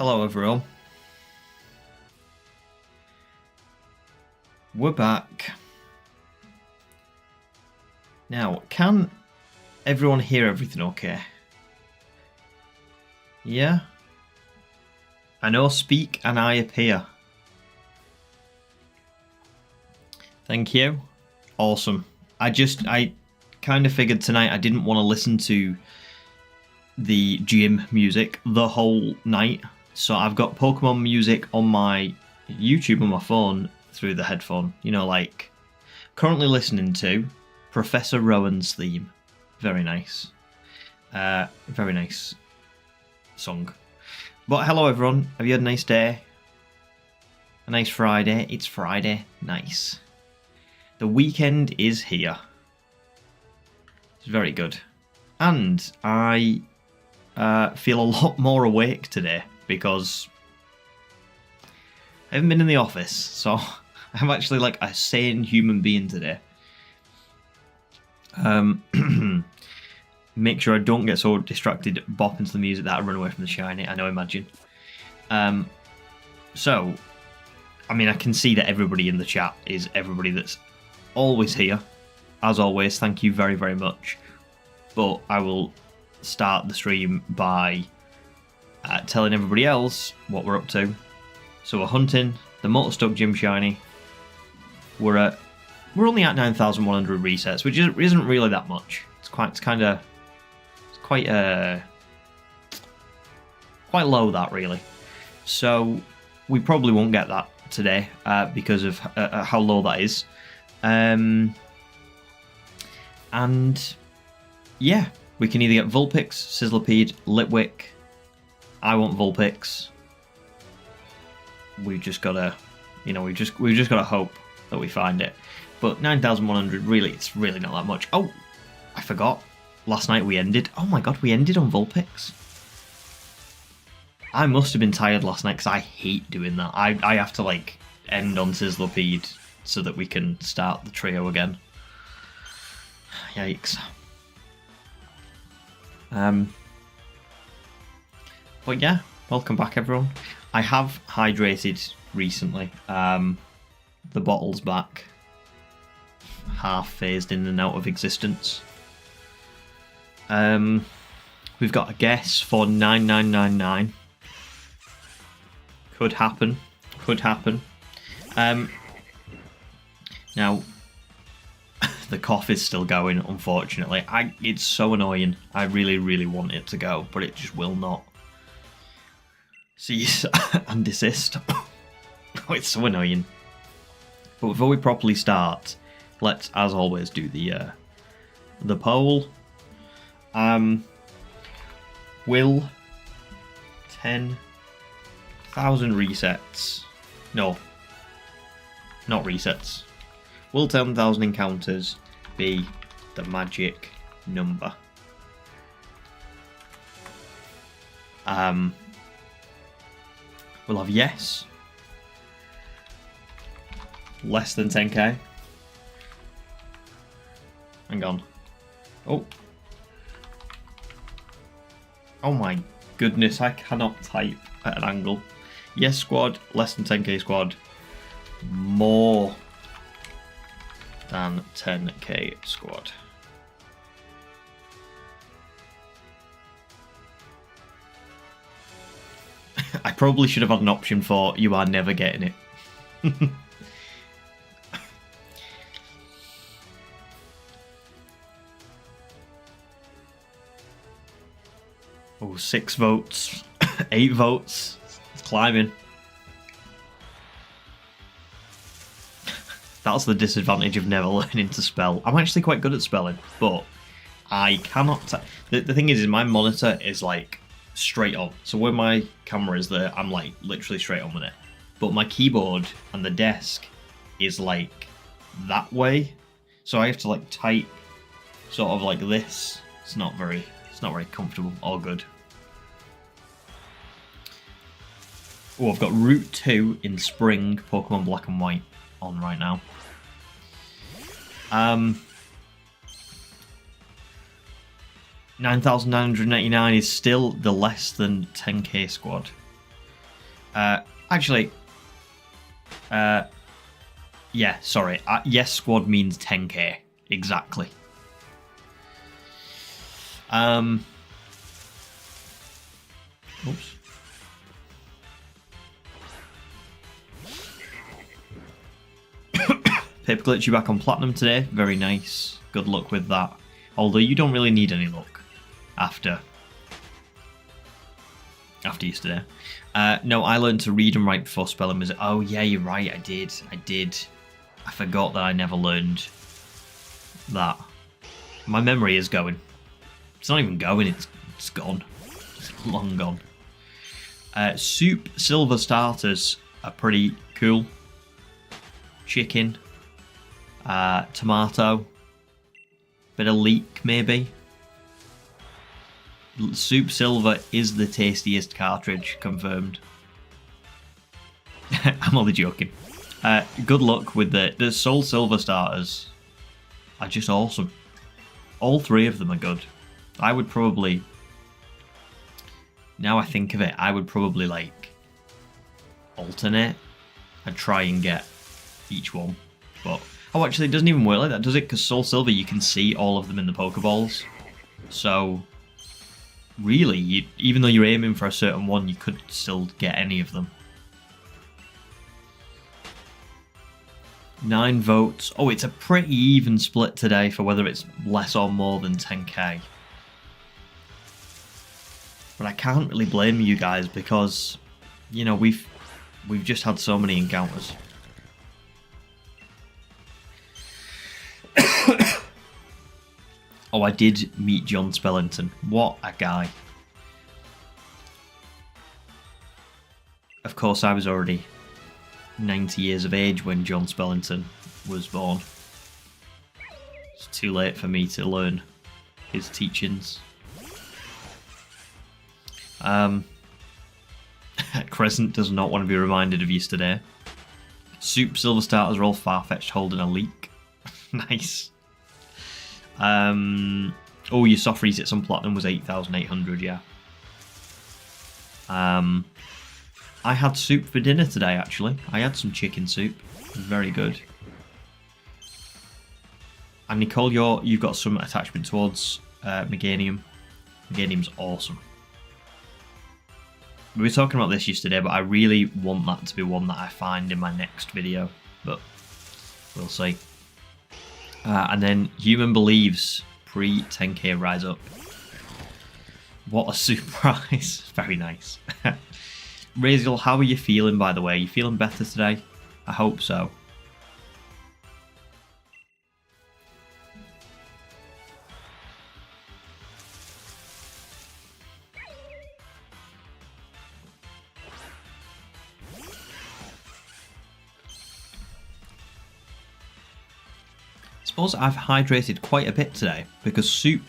Hello everyone. We're back. Now, can everyone hear everything okay? Yeah? I know speak and I appear. Thank you. Awesome. I kind of figured tonight I didn't want to listen to the gym music the whole night. So I've got Pokemon music on my YouTube on my phone through the headphone. You know, like currently listening to Professor Rowan's theme. Very nice. Very nice song. But hello everyone. Have you had a nice day? A nice Friday. It's Friday. Nice. The weekend is here. It's very good. And I feel a lot more awake today because I haven't been in the office, so I'm actually like a sane human being today. Make sure I don't get so distracted bopping to the music that I run away from the shiny, I know, imagine. So, I mean, I can see that everybody in the chat is everybody that's always here. As always, thank you very, very much. But I will start the stream by telling everybody else what we're up to. So we're hunting the Motostoke Gym shiny. We're only at 9,100 resets, which isn't really that much. It's quite low, that really. So we probably won't get that today because of how low that is. And yeah, we can either get Vulpix, Sizzlipede, Litwick. I want Vulpix. We've just gotta, you know, we've just gotta hope that we find it. But 9,100, really, it's really not that much. Oh, I forgot. Last night we ended. Oh my god, we ended on Vulpix. I must have been tired last night because I hate doing that. I have to like end on Sizzlipede so that we can start the trio again. Yikes. But yeah, welcome back everyone. I have hydrated recently. The bottle's back. Half phased in and out of existence. We've got a guess for 9999. Could happen. Could happen. Now, the cough is still going, unfortunately. It's so annoying. I really, really want it to go, but it just will not. Cease and desist. Oh, it's so annoying. But before we properly start, let's, as always, do the poll. Will 10,000 resets... No. Not resets. Will 10,000 encounters be the magic number? We'll have yes. Less than 10k. Hang on. Oh. Oh my goodness, I cannot type at an angle. Yes squad, less than 10k squad. More than 10k squad. I probably should have had an option for you are never getting it. Oh, 6 votes, 8 votes. It's climbing. That's the disadvantage of never learning to spell. I'm actually quite good at spelling, but I cannot... The thing is my monitor is like straight on. So where my camera is there, I'm like literally straight on with it. But my keyboard and the desk is like that way. So I have to like type sort of like this. It's not very comfortable or good. Oh, I've got Route 2 in Spring, Pokemon Black and White on right now. 9,999 is still the less than 10k squad. Actually, yeah, sorry. Yes, squad means 10k. Exactly. Oops. Paper Glitch, you back on Platinum today. Very nice. Good luck with that. Although you don't really need any luck after yesterday. No, I learned to read and write before spelling was... Oh, yeah, you're right. I did. I forgot that I never learned that. My memory is going. It's not even going. It's gone. It's long gone. Soup silver starters are pretty cool. Chicken. Tomato. Bit of leek, maybe. Soup Silver is the tastiest cartridge, confirmed. I'm only joking. Good luck with the Soul Silver starters. Are just awesome. All three of them are good. I would probably... Now I think of it, I would probably like alternate and try and get each one. But oh, actually, it doesn't even work like that, does it? Because Soul Silver, you can see all of them in the Pokeballs. So really, even though you're aiming for a certain one, you could still get any of them. 9 votes. Oh, it's a pretty even split today for whether it's less or more than 10k. But I can't really blame you guys because, you know, we've just had so many encounters. Oh, I did meet John Spellington. What a guy. Of course, I was already 90 years of age when John Spellington was born. It's too late for me to learn his teachings. Crescent does not want to be reminded of yesterday. Soup Silver Starters are all far-fetched holding a leak. Nice. Oh, your soft resets on Platinum was 8,800, yeah. I had soup for dinner today, actually. I had some chicken soup. It was very good. And Nicole, you've got some attachment towards Meganium. Meganium's awesome. We were talking about this yesterday, but I really want that to be one that I find in my next video. But we'll see. And then Human Believes, pre-10k rise up. What a surprise. Very nice. Raziel, how are you feeling, by the way? Are you feeling better today? I hope so. I suppose I've hydrated quite a bit today because soup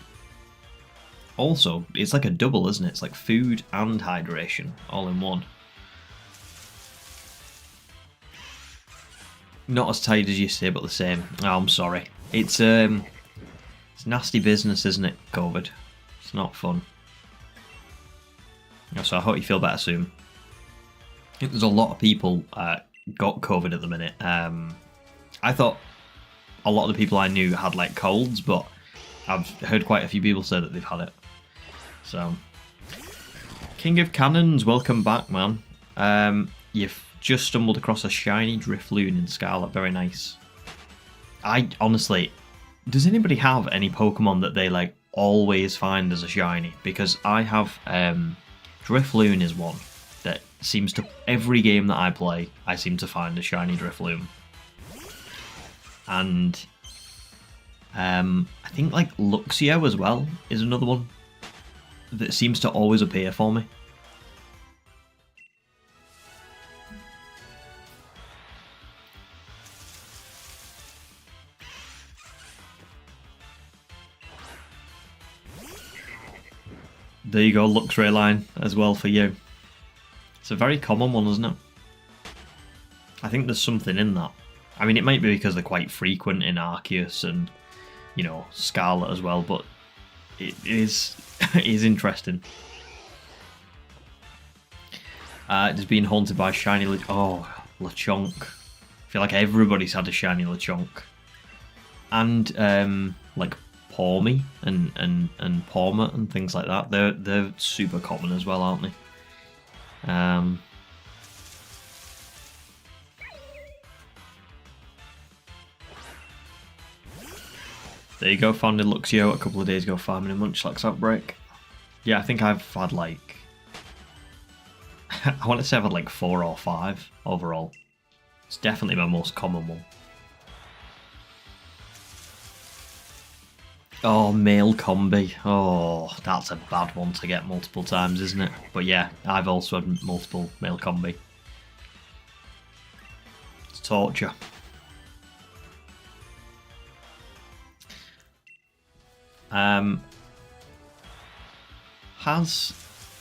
also, it's like a double, isn't it? It's like food and hydration all in one. Not as tired as yesterday, but the same. Oh, I'm sorry. It's nasty business, isn't it, COVID? It's not fun. So I hope you feel better soon. I think there's a lot of people got COVID at the minute. I thought a lot of the people I knew had like colds, but I've heard quite a few people say that they've had it. So, King of Cannons, welcome back, man. You've just stumbled across a shiny Drifloon in Scarlet, very nice. I honestly, does anybody have any Pokemon that they like always find as a shiny? Because I have, Drifloon is one that seems to, every game that I play, I seem to find a shiny Drifloon. And I think like Luxio as well is another one that seems to always appear for me. There you go, Luxray line as well for you. It's a very common one, isn't it? I think there's something in that. I mean, it might be because they're quite frequent in Arceus and, you know, Scarlet as well, but it is, it is interesting. It is being haunted by shiny Lechonk. I feel like everybody's had a shiny Lechonk. And like Pawmi and Pawma and things like that. They're super common as well, aren't they? There you go, found a Luxio a couple of days ago farming a Munchlax outbreak. Yeah, I think I've had like... I want to say I've had like 4 or 5 overall. It's definitely my most common one. Oh, male combi. Oh, that's a bad one to get multiple times, isn't it? But yeah, I've also had multiple male combi. It's torture.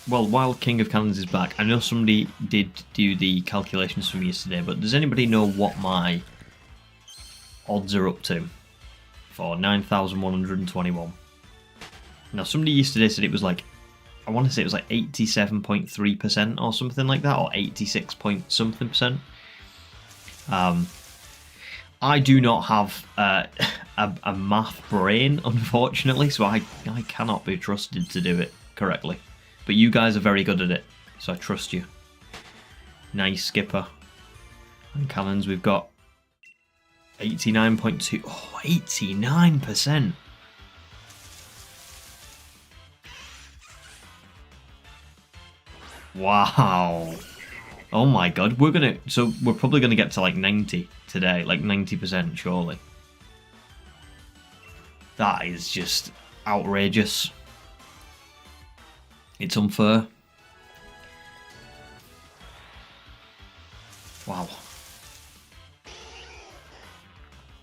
While King of Cannons is back, I know somebody did do the calculations for me yesterday, but does anybody know what my odds are up to for 9,121? Now, somebody yesterday said it was like, I want to say it was like 87.3% or something like that, or 86 point something percent. I do not have a math brain, unfortunately, so I cannot be trusted to do it correctly. But you guys are very good at it, so I trust you. Nice, Skipper. And Cannons, we've got 89.2. Oh, 89%. Wow. Oh my god. We're probably gonna get to like 90 today, like 90% surely. That is just outrageous. It's unfair. Wow.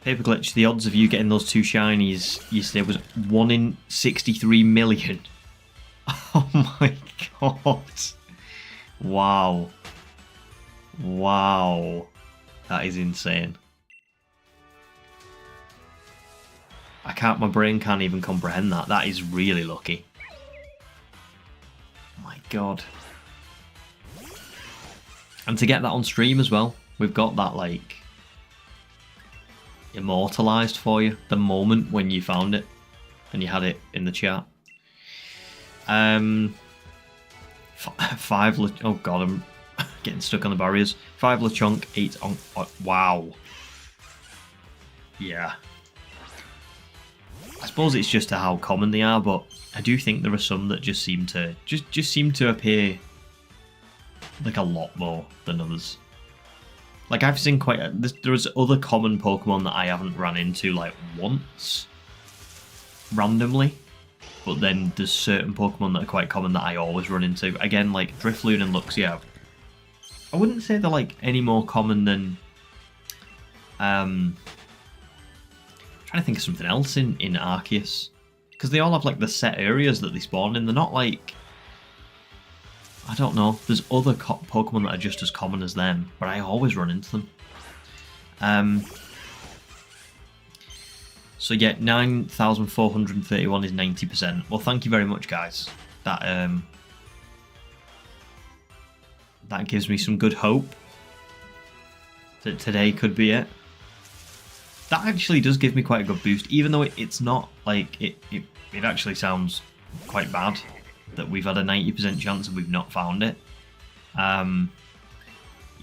Paper Glitch, the odds of you getting those 2 shinies yesterday was 1 in 63 million. Oh my god. Wow. Wow. That is insane. My brain can't even comprehend that. That is really lucky. My god. And to get that on stream as well, we've got that like immortalized for you, the moment when you found it and you had it in the chat. 5 oh god, I'm getting stuck on the barriers. 5 Lechonk, 8 on... wow. Yeah. I suppose it's just to how common they are, but I do think there are some that just seem to seem to appear like a lot more than others. Like I've seen there's other common Pokemon that I haven't run into like once randomly, but then there's certain Pokemon that are quite common that I always run into. Again, like Drifloon and Luxio. I wouldn't say they're like any more common than trying to think of something else in Arceus, because they all have like the set areas that they spawn in. They're not like, I don't know, there's other Pokemon that are just as common as them, but I always run into them. So yeah, 9,431 is 90%. Well, thank you very much, guys. That gives me some good hope that today could be it. That actually does give me quite a good boost, even though it's not like it actually sounds quite bad that we've had a 90% chance and we've not found it.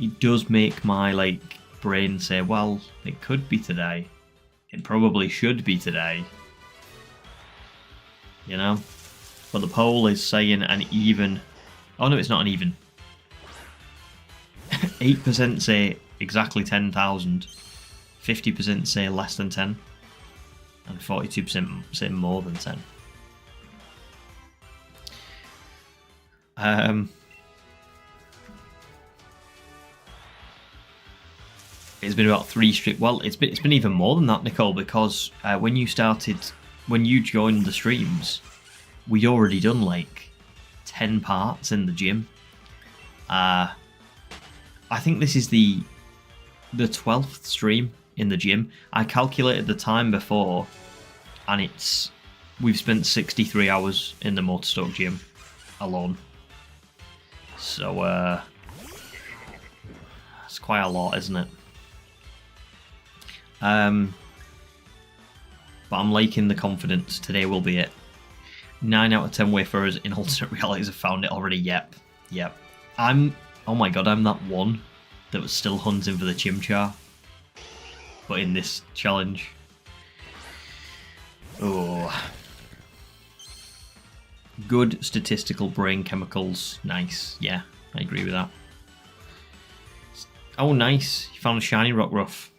It does make my like brain say, well, it could be today. It probably should be today. You know? But the poll is saying an even... oh no, it's not an even. 8% say exactly 10,000. 50% say less than 10. And 42% say more than 10. It's been about 3 straight. Well, it's been even more than that, Nicole, because when you joined the streams, we'd already done like 10 parts in the gym. I think this is the 12th stream in the gym. I calculated the time before, and we've spent 63 hours in the Motostoke gym alone. So It's quite a lot, isn't it? But I'm liking the confidence. Today will be it. 9 out of 10 wayfarers in alternate realities have found it already. Yep. Oh my god, I'm that one that was still hunting for the Chimchar. But in this challenge. Oh. Good statistical brain chemicals. Nice. Yeah, I agree with that. Oh, nice. You found a shiny Rockruff.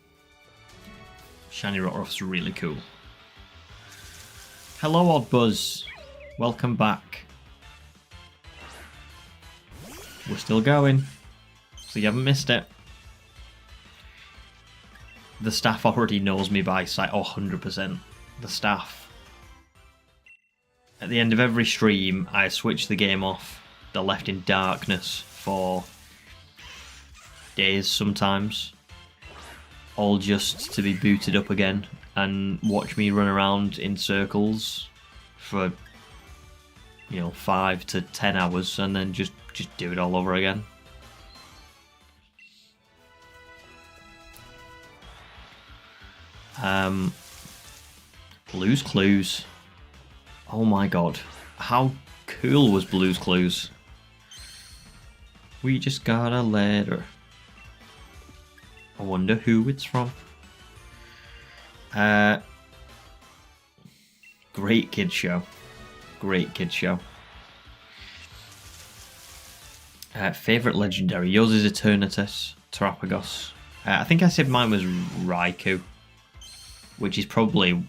Shiny Rockruff's really cool. Hello, Oddbuzz. Welcome back. We're still going, so you haven't missed it. The staff already knows me by sight. Oh, 100%. The staff. At the end of every stream, I switch the game off. They're left in darkness for days sometimes. All just to be booted up again and watch me run around in circles for, 5 to 10 hours and then just do it all over again. Blue's Clues. Oh my god. How cool was Blue's Clues? We just got a letter. I wonder who it's from. Great kid show. Great kid show. Favourite legendary. Yours is Eternatus, Terapagos. I think I said mine was Raikou, which is probably...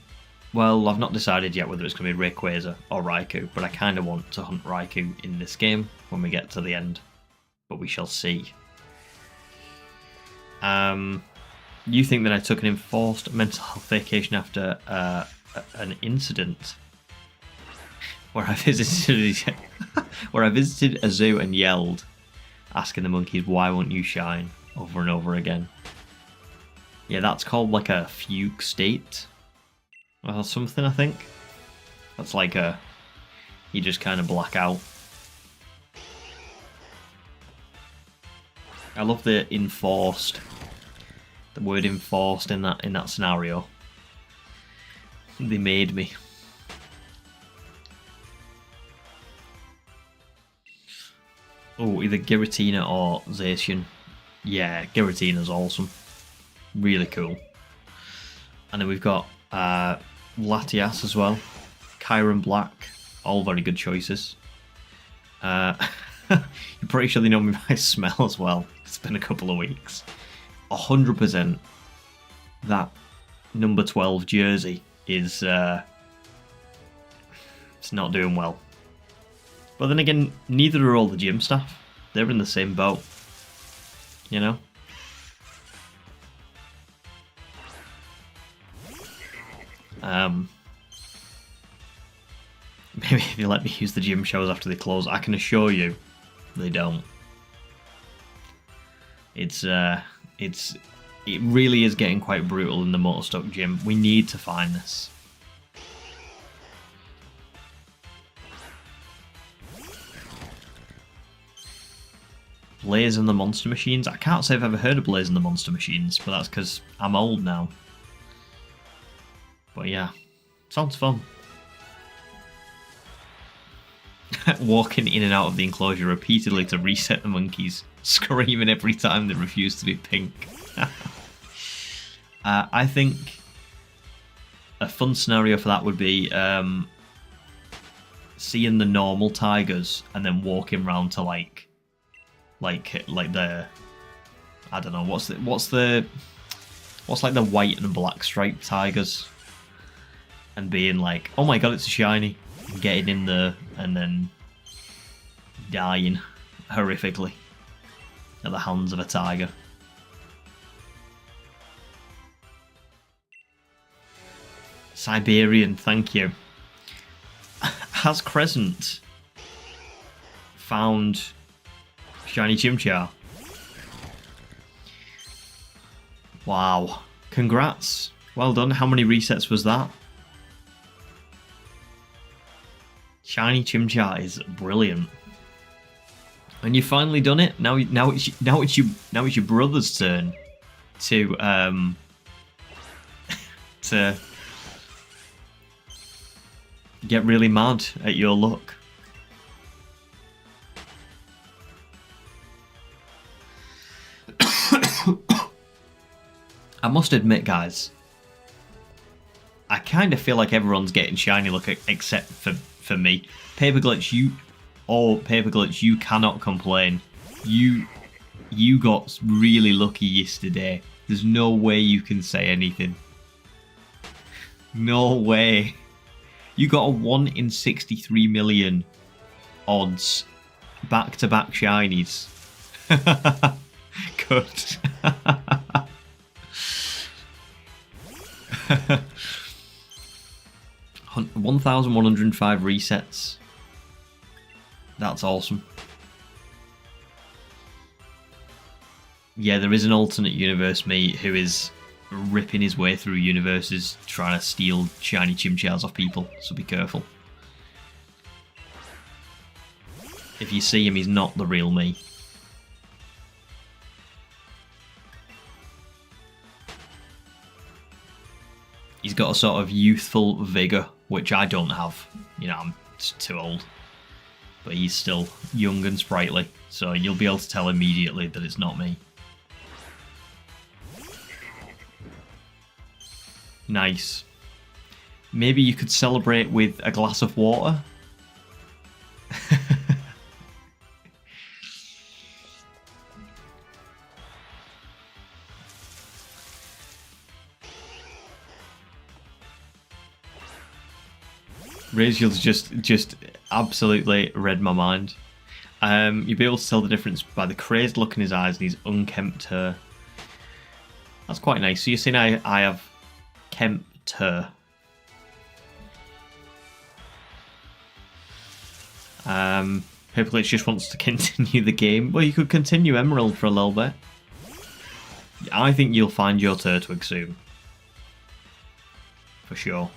Well, I've not decided yet whether it's going to be Rayquaza or Raikou, but I kind of want to hunt Raikou in this game when we get to the end. But we shall see. You think that I took an enforced mental health vacation after an incident where I visited a zoo and yelled, asking the monkeys, "Why won't you shine?" over and over again. Yeah, that's called like a fugue state or something, I think. That's like you just kind of black out. I love the enforced. The word enforced in that scenario. They made me. Oh, either Giratina or Zacian. Yeah, Giratina's awesome. Really cool. And then we've got Latias as well. Kyron Black. All very good choices. You're pretty sure they know me by smell as well. It's been a couple of weeks. 100% that number 12 jersey is it's not doing well. But then again, neither are all the gym staff. They're in the same boat, you know. Maybe if you let me use the gym shows after they close, I can assure you they don't. It really is getting quite brutal in the Motostoke gym. We need to find this. Blaze and the Monster Machines. I can't say I've ever heard of Blaze and the Monster Machines, but that's because I'm old now. But yeah, sounds fun. Walking in and out of the enclosure repeatedly to reset the monkeys, screaming every time they refuse to be pink. I think a fun scenario for that would be seeing the normal tigers and then walking around to like the, I don't know, what's like the white and black striped tigers, and being like, oh my god, it's a shiny, and getting in there and then dying horrifically at the hands of a tiger. Siberian, thank you. Has Crescent found shiny Chimchar? Wow. Congrats. Well done. How many resets was that? Shiny Chimchar is brilliant. And you've finally done it. Now it's your brother's turn to to get really mad at your luck. I must admit, guys, I kind of feel like everyone's getting shiny luck except for me. Paperglitch, you cannot complain. You got really lucky yesterday. There's no way you can say anything. No way. You got a 1 in 63 million odds back-to-back shinies. Good. 1,105 resets. That's awesome. Yeah, there is an alternate universe mate who is ripping his way through universes trying to steal shiny Chimchars off people, so be careful. If you see him, he's not the real me. He's got a sort of youthful vigour, which I don't have. You know, I'm too old. But he's still young and sprightly, so you'll be able to tell immediately that it's not me. Nice. Maybe you could celebrate with a glass of water? Raziel's just absolutely read my mind. You'll be able to tell the difference by the crazed look in his eyes and his unkempt hair. That's quite nice. So you're saying I have kempt hair. Paperglitch just wants to continue the game. Well, you could continue Emerald for a little bit. I think you'll find your Turtwig soon. For sure.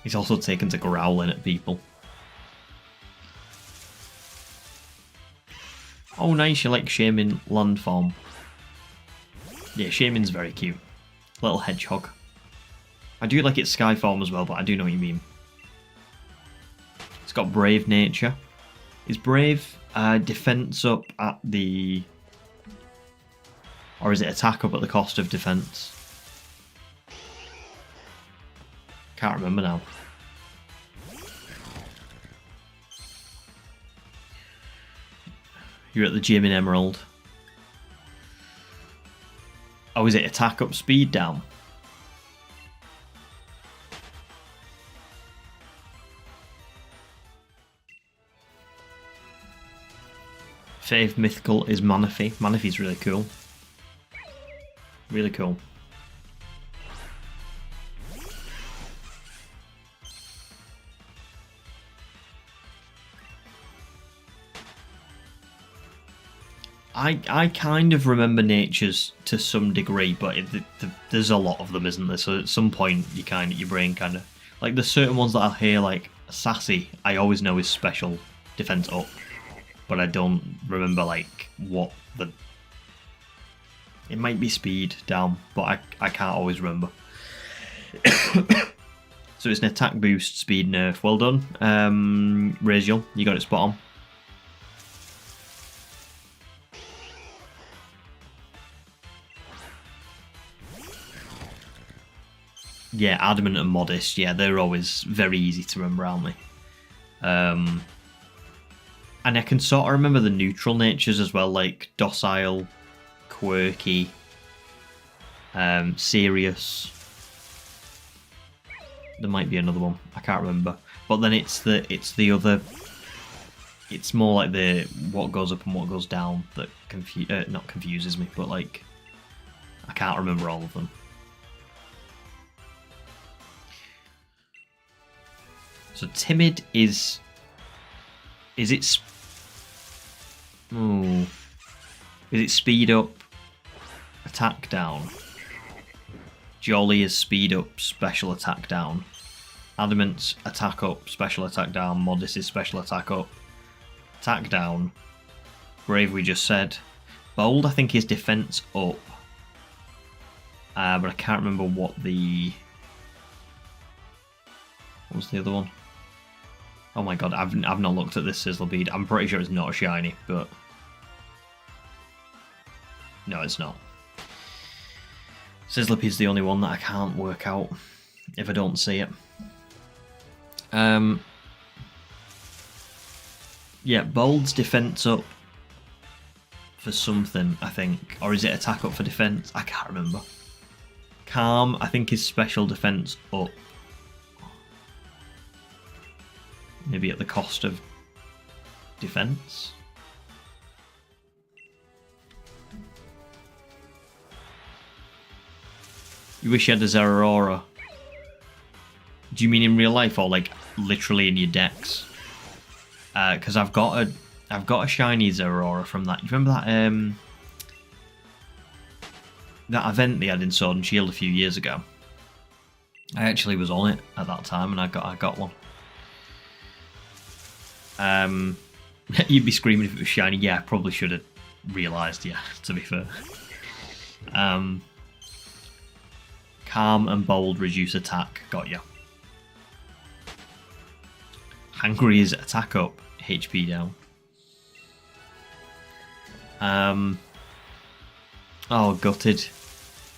He's also taken to growling at people. Oh, nice, you like Shaman Landform. Yeah, Shaman's very cute. Little hedgehog. I do like its Skyform as well, but I do know what you mean. It's got Brave nature. Is Brave defense up at the... Or is it attack up at the cost of defense? Can't remember now. You're at the gym in Emerald. Oh, is it attack up, speed down? Fave mythical is Manaphy. Manaphy's really cool. Really cool. I kind of remember natures to some degree, but there's a lot of them, isn't there? So at some point, your brain kind of like there's certain ones that I'll hear like Sassy. I always know is special defense up, but I don't remember like what the. It might be speed down, but I can't always remember. So it's an attack boost, speed nerf. Well done, Raziel. You got it spot on. Yeah, Adamant and Modest, yeah, they're always very easy to remember, aren't they? And I can sort of remember the neutral natures as well, like Docile, Quirky, Serious. There might be another one, I can't remember. But then it's the other... It's more like the what goes up and what goes down that not confuses me, but like... I can't remember all of them. So timid is it? Oh, is it speed up, attack down? Jolly is speed up, special attack down. Adamant's attack up, special attack down. Modest's special attack up, attack down. Brave we just said. Bold I think is defense up. But I can't remember what was the other one. Oh my god, I've not looked at this Sizzlipede. I'm pretty sure it's not a shiny, but no, it's not. Sizzlipede's the only one that I can't work out if I don't see it. Yeah, Bold's defense up for something, I think. Or is it attack up for defense? I can't remember. Calm, I think, is special defense up. Maybe at the cost of defense. You wish you had a Zeraora. Do you mean in real life or like literally in your decks? Because I've got a shiny Zeraora from that. You remember that that event they had in Sword and Shield a few years ago? I actually was on it at that time, and I got one. You'd be screaming if it was shiny. Yeah, I probably should have realised. Yeah, to be fair. Calm and Bold reduce attack. Got you. Hungry is attack up, HP down. Oh, gutted.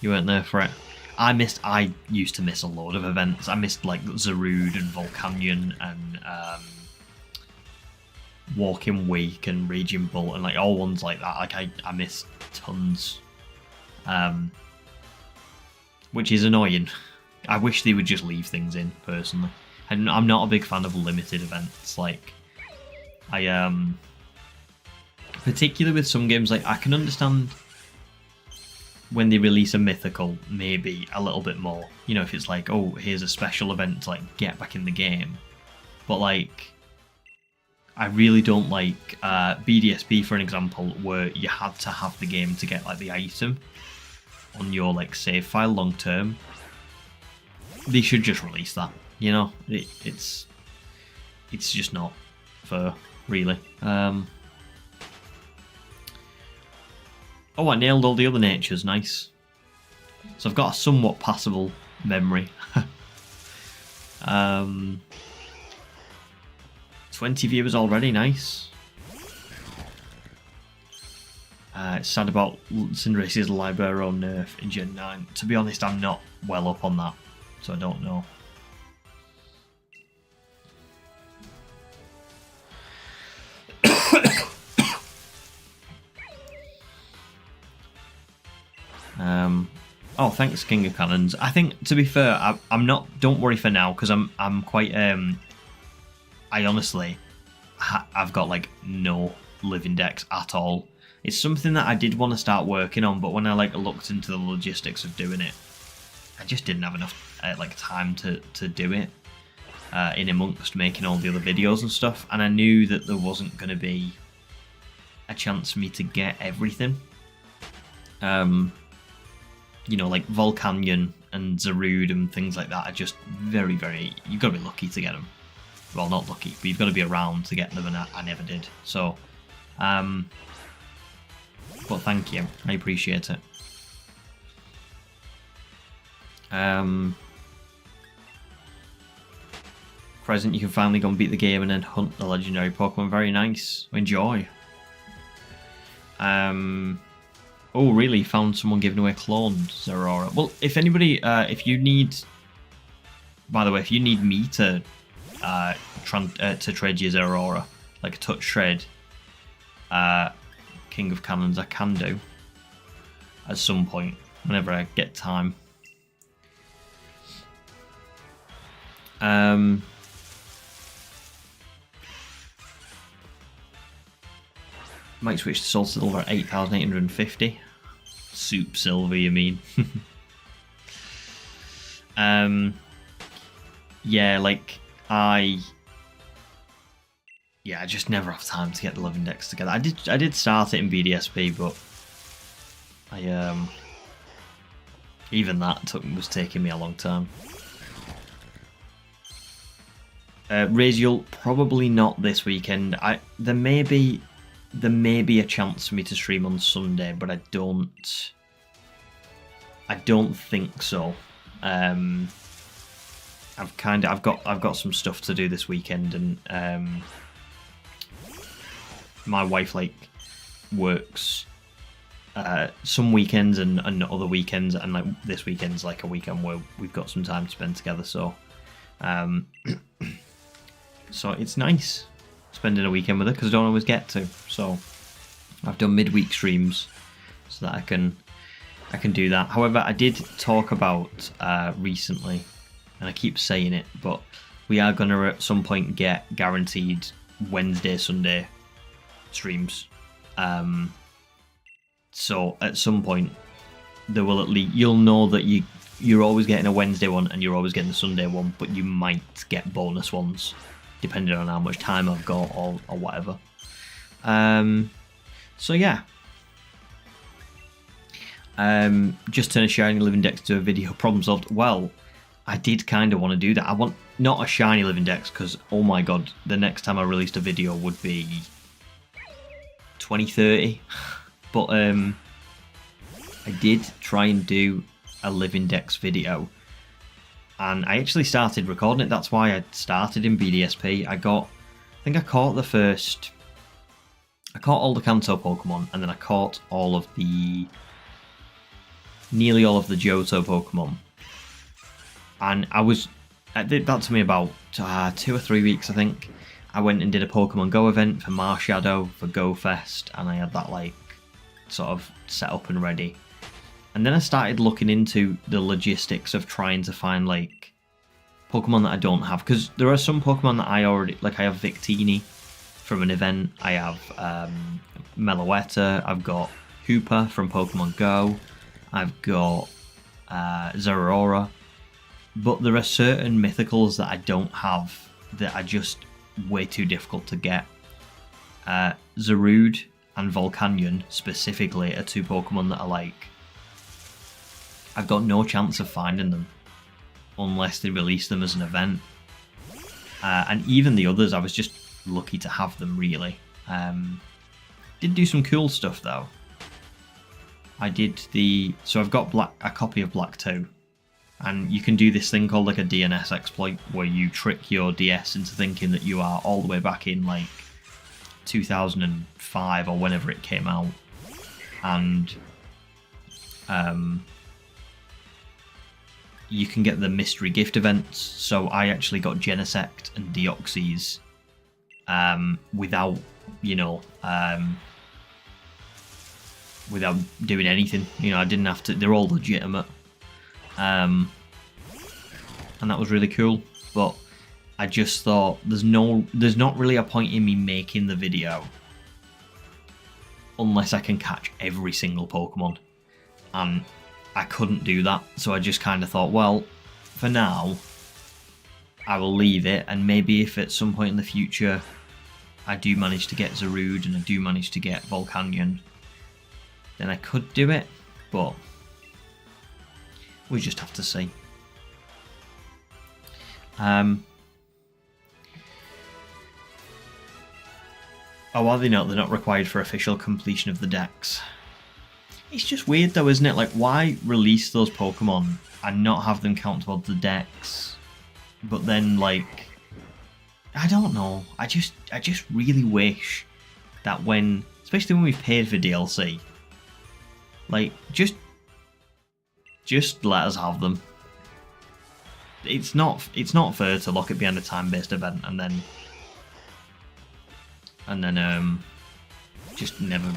You weren't there for it. I used to miss a load of events. I missed like Zarude and Volcanion and Walking Week and Raging Bull and like all ones like that. Like I missed tons. Which is annoying. I wish they would just leave things in, personally. I'm not a big fan of limited events. Like, particularly with some games, like I can understand when they release a mythical, maybe a little bit more. You know, if it's like, oh, here's a special event to like get back in the game. But like, I really don't like BDSP, for an example, where you had to have the game to get like the item on your like save file long term. They should just release that. You know, it's just not fair, really. Oh, I nailed all the other natures. Nice. So I've got a somewhat passable memory. 20 viewers already. Nice. It's sad about Cinderace's Libero nerf in Gen 9. To be honest, I'm not well up on that, so I don't know. Oh, thanks, King of Cannons. I think, to be fair, I'm not. Don't worry for now, because I'm quite. I honestly, I've got like no living decks at all. It's something that I did want to start working on, but when I like looked into the logistics of doing it, I just didn't have enough like time to do it. In amongst making all the other videos and stuff, and I knew that there wasn't going to be a chance for me to get everything. You know, like Volcanion and Zarude and things like that are just very, very... You've got to be lucky to get them. Well, not lucky, but you've got to be around to get them, and I never did. So, but thank you. I appreciate it. Present, you can finally go and beat the game and then hunt the legendary Pokemon. Very nice. Enjoy. Oh, really? Found someone giving away cloned Zeraora. Well, if anybody, if you need, by the way, if you need me to trade your Zeraora, like a touch trade, King of Cannons, I can do at some point whenever I get time. Might switch to Soul Silver at 8,850. Soup Silver, you mean? Yeah, like I just never have time to get the living decks together. I did start it in BDSP, but even that was taking me a long time. Raziel, probably not this weekend. There may be a chance for me to stream on Sunday, but I don't think so. I've got some stuff to do this weekend, and my wife like works some weekends and other weekends, and like this weekend's like a weekend where we've got some time to spend together. So, so it's nice spending a weekend with her because I don't always get to. So I've done midweek streams so that I can do that. However, I did talk about recently, and I keep saying it, but we are going to at some point get guaranteed Wednesday, Sunday streams. So at some point, there will at least, you'll know that you're always getting a Wednesday one and you're always getting a Sunday one, but you might get bonus ones depending on how much time I've got or whatever. So yeah. Just turn a shiny living dex to a video, problem solved. Well, I did kind of want to do that. I want not a shiny living dex because, oh my god, the next time I released a video would be 2030. But I did try and do a living dex video, and I actually started recording it. That's why I started in BDSP. I think I caught all the Kanto Pokemon, and then I caught nearly all of the Johto Pokemon. And it did that to me about 2 or 3 weeks, I think. I went and did a Pokemon Go event for Marshadow, for Go Fest, and I had that like sort of set up and ready. And then I started looking into the logistics of trying to find like Pokemon that I don't have, because there are some Pokemon that I already like. I have Victini from an event. I have Meloetta. I've got Hooper from Pokemon Go. I've got Zeraora. But there are certain mythicals that I don't have that are just way too difficult to get. Zarude and Volcanion specifically are two Pokemon that are like, I've got no chance of finding them unless they release them as an event. And even the others, I was just lucky to have them, really. Did do some cool stuff though. So I've got a copy of Black 2, and you can do this thing called like a DNS exploit where you trick your DS into thinking that you are all the way back in like 2005 or whenever it came out, and you can get the mystery gift events. So I actually got Genesect and Deoxys without, without doing anything. I didn't have to. They're all legitimate, and that was really cool. But I just thought there's not really a point in me making the video unless I can catch every single Pokemon, and I couldn't do that. So I just kind of thought, well, for now, I will leave it, and maybe if at some point in the future I do manage to get Zarude and I do manage to get Volcanion, then I could do it, but we just have to see. Oh, are they not? They're not required for official completion of the decks. It's just weird though, isn't it? Like, why release those Pokemon and not have them count towards the decks? But then, like, I don't know. I just really wish that especially when we've paid for DLC, like, just let us have them. It's not fair to lock it behind a time-based event and then just never,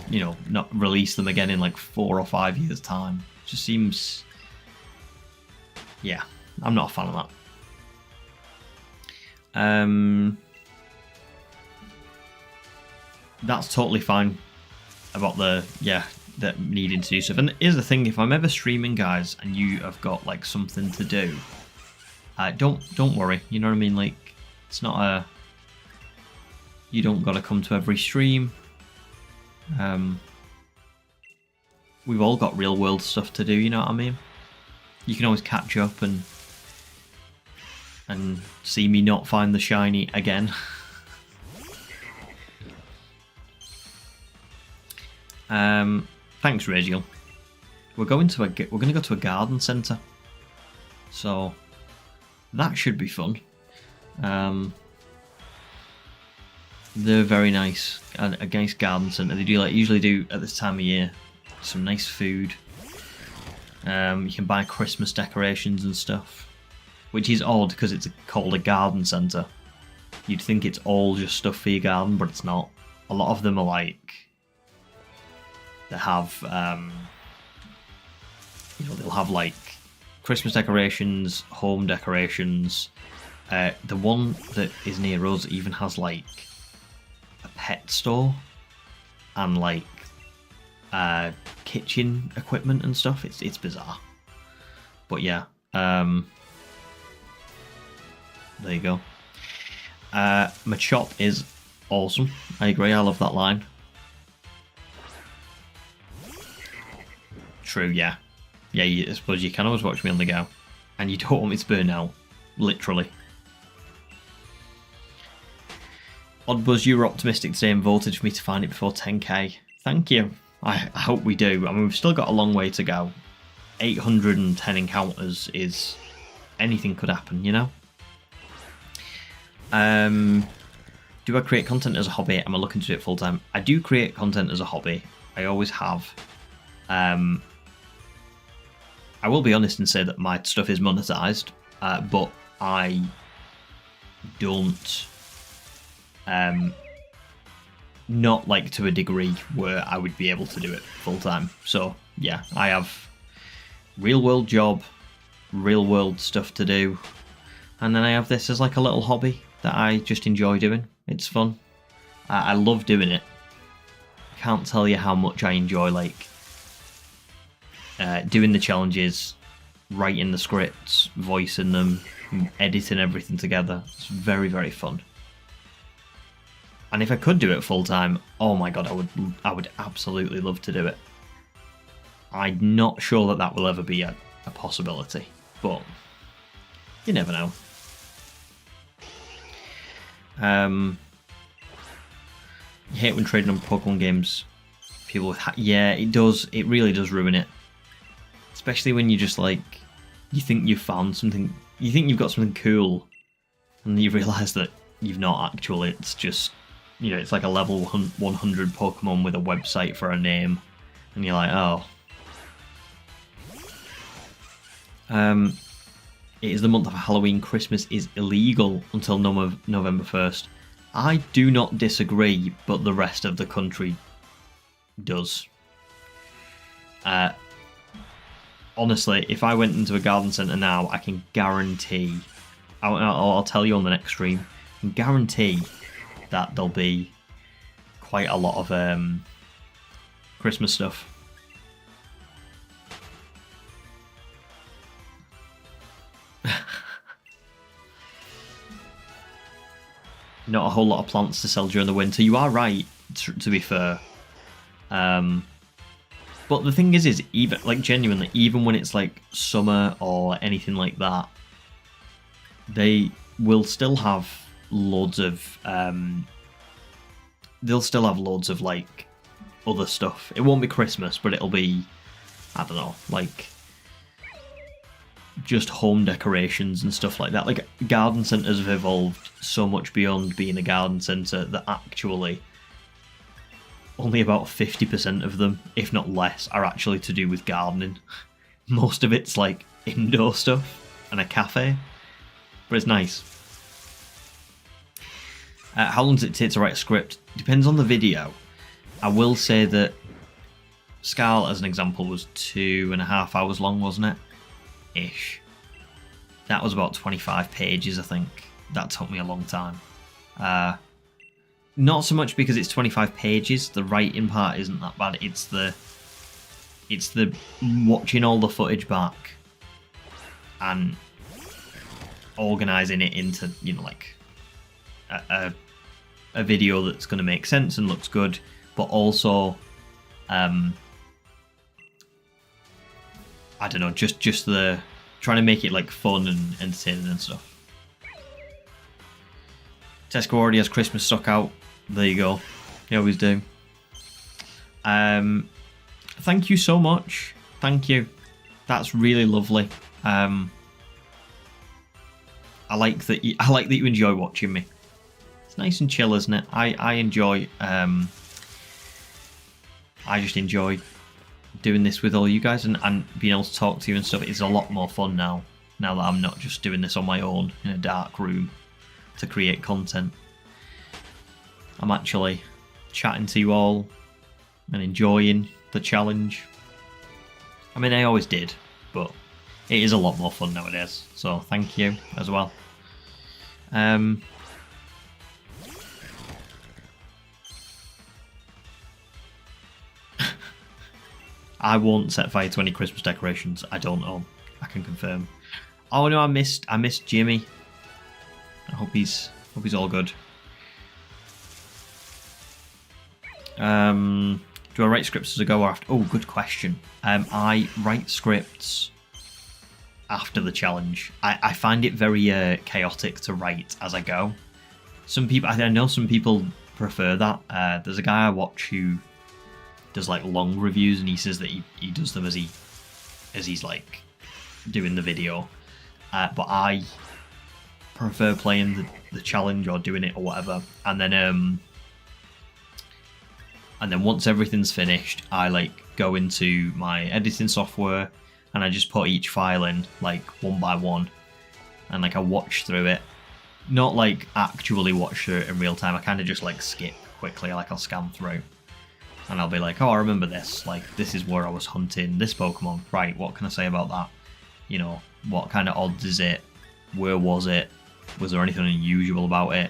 not release them again in like 4 or 5 years' time. It just seems, yeah, I'm not a fan of that. That's totally fine about the needing to do stuff. And here's the thing: if I'm ever streaming, guys, and you have got like something to do, don't worry. You know what I mean? Like, it's not you don't got to come to every stream. We've all got real world stuff to do. You know what I mean? You can always catch up and and see me not find the shiny again. Thanks, Radial. We're going to go to a garden centre, so that should be fun. They're very nice. A nice garden centre. They do usually do at this time of year some nice food. You can buy Christmas decorations and stuff, which is odd because it's called a garden centre. You'd think it's all just stuff for your garden, but it's not. A lot of them are like, they have, they'll have like Christmas decorations, home decorations. The one that is near us even has like a pet store and like kitchen equipment and stuff. It's bizarre, but yeah. There you go. Machop is awesome. I agree. I love that line. True. Yeah. I suppose you can always watch me on the go, and you don't want me to burn out, literally. Oddbuzz, you were optimistic today and voted for me to find it before 10k. Thank you. I hope we do. I mean, we've still got a long way to go. 810 encounters is... anything could happen, you know? Do I create content as a hobby? Am I looking to do it full time? I do create content as a hobby. I always have. I will be honest and say that my stuff is monetized, but I don't... not like to a degree where I would be able to do it full time. So yeah, I have real world job, real world stuff to do, and then I have this as like a little hobby that I just enjoy doing. It's fun. I love doing it. Can't tell you how much I enjoy like doing the challenges, writing the scripts, voicing them, editing everything together. It's very, very fun. And if I could do it full time, oh my god, I would absolutely love to do it. I'm not sure that will ever be a possibility, but you never know. You hate when trading on Pokemon games, people with yeah, it does. It really does ruin it, especially when you just like, you think you've found something, you think you've got something cool, and you realise that you've not actually. It's just, you know, it's like a level 100 Pokemon with a website for a name, and you're like, oh. It is the month of Halloween. Christmas is illegal until November 1st. I do not disagree, but the rest of the country does. Honestly, if I went into a garden centre now, I can guarantee, I'll tell you on the next stream, I can guarantee that there'll be quite a lot of Christmas stuff. Not a whole lot of plants to sell during the winter. You are right, to be fair. But the thing is even like genuinely, even when it's like summer or anything like that, they will still have loads of they'll still have loads of like other stuff. It won't be Christmas, but it'll be, I don't know, like just home decorations and stuff like that. Like garden centres have evolved so much beyond being a garden centre that actually only about 50% of them, if not less, are actually to do with gardening. Most of it's like indoor stuff and a cafe, but it's nice. How long does it take to write a script? Depends on the video. I will say that Scarlet, as an example, was 2.5 hours long, wasn't it? Ish. That was about 25 pages, I think. That took me a long time. Not so much because it's 25 pages. The writing part isn't that bad. It's the watching all the footage back and organising it into, you know, like a video that's going to make sense and looks good, but also I don't know, just the trying to make it like fun and entertaining and stuff. Tesco already has Christmas stock out. There you go. They always do. Thank you so much. Thank you. That's really lovely. I like that you enjoy watching me. It's nice and chill, isn't it? I enjoy. I just enjoy doing this with all you guys and being able to talk to you and stuff. It's a lot more fun now. Now that I'm not just doing this on my own in a dark room to create content. I'm actually chatting to you all and enjoying the challenge. I mean, I always did, but it is a lot more fun nowadays. So thank you as well. I won't set fire to any Christmas decorations. I don't know. I can confirm. Oh no, I missed Jimmy. I hope he's all good. Do I write scripts as I go or after? Oh, good question. I write scripts after the challenge. I find it very chaotic to write as I go. Some people, I know some people prefer that. There's a guy I watch who does like long reviews, and he says that he does them as he's like doing the video. But I prefer playing the challenge or doing it or whatever, and then once everything's finished, I like go into my editing software and I just put each file in like one by one, and like I watch through it, not like actually watch through it in real time. I kind of just like skip quickly, like I'll scan through, and I'll be like, oh, I remember this. Like this is where I was hunting this Pokemon. Right, what can I say about that? You know, what kind of odds is it? Where was it? Was there anything unusual about it?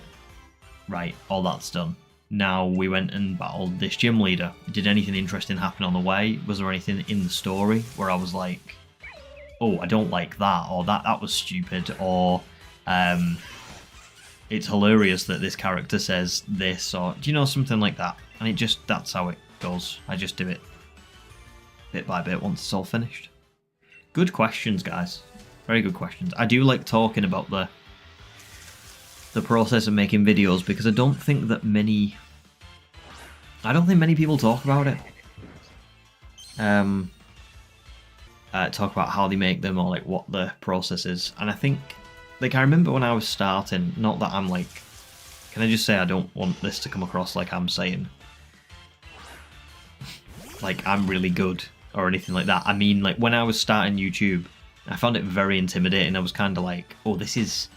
Right, all that's done. Now we went and battled this gym leader. Did anything interesting happen on the way? Was there anything in the story where I was like, oh, I don't like that, or that was stupid, or it's hilarious that this character says this, or do you know, something like that? And that's how it goes. I just do it bit by bit once it's all finished. Good questions, guys. Very good questions. I do like talking about the process of making videos because I don't think many people talk about it. Talk about how they make them or like what the process is. And I think, like, I remember when I was starting, not that I'm like, can I just say I don't want this to come across like I'm saying like I'm really good or anything like that. I mean, like, when I was starting YouTube, I found it very intimidating. I was kind of like, oh, this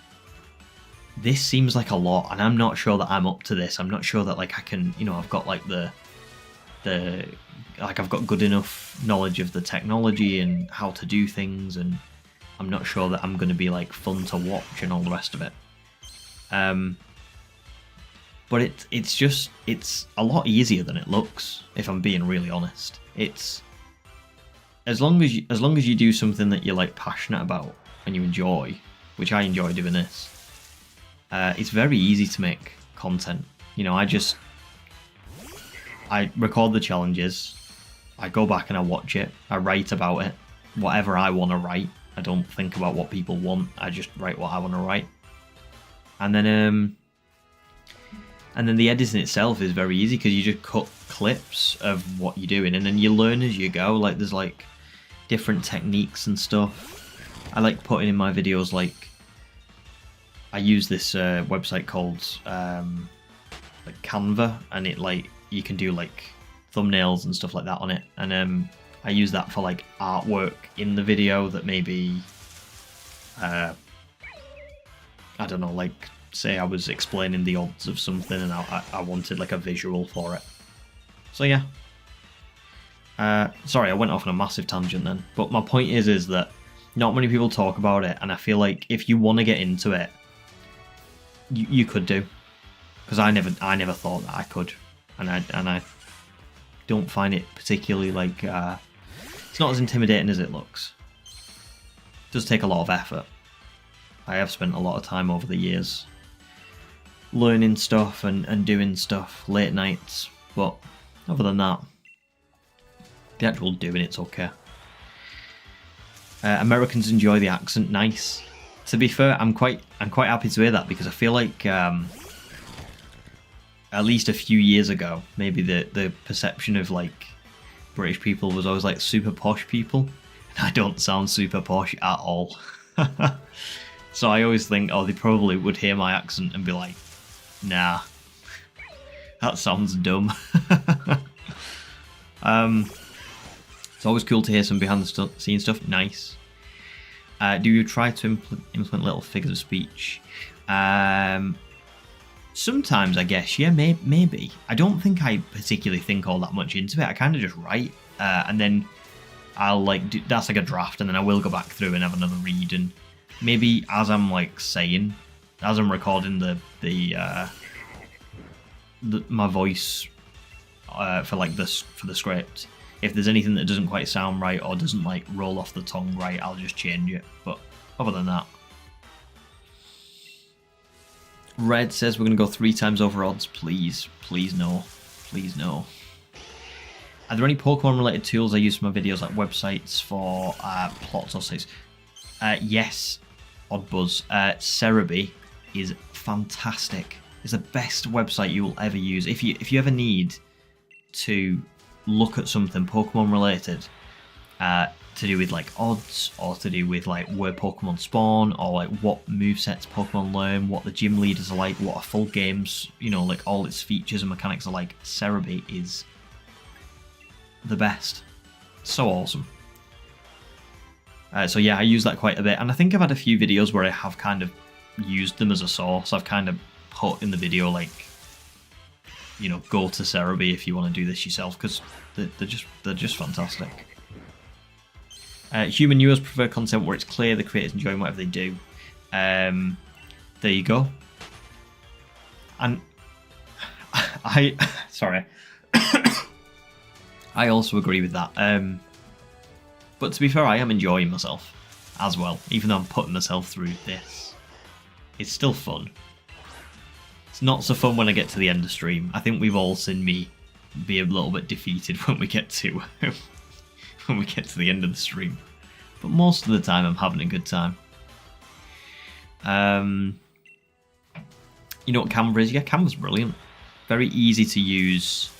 seems like a lot, and I'm not sure that I'm up to this. I'm not sure that like I can, you know, I've got like I've got good enough knowledge of the technology and how to do things, and I'm not sure that I'm going to be like fun to watch and all the rest of it. But it's a lot easier than it looks, if I'm being really honest. It's as long as you do something that you're like passionate about and you enjoy, which I enjoy doing this. It's very easy to make content. You know, I record the challenges, I go back and I watch it, I write about it, whatever I want to write. I don't think about what people want, I just write what I want to write. And then the editing itself is very easy because you just cut clips of what you're doing, and then you learn as you go. Like, there's like different techniques and stuff. I like putting in my videos, like, I use this website called like Canva, and it like you can do like thumbnails and stuff like that on it, and I use that for like artwork in the video that maybe I don't know, like say I was explaining the odds of something and I wanted like a visual for it. So yeah. Sorry, I went off on a massive tangent then, but my point is that not many people talk about it, and I feel like if you want to get into it, you could do, because I never thought that I could, and I don't find it particularly like it's not as intimidating as it looks. It does take a lot of effort. I have spent a lot of time over the years learning stuff and doing stuff late nights, but other than that, the actual doing it's okay. Americans enjoy the accent. Nice. To be fair, I'm quite happy to hear that, because I feel like at least a few years ago, maybe the perception of like British people was always like super posh people. And I don't sound super posh at all. So I always think, oh, they probably would hear my accent and be like, nah, that sounds dumb. It's always cool to hear some behind the scenes stuff. Nice. Do you try to implement little figures of speech? Sometimes, I guess, yeah, maybe. I don't think I particularly think all that much into it. I kind of just write, and then I'll like that's like a draft, and then I will go back through and have another read, and maybe as I'm like saying, as I'm recording my voice for the script, if there's anything that doesn't quite sound right or doesn't like roll off the tongue right, I'll just change it. But other than that. Red says we're going to go 3 times over odds. Please. Please no. Please no. Are there any Pokemon related tools I use for my videos, like websites for plots or sites? Yes, Oddbuzz. Cerebi is fantastic. It's the best website you will ever use. If you ever need to look at something Pokemon related, to do with like odds, or to do with like where Pokemon spawn, or like what movesets Pokemon learn, what the gym leaders are like, what a full game's, you know, like all its features and mechanics are like, Cerebi is the best. So awesome. So yeah, I use that quite a bit, and I think I've had a few videos where I have kind of used them as a source. I've kind of put in the video like, you know, go to Cerebi if you want to do this yourself, because they're just fantastic. Human viewers prefer content where it's clear the creators enjoying whatever they do. There you go. And sorry. I also agree with that. But to be fair, I am enjoying myself as well, even though I'm putting myself through this. It's still fun. It's not so fun when I get to the end of stream. I think we've all seen me be a little bit defeated when we get to the end of the stream. But most of the time I'm having a good time. You know what Canva is? Yeah, Canva's brilliant. Very easy to use.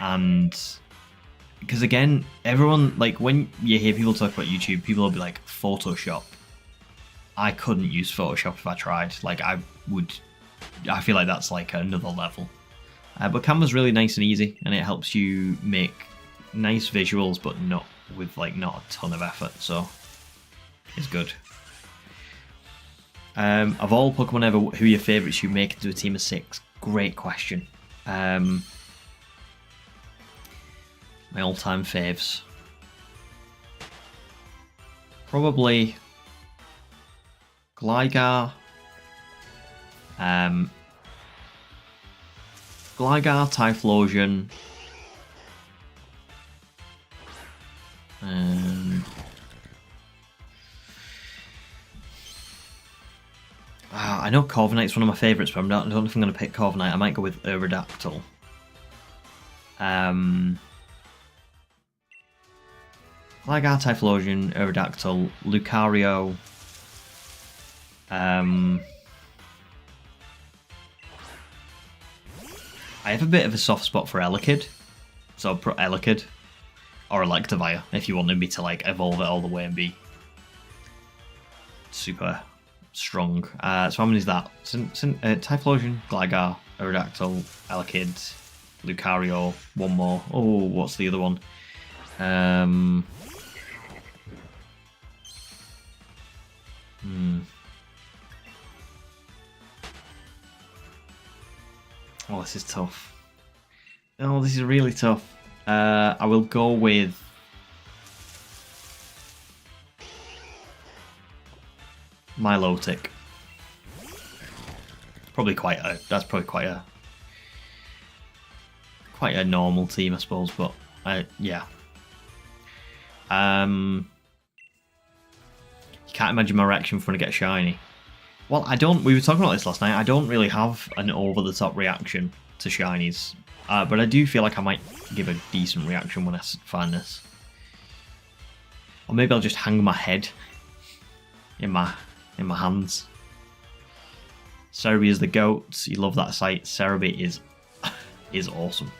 And because again, everyone, like when you hear people talk about YouTube, people will be like, Photoshop. I couldn't use Photoshop if I tried. Like I feel like that's like another level. But Canva's really nice and easy, and it helps you make nice visuals, but not with like not a ton of effort, so it's good. Of all Pokemon ever, who are your favourites you make into a team of 6? Great question. My all-time faves. Probably Gligar, Typhlosion, I know Corviknight's one of my favourites, but I don't know if I'm going to pick Corviknight. I might go with Aerodactyl. Gligar, Typhlosion, Aerodactyl, Lucario. I have a bit of a soft spot for Elekid, so I'll put Elekid. Or Electivire, if you wanted me to like evolve it all the way and be super strong. So how many is that? Typhlosion, Gligar, Aerodactyl, Elekid, Lucario, one more. Oh, what's the other one? Oh, this is tough. Oh, this is really tough. I will go with Milotic. That's probably quite a normal team, I suppose, but yeah. You can't imagine my reaction when I get shiny. Well, we were talking about this last night. I don't really have an over-the-top reaction to shinies. But I do feel like I might give a decent reaction when I find this. Or maybe I'll just hang my head in my hands. Cerebi is the goat. You love that sight. Cerebi is awesome.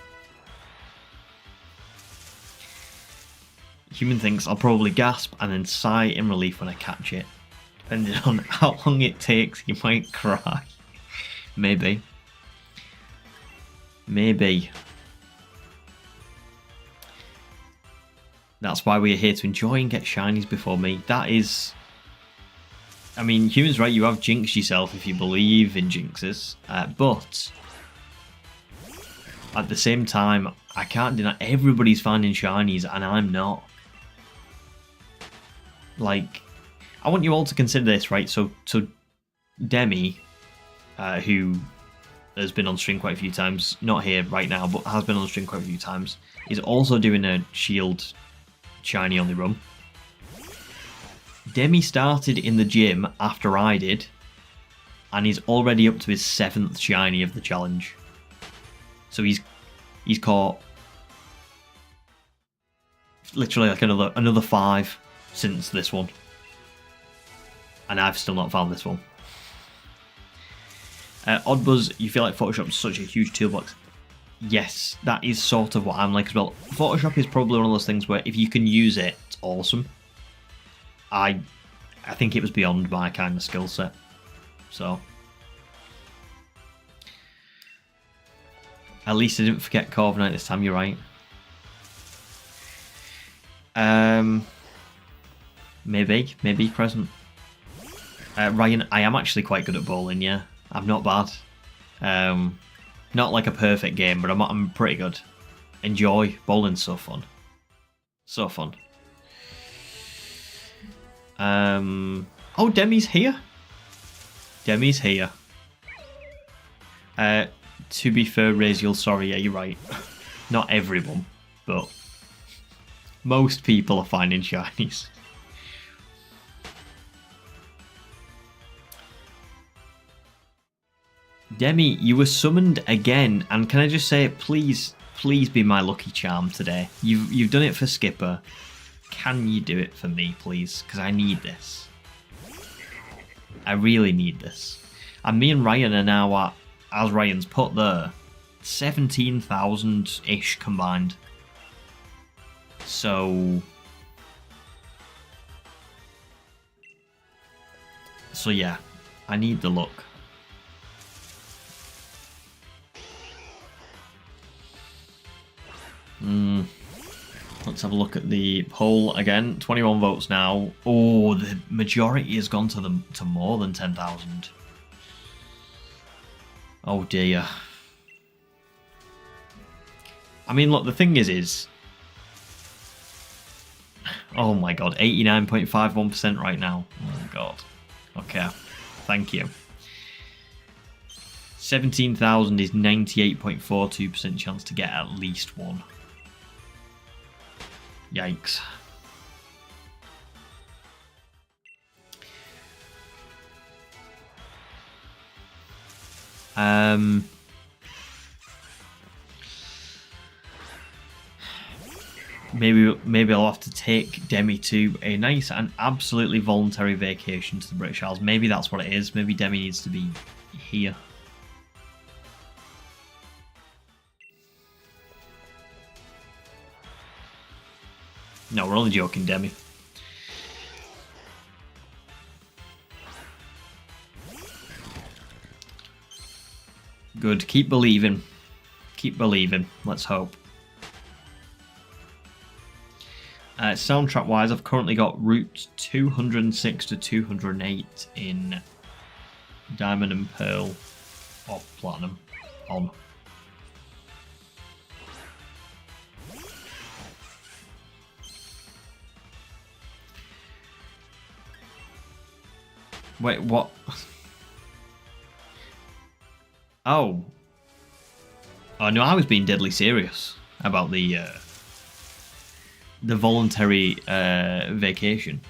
Human thinks I'll probably gasp and then sigh in relief when I catch it. Depending on how long it takes, you might cry. Maybe. Maybe. That's why we're here to enjoy and get shinies before me. That is... I mean, Human's right, you have jinxed yourself if you believe in jinxes. But... at the same time, I can't deny everybody's finding shinies and I'm not. Like, I want you all to consider this, right? So Demi, who has been on stream quite a few times, not here right now, but has been on stream quite a few times, is also doing a shield shiny on the run. Demi started in the gym after I did, and he's already up to his 7th shiny of the challenge. So he's caught literally like another 5 since this one, and I've still not found this one. Oddbuzz, you feel like Photoshop is such a huge toolbox. Yes, that is sort of what I'm like as well. Photoshop is probably one of those things where if you can use it, it's awesome. I think it was beyond my kind of skill set. So at least I didn't forget Corviknight this time, you're right. Maybe Crescent. Ryan, I am actually quite good at bowling, yeah. I'm not bad. Not like a perfect game, but I'm pretty good. Enjoy. Bowling's so fun. So fun. Oh, Demi's here. Demi's here. To be fair, Raziel, sorry, yeah, you're right. Not everyone, but most people are finding shinies. Demi, you were summoned again, and can I just say, please be my lucky charm today. You've done it for Skipper. Can you do it for me, please? Because I need this. I really need this. And me and Ryan are now at, as Ryan's put there, 17,000-ish combined. So yeah, I need the luck. Let's have a look at the poll again. 21 votes now. Oh, the majority has gone to more than 10,000. Oh dear. I mean, look, the thing is... oh my god, 89.51% right now. Oh god. Okay, thank you. 17,000 is 98.42% chance to get at least one. Yikes. Maybe I'll have to take Demi to a nice and absolutely voluntary vacation to the British Isles. Maybe that's what it is. Maybe Demi needs to be here. No, we're only joking, Demi. Good. Keep believing. Keep believing. Let's hope. Soundtrack-wise, I've currently got Route 206 to 208 in Diamond and Pearl or Platinum on. Wait, what? Oh. Oh no, I was being deadly serious about the voluntary vacation.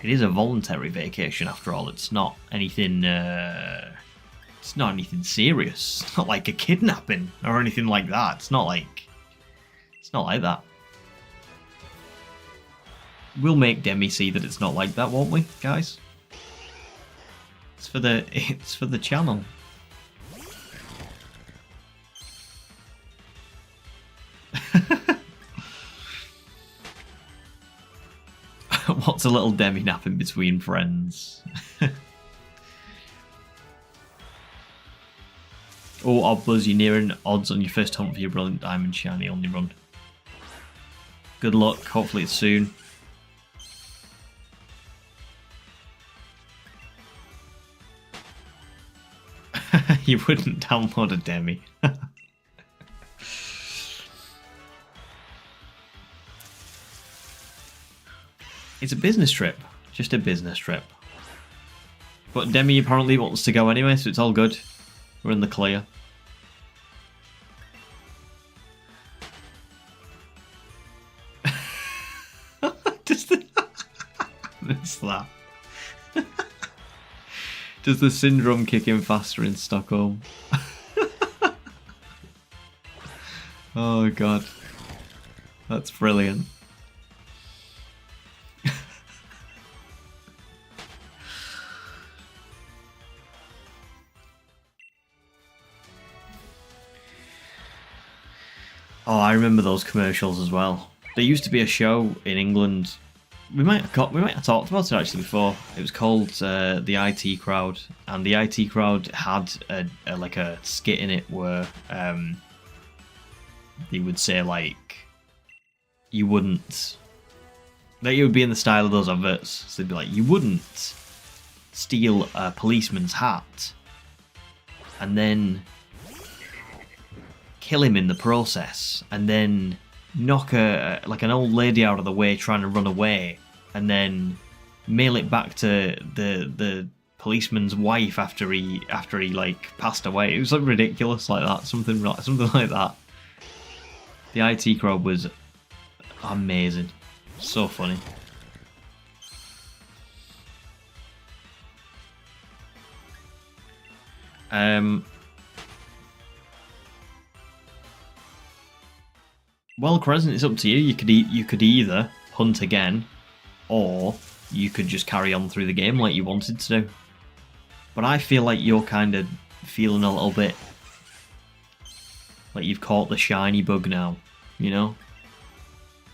It is a voluntary vacation after all. It's not anything. It's not anything serious. It's not like a kidnapping or anything like that. It's not like. It's not like that. We'll make Demi see that it's not like that, won't we, guys? It's for the channel. What's a little demi napping between friends? Oh, Odd Buzz, you're nearing odds on your first hunt for your brilliant diamond shiny only run. Good luck, hopefully it's soon. You wouldn't download a demi. It's a business trip. Just a business trip. But Demi apparently wants to go anyway, so it's all good. We're in the clear. What's that? Does the syndrome kick in faster in Stockholm? Oh god. That's brilliant. Oh, I remember those commercials as well. There used to be a show in England. We might have talked about it actually before. It was called the IT Crowd, and the IT Crowd had like a skit in it where they would say like you wouldn't. Like it would be in the style of those adverts. So they'd be like, you wouldn't steal a policeman's hat and then kill him in the process, and then knock like an old lady out of the way trying to run away, and then mail it back to the policeman's wife after he like passed away. It was like ridiculous like that, something like that. The IT Crowd was amazing, so funny. Well, Crescent, it's up to you. You could either hunt again, or you could just carry on through the game like you wanted to do. But I feel like you're kind of feeling a little bit like you've caught the shiny bug now, you know?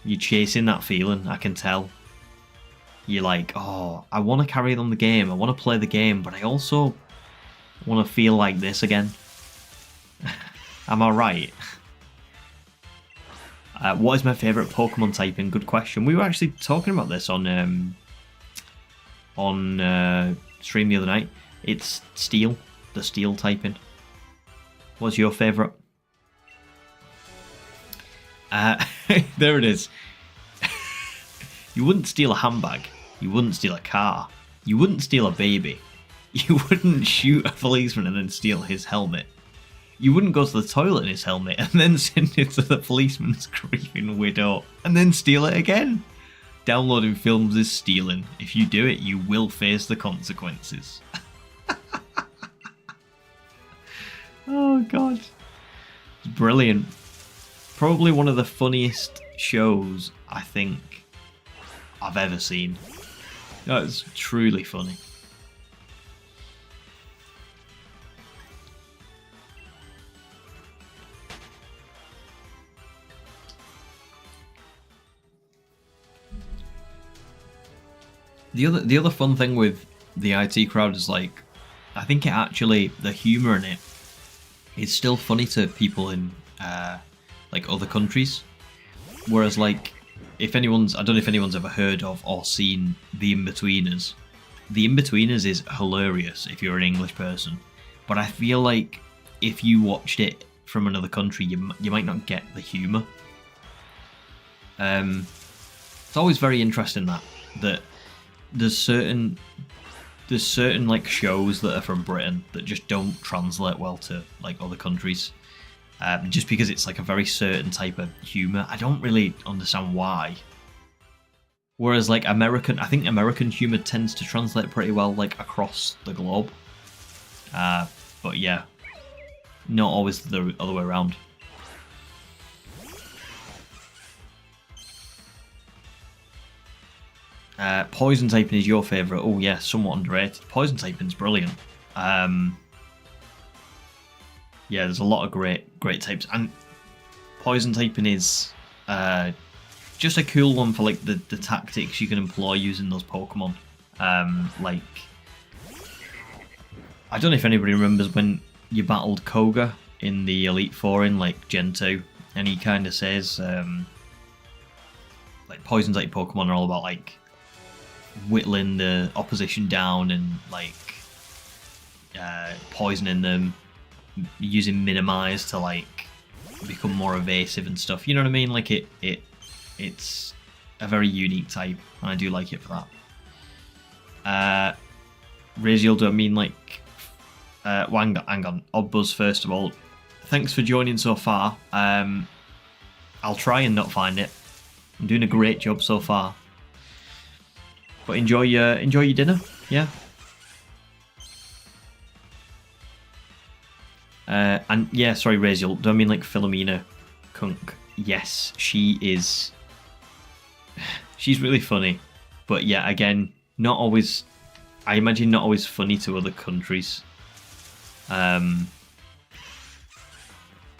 You're chasing that feeling, I can tell. You're like, oh, I want to carry on the game, I want to play the game, but I also want to feel like this again. Am I right? What is my favourite Pokemon typing? Good question. We were actually talking about this on stream the other night. It's Steel, the Steel typing. What's your favourite? There it is. You wouldn't steal a handbag. You wouldn't steal a car. You wouldn't steal a baby. You wouldn't shoot a policeman and then steal his helmet. You wouldn't go to the toilet in his helmet and then send it to the policeman's grieving widow and then steal it again. Downloading films is stealing. If you do it, you will face the consequences. Oh god. It's brilliant. Probably one of the funniest shows I think I've ever seen. That's truly funny. The other fun thing with the IT Crowd is like, I think it actually, the humour in it is still funny to people in like other countries. Whereas like, I don't know if anyone's ever heard of or seen The Inbetweeners. The Inbetweeners is hilarious if you're an English person, but I feel like if you watched it from another country, you might not get the humour. It's always very interesting that there's certain like shows that are from Britain that just don't translate well to like other countries, just because it's like a very certain type of humour. I don't really understand why. Whereas like I think American humour tends to translate pretty well like across the globe. But yeah, not always the other way around. Poison typing is your favourite. Oh yeah, somewhat underrated. Poison typing's brilliant. Yeah, there's a lot of great types, and poison typing is just a cool one for like the tactics you can employ using those Pokemon. Like, I don't know if anybody remembers when you battled Koga in the Elite Four in like Gen 2, and he kind of says like poison type Pokemon are all about like whittling the opposition down and like poisoning them, using Minimize to like become more evasive and stuff. You know what I mean? Like it's a very unique type, and I do like it for that. Raziel, do I mean like well, hang on. Oddbuzz, first of all, thanks for joining so far. I'll try and not find it. I'm doing a great job so far. But enjoy your dinner, yeah. And yeah, sorry, Raziel, do I mean like Philomena Kunk? Yes, she is. She's really funny, but yeah, again, not always. I imagine not always funny to other countries.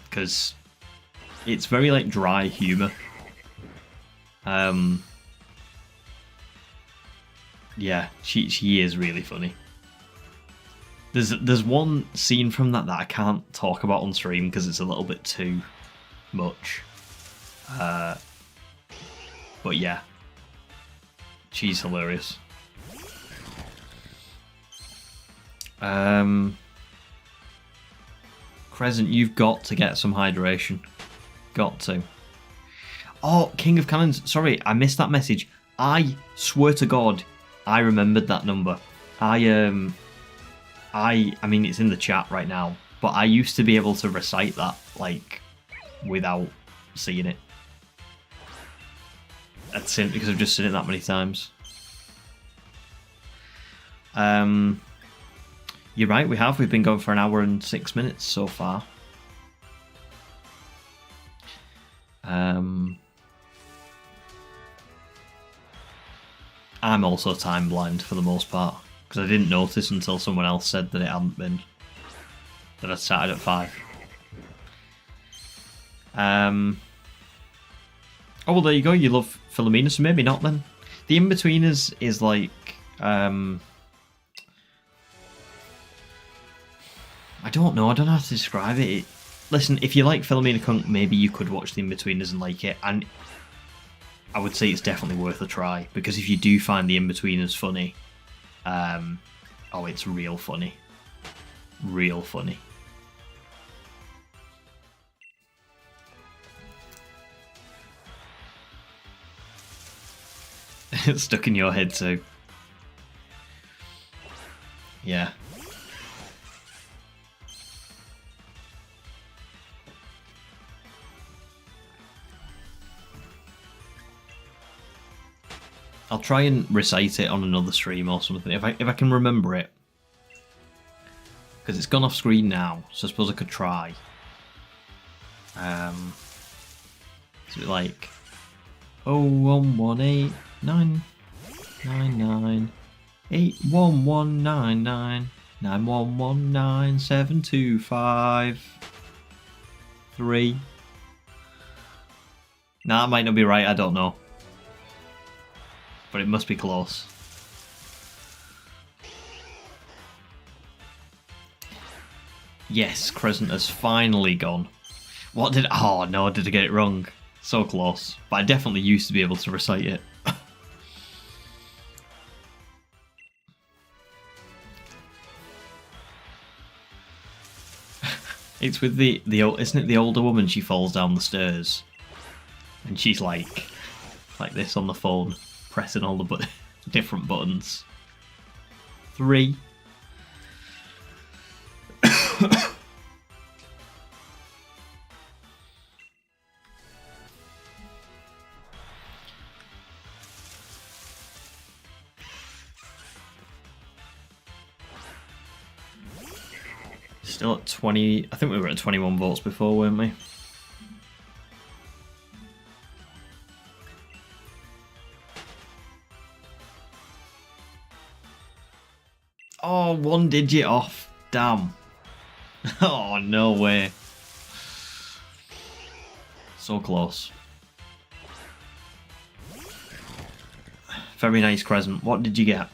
Because it's very like dry humor. Yeah, she is really funny. There's one scene from that I can't talk about on stream because it's a little bit too much. But yeah, she's hilarious. Crescent, you've got to get some hydration. Got to. Oh, King of Cannons. Sorry, I missed that message. I swear to God, I remembered that number. I mean, it's in the chat right now, but I used to be able to recite that, like, without seeing it. That's it, because I've just seen it that many times. You're right, we've been going for an hour and 6 minutes so far. I'm also time blind for the most part, because I didn't notice until someone else said that it hadn't been. That I started at 5. Oh well, there you go, you love Philomena, so maybe not then. The In-Betweeners is like... I don't know how to describe it. Listen, if you like Philomena Kunk, maybe you could watch The In-Betweeners and like it, and I would say it's definitely worth a try, because if you do find The In-Betweeners funny, oh, it's real funny. Real funny. It's stuck in your head too. Yeah. I'll try and recite it on another stream or something if I can remember it, because it's gone off screen now. So I suppose I could try. So it's like 011899981197253. Nah, that might not be right, I don't know. But it must be close. Yes, Crescent has finally gone. What did... Oh no, did I get it wrong? So close. But I definitely used to be able to recite it. It's with the isn't it the older woman? She falls down the stairs, and she's like this on the phone, pressing all the different buttons. 3. Still at 20. I think we were at 21 votes before, weren't we? Oh, one digit off. Damn. Oh, no way. So close. Very nice, Crescent. What did you get?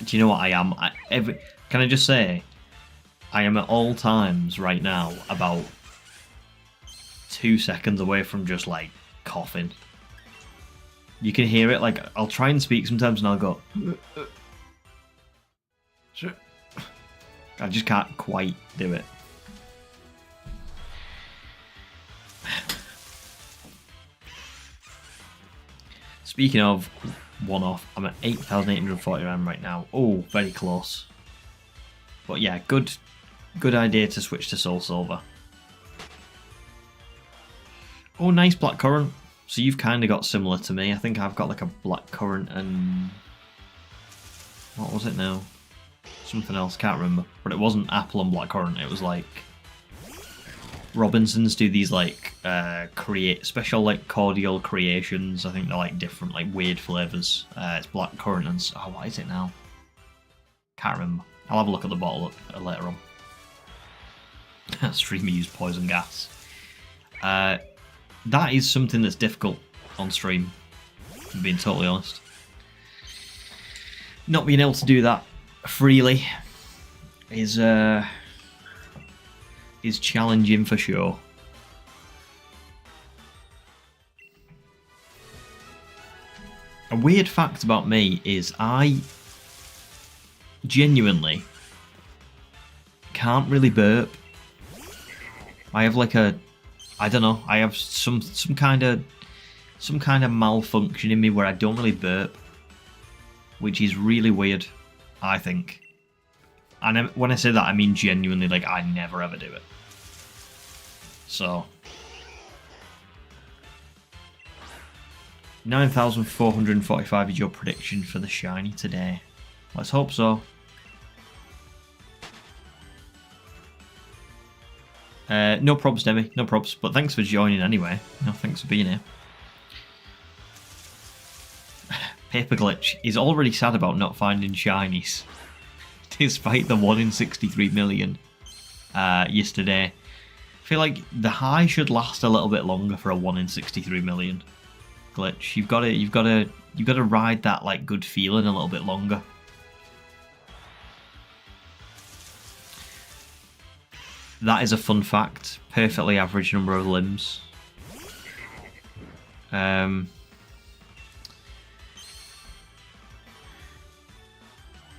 Do you know what I am? Can I just say, I am at all times right now about 2 seconds away from just like coughing. You can hear it. Like, I'll try and speak sometimes and I'll go. I just can't quite do it. Speaking of one-off, I'm at 8,840 RAM right now. Oh, very close. But yeah, good idea to switch to Soul Silver. Oh, nice Black Currant. So you've kind of got similar to me. I think I've got like a Black Currant and... what was it now? Something else, can't remember. But it wasn't apple and Black Currant. It was like... Robinsons do these like create special like cordial creations. I think they're like different, like weird flavors. It's Black Currant and... oh, what is it now? Can't remember. I'll have a look at the bottle later on. Streamer used poison gas. That is something that's difficult on stream, if I'm being totally honest. Not being able to do that freely is challenging for sure. A weird fact about me is I genuinely can't really burp. I have like a... I don't know. I have some kind of malfunction in me where I don't really burp, which is really weird, I think. And when I say that, I mean genuinely. Like, I never ever do it. So 9,445 is your prediction for the shiny today. Let's hope so. No probs, Demi. No probs. But thanks for joining anyway. No, thanks for being here. Paper Glitch is already sad about not finding shinies, despite the 1 in 63 million yesterday. I feel like the high should last a little bit longer for a 1 in 63 million glitch. You've got to ride that like good feeling a little bit longer. That is a fun fact. Perfectly average number of limbs.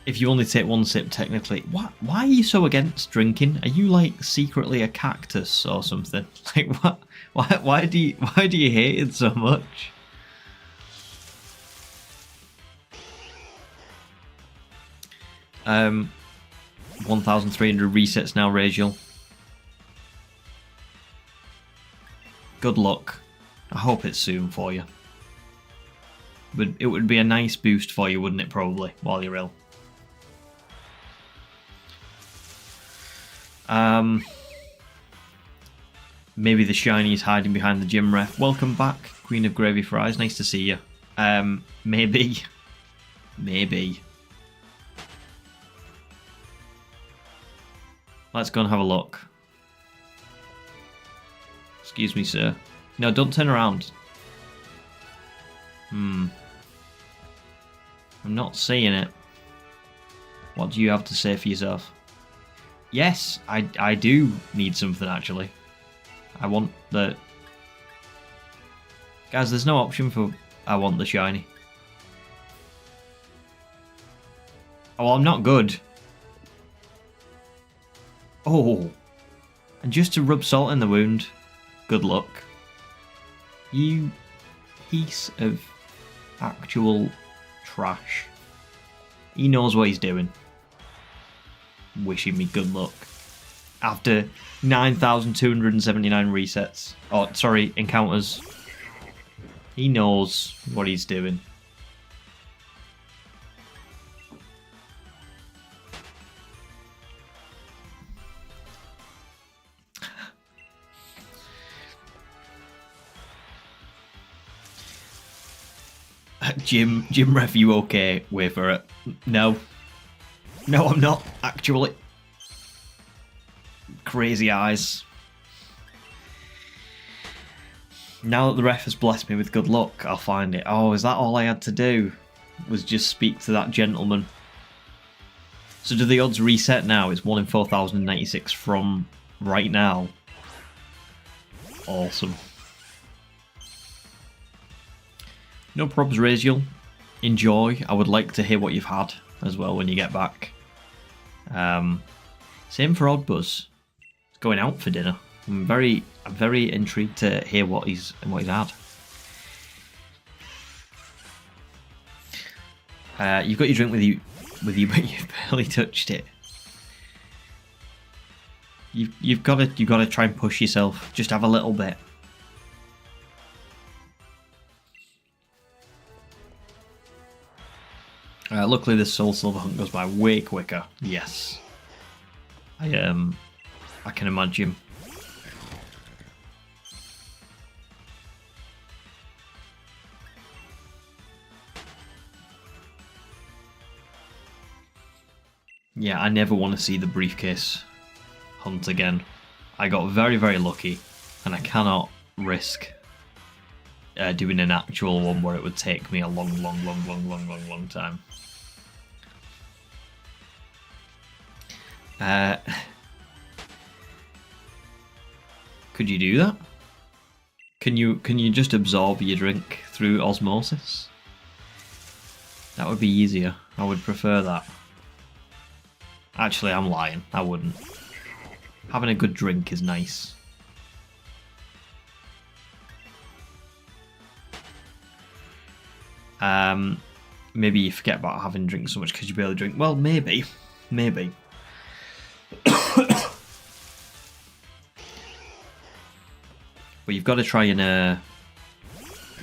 If you only take one sip, technically, why are you so against drinking? Are you like secretly a cactus or something? Like what? Why do you hate it so much? Um, 1,300 resets now, Rachel. Good luck. I hope it's soon for you. But it would be a nice boost for you, wouldn't it? Probably while you're ill. Maybe the shiny is hiding behind the gym ref. Welcome back, Queen of Gravy Fries. Nice to see you. Maybe. Let's go and have a look. Excuse me, sir. No, don't turn around. I'm not seeing it. What do you have to say for yourself? Yes, I do need something, actually. I want the... Guys, there's no option for I want the shiny. Oh, well, I'm not good. Oh. And just to rub salt in the wound. Good luck. You piece of actual trash. He knows what he's doing. Wishing me good luck. After 9,279 resets. Oh, sorry, encounters. He knows what he's doing. Jim Ref, you okay? Wait for it. No. No, I'm not, actually. Crazy eyes. Now that the ref has blessed me with good luck, I'll find it. Oh, is that all I had to do? Was just speak to that gentleman. So do the odds reset now? It's 1 in 4,096 from right now. Awesome. No probs, Raziel. Enjoy. I would like to hear what you've had as well when you get back. Same for Oddbuzz. He's going out for dinner. I'm very intrigued to hear what he's had. You've got your drink with you, but you've barely touched it. You've got to try and push yourself. Just have a little bit. Luckily, this Soul Silver hunt goes by way quicker. Yes, I can imagine. Yeah, I never want to see the briefcase hunt again. I got very, very lucky, and I cannot risk doing an actual one where it would take me a long time. Could you do that? Can you just absorb your drink through osmosis? That would be easier. I would prefer that. Actually, I'm lying. I wouldn't. Having a good drink is nice. Maybe you forget about having drinks so much because you barely drink. Well, maybe. Maybe. But you've got to try and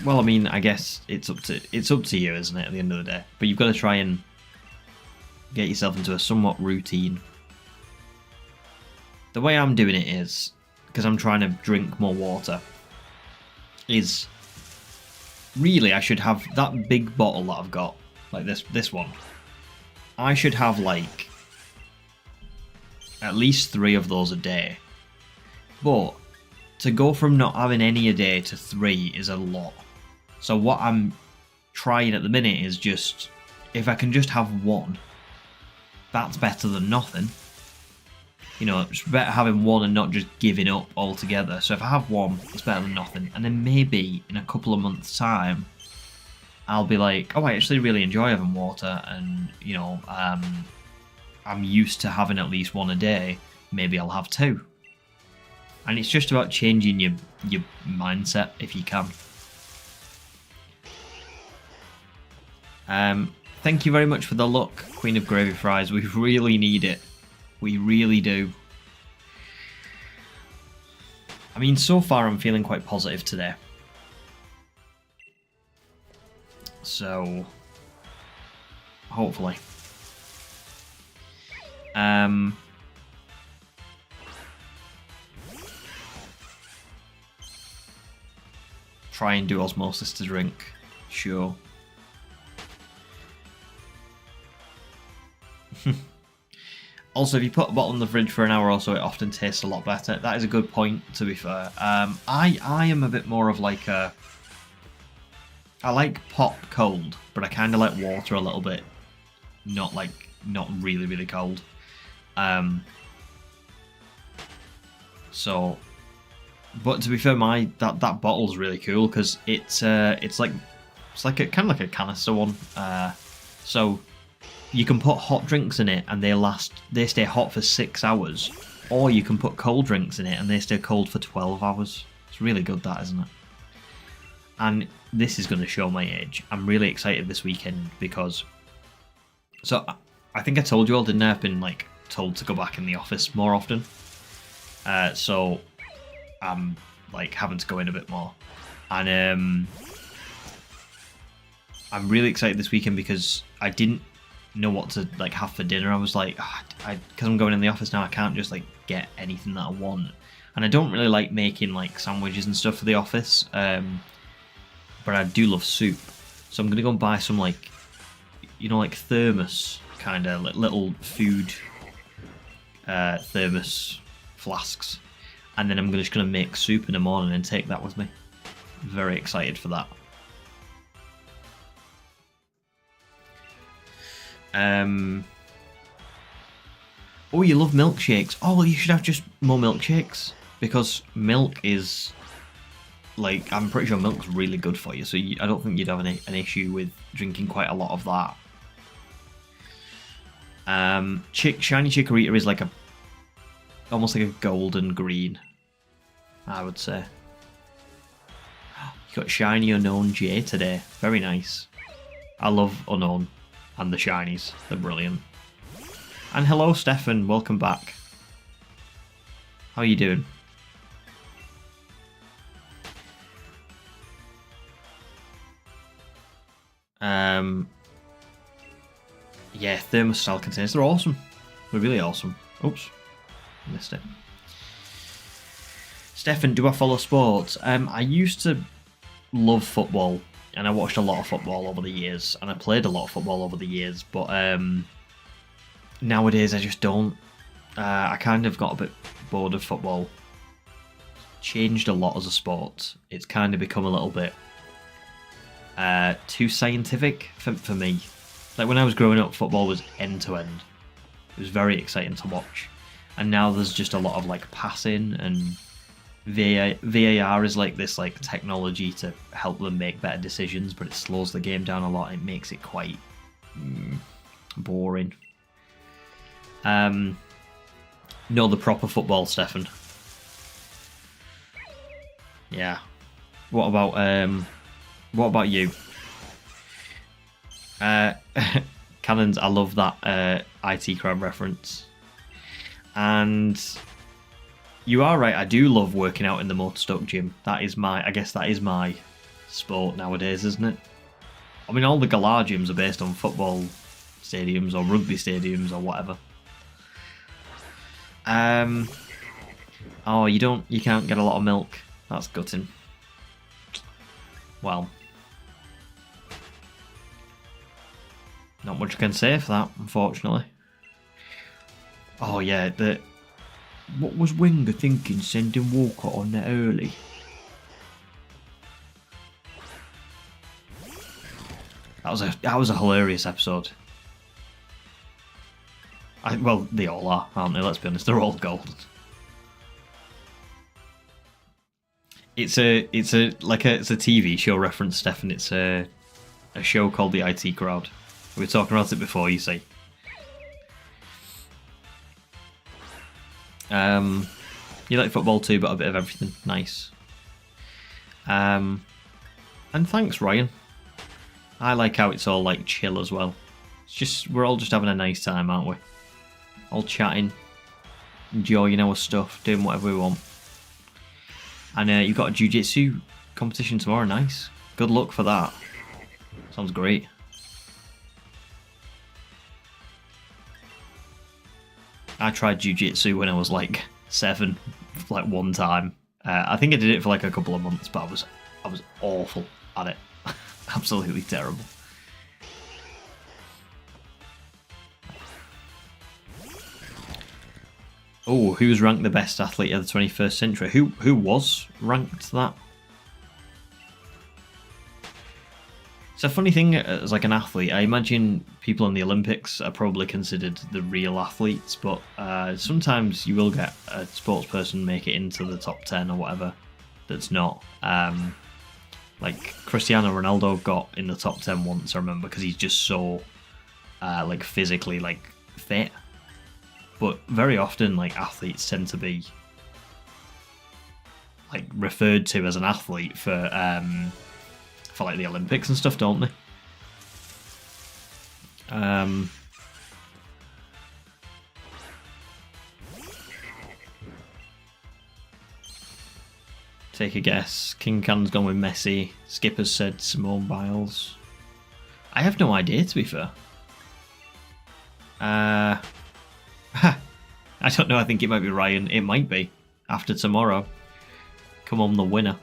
well, I mean, I guess it's up to you, isn't it, at the end of the day? But you've got to try and get yourself into a somewhat routine. The way I'm doing it is, because I'm trying to drink more water, is really I should have that big bottle that I've got, like this one. I should have like at least 3 of those a day. But to go from not having any a day to 3 is a lot. So what I'm trying at the minute is just, if I can just have 1, that's better than nothing. You know, it's better having 1 and not just giving up altogether. So if I have 1, it's better than nothing. And then maybe in a couple of months' time, I'll be like, oh, I actually really enjoy having water, and you know, I'm used to having at least 1 a day. Maybe I'll have 2. And it's just about changing your mindset if you can. Thank you very much for the luck, Queen of Gravy Fries. We really need it. We really do. I mean, so far I'm feeling quite positive today. So, hopefully. Try and do osmosis to drink. Sure. Also, if you put a bottle in the fridge for an hour or so, it often tastes a lot better. That is a good point, to be fair. I am a bit more of like a... I like pop cold, but I kind of like water a little bit. Not really, really cold. So... But to be fair, that bottle's really cool because it's like a kind of like a canister one. So you can put hot drinks in it and they stay hot for 6 hours, or you can put cold drinks in it and they stay cold for 12 hours. It's really good, that, isn't it? And this is going to show my age. I'm really excited this weekend because, so I think I told you all, didn't I? I've been like told to go back in the office more often. So I'm like having to go in a bit more, and I'm really excited this weekend because I didn't know what to like have for dinner. I was like, because I'm going in the office now, I can't just like get anything that I want, and I don't really like making like sandwiches and stuff for the office. But I do love soup, So I'm gonna go and buy some like, you know, like thermos kind of little food thermos flasks, and then I'm just gonna make soup in the morning and take that with me. Very excited for that. Oh, you love milkshakes. Oh, well, you should have just more milkshakes, because milk is, like, I'm pretty sure milk's really good for you, so I don't think you'd have an issue with drinking quite a lot of that. Shiny Chikorita is like almost like a golden green, I would say. You got Shiny Unknown J today. Very nice. I love Unknown and the Shinies. They're brilliant. And hello, Stefan. Welcome back. How are you doing? Yeah, thermostat containers. They're awesome. They're really awesome. Oops. Missed it. Stefan, do I follow sports? I used to love football, and I watched a lot of football over the years, and I played a lot of football over the years, but nowadays I just don't. I kind of got a bit bored of football. Changed a lot as a sport. It's kind of become a little bit too scientific for me. Like when I was growing up, football was end to end. It was very exciting to watch. And now there's just a lot of like passing, and VAR is like this like technology to help them make better decisions, but it slows the game down a lot. It makes it quite boring. No, the proper football, Stefan. Yeah. What about you? Cannons, I love that IT crowd reference. And you are right, I do love working out in the Motostoke gym. I guess that is my sport nowadays, isn't it? I mean, all the Galar gyms are based on football stadiums or rugby stadiums or whatever. Oh, you can't get a lot of milk. That's gutting. Well, not much I can say for that, unfortunately. Oh yeah, what was Wenger thinking sending Walker on there early? That was a hilarious episode. Well, they all are, aren't they? Let's be honest, they're all golden. It's a TV show reference, Stefan. It's a show called The IT Crowd. We were talking about it before, you see. You like football too, but a bit of everything. Nice. And thanks, Ryan. I like how it's all like chill as well. It's just, we're all just having a nice time, aren't we? All chatting, enjoying our stuff, doing whatever we want. And you've got a jiu-jitsu competition tomorrow. Nice. Good luck for that. Sounds great. I tried jiu-jitsu when I was like 7, like one time. I think I did it for like a couple of months, but I was awful at it. Absolutely terrible. Oh, who was ranked the best athlete of the 21st century? Who was ranked that? It's a funny thing as like an athlete. I imagine people in the Olympics are probably considered the real athletes, but sometimes you will get a sports person make it into the top 10 or whatever that's not. Like Cristiano Ronaldo got in the top 10 once, I remember, because he's just so like physically like fit. But very often, like athletes tend to be like referred to as an athlete for like the Olympics and stuff, don't they? Take a guess. King Can's gone with Messi. Skipper's said Simone Biles. I have no idea, to be fair. I don't know, I think it might be Ryan. It might be. After tomorrow. Come on, the winner.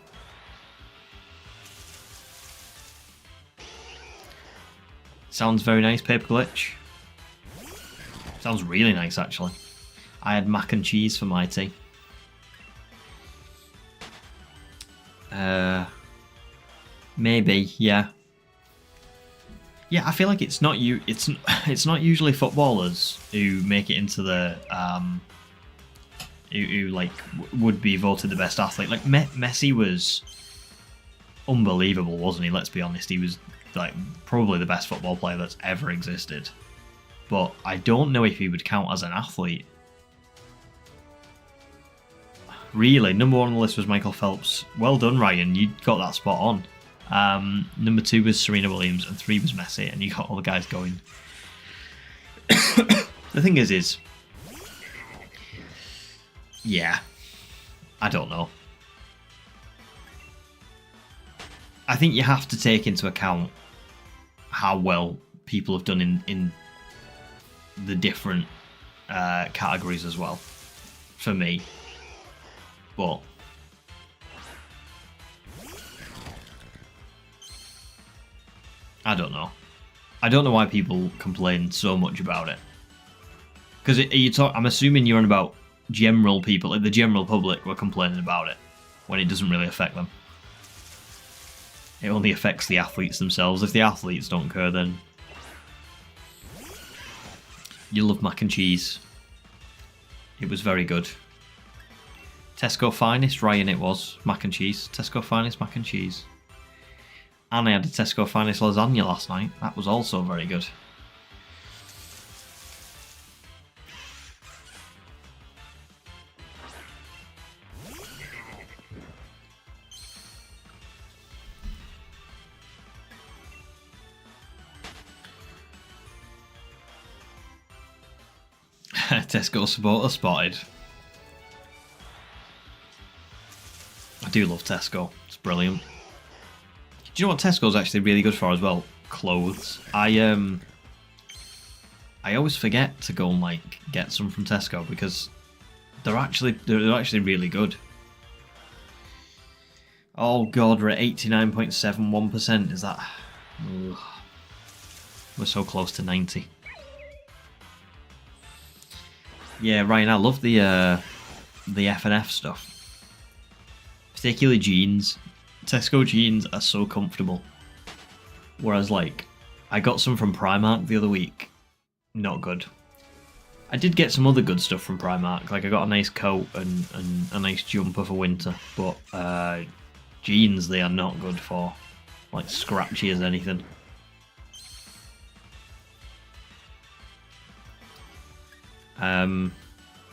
Sounds very nice, Paper Glitch. Sounds really nice, actually. I had mac and cheese for my tea. Maybe, yeah. Yeah, I feel like it's not it's not usually footballers who make it into the who like would be voted the best athlete. Like Messi was unbelievable, wasn't he? Let's be honest, he was like probably the best football player that's ever existed. But I don't know if he would count as an athlete. Really, number 1 on the list was Michael Phelps. Well done, Ryan. You got that spot on. Number 2 was Serena Williams, and 3 was Messi, and you got all the guys going. The thing is, yeah, I don't know. I think you have to take into account how well people have done in the different categories as well, for me. But I don't know. I don't know why people complain so much about it. Because I'm assuming you're on about general people, like the general public were complaining about it, when it doesn't really affect them. It only affects the athletes themselves. If the athletes don't care, then you love mac and cheese. It was very good. Tesco Finest, Ryan, it was. Mac and cheese. Tesco Finest mac and cheese. And I had a Tesco Finest lasagna last night. That was also very good. Tesco supporter spotted. I do love Tesco. It's brilliant. Do you know what Tesco's actually really good for as well? Clothes. I always forget to go and like get some from Tesco because they're actually really good. Oh god, we're at 89.71%. Is that? Ugh. We're so close to 90. Yeah, Ryan, I love the F&F stuff. Particularly jeans. Tesco jeans are so comfortable. Whereas, like, I got some from Primark the other week. Not good. I did get some other good stuff from Primark. Like, I got a nice coat and a nice jumper for winter. But jeans, they are not good for. Like, scratchy as anything. Um,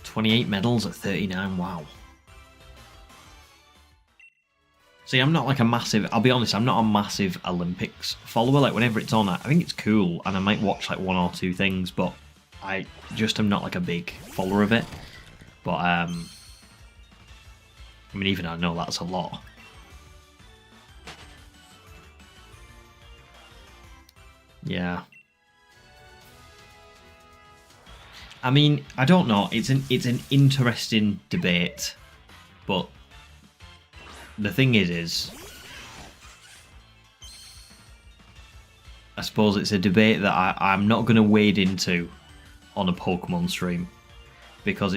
28 medals at 39. Wow. See, I'm not like a massive... I'll be honest, I'm not a massive Olympics follower. Like, whenever it's on, I think it's cool, and I might watch, like, 1 or 2 things, but I just am not, like, a big follower of it. But, I mean, even I know that's a lot. Yeah. I mean, I don't know. It's an interesting debate, but the thing is I suppose it's a debate that I'm not going to wade into on a Pokemon stream because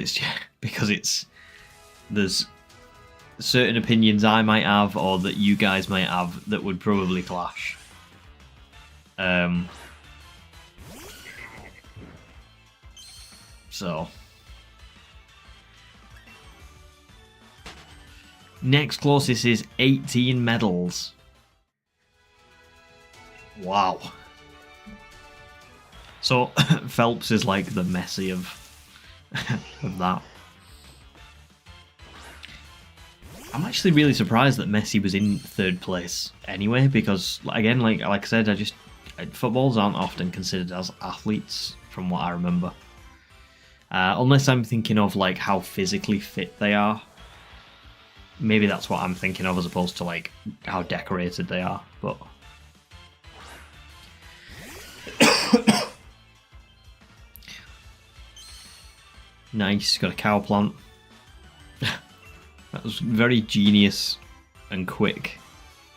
there's certain opinions I might have or that you guys might have that would probably clash. So next closest is 18 medals. Wow. So Phelps is like the Messi of that. I'm actually really surprised that Messi was in 3rd place anyway, because again, like I said, footballs aren't often considered as athletes from what I remember. Unless I'm thinking of like how physically fit they are. Maybe that's what I'm thinking of as opposed to like how decorated they are, but nice, got a cow plant. That was very genius and quick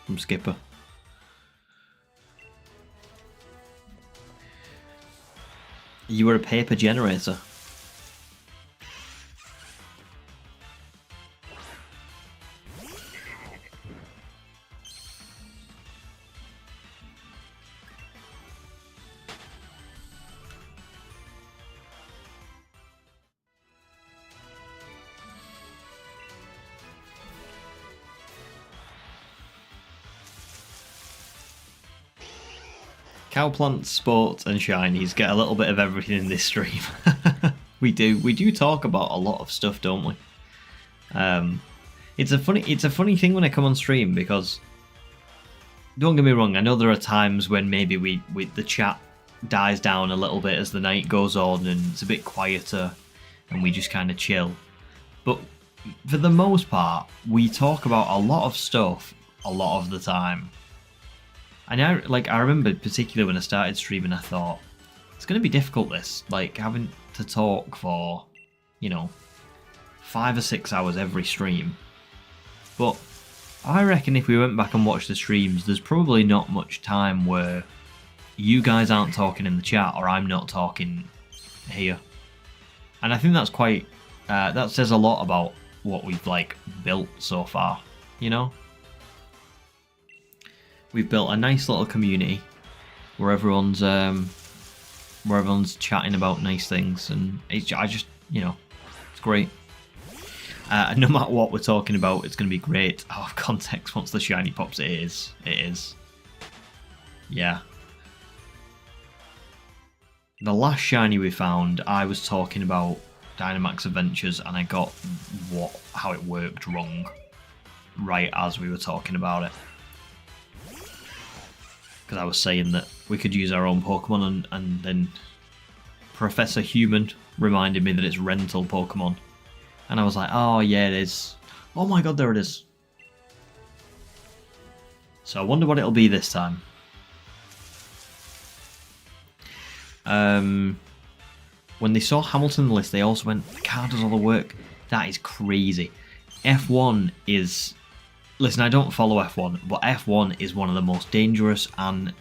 from Skipper. You were a paper generator. Cowplants, sports, and shinies get a little bit of everything in this stream. We do talk about a lot of stuff, don't we? It's a funny thing when I come on stream, because don't get me wrong, I know there are times when maybe the chat dies down a little bit as the night goes on and it's a bit quieter and we just kind of chill. But for the most part, we talk about a lot of stuff a lot of the time. And I remember particularly when I started streaming, I thought, it's going to be difficult this, like having to talk for, 5 or 6 hours every stream. But I reckon if we went back and watched the streams, there's probably not much time where you guys aren't talking in the chat or I'm not talking here. And I think that's quite, that says a lot about what we've built so far, We've built a nice little community where everyone's chatting about nice things, and it's great. No matter what we're talking about, it's going to be great. Oh, context once the shiny pops, it is. Yeah. The last shiny we found, I was talking about Dynamax Adventures, and I got how it worked wrong right as we were talking about it. Because I was saying that we could use our own Pokemon, and then Professor Human reminded me that it's rental Pokemon. And I was like, oh yeah, it is. Oh my god, there it is. So I wonder what it'll be this time. When they saw Hamilton on the list, they also went, the car does all the work. That is crazy. F1 is... Listen, I don't follow F1, but F1 is one of the most dangerous and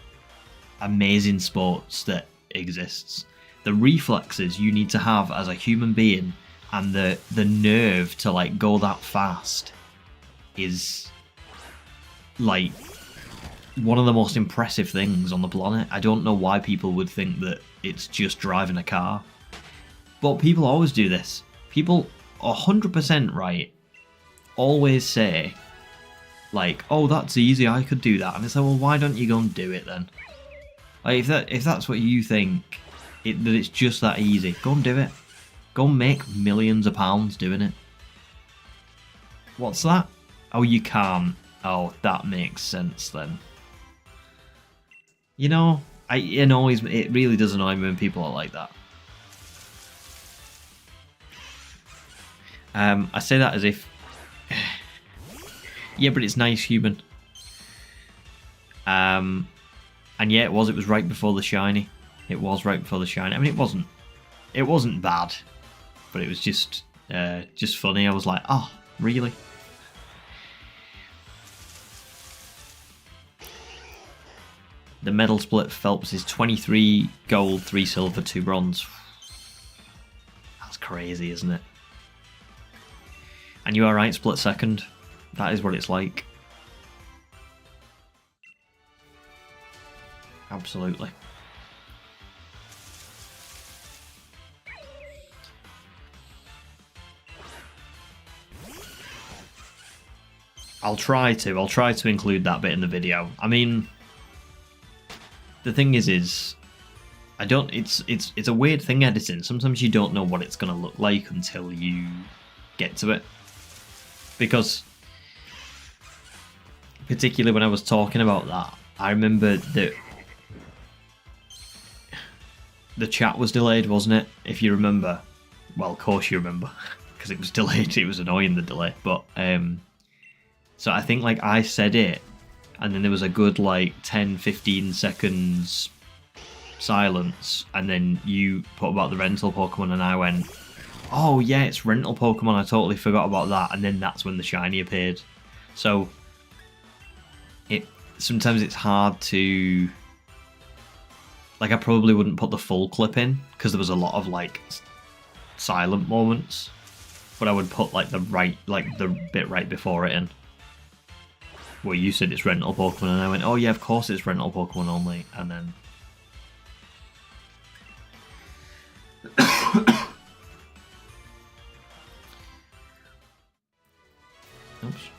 amazing sports that exists. The reflexes you need to have as a human being and the nerve to go that fast is one of the most impressive things on the planet. I don't know why people would think that it's just driving a car. But people always do this. People 100% right always say, oh, that's easy, I could do that. And it's like, well, why don't you go and do it then? If that's what you think, that it's just that easy, go and do it. Go and make millions of pounds doing it. What's that? Oh, you can't. Oh, that makes sense then. It really does annoy me when people are like that. I say that as if... Yeah, but it's nice, Human. And yeah, it was right before the shiny. It was right before the shiny. I mean, it wasn't bad, but it was just funny. I was like, oh, really? The medal split Phelps is 23 gold, 3 silver, 2 bronze. That's crazy, isn't it? And you are right, split second. That is what it's like. Absolutely. I'll try to include that bit in the video. I mean, the thing is I don't. It's a weird thing editing. Sometimes you don't know what it's gonna look like until you get to it, because particularly when I was talking about that, I remember that the chat was delayed, wasn't it? If you remember. Well, of course you remember, because it was delayed. It was annoying, the delay. But so I think I said it, and then there was a good 10-15 seconds silence, and then you put about the rental Pokemon, and I went, oh yeah, it's rental Pokemon, I totally forgot about that. And then that's when the shiny appeared. So sometimes it's hard to Like, I probably wouldn't put the full clip in because there was a lot of like silent moments, but I would put like the bit right before it in. Where you said it's rental Pokemon, and I went, oh yeah, of course it's rental Pokemon only, and then. Oops.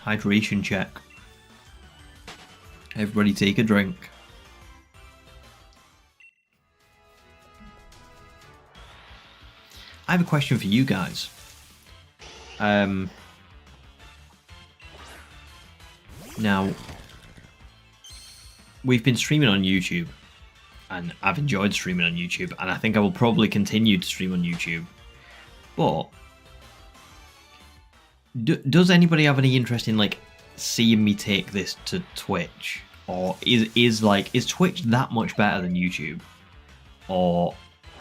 Hydration check. Everybody take a drink. I have a question for you guys. Now, we've been streaming on YouTube, and I've enjoyed streaming on YouTube, and I think I will probably continue to stream on YouTube. But does anybody have any interest in like seeing me take this to Twitch, or is Twitch that much better than YouTube, or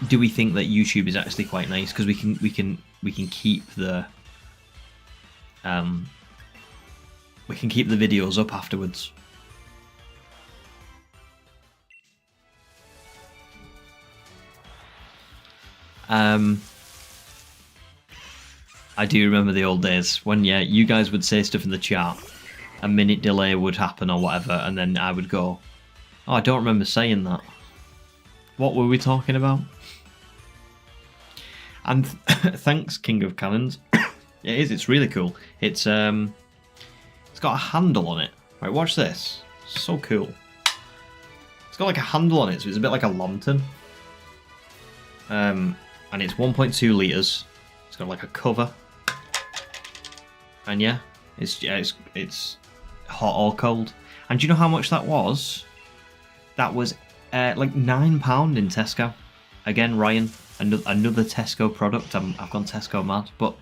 do we think that YouTube is actually quite nice because we can keep the videos up afterwards? I do remember the old days when, yeah, you guys would say stuff in the chat, a minute delay would happen or whatever, and then I would go, oh, I don't remember saying that. What were we talking about? And thanks, King of Cannons. It is, it's really cool. It's got a handle on it. Right, watch this. So cool. It's got like a handle on it, so it's a bit like a lantern. And it's 1.2 litres. It's got like a cover. And yeah, it's hot or cold. And do you know how much that was? That was like £9 in Tesco. Again, Ryan, another Tesco product. I've gone Tesco mad, but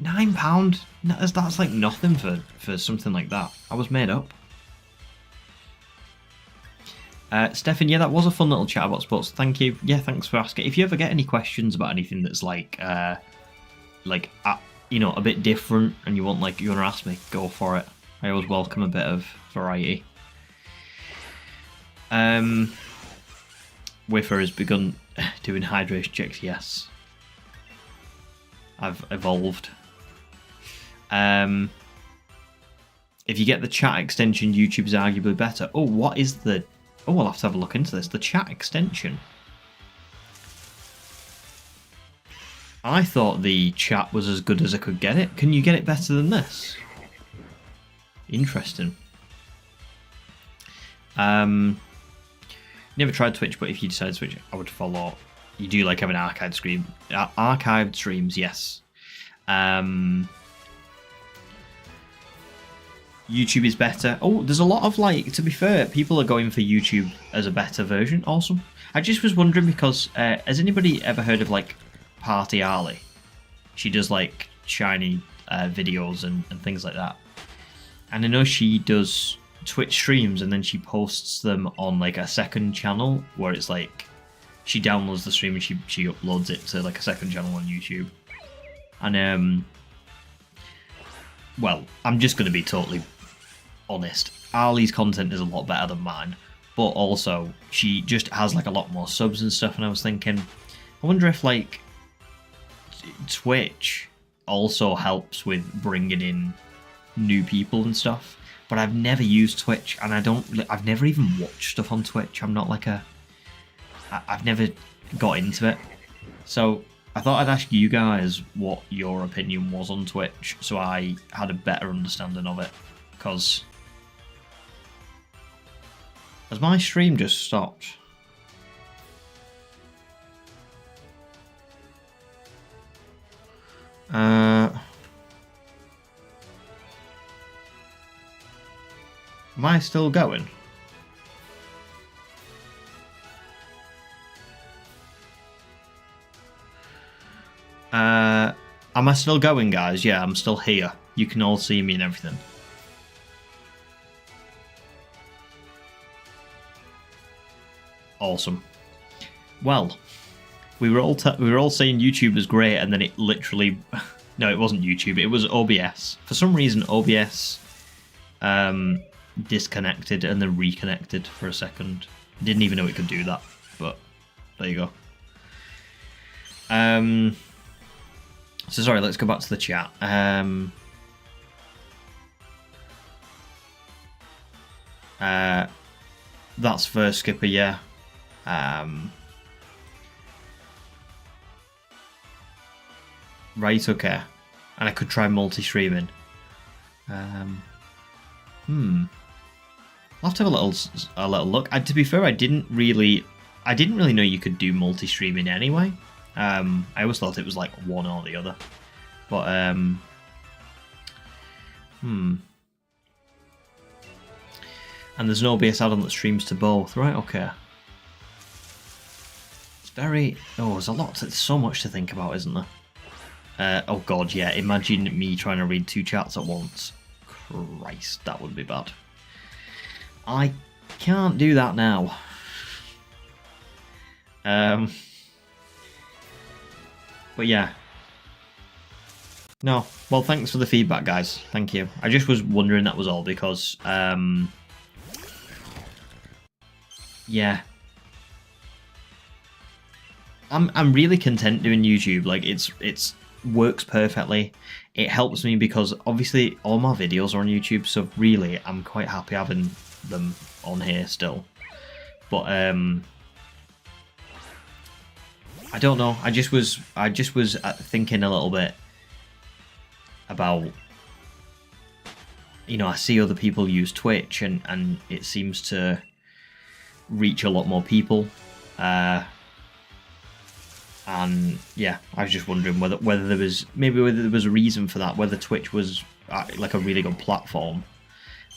£9. That's like nothing for something like that. I was made up. Stefan, yeah, that was a fun little chat about sports. Thank you. Yeah, thanks for asking. If you ever get any questions about anything that's you know, a bit different, and you want to ask me, go for it. I always welcome a bit of variety. Wiffer has begun doing hydration checks. Yes, I've evolved. If you get the chat extension, YouTube is arguably better. Oh, what is the? Oh, I'll have to have a look into this. The chat extension. I thought the chat was as good as I could get it. Can you get it better than this? Interesting. Never tried Twitch, but if you decide to Twitch, I would follow. You do like having archived streams, yes. YouTube is better. Oh, there's a lot of to be fair, people are going for YouTube as a better version. Awesome. I just was wondering because has anybody ever heard of Party Ali? She does shiny videos and things like that. And I know she does Twitch streams and then she posts them on a second channel where it's she downloads the stream and she uploads it to a second channel on YouTube. And well, I'm just going to be totally honest. Ali's content is a lot better than mine, but also she just has a lot more subs and stuff. And I was thinking, I wonder if Twitch also helps with bringing in new people and stuff. But I've never used Twitch, and I've never even watched stuff on Twitch. I'm not I've never got into it. So I thought I'd ask you guys what your opinion was on Twitch, so I had a better understanding of it. Because has my stream just stopped? Am I still going? Am I still going, guys? Yeah, I'm still here. You can all see me and everything. Awesome. Well, we were all saying YouTube was great, and then it literally no, it wasn't YouTube. It was OBS. For some reason, OBS disconnected and then reconnected for a second. Didn't even know it could do that, but there you go. So sorry, let's go back to the chat. That's for Skipper, yeah. Right, okay. And I could try multi-streaming. I'll have to have a little look. To be fair, I didn't really know you could do multi-streaming anyway. I always thought it was like one or the other. But And there's no OBS add-on that streams to both, right? Okay. It's very... Oh, there's so much to think about, isn't there? Oh god, yeah. Imagine me trying to read 2 chats at once. Christ, that would be bad. I can't do that now. But yeah. No. Well, thanks for the feedback, guys. Thank you. I just was wondering, that was all, because... yeah. I'm really content doing YouTube. Like, it's works perfectly. It helps me because obviously all my videos are on YouTube, so really I'm quite happy having them on here still. But I don't know. I just was thinking a little bit about, you know, I see other people use Twitch and it seems to reach a lot more people. And yeah, I was just wondering whether there was a reason for that, whether Twitch was like a really good platform,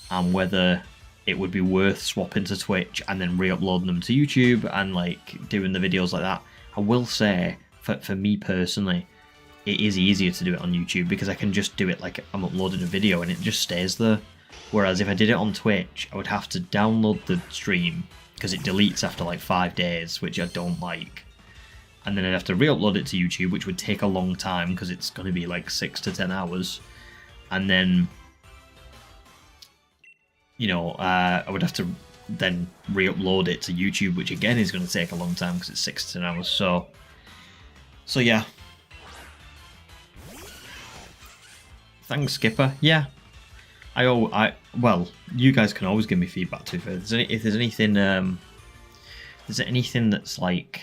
and whether it would be worth swapping to Twitch and then re-uploading them to YouTube and like doing the videos like that. I will say, for me personally, it is easier to do it on YouTube because I can just do it like I'm uploading a video and it just stays there. Whereas if I did it on Twitch, I would have to download the stream because it deletes after like 5 days, which I don't like. And then I'd have to re-upload it to YouTube, which would take a long time because it's going to be like 6 to 10 hours. And then, you know, I would have to then re-upload it to YouTube, which again is going to take a long time because it's 6 to 10 hours. So yeah. Thanks, Skipper. Yeah. Well, you guys can always give me feedback too. If there's anything, that's like,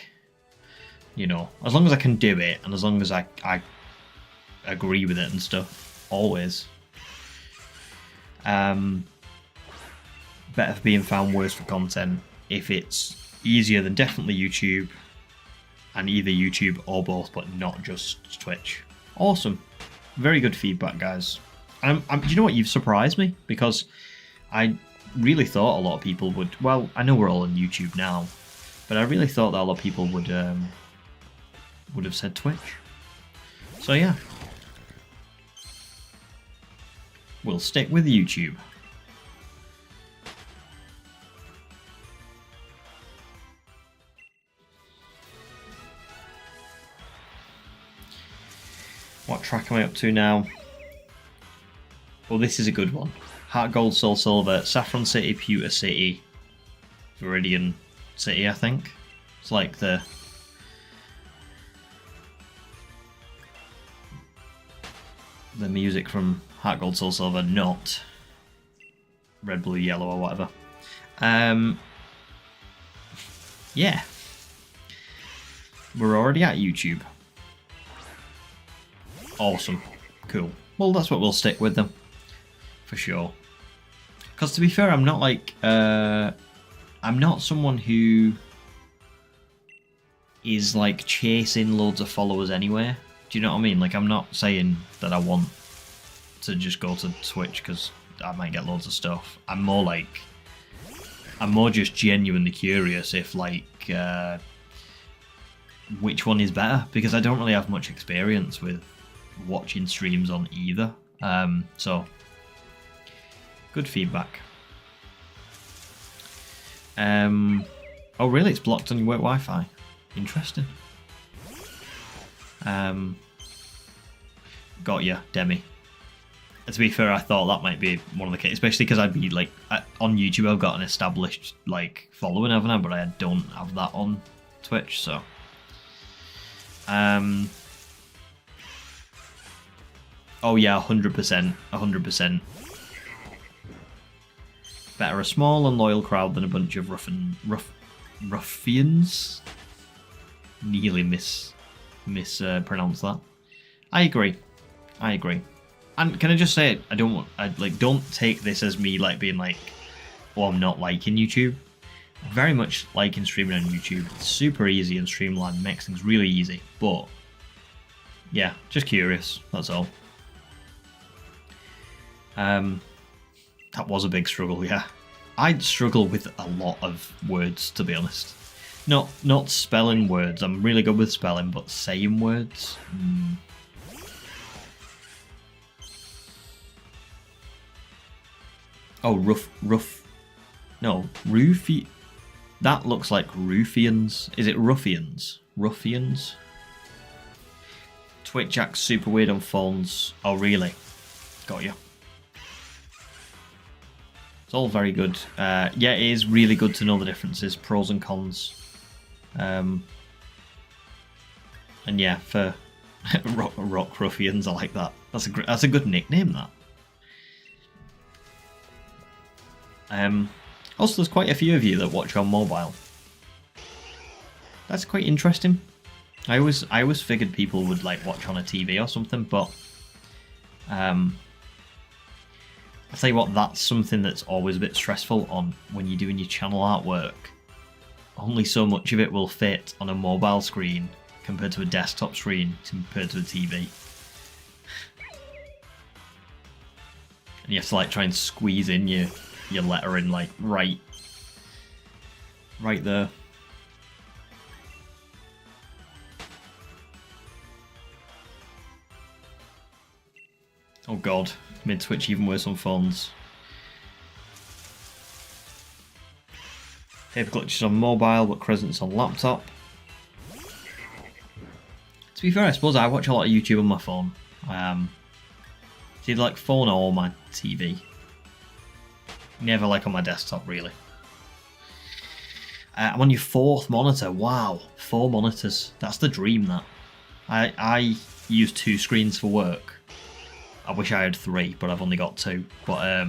you know, as long as I can do it and as long as I agree with it and stuff, always. Better for being found, worse for content. If it's easier, then definitely YouTube, and either YouTube or both, but not just Twitch. Awesome. Very good feedback, guys. Do you know what? You've surprised me, because I really thought a lot of people would... Well, I know we're all on YouTube now, but I really thought that a lot of people would have said Twitch. So yeah. We'll stick with YouTube. What track am I up to now? Well, this is a good one. Heart Gold, Soul Silver, Saffron City, Pewter City, Viridian City, I think. It's like the music from Heart Gold, Soul Silver, not Red, Blue, Yellow or whatever. Yeah. We're already at YouTube. Awesome. Cool. Well, that's what we'll stick with them. For sure. Because to be fair, I'm not like... I'm not someone who is like chasing loads of followers anyway. Do you know what I mean? Like, I'm not saying that I want to just go to Twitch because I might get loads of stuff. I'm more just genuinely curious if like which one is better, because I don't really have much experience with watching streams on either. So good feedback. Oh, really? It's blocked on your work Wi-Fi. Interesting. Got ya, Demi. To be fair, I thought that might be one of the cases, especially because I'd be like on YouTube. I've got an established like following, haven't I? But I don't have that on Twitch, so. Oh yeah, 100%, 100%. Better a small and loyal crowd than a bunch of ruffians. Nearly mispronounced that. I agree. I agree. And can I just say, don't take this as me like being like, oh, I'm not liking YouTube. I very much liking streaming on YouTube. It's super easy and streamlined, makes things really easy. But yeah, just curious. That's all. That was a big struggle. Yeah, I'd struggle with a lot of words, to be honest. Not spelling words. I'm really good with spelling, but saying words. Oh, no, roofie. That looks like ruffians. Is it ruffians? Ruffians? Twitch acts super weird on phones. Oh, really? Got you. It's all very good. Yeah, it is really good to know the differences, pros and cons. And yeah, for rock ruffians, I like that. That's a good nickname, that. Also, there's quite a few of you that watch on mobile. That's quite interesting. I always figured people would like watch on a TV or something, but I'll tell you what, that's something that's always a bit stressful on when you're doing your channel artwork. Only so much of it will fit on a mobile screen compared to a desktop screen compared to a TV. And you have to like try and squeeze in your lettering like right there. Oh god, mid Twitch even worse on phones. Paper glitches on mobile, but Crescent's on laptop. To be fair, I suppose I watch a lot of YouTube on my phone. It's either like phone or my TV. Never like on my desktop, really. I'm on your 4th monitor. Wow, 4 monitors. That's the dream, that. I use 2 screens for work. I wish I had 3, but I've only got 2. But,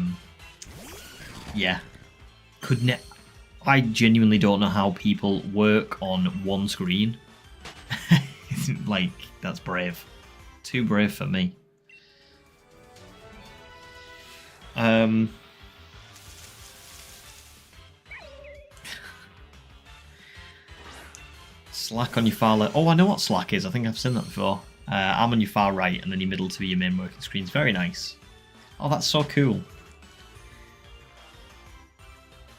yeah. I genuinely don't know how people work on 1 screen. Like, that's brave. Too brave for me. Slack on your far left. Oh, I know what Slack is. I think I've seen that before. I'm on your far right, and then your middle to be your main working screens. Very nice. Oh, that's so cool.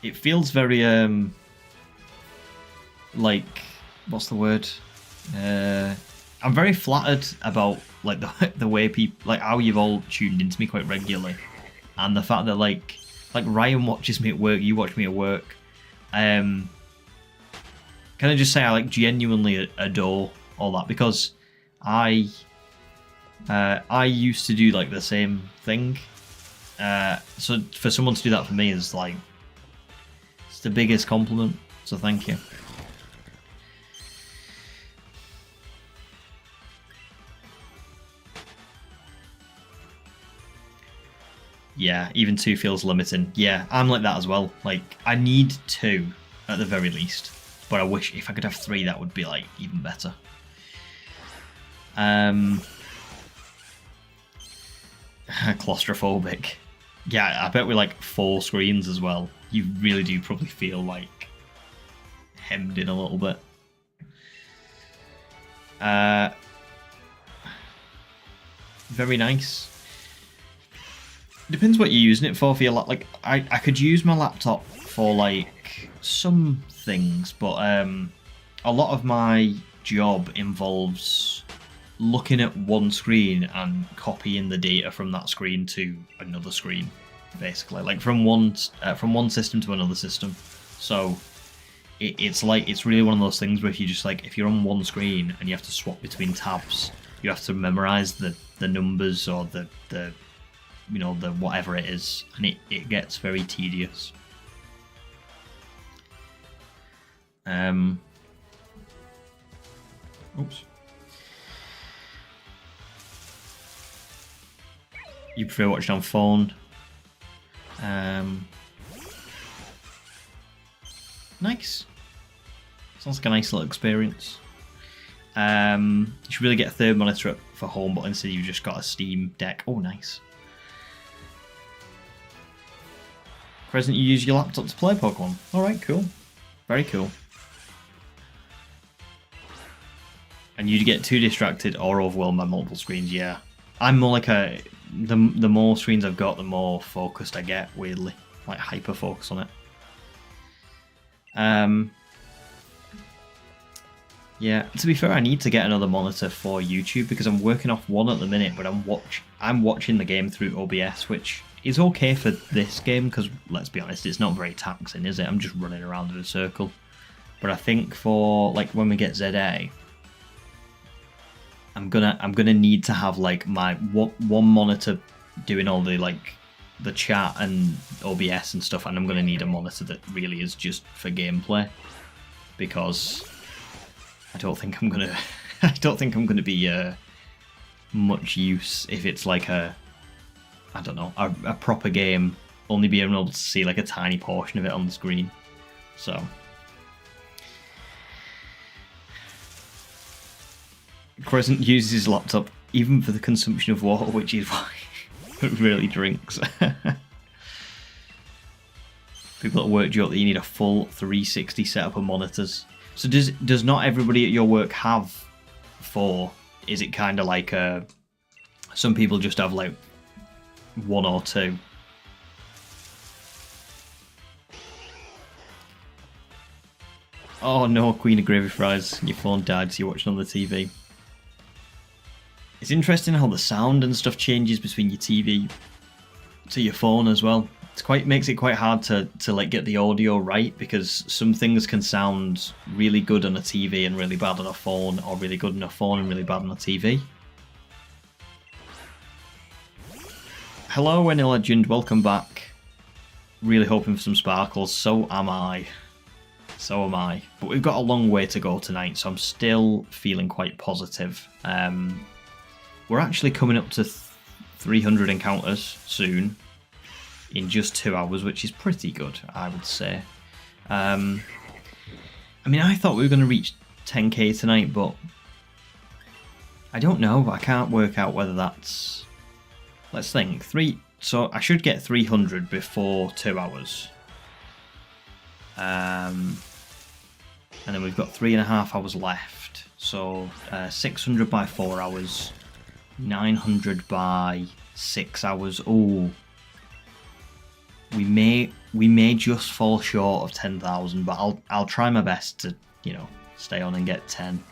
It feels very, like, what's the word? I'm very flattered about like the way people, like how you've all tuned into me quite regularly, and the fact that like Ryan watches me at work, you watch me at work. Can I just say I like genuinely adore all that, because I used to do like the same thing. So for someone to do that for me is like, it's the biggest compliment. So thank you. Yeah, even 2 feels limiting. Yeah, I'm like that as well. Like, I need 2 at the very least. But I wish if I could have 3, that would be like even better. Claustrophobic. Yeah, I bet with like 4 screens as well, you really do probably feel like hemmed in a little bit. Very nice. Depends what you're using it for your laptop. Like, I could use my laptop for like some things, but a lot of my job involves looking at one screen and copying the data from that screen to another screen, basically, like from one system to another system. So it's like, it's really one of those things where if you just like, if you're on one screen and you have to swap between tabs, you have to memorize the numbers or the you know, the whatever it is, and it gets very tedious. Oops. You prefer watching on phone? Nice. Sounds like a nice little experience. You should really get a third monitor for home, but instead you've just got a Steam Deck. Oh, nice. Present, you use your laptop to play Pokemon. Alright, cool. Very cool. And you get too distracted or overwhelmed by multiple screens, yeah. I'm more like a... The more screens I've got, the more focused I get, weirdly. Like, hyper-focus on it. Yeah, to be fair, I need to get another monitor for YouTube because I'm working off one at the minute, but I'm watching the game through OBS, which is okay for this game because, let's be honest, it's not very taxing, is it? I'm just running around in a circle. But I think for, like, when we get ZA, I'm gonna need to have like my one monitor doing all the like the chat and OBS and stuff, and I'm gonna need a monitor that really is just for gameplay, because I don't think I'm gonna be much use if it's like a, I don't know, a proper game, only being able to see like a tiny portion of it on the screen. So Crescent uses his laptop even for the consumption of water, which is why he really drinks. People at work joke that you need a full 360 setup of monitors. So does not everybody at your work have 4? Is it kind of like some people just have like 1 or 2? Oh no, Queen of Gravy Fries, your phone died, so you're watching on the TV. It's interesting how the sound and stuff changes between your TV to your phone as well. Makes it quite hard to like get the audio right, because some things can sound really good on a TV and really bad on a phone, or really good on a phone and really bad on a TV. Hello, Any Legend, welcome back. Really hoping for some sparkles, so am I. So am I. But we've got a long way to go tonight, so I'm still feeling quite positive. We're actually coming up to 300 encounters soon, in just 2 hours, which is pretty good, I would say. I mean, I thought we were going to reach 10k tonight, but I don't know. I can't work out whether that's... Let's think. So I should get 300 before 2 hours. And then we've got 3.5 hours left. So 600 by 4 hours, 900 by 6 hours. Oh, we may just fall short of 10,000, but I'll try my best to, you know, stay on and get 10.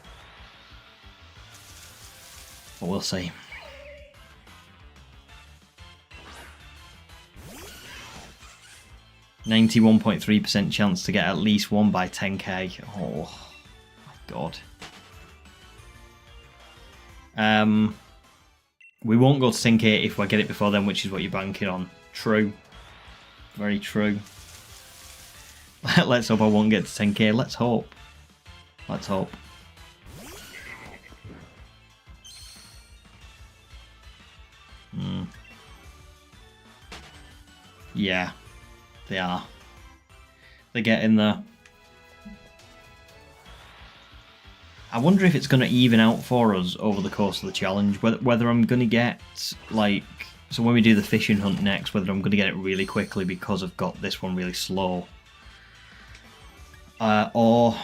But we'll see. %91.3% chance to get at least 1 by 10k. Oh my god. We won't go to 10k if I get it before then, which is what you're banking on. True. Very true. Let's hope I won't get to 10k. Let's hope. Let's hope. Yeah, they are. They're getting there. I wonder if it's going to even out for us over the course of the challenge, whether I'm going to get, like, so when we do the fishing hunt next, whether I'm going to get it really quickly because I've got this one really slow, or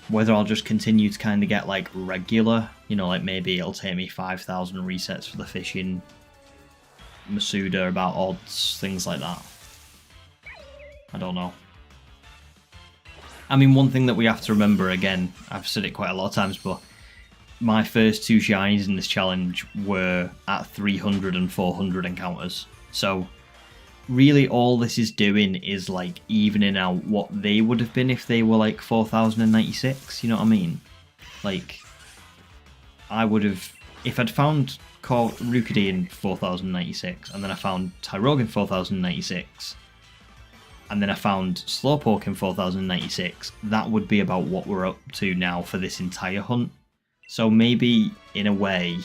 whether I'll just continue to kind of get, like, regular, you know, like maybe it'll take me 5,000 resets for the fishing, Masuda, about odds, things like that. I don't know. I mean, one thing that we have to remember, again, I've said it quite a lot of times, but my first 2 shinies in this challenge were at 300 and 400 encounters. So really all this is doing is like evening out what they would have been if they were like 4096. You know what I mean? Like, I would have, if I'd found Rookidee in 4096, and then I found Tyrogue in 4096, and then I found Slowpoke in 4096, that would be about what we're up to now for this entire hunt. So maybe, in a way,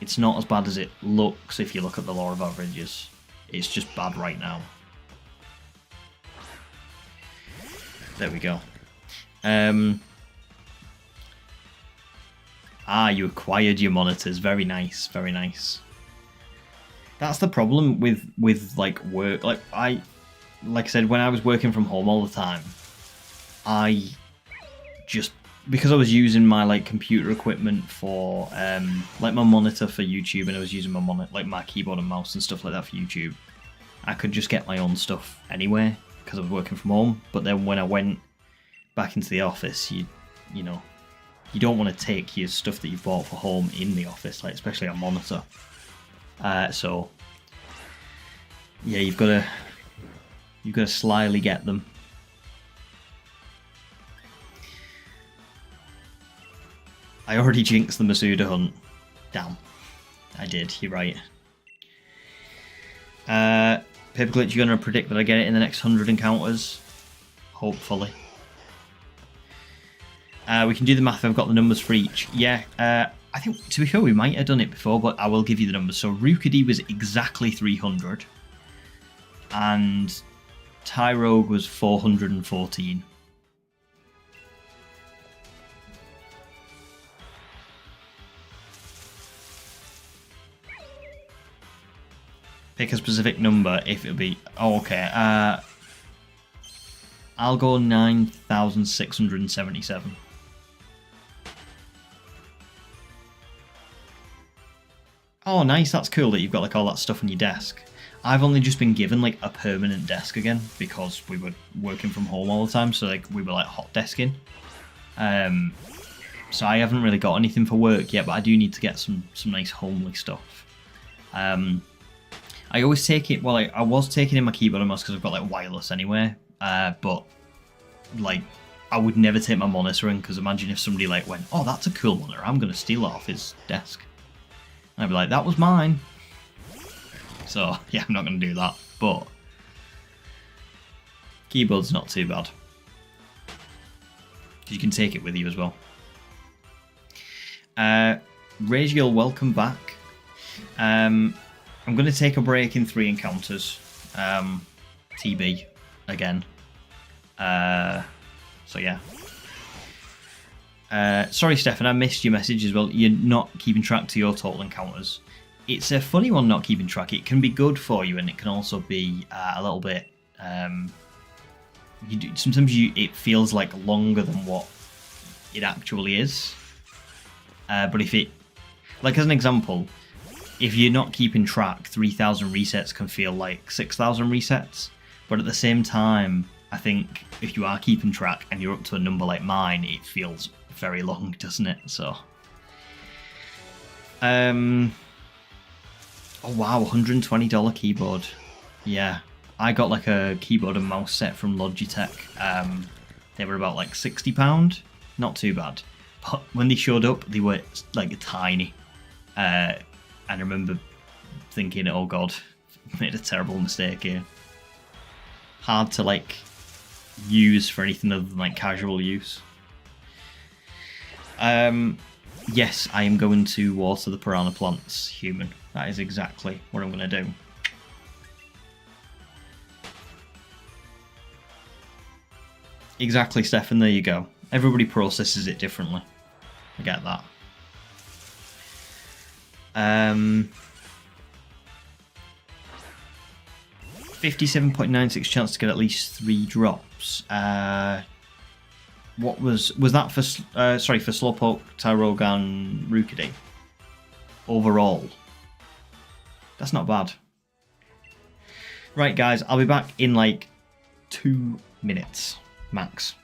it's not as bad as it looks if you look at the law of averages. It's just bad right now. There we go. You acquired your monitors. Very nice, very nice. That's the problem with like work. Like I said, when I was working from home all the time, I just, because I was using my like computer equipment for like my monitor for YouTube, and I was using my monitor, like my keyboard and mouse and stuff like that for YouTube, I could just get my own stuff anywhere because I was working from home. But then when I went back into the office, you know, you don't want to take your stuff that you bought for home in the office, like especially a monitor. So yeah, you've got to slyly get them. I already jinxed the Masuda hunt. Damn. I did, you're right. Paperclitch, you're going to predict that I get it in the next 100 encounters? Hopefully. We can do the math, I've got the numbers for each. Yeah, I think, to be fair, we might have done it before, but I will give you the numbers. So Rookidee was exactly 300. And Tyrogue was 414. Pick a specific number if it'll be... Oh, okay. I'll go 9,677. Oh, nice. That's cool that you've got like all that stuff on your desk. I've only just been given like a permanent desk again because we were working from home all the time, so like we were like hot desking. So I haven't really got anything for work yet, but I do need to get some nice homely stuff. I always take it, well, I was taking in my keyboard and mouse because I've got like wireless anyway, but like I would never take my monitor in, because imagine if somebody like went, oh, that's a cool monitor, I'm going to steal it off his desk. And I'd be like, that was mine. So yeah, I'm not going to do that, but keyboard's not too bad. You can take it with you as well. Raziel, welcome back. I'm going to take a break in 3 encounters. TB again. So yeah. Sorry, Stefan, I missed your message as well. You're not keeping track to your total encounters. It's a funny one, not keeping track. It can be good for you, and it can also be a little bit. Sometimes it feels like longer than what it actually is. But if it, like as an example, if you're not keeping track, 3,000 resets can feel like 6,000 resets. But at the same time, I think if you are keeping track and you're up to a number like mine, it feels very long, doesn't it? So, oh wow, $120 keyboard. Yeah, I got like a keyboard and mouse set from Logitech. They were about like £60, not too bad. But when they showed up, they were like tiny. And I remember thinking, oh god, made a terrible mistake here. Hard to like use for anything other than like casual use. Yes, I am going to water the piranha plants, human. That is exactly what I'm going to do. Exactly, Stefan, there you go. Everybody processes it differently. I get that. 57.96 chance to get at least 3 drops. What was that for? Sorry, for Slowpoke, Tyrogue, and Rookidee. Overall, that's not bad. Right, guys, I'll be back in like 2 minutes max.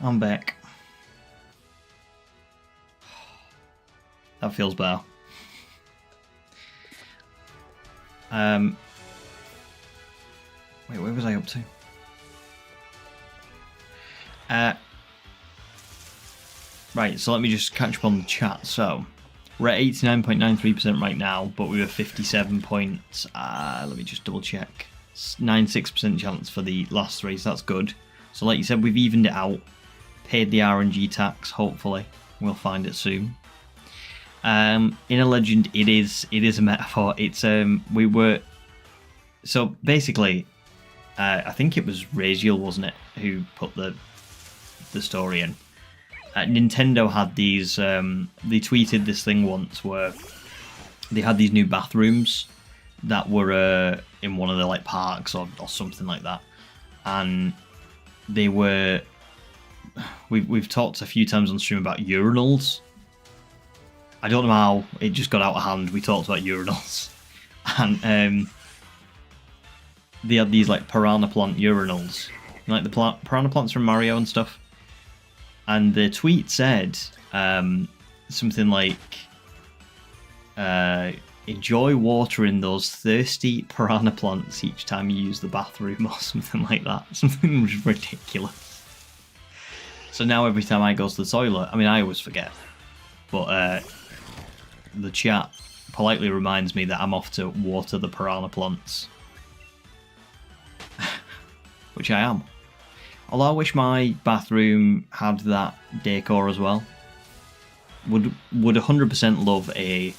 I'm back. That feels better. Wait, where was I up to? Right, so let me just catch up on the chat. So, we're at 89.93% right now, but we were 57 points. Let me just double check. 96% chance for the last three, so that's good. So like you said, we've evened it out. Paid the RNG tax, hopefully. We'll find it soon. In a legend, it is a metaphor. It's we were, so basically, I think it was Raziel, wasn't it, who put the story in. Nintendo had these, they tweeted this thing once where they had these new bathrooms that were in one of the like parks or something like that, and they were, we've talked a few times on stream about urinals. I don't know how it just got out of hand. We talked about urinals, and they had these like piranha plant urinals, like the piranha plants from Mario and stuff. And the tweet said something like, enjoy watering those thirsty piranha plants each time you use the bathroom, or something like that. Something was ridiculous. So now every time I go to the toilet, I mean, I always forget, but the chat politely reminds me that I'm off to water the piranha plants. Which I am. Although I wish my bathroom had that decor as well. Would 100% love a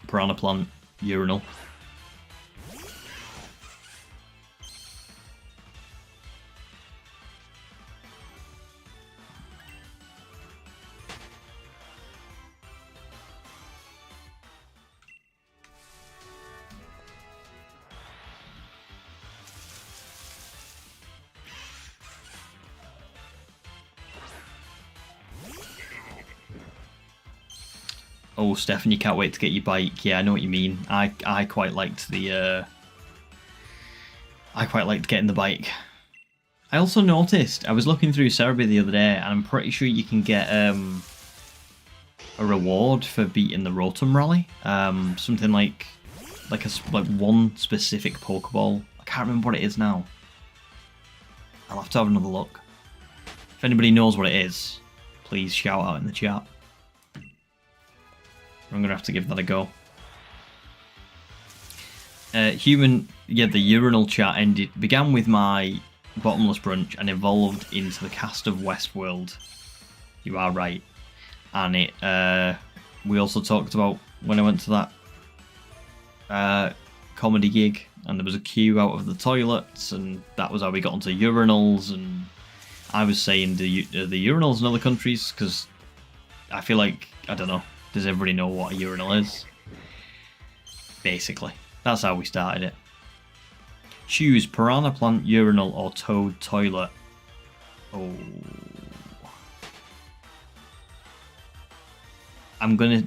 piranha plant urinal. Oh, Stefan, you can't wait to get your bike. Yeah, I know what you mean. I quite liked the I quite liked getting the bike. I also noticed, I was looking through Cerebi the other day, and I'm pretty sure you can get a reward for beating the Rotom Rally. Something like one specific Pokeball. I can't remember what it is now. I'll have to have another look. If anybody knows what it is, please shout out in the chat. I'm going to have to give that a go. The urinal chat began with my bottomless brunch and evolved into the cast of Westworld. You are right. And we also talked about when I went to that comedy gig, and there was a queue out of the toilets, and that was how we got onto urinals. And I was saying the urinals in other countries, because I feel like, I don't know, does everybody know what a urinal is? Basically. That's how we started it. Choose piranha plant urinal or toad toilet. Oh. I'm gonna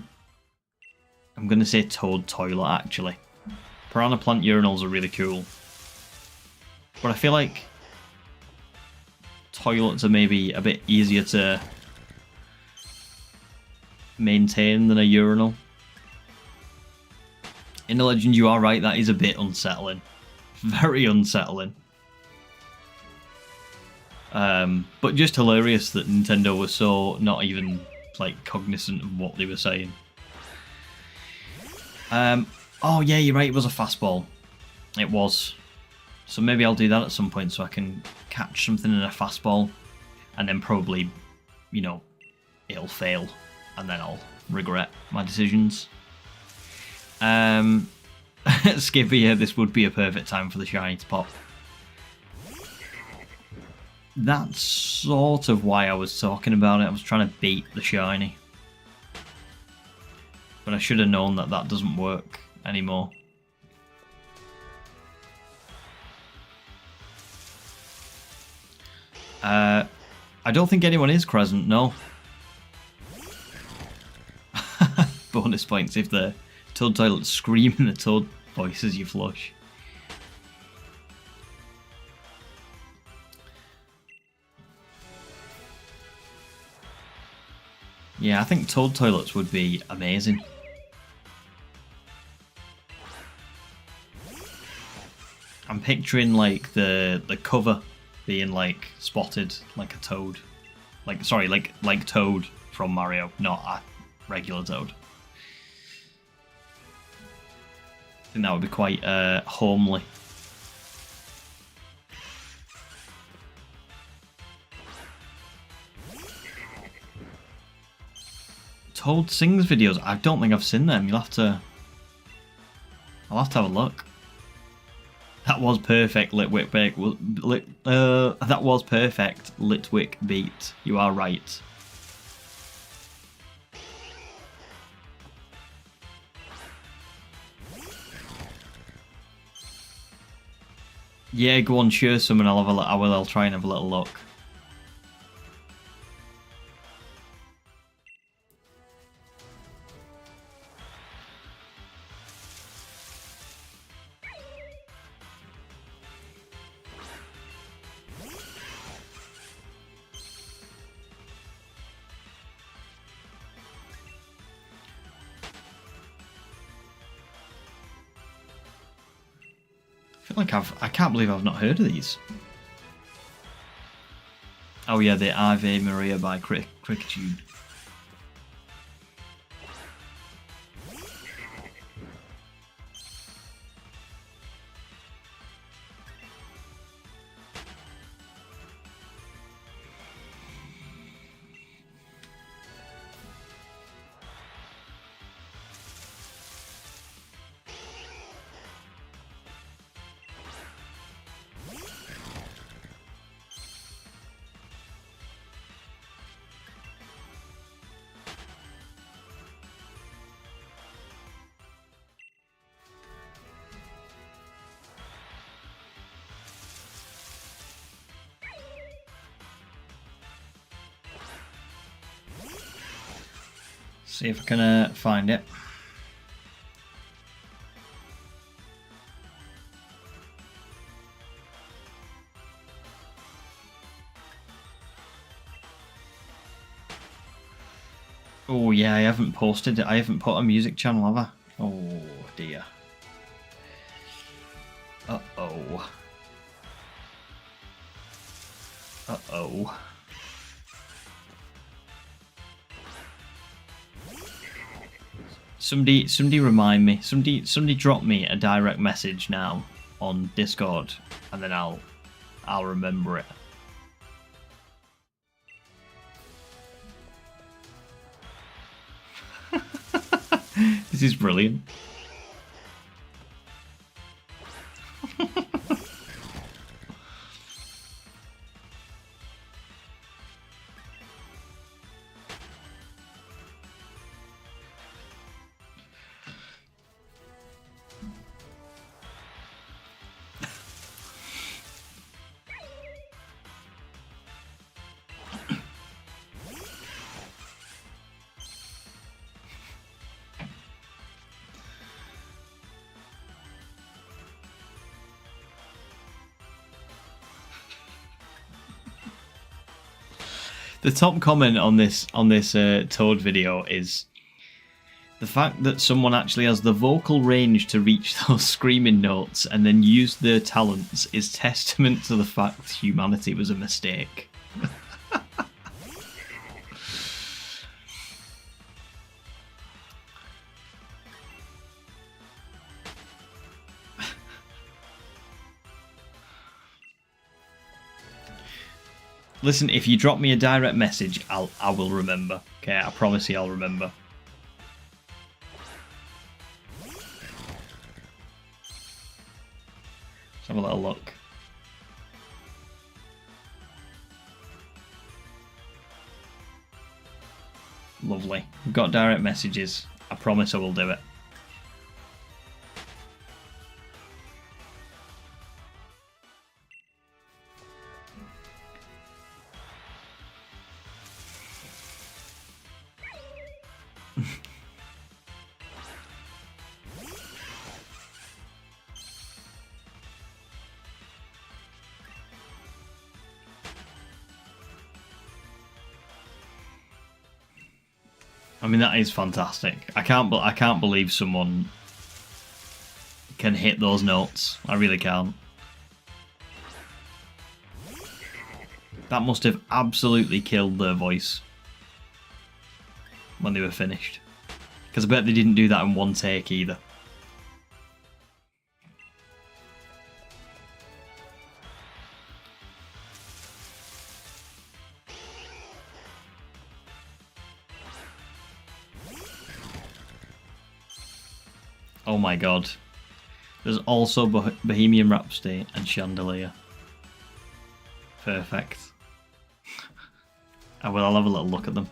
say toad toilet, actually. Piranha plant urinals are really cool. But I feel like toilets are maybe a bit easier to maintain than a urinal. In the legend, you are right, that is a bit unsettling. Very unsettling. But just hilarious that Nintendo was so not even like cognizant of what they were saying. Oh yeah, you're right, it was a fastball. It was. So maybe I'll do that at some point so I can catch something in a fastball, and then probably, you know, it'll fail, and then I'll regret my decisions. Skippy, yeah, this would be a perfect time for the shiny to pop. That's sort of why I was talking about it. I was trying to bait the shiny. But I should have known that that doesn't work anymore. I don't think anyone is Crescent, no. Bonus points if the Toad Toilet screaming the Toad voice as you flush. Yeah, I think Toad toilets would be amazing. I'm picturing like the cover being like spotted like a toad, like sorry, like Toad from Mario, not a regular Toad. I think that would be quite homely. Toad sings videos. I don't think I've seen them. I'll have to have a look. That was perfect, Litwick beat. That was perfect, Litwick beat. You are right. Yeah, go on, share some, and I'll try and have a little look. I feel like I can't believe I've not heard of these. Oh yeah, the Ave Maria by Cricketune. See if I can find it. Oh yeah, I haven't posted it. I haven't put a music channel, have I? Oh dear. Uh-oh. Uh-oh. Somebody remind me. Somebody drop me a direct message now on Discord, and then I'll remember it. This is brilliant. The top comment on this Toad video is the fact that someone actually has the vocal range to reach those screaming notes and then use their talents is testament to the fact humanity was a mistake. Listen, if you drop me a direct message, I will remember. Okay, I promise you I'll remember. Let's have a little look. Lovely. We've got direct messages. I promise I will do it. I mean, that is fantastic. I can't believe someone can hit those notes. I really can't. That must have absolutely killed their voice when they were finished. Because I bet they didn't do that in one take either. Oh my god. There's also Bohemian Rhapsody and Chandelier. Perfect. I'll have a little look at them.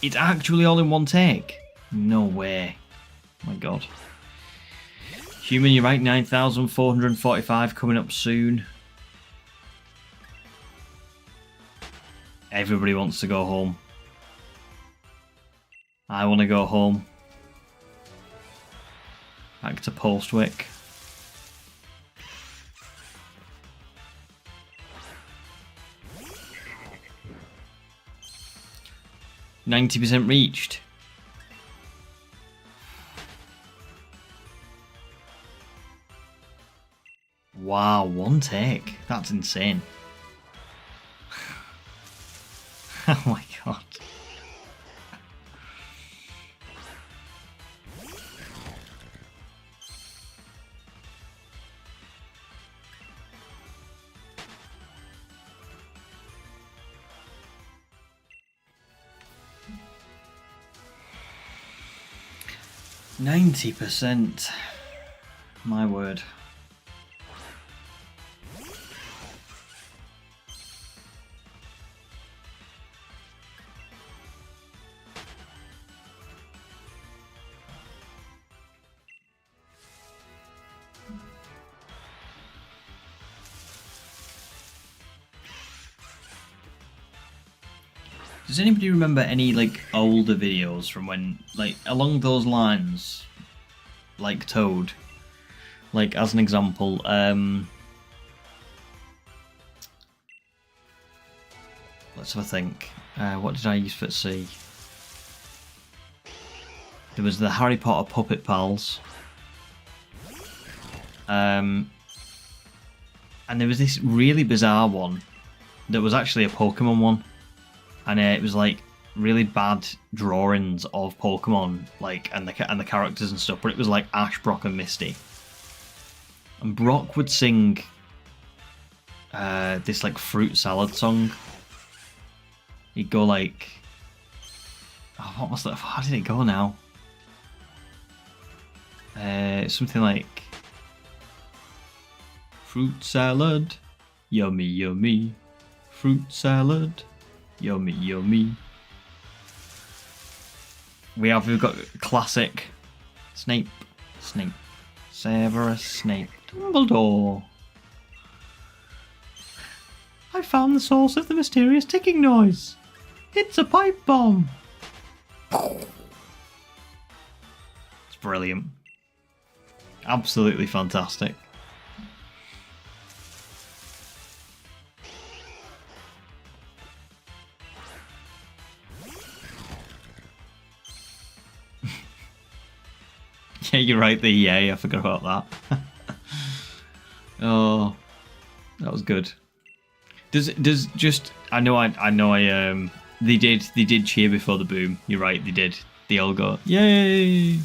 It's actually all in one take? No way. Oh my god. Human, you're right, 9,445 coming up soon. Everybody wants to go home. I want to go home. Back to Postwick. %90 reached. Wow, one take. That's insane. Oh my god. %90. My word. Does anybody remember any like older videos from when, like, along those lines, like Toad? Like, as an example, let's have a think. What did I used to see? There was the Harry Potter Puppet Pals. And there was this really bizarre one that was actually a Pokemon one. And it was like really bad drawings of Pokemon, like, and the characters and stuff. But it was like Ash, Brock, and Misty. And Brock would sing this like fruit salad song. He'd go like, oh, what was that? How did it go now? Something like fruit salad, yummy, yummy, fruit salad. Yummy, yummy. We've got classic Snape, Severus Snape, Dumbledore. I found the source of the mysterious ticking noise. It's a pipe bomb. It's brilliant. Absolutely fantastic. Yeah, you're right, the EA, I forgot about that. Oh, that was good. Does just I know they did cheer before the boom. You're right, they did. They all go, yay!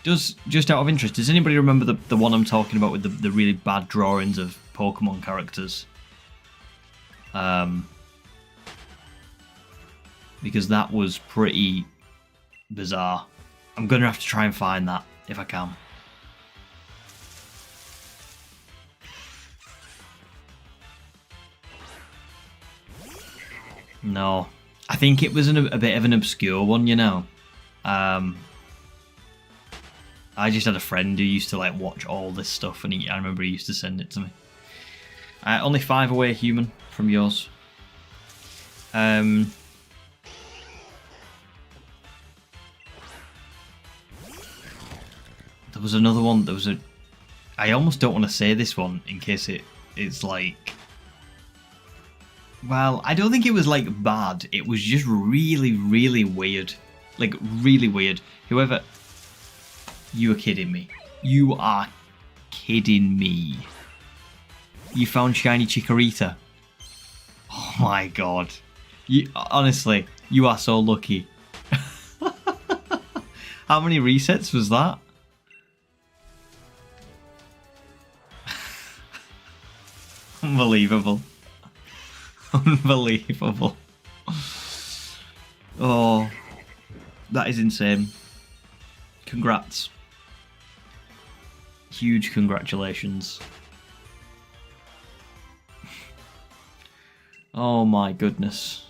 Just out of interest, does anybody remember the one I'm talking about with the really bad drawings of Pokemon characters? Because that was pretty bizarre. I'm gonna have to try and find that if I can. No, I think it was a bit of an obscure one, you know. I just had a friend who used to like watch all this stuff, and I remember he used to send it to me. Only 5 away, human, from yours. There was another one. There was a. I almost don't want to say this one in case it's like Well, I don't think it was like bad. It was just really, really weird. Like really weird. Whoever, you are kidding me. You are kidding me. You found shiny Chikorita. Oh my god. You honestly, you are so lucky. How many resets was that? Unbelievable. Unbelievable. Oh, that is insane. Congrats. Huge congratulations. Oh my goodness.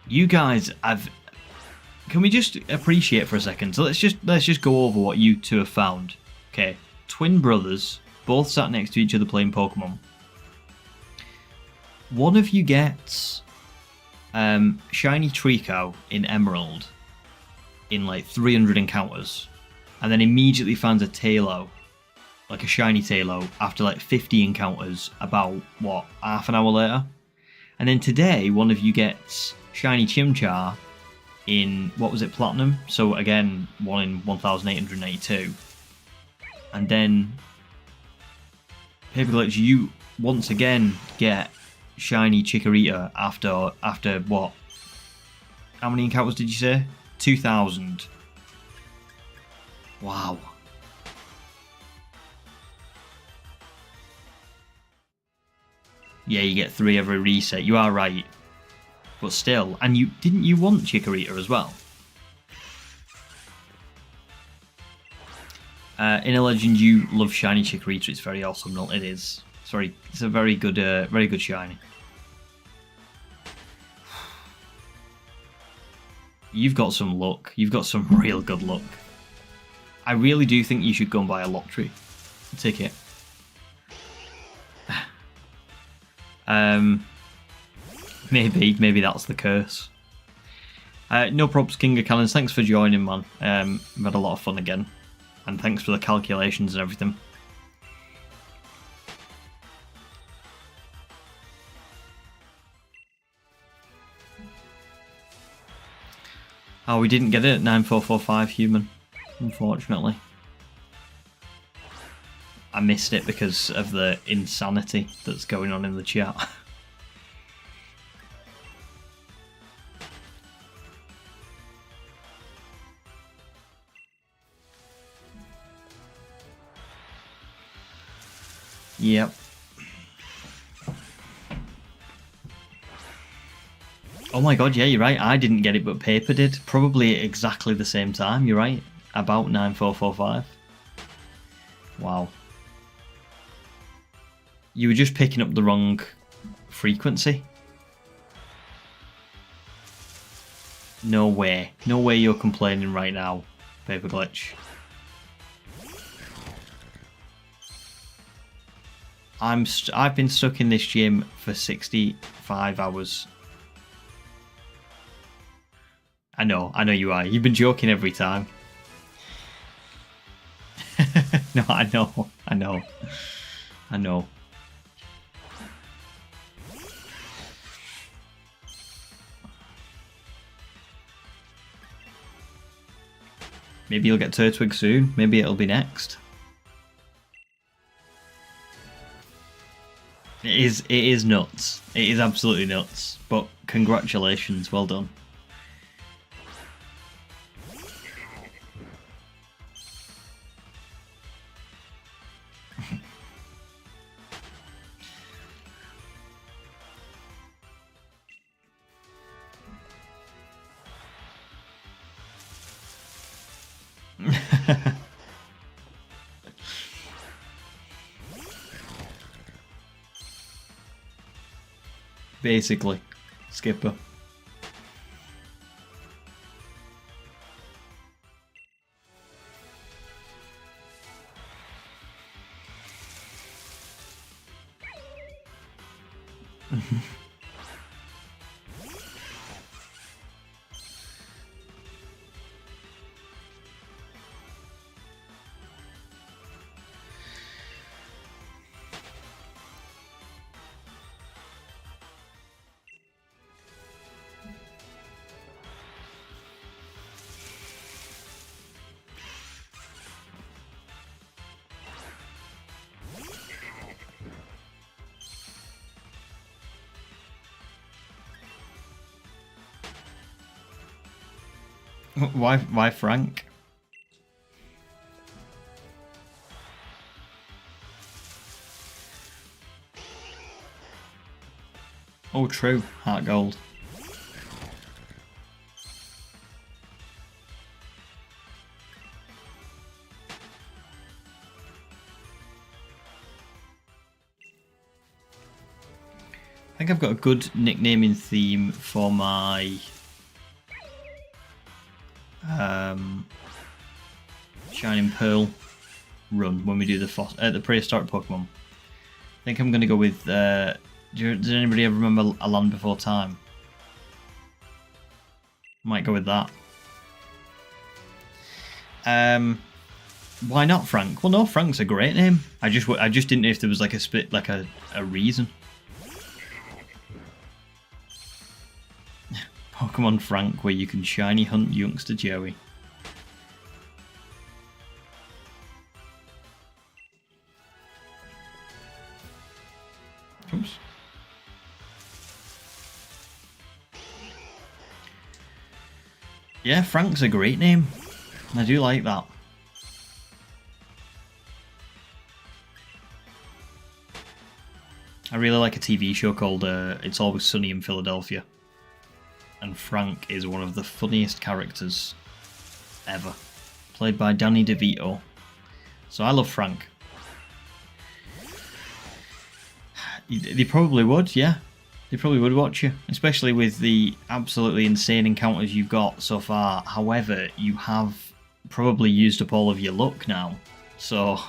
You guys have... Can we just appreciate for a second? So let's just go over what you two have found. Okay, twin brothers, both sat next to each other playing Pokemon. One of you gets shiny Trico in Emerald in like 300 encounters, and then immediately finds a Tailo, like a shiny Tailo, after like 50 encounters about, what, half an hour later? And then today, one of you gets shiny Chimchar in, what was it, Platinum? So again, 1 in 1882. And then, Paper Glitch, you once again get shiny Chikorita after what? How many encounters did you say? 2,000. Wow. Yeah, you get 3 every reset. You are right. But still, and didn't you want Chikorita as well? In a Legend, you love shiny Chikorita. It's very awesome. No, it is. It's a very good shiny. You've got some luck. You've got some real good luck. I really do think you should go and buy a lottery ticket. Maybe that's the curse. No props, King of Cannons. Thanks for joining, man. We've had a lot of fun again, and thanks for the calculations and everything. Oh, we didn't get it at 9445 human, unfortunately. I missed it because of the insanity that's going on in the chat. Yep. Oh my god, yeah, you're right. I didn't get it, but Paper did. Probably exactly the same time, you're right. About 9445. Wow. You were just picking up the wrong frequency. No way. No way you're complaining right now, Paper Glitch. I've been stuck in this gym for 65 hours. I know you are. You've been joking every time. No, I know. Maybe you'll get Turtwig soon. Maybe it'll be next. It is nuts. It is absolutely nuts. But congratulations, well done. Basically, Skipper. Why Frank? Oh, true. Heart gold. I think I've got a good nicknaming theme for my Shining Pearl run when we do the prehistoric Pokemon. I think I'm going to go with. Does anybody ever remember A Land Before Time? Might go with that. Why not Frank? Well, no, Frank's a great name. I just didn't know if there was like a reason. Pokemon Frank, where you can shiny hunt youngster Joey. Oops. Yeah, Frank's a great name. I do like that. I really like a TV show called It's Always Sunny in Philadelphia. And Frank is one of the funniest characters ever. Played by Danny DeVito. So I love Frank. They probably would, yeah. They probably would watch you. Especially with the absolutely insane encounters you've got so far. However, you have probably used up all of your luck now. So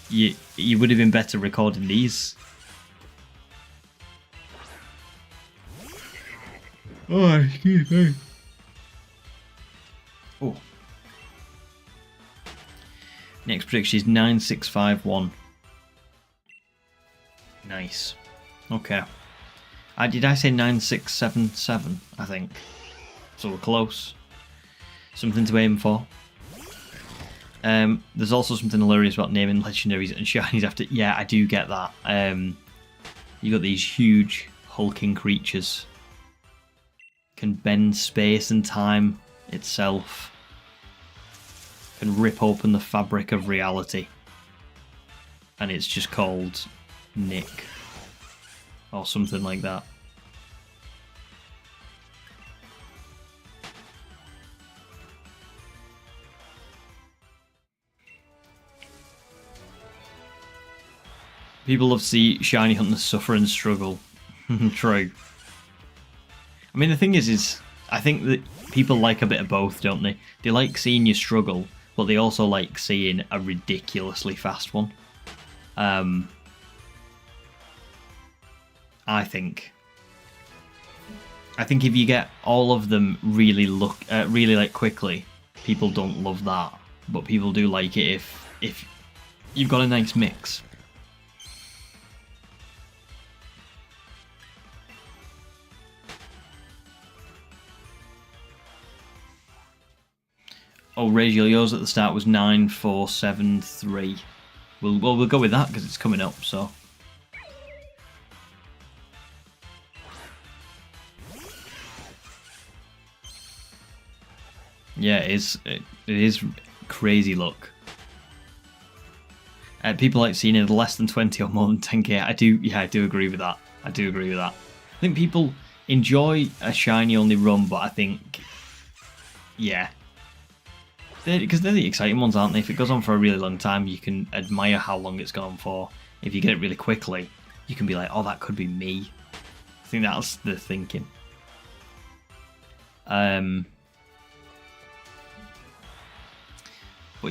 you would have been better recording these. Oh, excuse me. Oh. Next prediction is 9651. Nice. Okay. Did I say 9677? I think. So we're close. Something to aim for. There's also something hilarious about naming legendaries and shinies after. Yeah, I do get that. You got these huge hulking creatures. Can bend space and time itself. Can rip open the fabric of reality. And it's just called Nick. Or something like that. People love to see shiny hunters suffer and struggle. True. I mean, the thing is I think that people like a bit of both, don't they? They like seeing you struggle, but they also like seeing a ridiculously fast one. I think if you get all of them really like quickly, people don't love that, but people do like it if you've got a nice mix. Oh, Rachel, yours at the start was 9473. We'll go with that because it's coming up. So. Yeah, it is crazy luck. People like seeing it less than 20 or more than 10k. I do agree with that. I think people enjoy a shiny only run, but I think, yeah. Because they're the exciting ones, aren't they? If it goes on for a really long time, you can admire how long it's gone on for. If you get it really quickly, you can be like, oh, that could be me. I think that's the thinking. But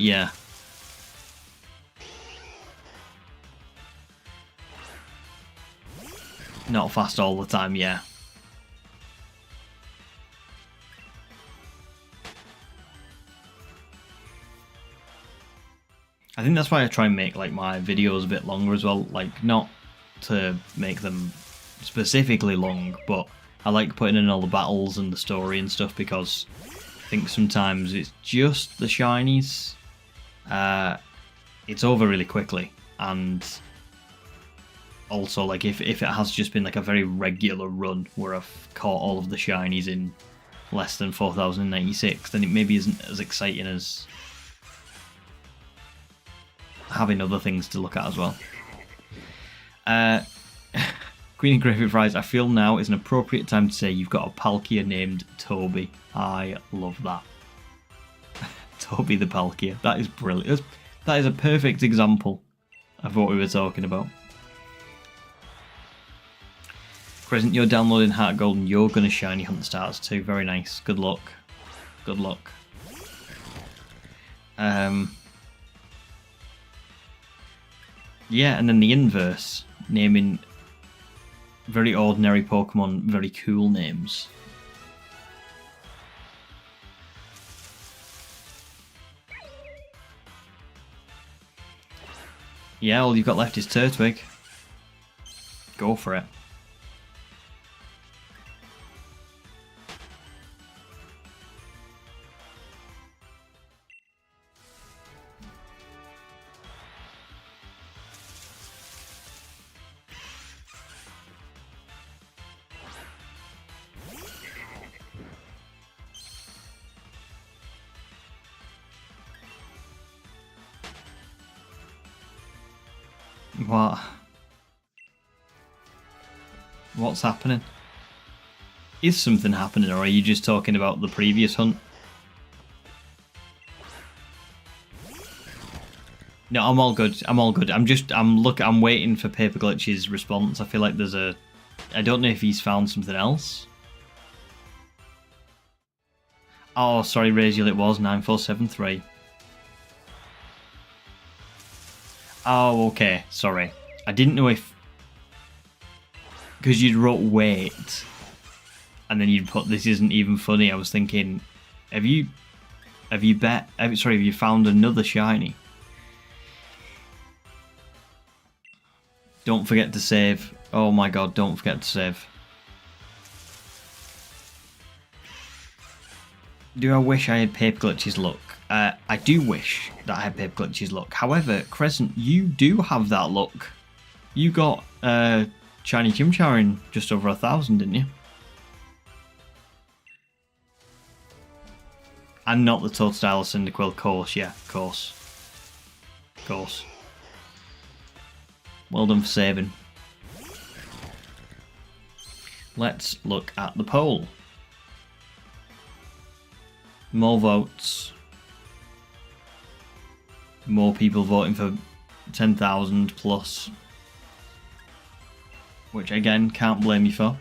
yeah. Not fast all the time, yeah. I think that's why I try and make like my videos a bit longer as well. Like, not to make them specifically long, but I like putting in all the battles and the story and stuff because I think sometimes it's just the shinies. It's over really quickly, and also like if it has just been like a very regular run where I've caught all of the shinies in less than 4,096, then it maybe isn't as exciting as having other things to look at as well. Queen of Gravy Fries, I feel now is an appropriate time to say you've got a Palkia named Toby. I love that. Toby the Palkia. That is brilliant. That is a perfect example of what we were talking about. Crescent, you're downloading Heart Gold and you're going to shiny hunt the stars too. Very nice. Good luck. Good luck. Yeah, and then the inverse. Naming very ordinary Pokemon very cool names. Yeah, all you've got left is Turtwig. Go for it. What? What's happening? Is something happening, or are you just talking about the previous hunt? No, I'm all good. I'm all good. I'm waiting for Paper Glitch's response. I feel like there's a... I don't know if he's found something else. Oh, sorry, Raziel, it was 9473. Oh, okay. Sorry. I didn't know if... Because you'd wrote wait, and then you'd put this isn't even funny. I was thinking, have you found another shiny? Don't forget to save. Oh my god, don't forget to save. Do I wish I had Paper Glitch's luck? I do wish that I had Paper Glitch's luck. However, Crescent, you do have that luck. You got Shiny Chimchar in just over 1,000, didn't you? And not the Totodile Cyndaquil, of course. Yeah, of course. Of course. Well done for saving. Let's look at the poll. More votes. More people voting for 10,000 plus. Which again, can't blame you for.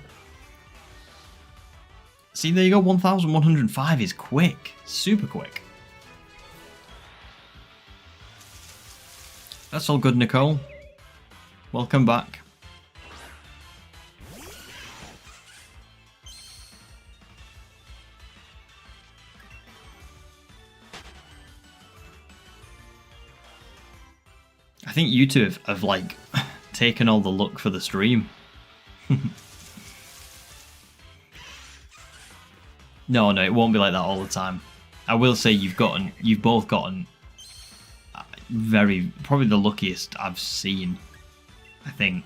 See, there you go, 1,105 is quick. Super quick. That's all good, Nicole. Welcome back. I think you two have like taken all the luck for the stream. No, it won't be like that all the time. I will say you've both gotten probably the luckiest I've seen, I think.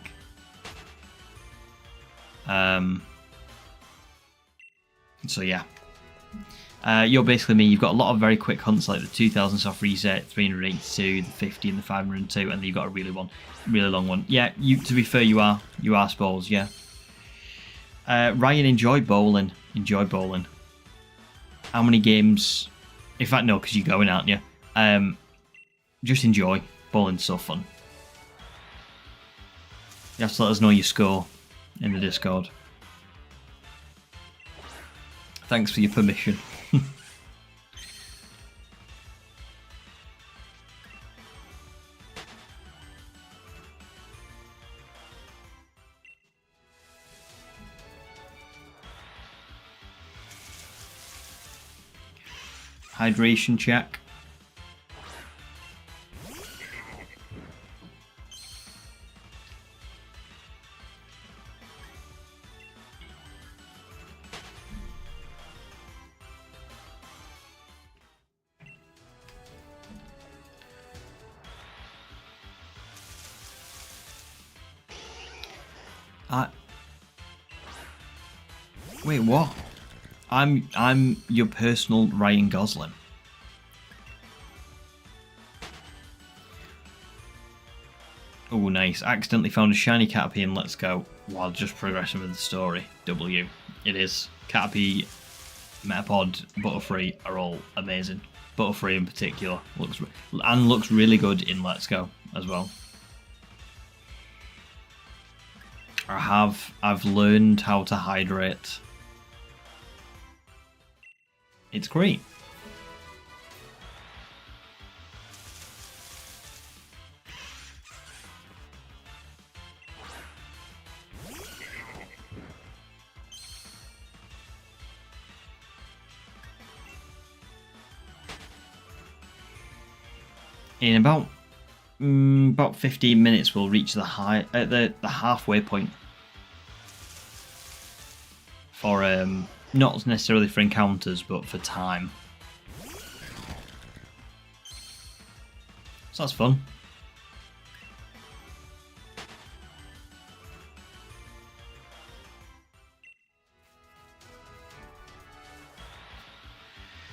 So yeah. You're basically me. You've got a lot of very quick hunts like the 2000 soft reset, 382, the 50 and the 502, and then you've got a really long one. Yeah, to be fair, you are Spalls, yeah. Ryan, enjoy bowling. Enjoy bowling. How many games? In fact, no, because you're going, aren't you? Just enjoy. Bowling's so fun. You have to let us know your score in the Discord. Thanks for your permission. Hydration check. Wait, what? I'm your personal Ryan Gosling. Oh, nice. Accidentally found a shiny Caterpie in Let's Go while just progressing with the story. W. It is. Caterpie, Metapod, Butterfree are all amazing. Butterfree in particular looks really good in Let's Go as well. I've learned how to hydrate. It's great. In about 15 minutes, we'll reach the halfway point for not necessarily for encounters, but for time. So that's fun.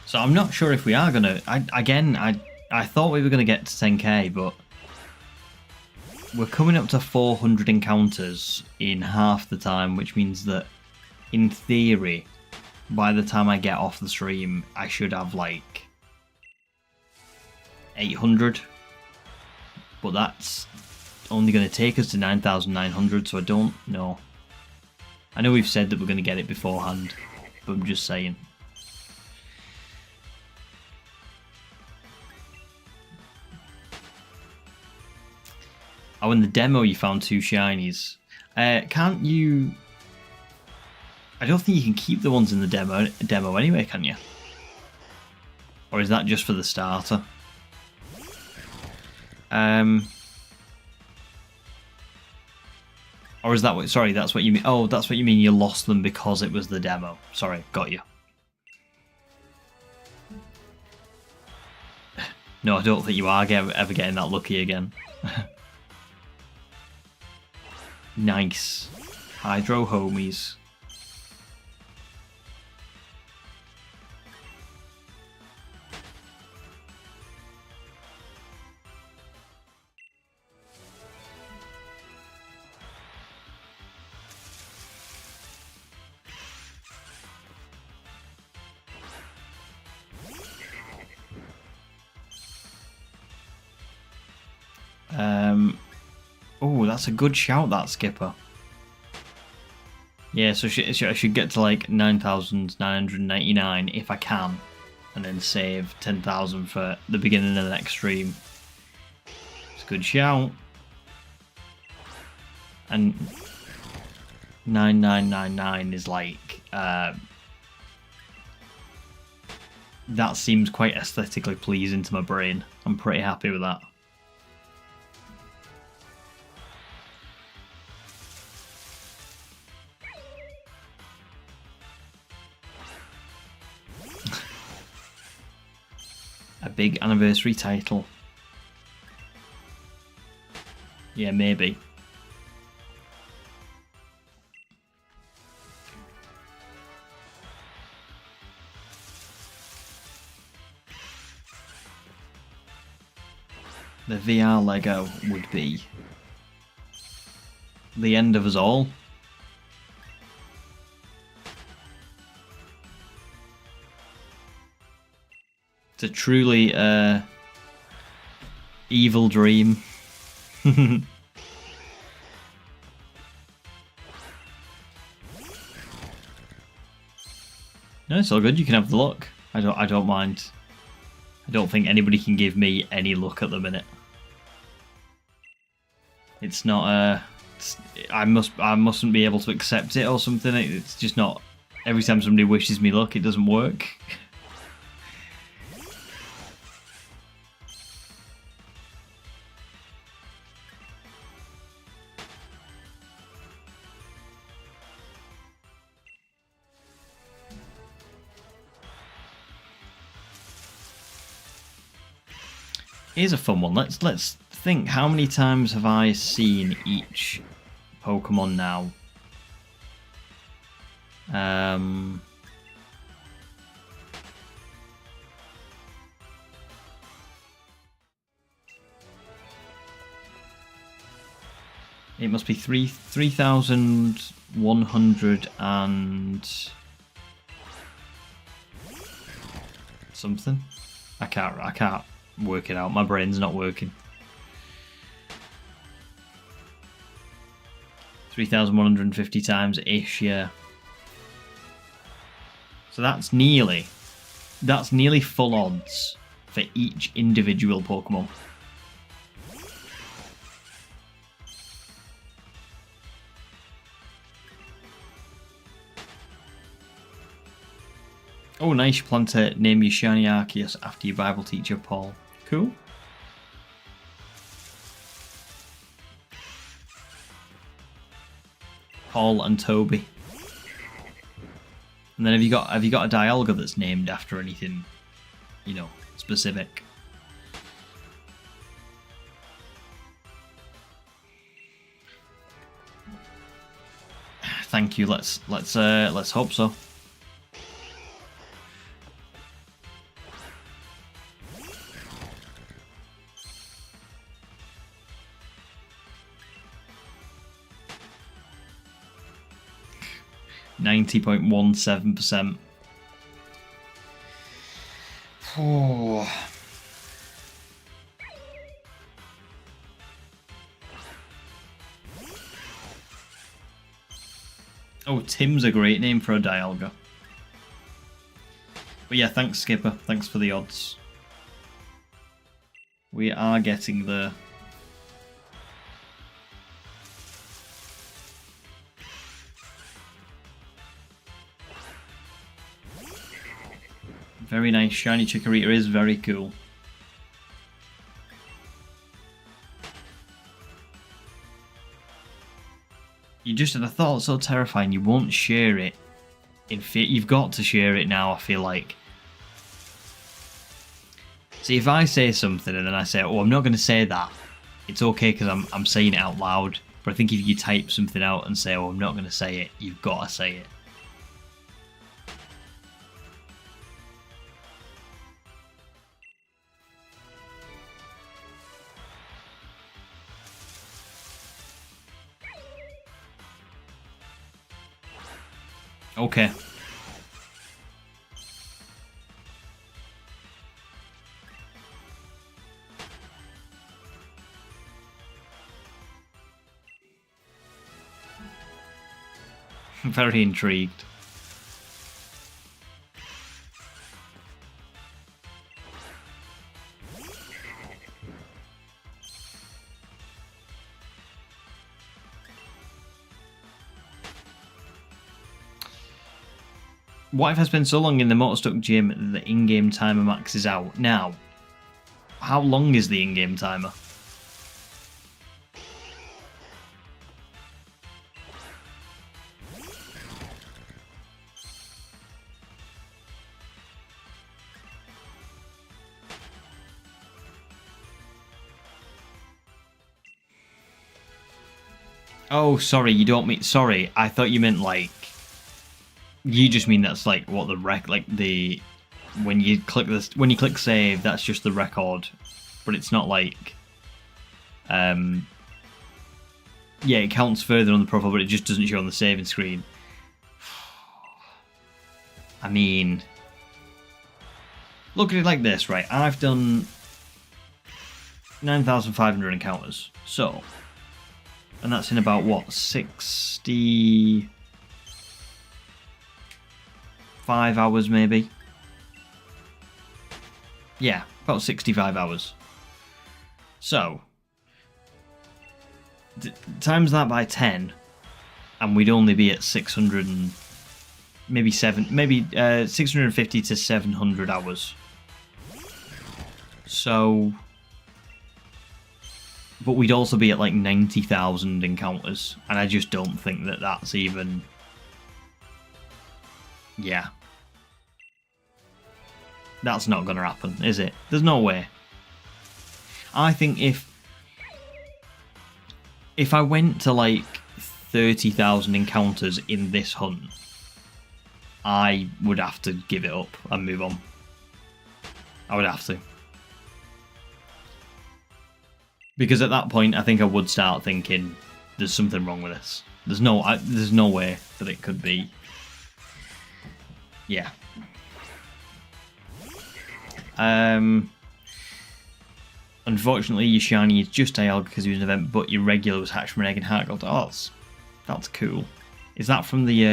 So I'm not sure if we are gonna. I thought we were gonna get to 10k, but we're coming up to 400 encounters in half the time, which means that, in theory, by the time I get off the stream, I should have like 800. But that's only going to take us to 9,900, so I don't know. I know we've said that we're going to get it beforehand, but I'm just saying. Oh, in the demo you found 2 shinies. Can't you... I don't think you can keep the ones in the demo anyway, can you? Or is that just for the starter? Or is that what... Sorry, that's what you mean. Oh, that's what you mean, you lost them because it was the demo. Sorry, got you. No, I don't think you are ever getting that lucky again. Nice. Hydro homies. Oh, that's a good shout, that Skipper. Yeah, so I should get to like 9,999 if I can, and then save 10,000 for the beginning of the next stream. It's a good shout. And 9,999 is like that seems quite aesthetically pleasing to my brain. I'm pretty happy with that. A big anniversary title. Yeah, maybe. The VR Lego would be the end of us all. It's a truly evil dream. No, it's all good. You can have the luck. I don't mind. I don't think anybody can give me any luck at the minute. It's not I mustn't be able to accept it or something. It's just not. Every time somebody wishes me luck, it doesn't work. Here's a fun one. Let's think. How many times have I seen each Pokemon now? It must be 3,100 and something. I can't work it out. My brain's not working. 3,150 times ish, yeah. So that's nearly full odds for each individual Pokemon. Oh, nice. You plan to name your shiny Arceus after your Bible teacher, Paul. Cool. Paul and Toby. And then have you got a Dialga that's named after anything, you know, specific? Thank you. Let's hope so. %90.17%. Oh, Tim's a great name for a Dialga. But yeah, thanks Skipper. Thanks for the odds. We are getting there. Very nice. Shiny Chikorita is very cool. You just had a thought so terrifying you won't share it. You've got to share it now, I feel like. See, if I say something and then I say, oh, I'm not going to say that, it's okay because I'm saying it out loud. But I think if you type something out and say, oh, I'm not going to say it, you've got to say it. Okay. I'm very intrigued. What if I spend so long in the Motostoke Gym that the in-game timer maxes out? Now, how long is the in-game timer? Oh, sorry, you don't mean... Sorry, I thought you meant, like... You just mean that's, like, what the like, the... When you click this... When you click save, that's just the record. But it's not, like... Yeah, it counts further on the profile, but it just doesn't show on the saving screen. I mean... Look at it like this, right? I've done... 9,500 encounters. So... And that's in about, what, 65 hours, maybe? Yeah, about 65 hours. So, times that by 10, and we'd only be at 600 and... Maybe 650 to 700 hours. So... But we'd also be at like 90,000 encounters, and I just don't think that that's even... Yeah. That's not going to happen, is it? There's no way. I think if I went to like 30,000 encounters in this hunt, I would have to give it up and move on. I would have to. Because at that point, I think I would start thinking, there's something wrong with this. There's no way that it could be. Yeah. Unfortunately, your shiny is just AL because it was an event, but your regular was hatched from an egg and heart gold. Oh, that's cool. Is that from the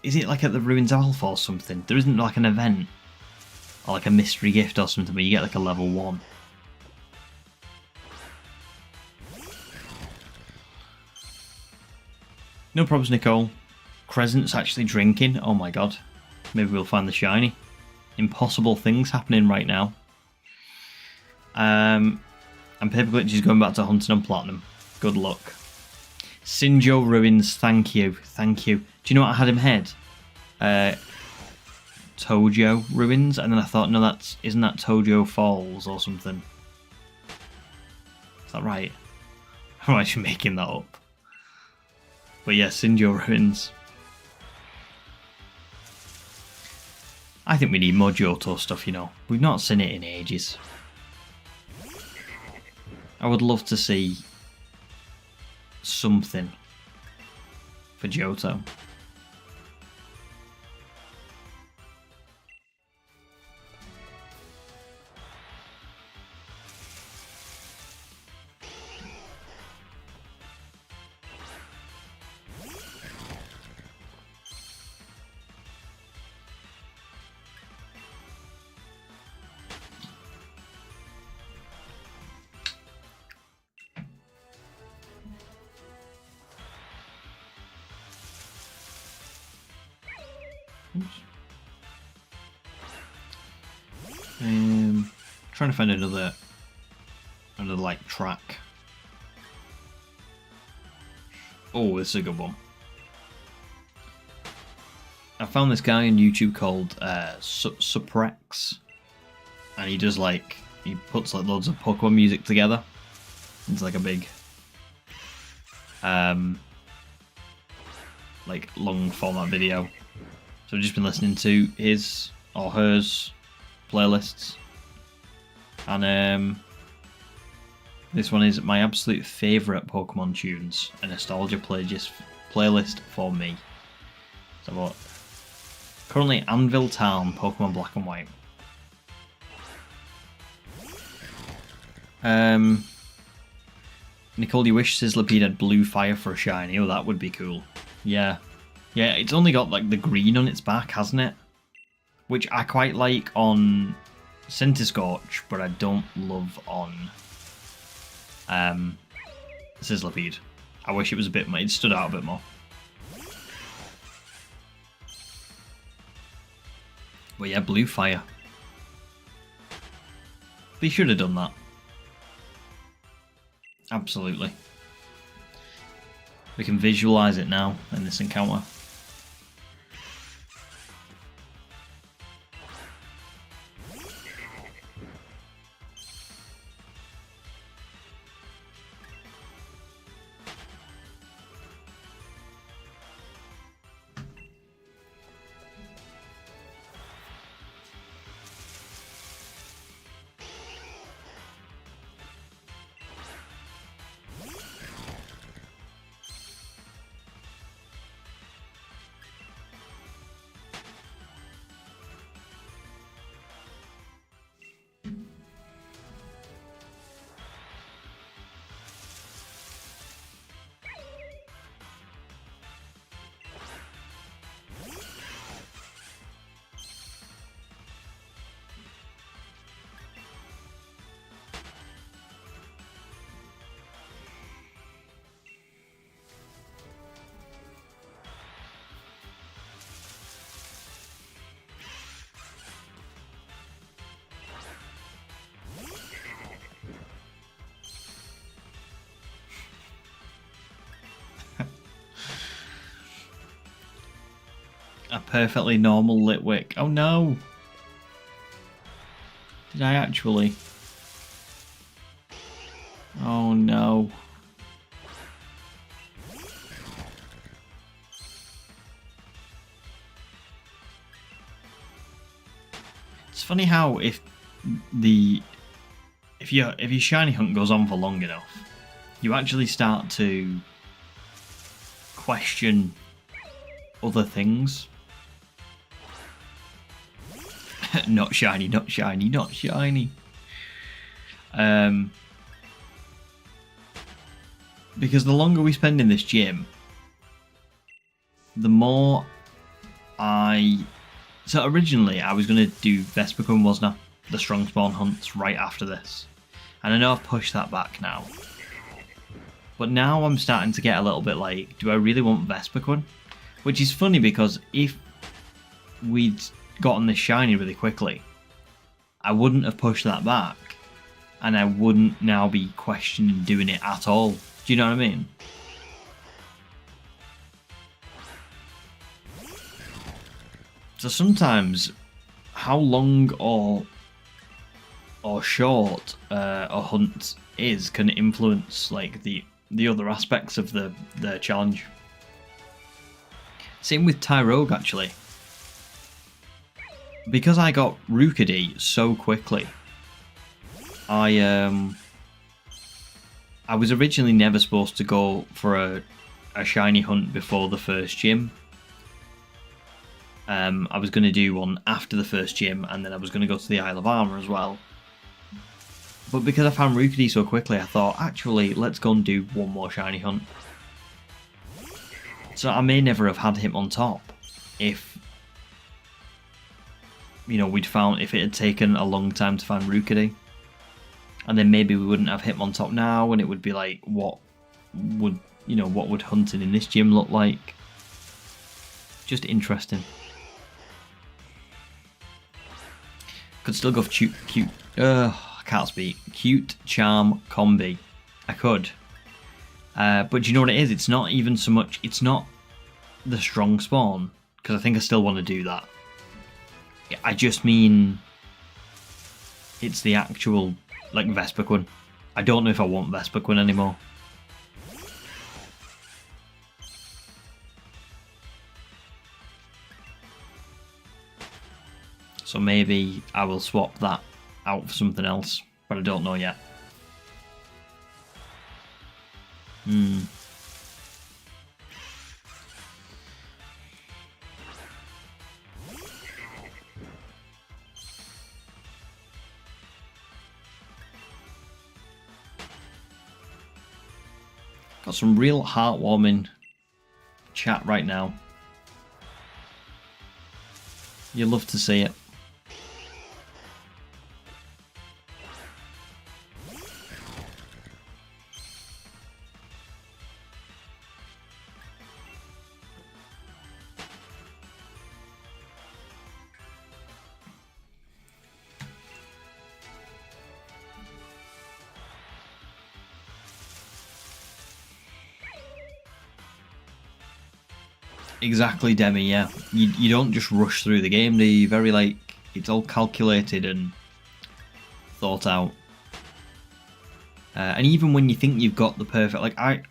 is it like at the Ruins Alpha or something? There isn't like an event or like a mystery gift or something where you get like a level 1. No problems, Nicole. Crescent's actually drinking. Oh my god. Maybe we'll find the shiny. Impossible things happening right now. And Paper Glitch is going back to hunting on Platinum. Good luck. Sinjo Ruins, thank you. Thank you. Do you know what I had him head? Tojo Ruins, and then I thought, no, isn't that Tojo Falls or something? Is that right? I'm actually making that up. But yeah, Sinjo Ruins. I think we need more Johto stuff, you know. We've not seen it in ages. I would love to see something for Johto. Trying to find another like track. Oh, this is a good one. I found this guy on YouTube called Suprex, and he does like he puts like loads of Pokemon music together. It's like a big like long format video. So I've just been listening to his or hers playlists, and this one is my absolute favourite Pokemon tunes, a nostalgia playlist for me. So what? Currently Anvil Town, Pokemon Black and White. Nicole, you wish Sizzlipede had blue fire for a shiny? Oh, that would be cool. Yeah. Yeah, it's only got like the green on its back, hasn't it? Which I quite like on Centiskorch, but I don't love on Sizzlipede. I wish it was a bit more, it stood out a bit more. But yeah, blue fire. They should have done that. Absolutely. We can visualize it now in this encounter. A perfectly normal Litwick. Oh no! Did I actually? Oh no. It's funny how if you your shiny hunt goes on for long enough, you actually start to question other things. Not shiny, not shiny, not shiny. Because the longer we spend in this gym, the more So originally I was going to do Vespiquen, wasn't I? The strong spawn hunts right after this. And I know I've pushed that back now. But now I'm starting to get a little bit like, do I really want Vespiquen? Which is funny because if we'd gotten this shiny really quickly, I wouldn't have pushed that back. And I wouldn't now be questioning doing it at all. Do you know what I mean? So sometimes how long or short a hunt is can influence like the other aspects of the challenge. Same with Tyrogue actually. Because I got Rookidee so quickly, I was originally never supposed to go for a shiny hunt before the first gym. I was going to do one after the first gym, and then I was going to go to the Isle of Armor as well. But because I found Rookidee so quickly, I thought, actually, let's go and do one more shiny hunt. So I may never have had him on top if, you know, if it had taken a long time to find Rookidee. And then maybe we wouldn't have Hitmontop now, and it would be like, what would hunting in this gym look like? Just interesting. Could still go for cute. I can't speak. Cute Charm Combi. I could. But do you know what it is? It's not even so much. It's not the strong spawn, because I think I still want to do that. I just mean it's the actual. Like Vespiquen. I don't know if I want Vespiquen anymore. So maybe I will swap that out for something else, but I don't know yet. Got some real heartwarming chat right now. You love to see it. Exactly, Demi, yeah. You don't just rush through the game, do you? Very, like, it's all calculated and thought out. And even when you think you've got the perfect... Like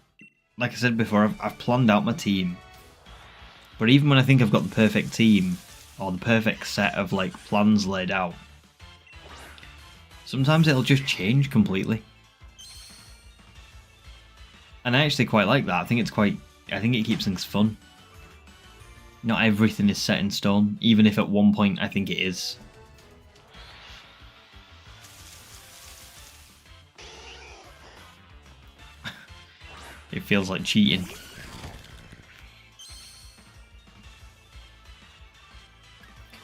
I said before, I've planned out my team. But even when I think I've got the perfect team, or the perfect set of, like, plans laid out, sometimes it'll just change completely. And I actually quite like that. I think it keeps things fun. Not everything is set in stone, even if at one point I think it is. It feels like cheating.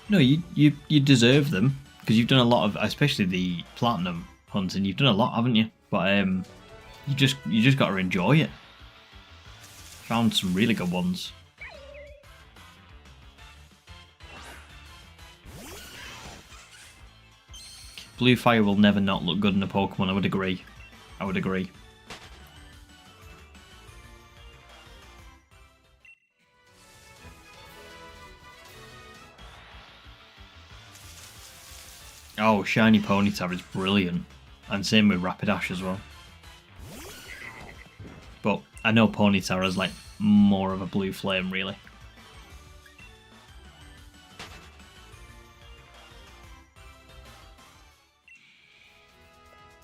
No, you deserve them, because you've done a lot of, especially the platinum hunting. You've done a lot, haven't you? But you just got to enjoy it. Found some really good ones. Blue Fire will never not look good in a Pokemon, I would agree. I would agree. Oh, Shiny Ponyta is brilliant. And same with Rapidash as well. But I know Ponyta is like more of a blue flame, really.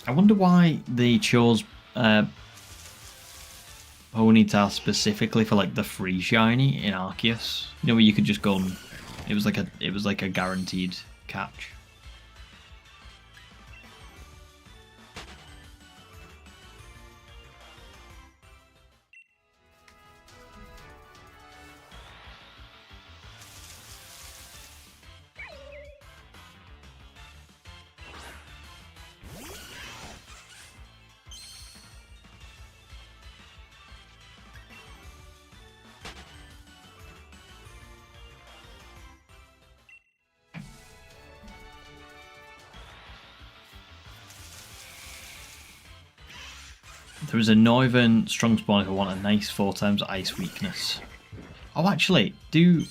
I wonder why they chose Ponyta specifically for like the free shiny in Arceus. You know, where you could just go and it was like a guaranteed catch. There is a Northern Strong Spawn if I want a nice 4x ice weakness. Oh, actually, do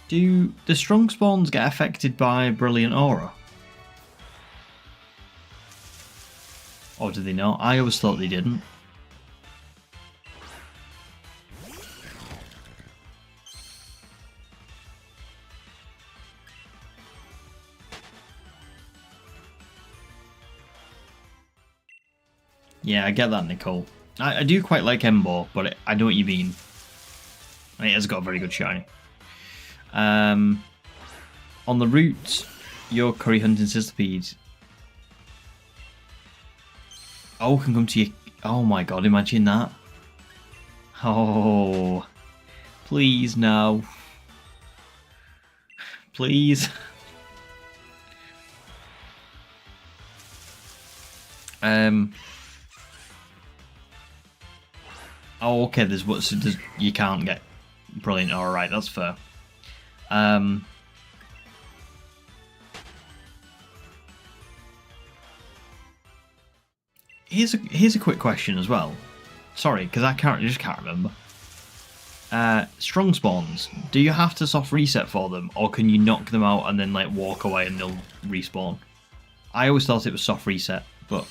the Strong Spawns get affected by Brilliant Aura? Or do they not? I always thought they didn't. Yeah, I get that, Nicole. I do quite like Embo, but I know what you mean. It has got a very good shiny. On the route, your curry hunting Sizzlipede. Oh, can come to you. Oh my god, imagine that. Oh, please no. Please. Oh, okay. You can't get Brilliant. All right, that's fair. Here's a quick question as well. Sorry, because I just can't remember. Strong spawns. Do you have to soft reset for them, or can you knock them out and then like walk away and they'll respawn? I always thought it was soft reset, but.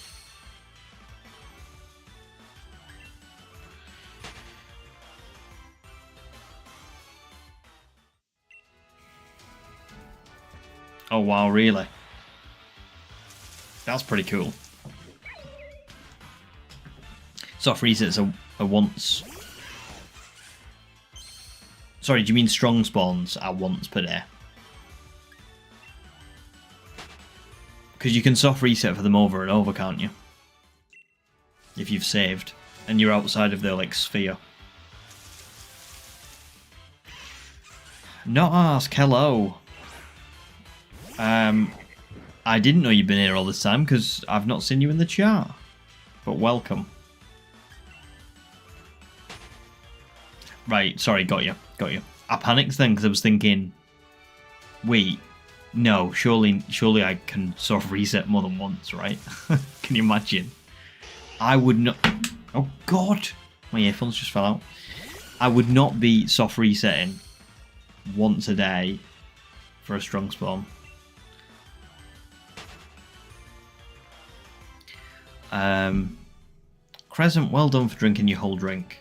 Oh wow, really? That's pretty cool. Soft resets are once. Sorry, do you mean strong spawns are once per day? Because you can soft reset for them over and over, can't you? If you've saved and you're outside of their like sphere. Not ask, hello. I didn't know you'd been here all this time because I've not seen you in the chat. But welcome. Right, sorry, got you. I panicked then because I was thinking, wait, no, surely I can sort of reset more than once, right? Can you imagine? I would not. Oh God, my earphones just fell out. I would not be soft resetting once a day for a strong spawn. Crescent, well done for drinking your whole drink.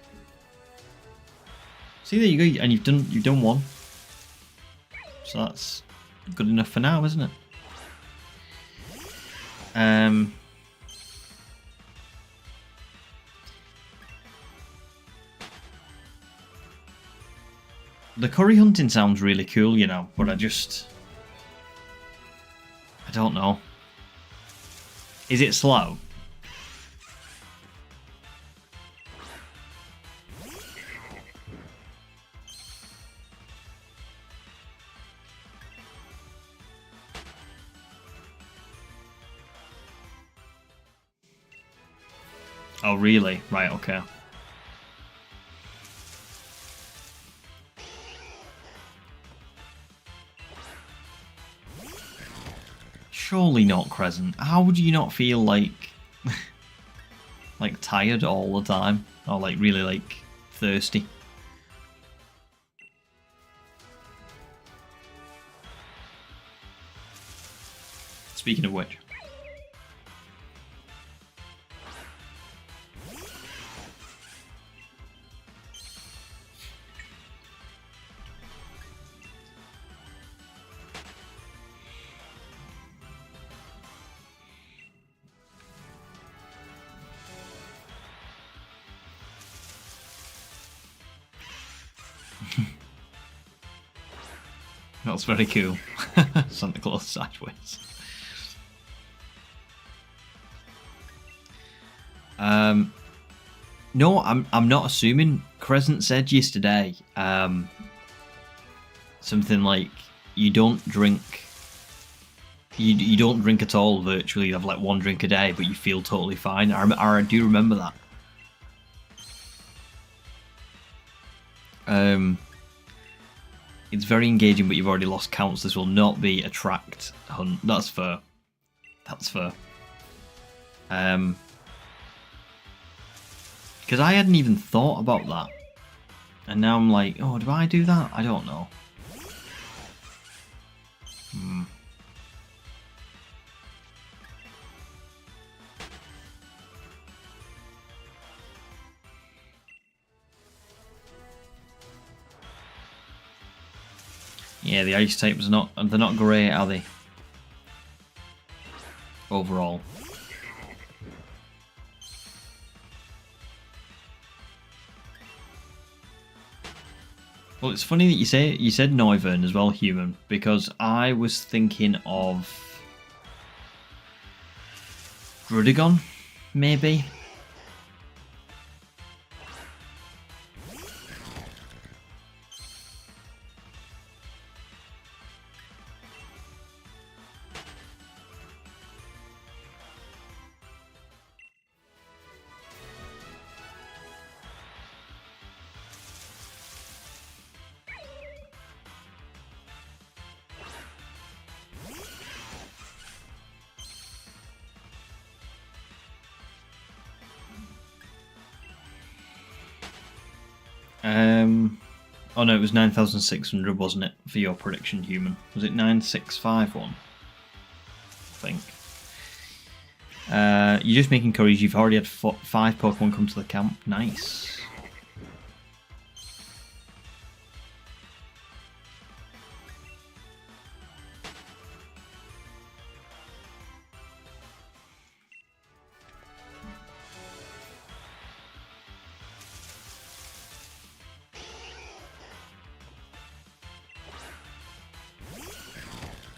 See, there you go, and you've done one. So that's good enough for now, isn't it? The curry hunting sounds really cool, you know, but I don't know. Is it slow? Oh, really? Right, okay. Surely not, Crescent. How would you not feel like like tired all the time? Or like really like thirsty? Speaking of which. That's very cool. Santa Claus sideways. No, I'm not assuming. Crescent said yesterday something like you don't drink. You don't drink at all virtually. You have like one drink a day, but you feel totally fine. I do remember that. It's very engaging, but you've already lost counts. This will not be a tracked hunt. That's fair. That's fair. Because I hadn't even thought about that. And now I'm like, oh, do I do that? I don't know. Yeah, the ice types are they're not great, are they? Overall. Well, it's funny that you said Noivern as well, human, because I was thinking of Grudigon, maybe. Oh no, it was 9,600, wasn't it, for your prediction, human? Was it 9,651? I think. You're just making curries. You've already had 5 Pokemon come to the camp. Nice.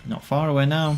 Not far away now.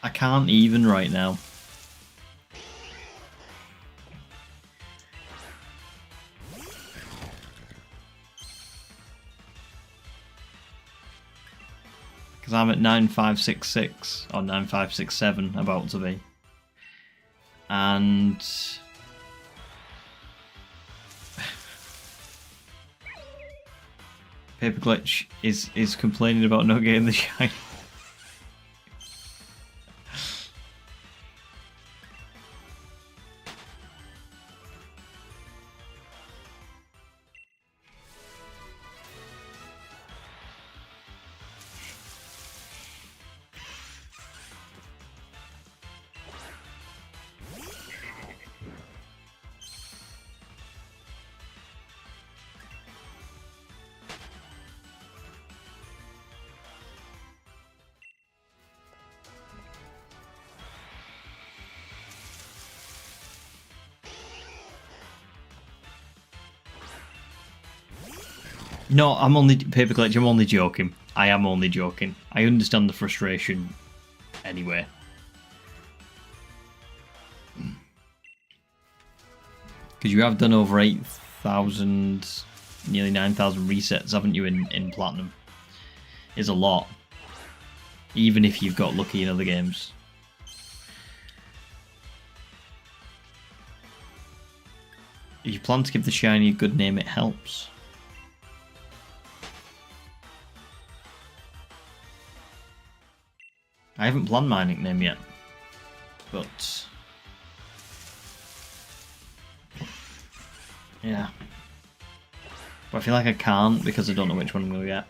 I can't even right now. Because I'm at 9566 or 9567 about to be. And Paper Glitch is complaining about not getting the shine. No, I'm only Paper Glitch. I'm only joking. I am only joking. I understand the frustration. Anyway, because you have done over 8,000, nearly 9,000 resets, haven't you? In Platinum, is a lot. Even if you've got lucky in other games. If you plan to give the shiny a good name, it helps. I haven't planned my nickname yet, but yeah. But I feel like I can't because I don't know which one I'm going to get.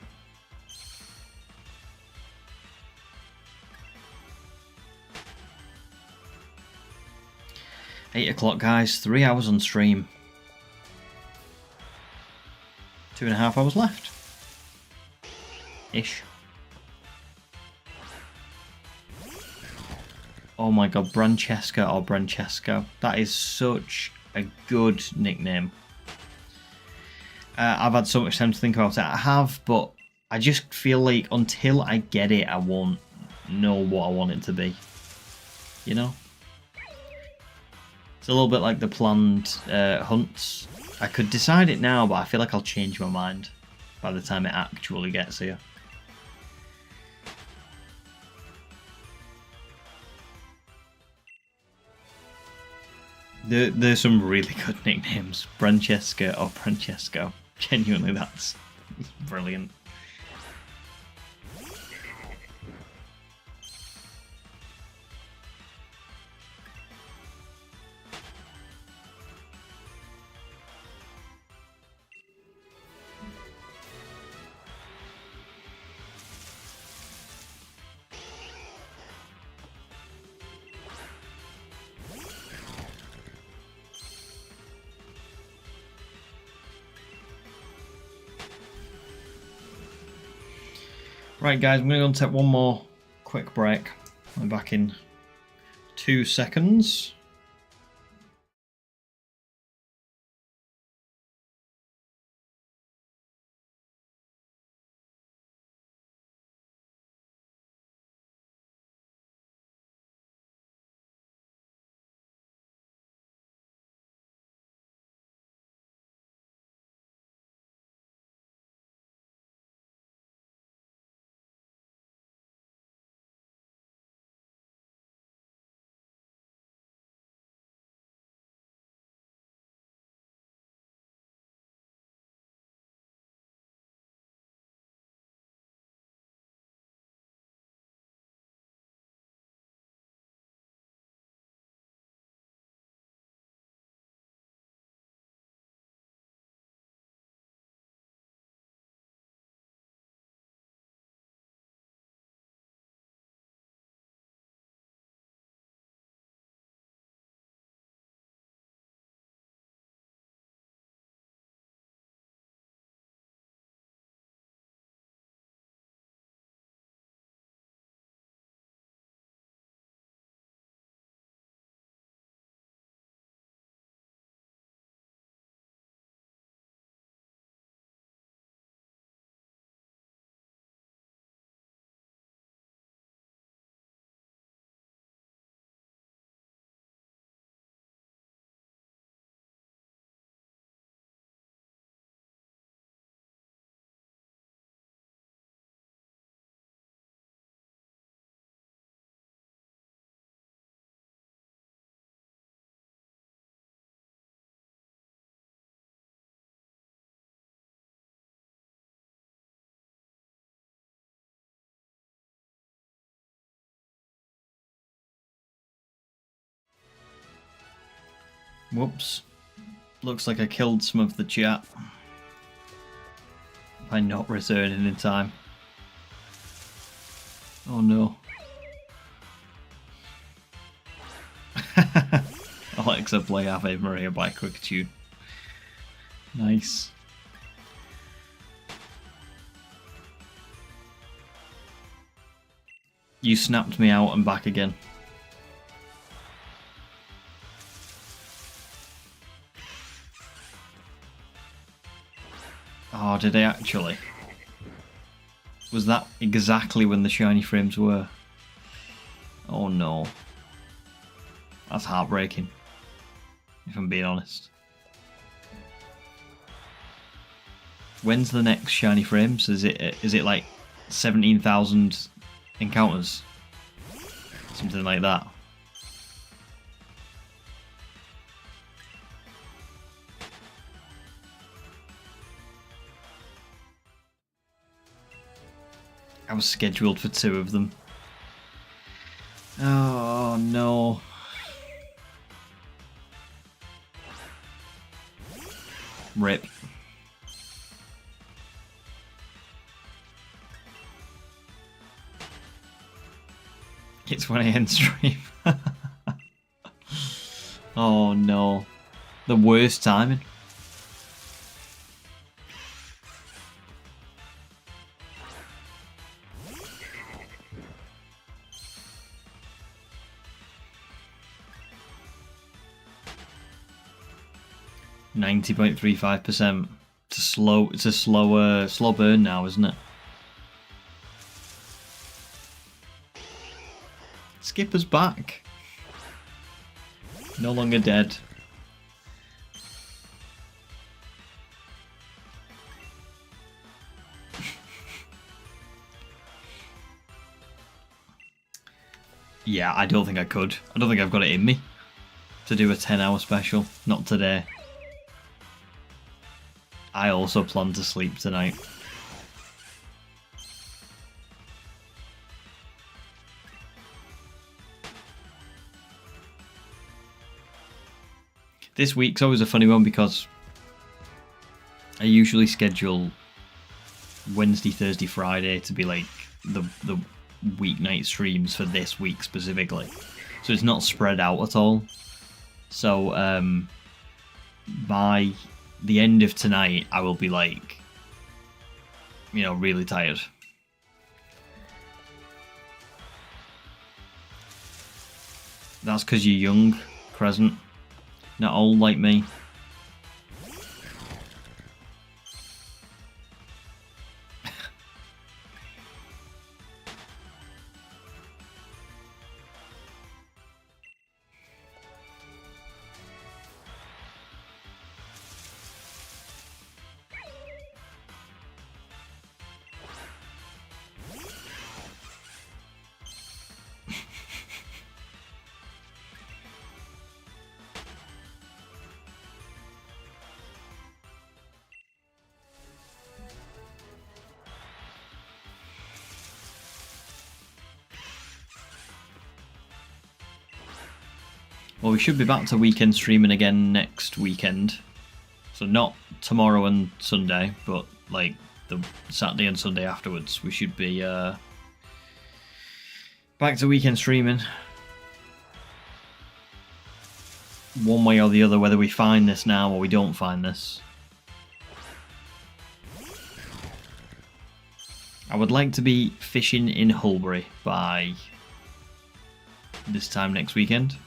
Eight o'clock, guys. 3 hours on stream. 2.5 hours left. Ish. Oh my god, Brancheska or Branchesco. That is such a good nickname. I've had so much time to think about it. I have, but I just feel like until I get it, I won't know what I want it to be. You know? It's a little bit like the planned hunts. I could decide it now, but I feel like I'll change my mind by the time it actually gets here. There's some really good nicknames. Brancheska or Francesco. Genuinely, that's brilliant. Right, guys, I'm going to go and take one more quick break. I'm back in 2 seconds. Whoops. Looks like I killed some of the chat by not returning in time. Oh no. Alexa, play Ave Maria by Quick Tune. Nice. You snapped me out and back again. Oh, did they actually? Was that exactly when the shiny frames were? Oh no. That's heartbreaking, if I'm being honest. When's the next shiny frames? Is it like 17,000 encounters? Something like that. I was scheduled for 2 of them. Oh no. Rip. It's when I end stream. Oh no. The worst timing. %90.35%. It's a slow burn now, isn't it? Skipper's back. No longer dead. Yeah, I don't think I could. I don't think I've got it in me to do a 10-hour special. Not today. I also plan to sleep tonight. This week's always a funny one because I usually schedule Wednesday, Thursday, Friday to be like the weeknight streams for this week specifically. So it's not spread out at all. So by the end of tonight, I will be like, you know, really tired. That's because you're young, Crescent. Not old like me. Well, we should be back to weekend streaming again next weekend. So not tomorrow and Sunday, but like the Saturday and Sunday afterwards. We should be back to weekend streaming. One way or the other, whether we find this now or we don't find this. I would like to be fishing in Hullbury by this time next weekend.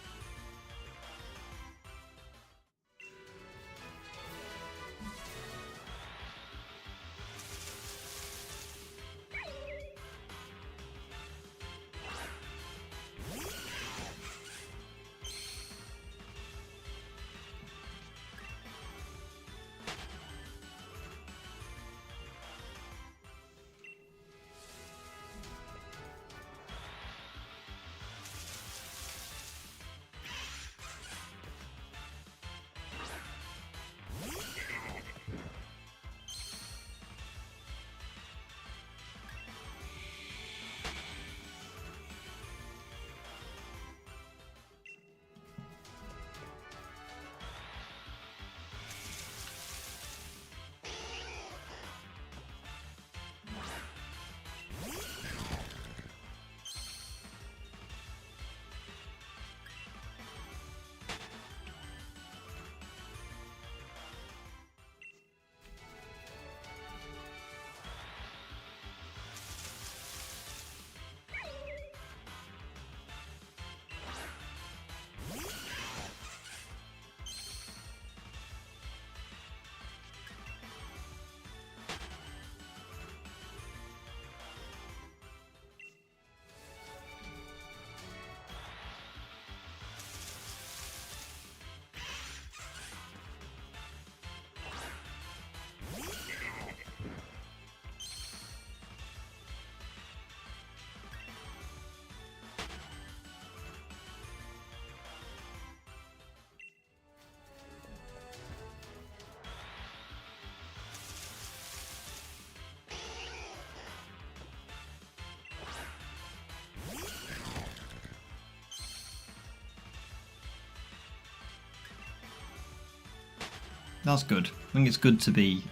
That's good. I think it's good to be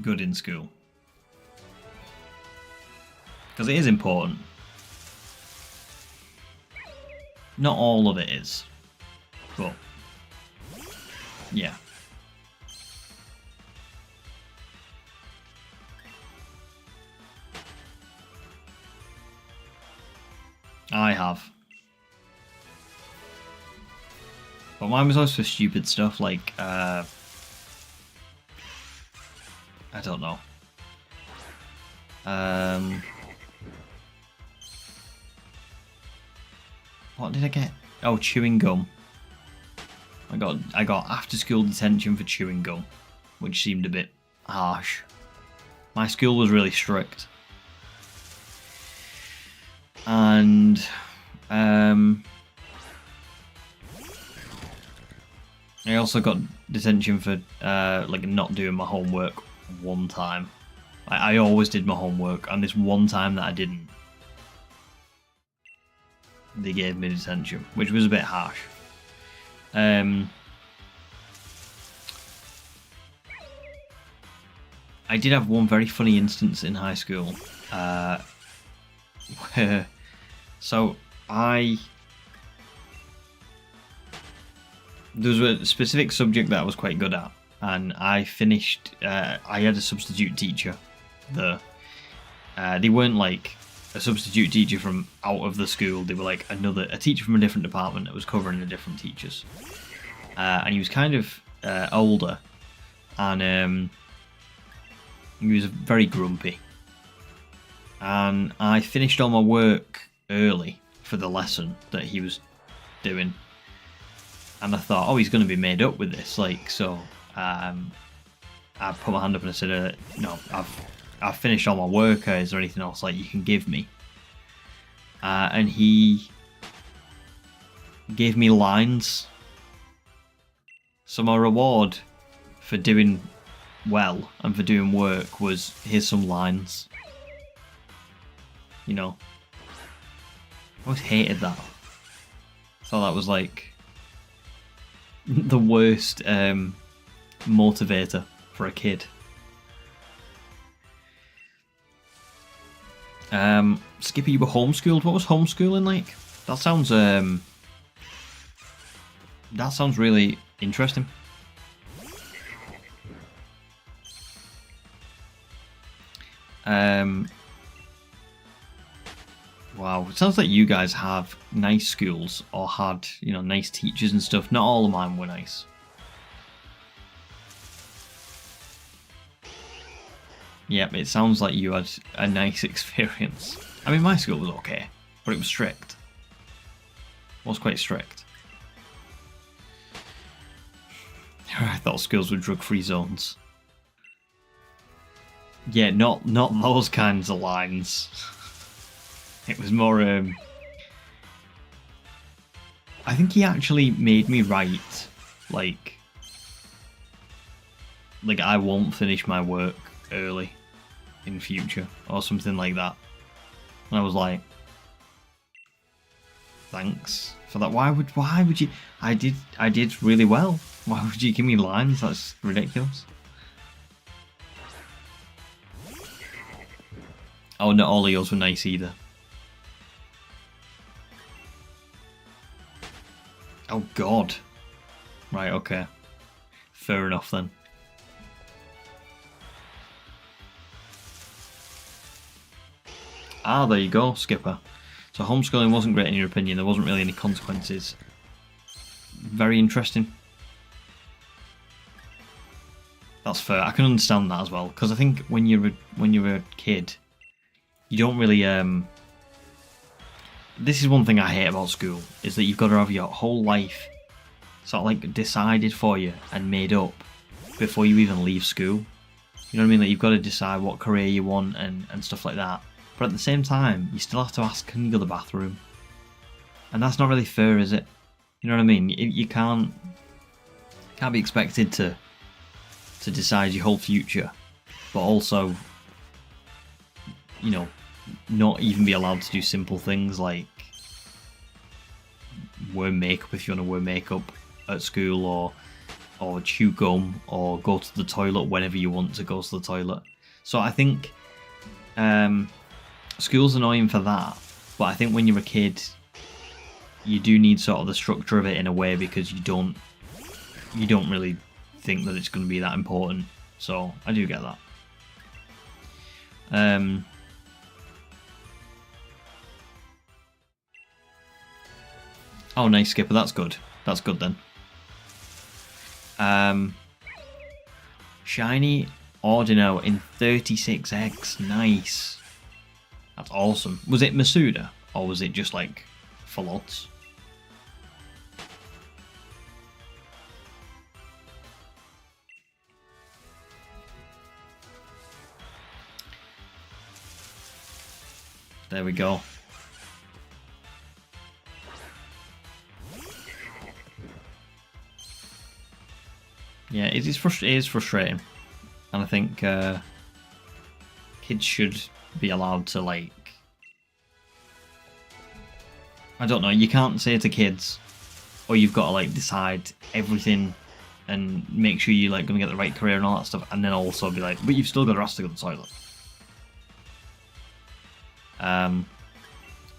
good in school. Because it is important. Not all of it is. But, yeah. I have. But mine was always for stupid stuff like, I don't know. What did I get? Oh, chewing gum. I got after school detention for chewing gum, which seemed a bit harsh. My school was really strict. And I also got detention for like not doing my homework one time. I always did my homework, and this one time that I didn't, they gave me detention, which was a bit harsh. I did have one very funny instance in high school, where so there was a specific subject that I was quite good at, and I finished. I had a substitute teacher. They weren't like a substitute teacher from out of the school. They were like a teacher from a different department that was covering the different teachers. And he was kind of older, and he was very grumpy. And I finished all my work early for the lesson that he was doing. And I thought, oh, he's going to be made up with this. Like, so I put my hand up and I said, no, I've finished all my work. Is there anything else like you can give me? And he gave me lines. So my reward for doing well and for doing work was, here's some lines. You know, I always hated that. I thought that was like the worst motivator for a kid. Skippy, you were homeschooled. What was homeschooling like? That sounds really interesting. Wow, it sounds like you guys have nice schools or had, nice teachers and stuff. Not all of mine were nice. Yep, it sounds like you had a nice experience. I mean, my school was okay, but it was strict. It was quite strict. I thought schools were drug-free zones. Yeah, not those kinds of lines. It was more, I think he actually made me write, like I won't finish my work early in future, or something like that. And I was like, thanks for that. Why would you? I did really well. Why would you give me lines? That's ridiculous. Oh, not all of yours were nice either. Oh god. Right, okay. Fair enough then. Ah, there you go, Skipper. So homeschooling wasn't great in your opinion. There wasn't really any consequences. Very interesting. That's fair. I can understand that as well, because I think when you're a kid, you don't really this is one thing I hate about school, is that you've got to have your whole life sort of like decided for you and made up before you even leave school. You know what I mean? Like, you've got to decide what career you want and stuff like that. But at the same time, you still have to ask, can you go to the bathroom? And that's not really fair, is it? You know what I mean? You can't be expected to decide your whole future, but also, not even be allowed to do simple things like wear makeup if you want to wear makeup at school, or or chew gum or go to the toilet whenever you want to go to the toilet. So I think school's annoying for that, but I think when you're a kid, you do need sort of the structure of it in a way, because you don't really think that it's going to be that important. So I do get that. Oh, nice, Skipper. That's good. That's good then. Shiny Ordino in 36x. Nice. That's awesome. Was it Masuda, or was it just like full odds? There we go. Yeah, it is frustrating, and I think kids should be allowed to, like, I don't know, you can't say to kids, oh, you've got to like decide everything and make sure you're like going to get the right career and all that stuff, and then also be like, but you've still got a rest to go to the toilet. I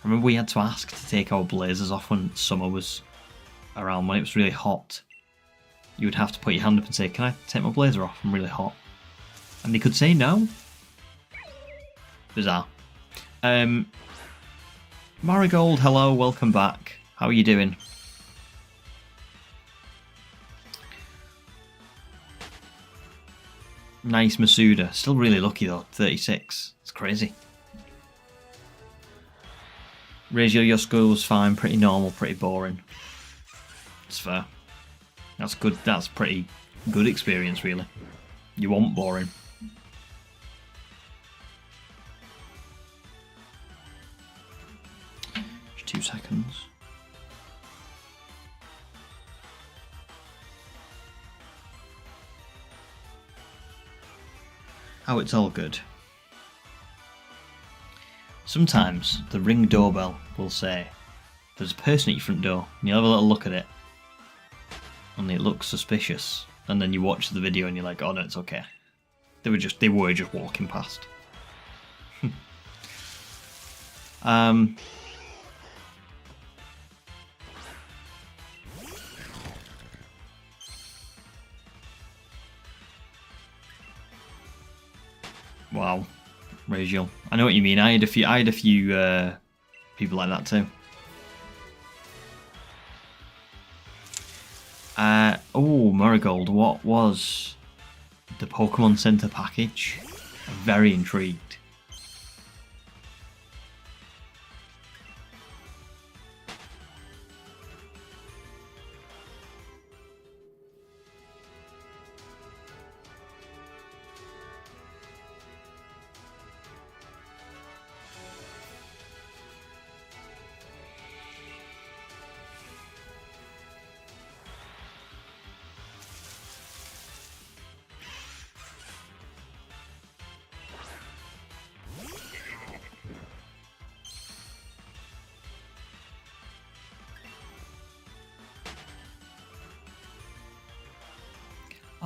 remember we had to ask to take our blazers off when summer was around, when it was really hot. You would have to put your hand up and say, can I take my blazer off? I'm really hot. And they could say no. Bizarre. Marigold, hello, welcome back. How are you doing? Nice Masuda. Still really lucky though, 36. It's crazy. Ratio, your school was fine, pretty normal, pretty boring. It's fair. That's good. That's pretty good experience, really. You want boring. Just 2 seconds. Oh, it's all good. Sometimes the Ring doorbell will say, there's a person at your front door, and you'll have a little look at it, and it looks suspicious, and then you watch the video and you're like, oh no, it's okay. They were just walking past. Wow, Rachel. I know what you mean. I had a few people like that too. Oh, Marigold, what was the Pokemon Center package? I'm very intrigued.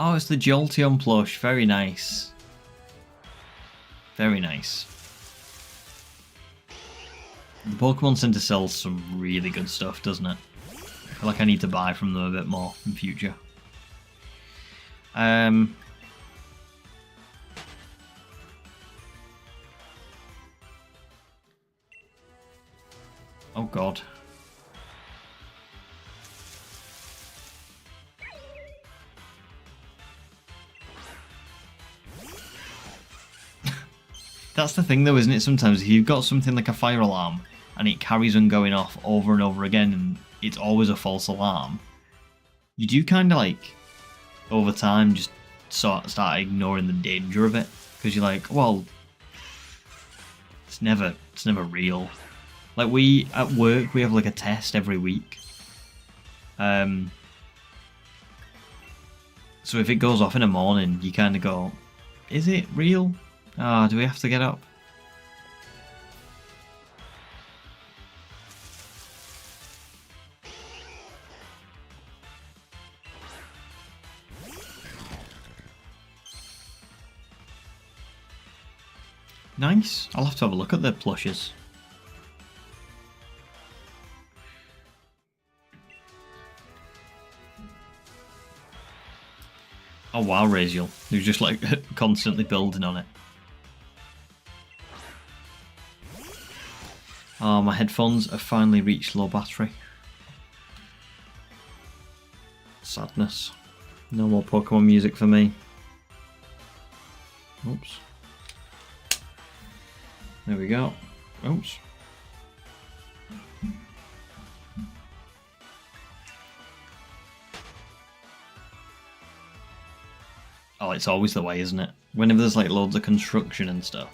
Oh, it's the Jolteon plush. Very nice. Very nice. The Pokemon Center sells some really good stuff, doesn't it? I feel like I need to buy from them a bit more in future. Oh god. That's the thing though, isn't it? Sometimes if you've got something like a fire alarm and it carries on going off over and over again and it's always a false alarm, you do kind of like, over time, just start ignoring the danger of it. Because you're like, well, it's never real. Like at work, we have like a test every week. So if it goes off in the morning, you kind of go, is it real? Ah, do we have to get up? Nice. I'll have to have a look at the plushes. Oh wow, Raziel. You're just like constantly building on it. Oh, my headphones have finally reached low battery. Sadness. No more Pokemon music for me. Oops. There we go. Oops. Oh, it's always the way, isn't it? Whenever there's like loads of construction and stuff,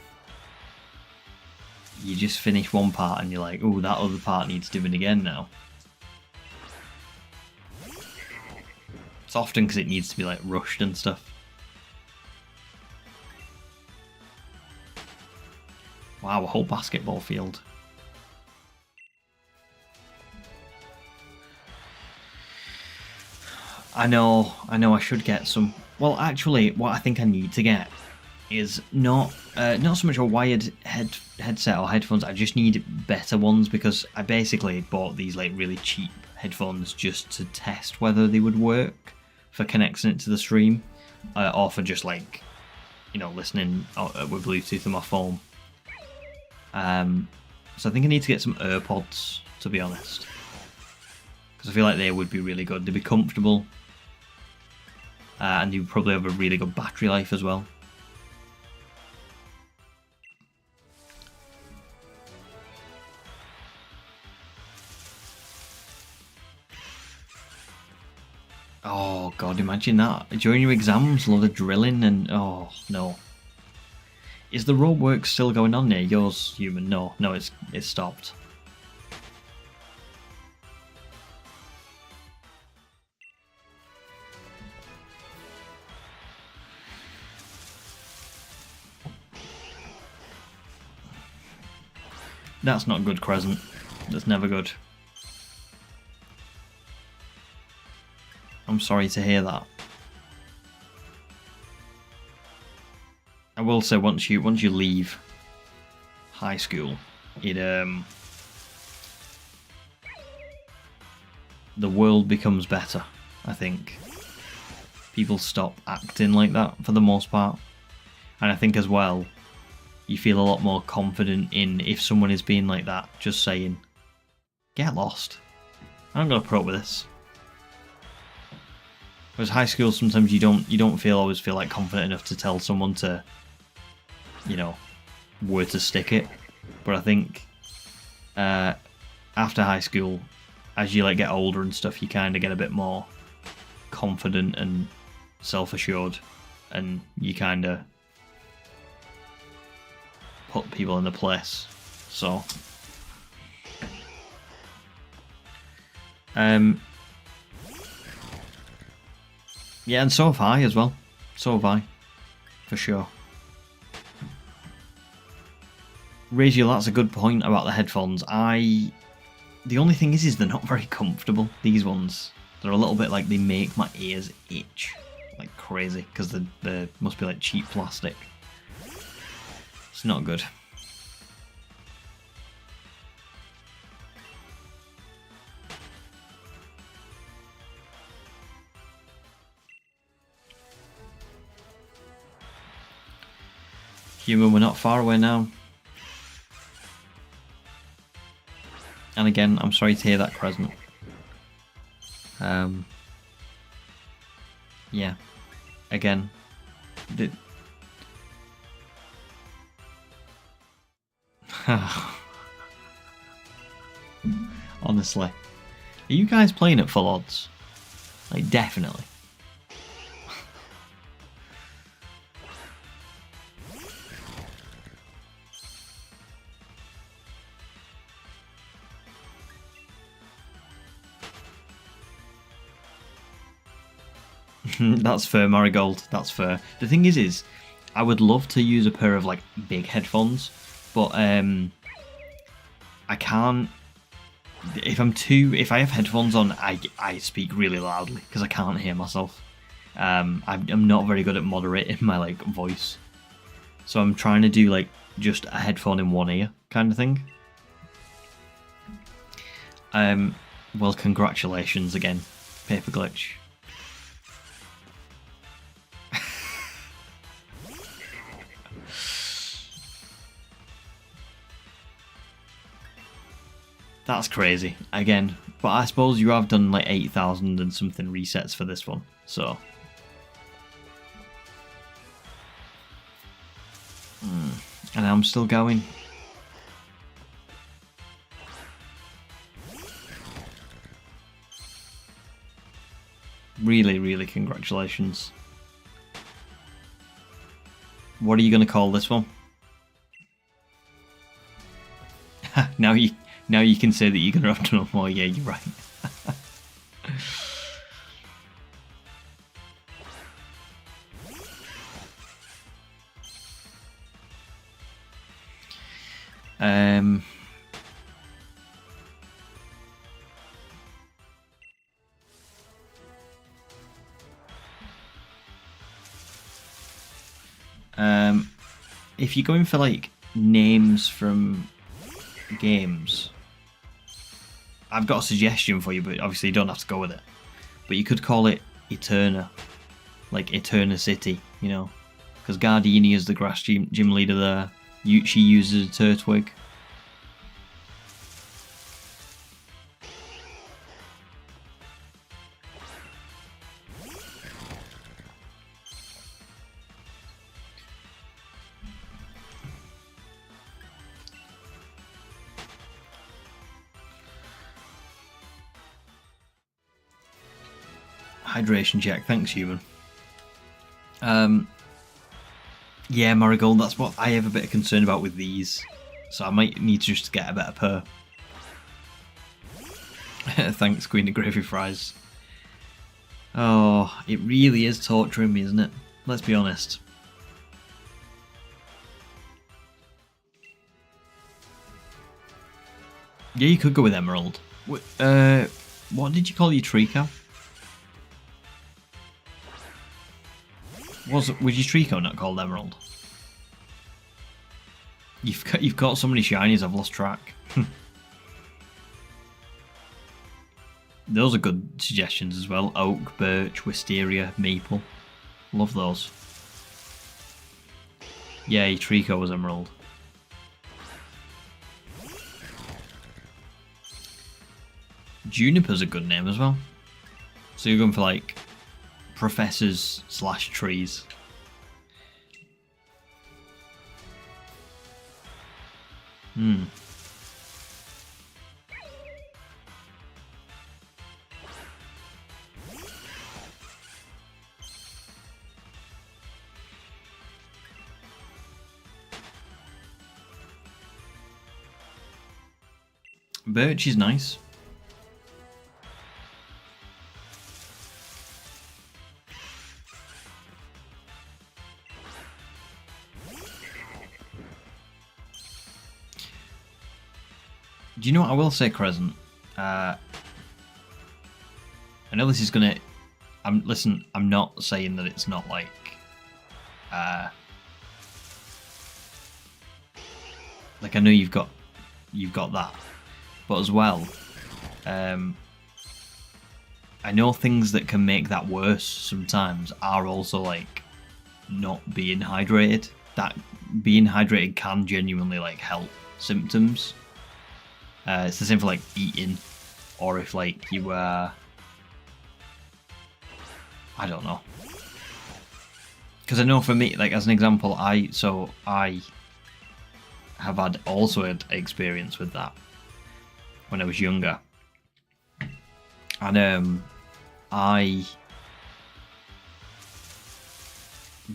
you just finish one part and you're like, oh, that other part needs doing again now. It's often because it needs to be like rushed and stuff. Wow, a whole basketball field. I know I should get some. Well, actually, what I think I need to get is not so much a wired headset or headphones. I just need better ones because I basically bought these like really cheap headphones just to test whether they would work for connecting it to the stream, or for just like, you know, listening with Bluetooth on my phone. So I think I need to get some AirPods, to be honest, because I feel like they would be really good. They'd be comfortable, and you probably have a really good battery life as well. Oh god, imagine that. During your exams, a lot of drilling and... oh, no. Is the roadwork still going on there? Yours, human? No, it's stopped. That's not good, Crescent. That's never good. I'm sorry to hear that. I will say once you leave high school, it the world becomes better, I think. People stop acting like that for the most part. And I think as well, you feel a lot more confident in if someone is being like that, just saying, get lost. I'm gonna put up with this. Whereas high school, sometimes you don't always feel like confident enough to tell someone to, you know, where to stick it. But I think after high school, as you like get older and stuff, you kind of get a bit more confident and self-assured, and you kind of put people in the place. So yeah, and so have I as well. So have I, for sure. Raziel, that's a good point about the headphones. The only thing is they're not very comfortable, these ones. They're a little bit like they make my ears itch like crazy because they must be like cheap plastic. It's not good. Human, we're not far away now. And again, I'm sorry to hear that, Crescent. Yeah. Again. Honestly. Are you guys playing at full odds? Like, definitely. That's fair, Marigold. That's fair. The thing is I would love to use a pair of like big headphones, but I can't. If I have headphones on, I speak really loudly because I can't hear myself. I'm not very good at moderating my like voice. So I'm trying to do like just a headphone in one ear kind of thing. Well, congratulations again, Paper Glitch. That's crazy again, but I suppose you have done like 8,000 and something resets for this one, so. And I'm still going. Really, really congratulations. What are you going to call this one? Now you can say that you're going to have to know more. Yeah, you're right. If you're going for like names from games, I've got a suggestion for you, but obviously you don't have to go with it. But you could call it Eterna, like Eterna City, you know, because Gardini is the grass gym leader there. She uses a Turtwig. Hydration check, thanks human. Yeah, Marigold, that's what I have a bit of concern about with these. So I might need to just get a better purr. Thanks, Queen of Gravy Fries. Oh, it really is torturing me, isn't it? Let's be honest. Yeah, you could go with Emerald. What did you call your Trico? Was your Trico not called Emerald? You've got so many shinies, I've lost track. Those are good suggestions as well. Oak, birch, wisteria, maple. Love those. Yeah, your Trico was Emerald. Juniper's a good name as well. So you're going for like professors / trees. Birch is nice. Do you know what I will say, Crescent? I know this is gonna. Listen. I'm not saying that it's not like. Like I know you've got that, but as well, I know things that can make that worse sometimes are also like not being hydrated. That being hydrated can genuinely like help symptoms. It's the same for like eating, or if like you I don't know. Because I know for me, like as an example, I have also had experience with that when I was younger, and I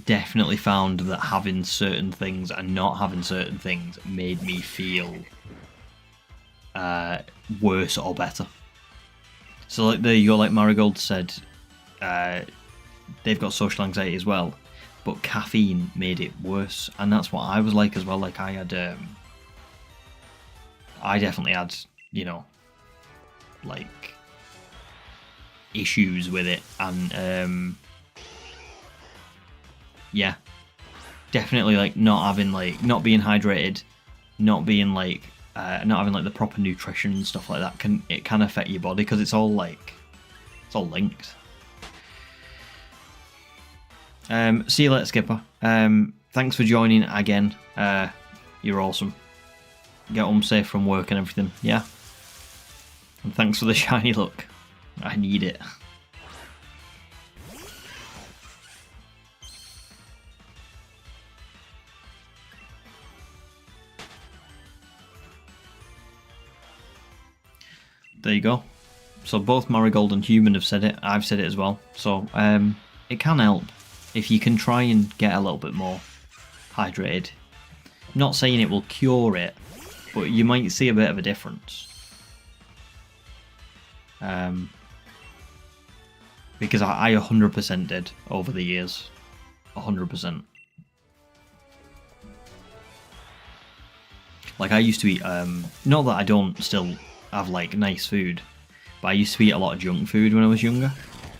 definitely found that having certain things and not having certain things made me feel worse or better. So like there you go, like Marigold said, they've got social anxiety as well, but caffeine made it worse, and that's what I was like as well. Like I had I definitely had, you know, like issues with it, and yeah, definitely like not being hydrated, not being like not having like the proper nutrition and stuff like that can affect your body, because it's all linked. See you later, Skipper. Thanks for joining again. You're awesome. Get home safe from work and everything. Yeah. And thanks for the shiny look. I need it. There you go. So both Marigold and Human have said it. I've said it as well. So it can help if you can try and get a little bit more hydrated. I'm not saying it will cure it, but you might see a bit of a difference. Because I 100% did over the years. 100%. Like I used to eat, not that I don't still have like nice food, but I used to eat a lot of junk food when I was younger,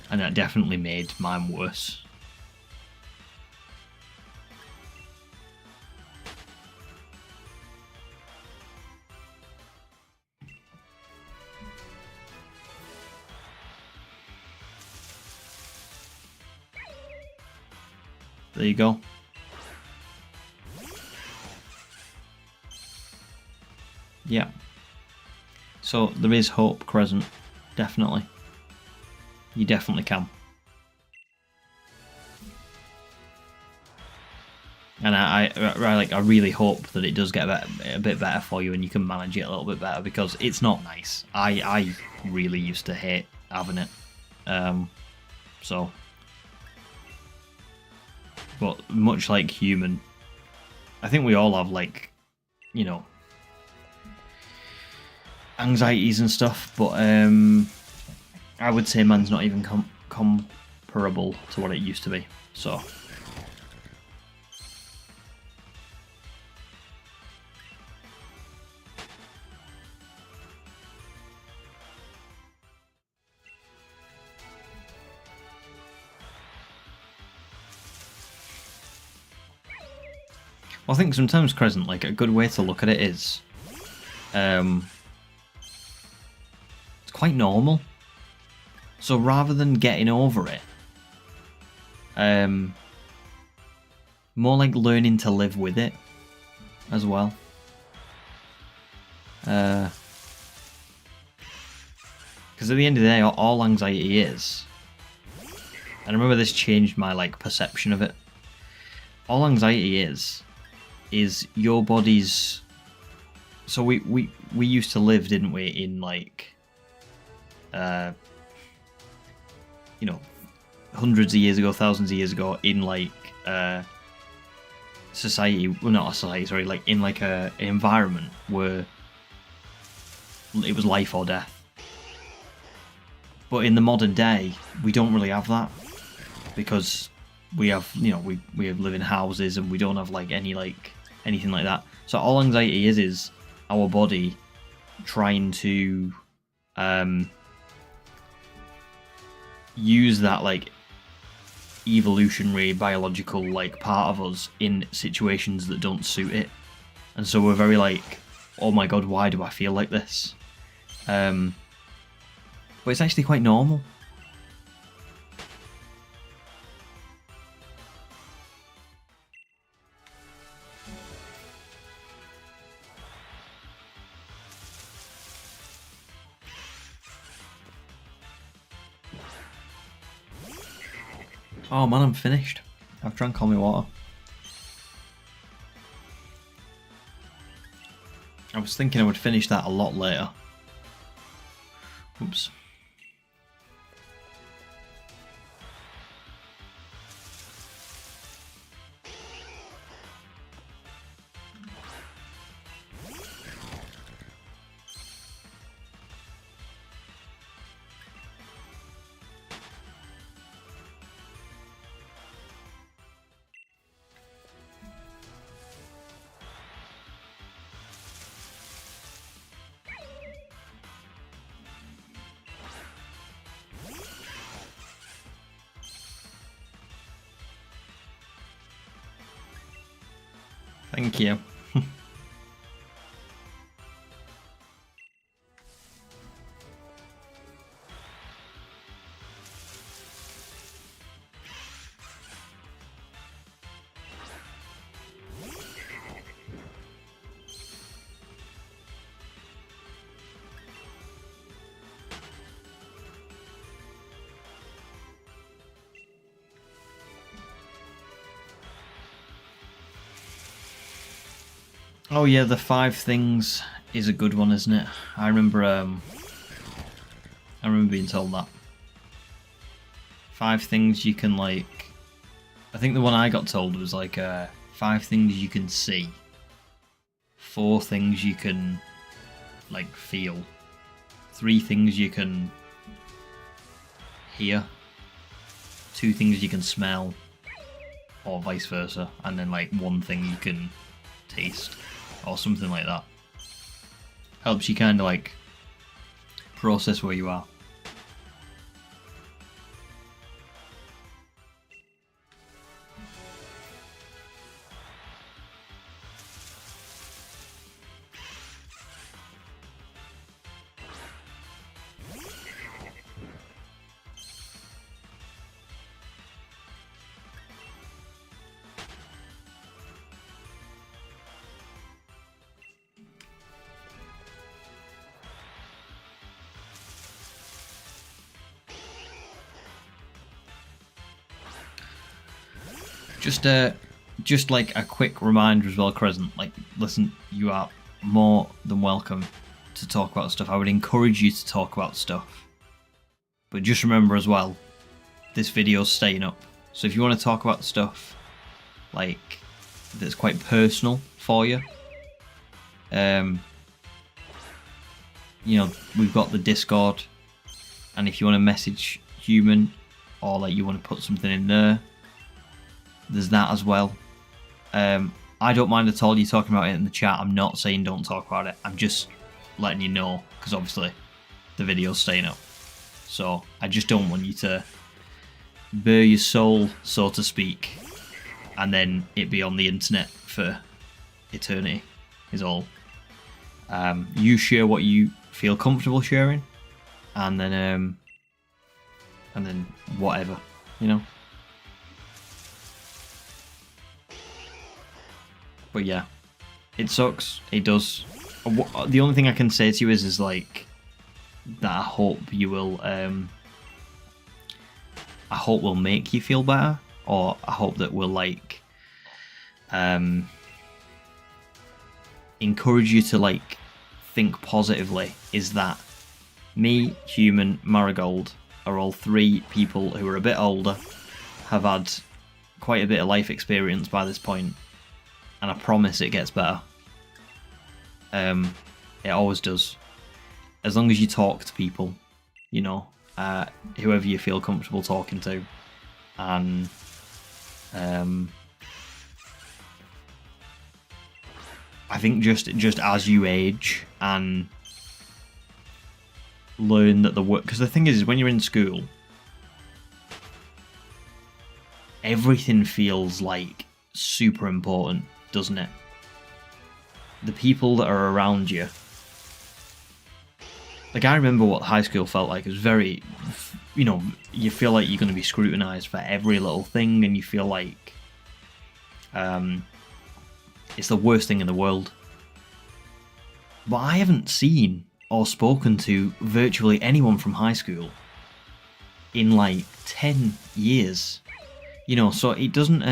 and that definitely made mine worse. There you go. Yeah. So there is hope, Crescent. Definitely. You definitely can. And I really hope that it does get a bit better for you and you can manage it a little bit better, because it's not nice. I really used to hate having it. So. But much like Human, I think we all have, like, you know, anxieties and stuff, but I would say mine's not even comparable to what it used to be. So. I think sometimes, Crescent, like a good way to look at it is, it's quite normal. So rather than getting over it, more like learning to live with it as well. Because at the end of the day, all anxiety is, and I remember this changed my like perception of it. All anxiety is your body's. So we used to live, didn't we, in like you know, hundreds of years ago, thousands of years ago, in like society, well, not a society, sorry, like in like an environment where it was life or death. But in the modern day, we don't really have that, because we have, you know, we have live in houses and we don't have like anything like that. So all anxiety is our body trying to use that like evolutionary biological like part of us in situations that don't suit it. And so we're very like, oh my god, why do I feel like this? But it's actually quite normal. Oh man, I'm finished. I've drank all my water. I was thinking I would finish that a lot later. Oops. Thank you. Oh yeah, the 5 things is a good one, isn't it? I remember being told that. 5 things you can like. I think the one I got told was like 5 things you can see, 4 things you can like feel, 3 things you can hear, 2 things you can smell, or vice versa, and then like 1 thing you can taste. Or something like that. Helps you kind of like process where you are. Just like a quick reminder as well, Crescent. Like, listen, you are more than welcome to talk about stuff. I would encourage you to talk about stuff. But just remember as well, this video's staying up. So if you want to talk about stuff like that's quite personal for you, you know, we've got the Discord, and if you want to message Human or like you want to put something in there, there's that as well. I don't mind at all you talking about it in the chat. I'm not saying don't talk about it. I'm just letting you know, because obviously the video's staying up. So I just don't want you to bare your soul, so to speak, and then it be on the internet for eternity, is all. You share what you feel comfortable sharing, and then whatever, you know. But yeah, it sucks. It does. The only thing I can say to you is like that I hope you will. I hope will make you feel better, or I hope that will like encourage you to like think positively. Is that me, Human, Marigold are all 3 people who are a bit older, have had quite a bit of life experience by this point. And I promise it gets better. It always does. As long as you talk to people, you know, whoever you feel comfortable talking to, and I think just as you age and learn that the work, because the thing is when you're in school, everything feels like super important, doesn't it? The people that are around you. Like, I remember what high school felt like. It was very, you know, you feel like you're going to be scrutinised for every little thing, and you feel like it's the worst thing in the world. But I haven't seen or spoken to virtually anyone from high school in like 10 years. You know, so it doesn't...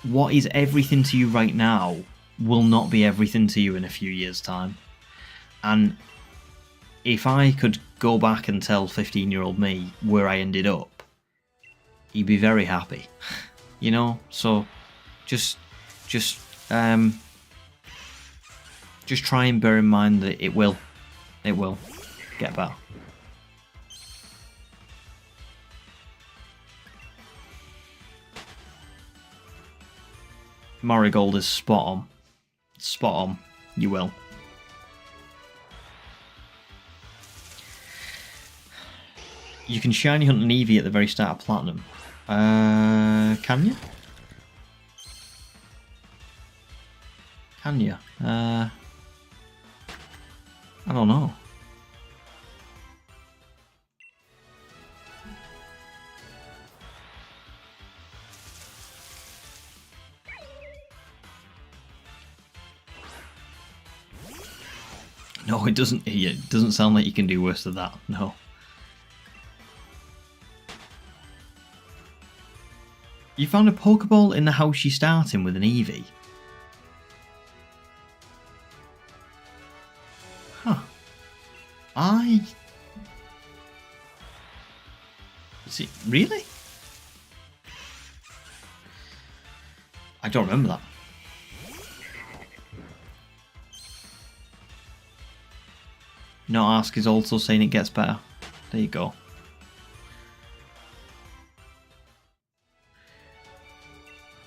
what is everything to you right now will not be everything to you in a few years' time. And if I could go back and tell 15-year-old me where I ended up, he'd be very happy. You know? So just try and bear in mind that it will get better. Marigold is spot on. Spot on. You will. You can shiny hunt an Eevee at the very start of Platinum. Can you? Can you? I don't know. No, it doesn't. It doesn't sound like you can do worse than that. No. You found a Pokeball in the house you start in with an Eevee. Huh. Is it really? I don't remember that. No Ask is also saying it gets better. There you go.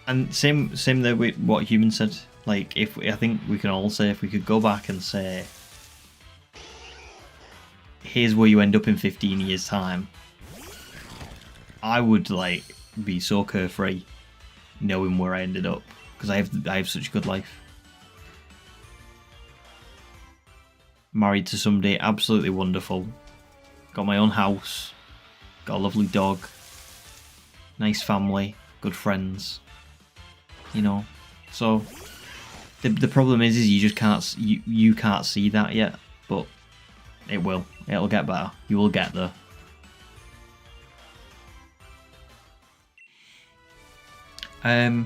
And same there with what Human said. Like, I think we can all say, if we could go back and say, here's where you end up in 15 years' time, I would like be so carefree knowing where I ended up, because I have such a good life. Married to somebody absolutely wonderful. Got my own house. Got a lovely dog. Nice family. Good friends. You know. So the problem is you just can't you can't see that yet, but it will. It'll get better. You will get there. I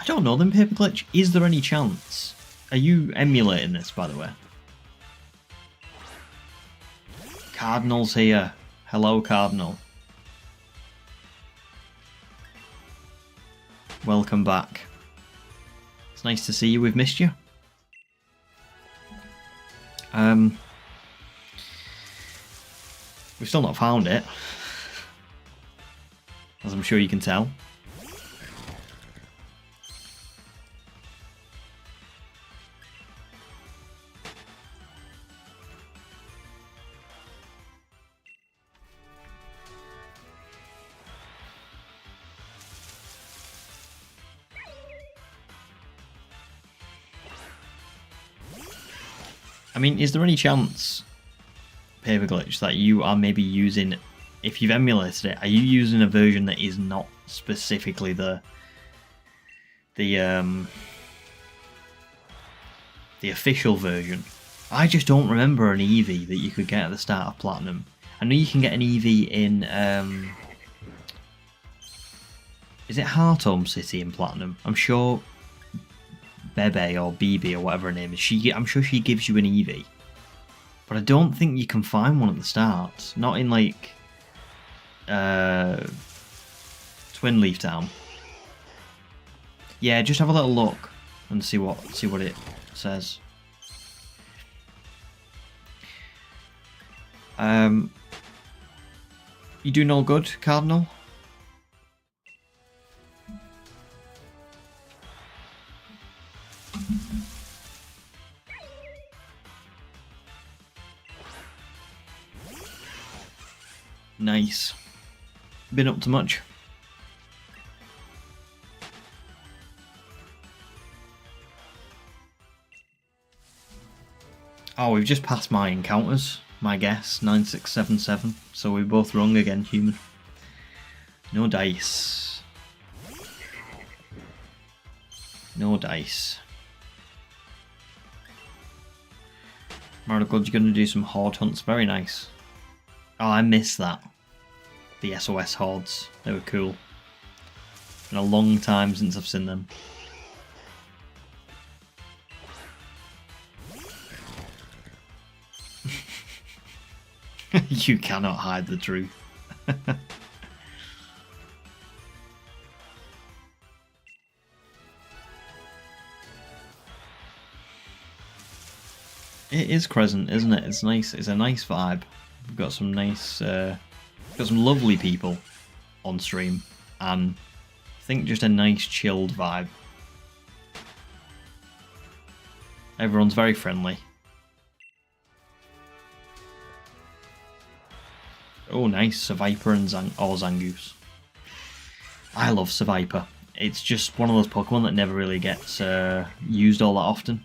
don't know then, Paper Glitch. Is there any chance? Are you emulating this, by the way? Cardinal's here. Hello, Cardinal. Welcome back. It's nice to see you. We've missed you. We've still not found it, as I'm sure you can tell. I mean, is there any chance, Paper Glitch, that you are maybe using, if you've emulated it, are you using a version that is not specifically the official version? I just don't remember an Eevee that you could get at the start of Platinum. I know you can get an Eevee in, is it Hearthome City in Platinum? I'm sure Bebe or BB or whatever her name is, I'm sure she gives you an Eevee. But I don't think you can find one at the start. Not in like Twin Leaf Town. Yeah, just have a little look and see what it says. You doing all good, Cardinal? Nice. Been up to much? Oh, we've just passed my encounters. My guess, 9677. So we're both wrong again, Human. No dice. No dice. Marigold, you're going to do some horde hunts. Very nice. Oh, I missed that. The SOS hordes. They were cool. Been a long time since I've seen them. You cannot hide the truth. It is Crescent, isn't it? It's nice. It's a nice vibe. We've got some nice, got some lovely people on stream, and I think just a nice chilled vibe. Everyone's very friendly. Oh, nice, Seviper and Zangoose. I love Seviper. it's just one of those Pokemon that never really gets used all that often.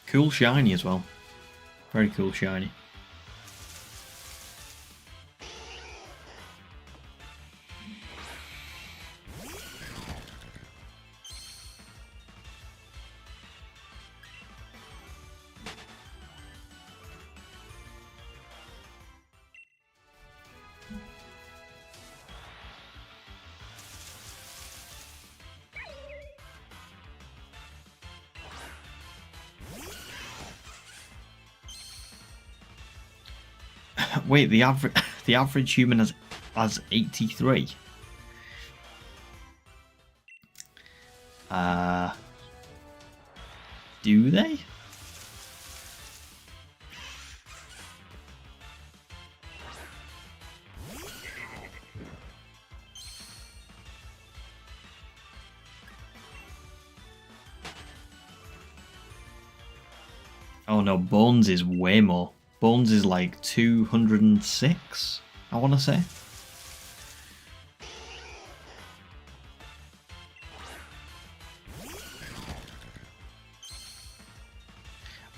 Cool shiny as well. Very cool shiny. Wait, the average human has 83. Do they? Oh no, Bones is way more. Bones is like 206, I want to say.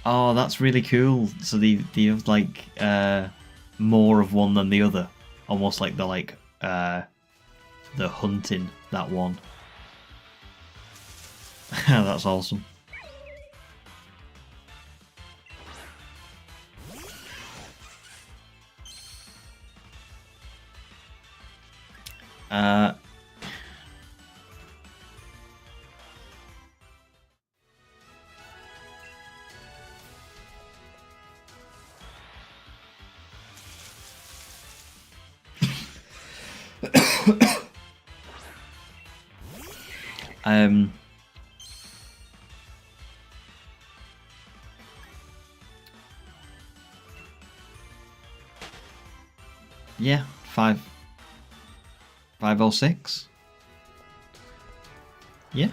Oh, that's really cool. So they have like more of one than the other. Almost like they're like the hunting that one. That's awesome. Yeah, 506. Yeah.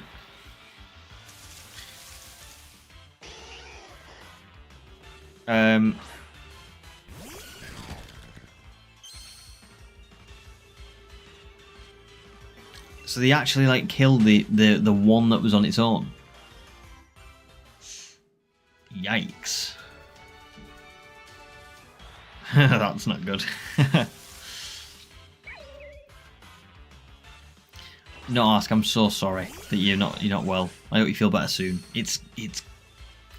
So they actually like killed the one that was on its own. Yikes. That's not good. No, Ask, I'm so sorry that you're not well. I hope you feel better soon. It's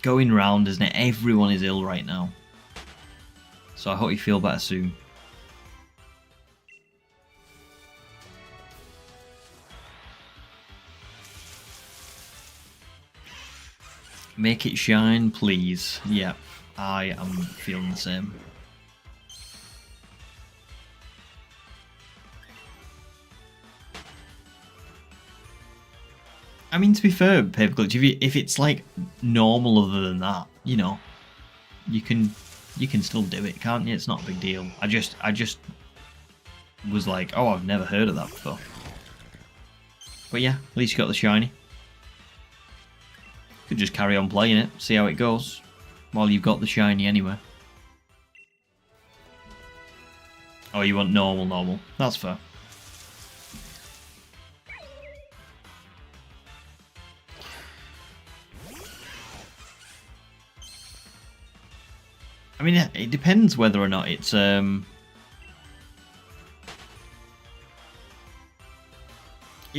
going round, isn't it? Everyone is ill right now. So I hope you feel better soon. Make it shine, please. Yep, I am feeling the same. I mean, to be fair, Paperclutch, if it's like normal other than that, you know, you can still do it, can't you? It's not a big deal. I just was like, oh, I've never heard of that before. But yeah, at least you got the shiny. Could just carry on playing it, see how it goes, while you've got the shiny anyway. Oh, you want normal. That's fair. I mean, it depends whether or not it's it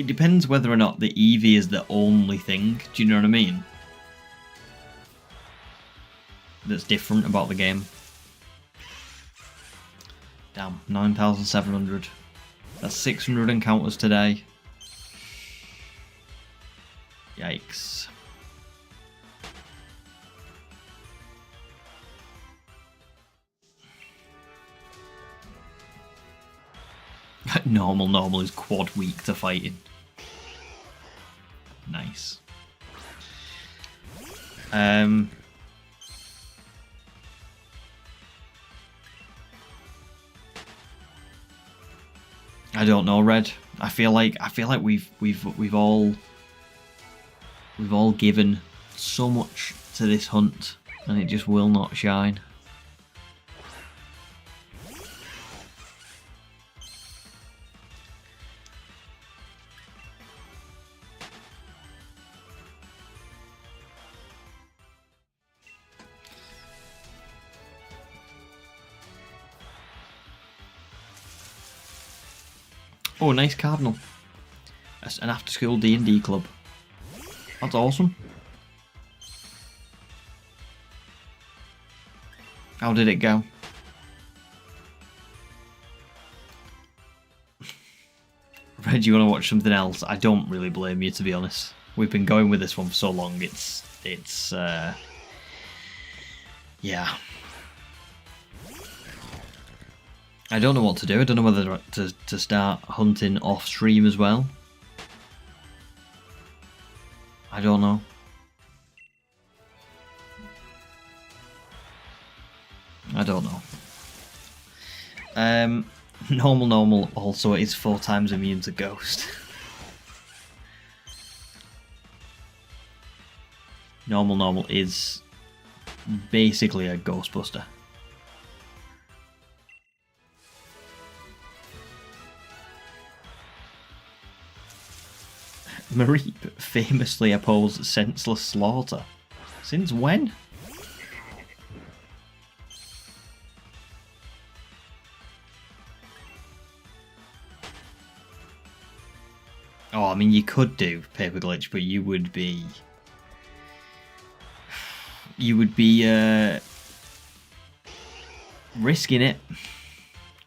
depends whether or not the Eevee is the only thing. Do you know what I mean? That's different about the game. Damn, 9,700. That's 600 encounters today. Yikes. Normal is quad weak to fighting. Nice. I don't know, Red. I feel like we've all given so much to this hunt, and it just will not shine. Oh, nice Cardinal. That's an after-school D&D club. That's awesome. How did it go? Red, you want to watch something else? I don't really blame you, to be honest. We've been going with this one for so long. Yeah. I don't know what to do. I don't know whether to start hunting off stream as well. I don't know. I don't know. Normal also is 4 times immune to Ghost. Normal is basically a Ghostbuster. Mareep famously opposed senseless slaughter. Since when? Oh, I mean, you could do Paper Glitch, but you would be... risking it.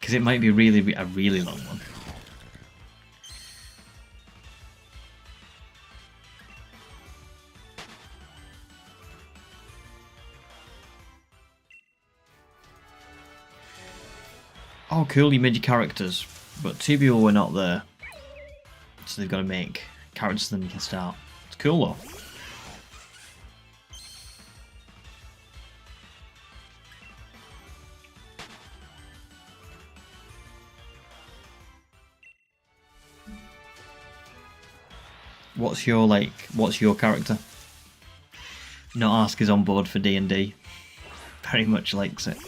Because it might be a really long one. Oh, cool, you made your characters, but 2 people were not there. So they've got to make characters then you can start. It's cool though. What's your character? Not Ask is on board for D&D. Very much likes it.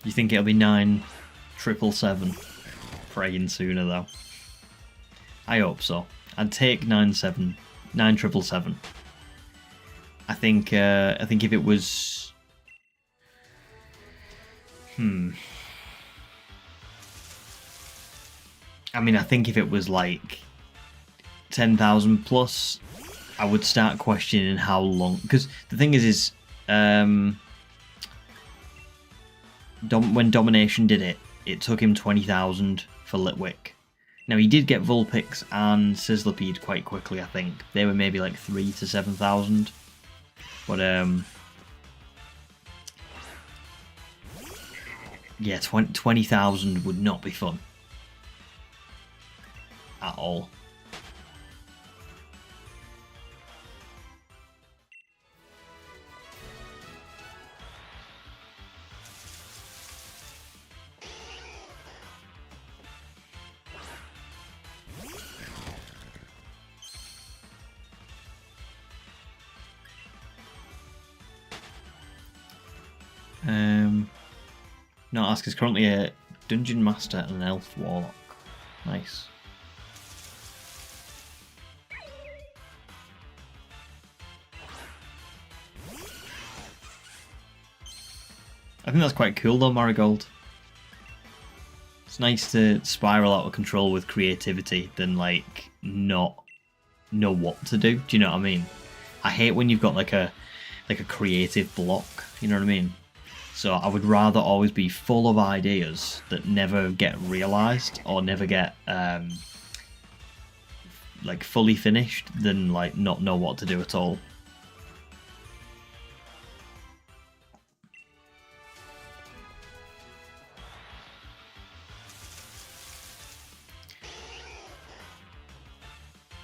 You think it'll be 9,777? Praying sooner though. I hope so. I'd take 9,777. I think if it was, I mean, I think if it was like 10,000 plus, I would start questioning how long. Because the thing is when Domination did it, it took him 20,000 for Litwick. Now he did get Vulpix and Sizzlipede quite quickly. I think they were maybe like 3,000 to 7,000. But yeah, 20,000 would not be fun at all. Not Ask is currently a Dungeon Master and an Elf Warlock. Nice. I think that's quite cool though, Marigold. It's nice to spiral out of control with creativity than like not know what to do. Do you know what I mean? I hate when you've got like a creative block, you know what I mean? So I would rather always be full of ideas that never get realised or never get like fully finished than like not know what to do at all.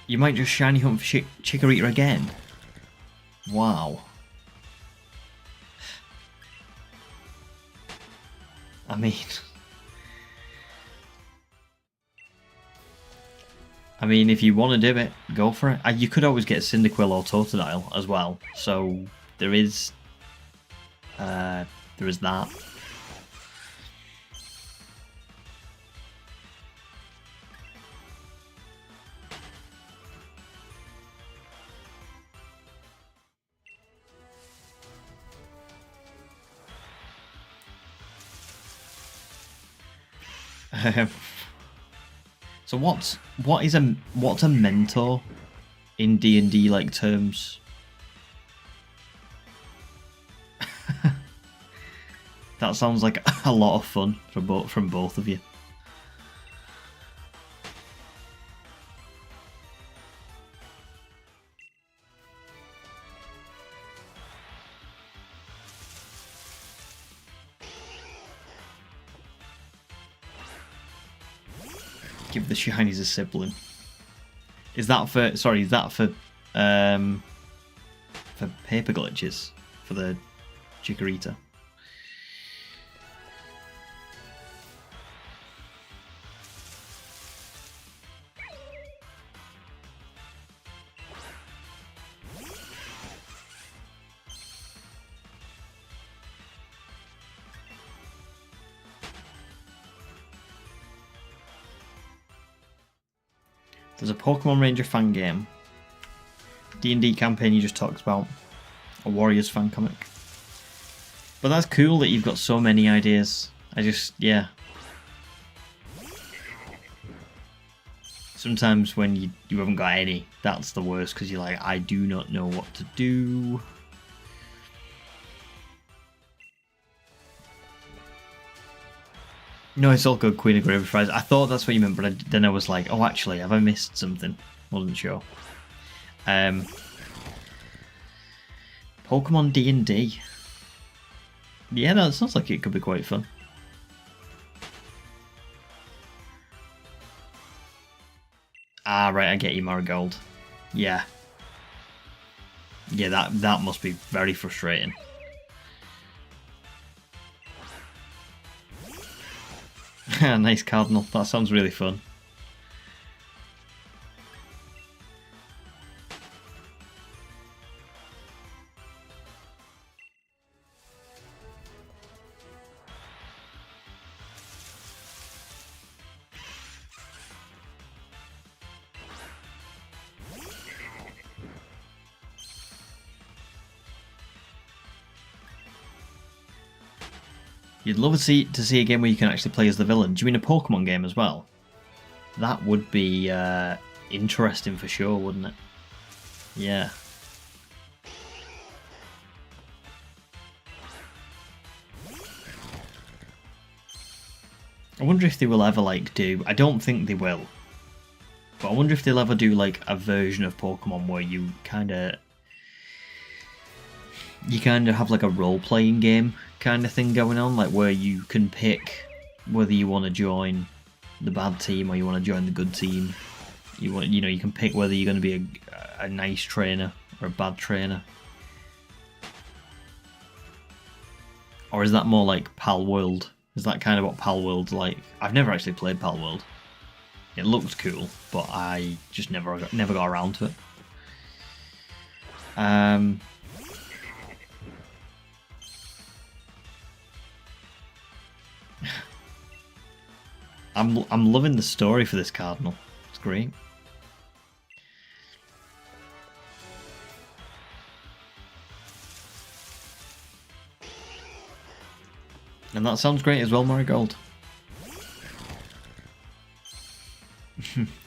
You might just shiny hunt for Chikorita again. Wow. I mean, if you want to do it, go for it. You could always get Cyndaquil or Totodile as well, so there is that. So what's a mentor in D&D like terms? That sounds like a lot of fun from both of you. Give the shinies a sibling. Is that for paper glitches for the Chikorita? There's a Pokemon Ranger fan game. D&D campaign you just talked about. A Warriors fan comic. But that's cool that you've got so many ideas. Yeah. Sometimes when you haven't got any, that's the worst, because you're like, I do not know what to do. No, it's all good, Queen of Gravy Fries. I thought that's what you meant, but then I was like, oh, actually, have I missed something? Wasn't sure. Pokemon D&D. Yeah, that sounds like it could be quite fun. Ah, right, I get you, Marigold. Yeah. Yeah, that must be very frustrating. Nice Cardinal, that sounds really fun. You'd love to see a game where you can actually play as the villain. Do you mean a Pokemon game as well? That would be interesting for sure, wouldn't it? Yeah. I wonder if they will ever do... I don't think they will. But I wonder if they'll ever do a version of Pokemon where you kind of have a role-playing game kind of thing going on, where you can pick whether you want to join the bad team or you want to join the good team. You can pick whether you're going to be a nice trainer or a bad trainer. Or is that more like Pal World? Is that kind of what Pal World's like? I've never actually played Pal World. It looked cool, but I just never got around to it. I'm loving the story for this Cardinal. It's great. And that sounds great as well, Marigold.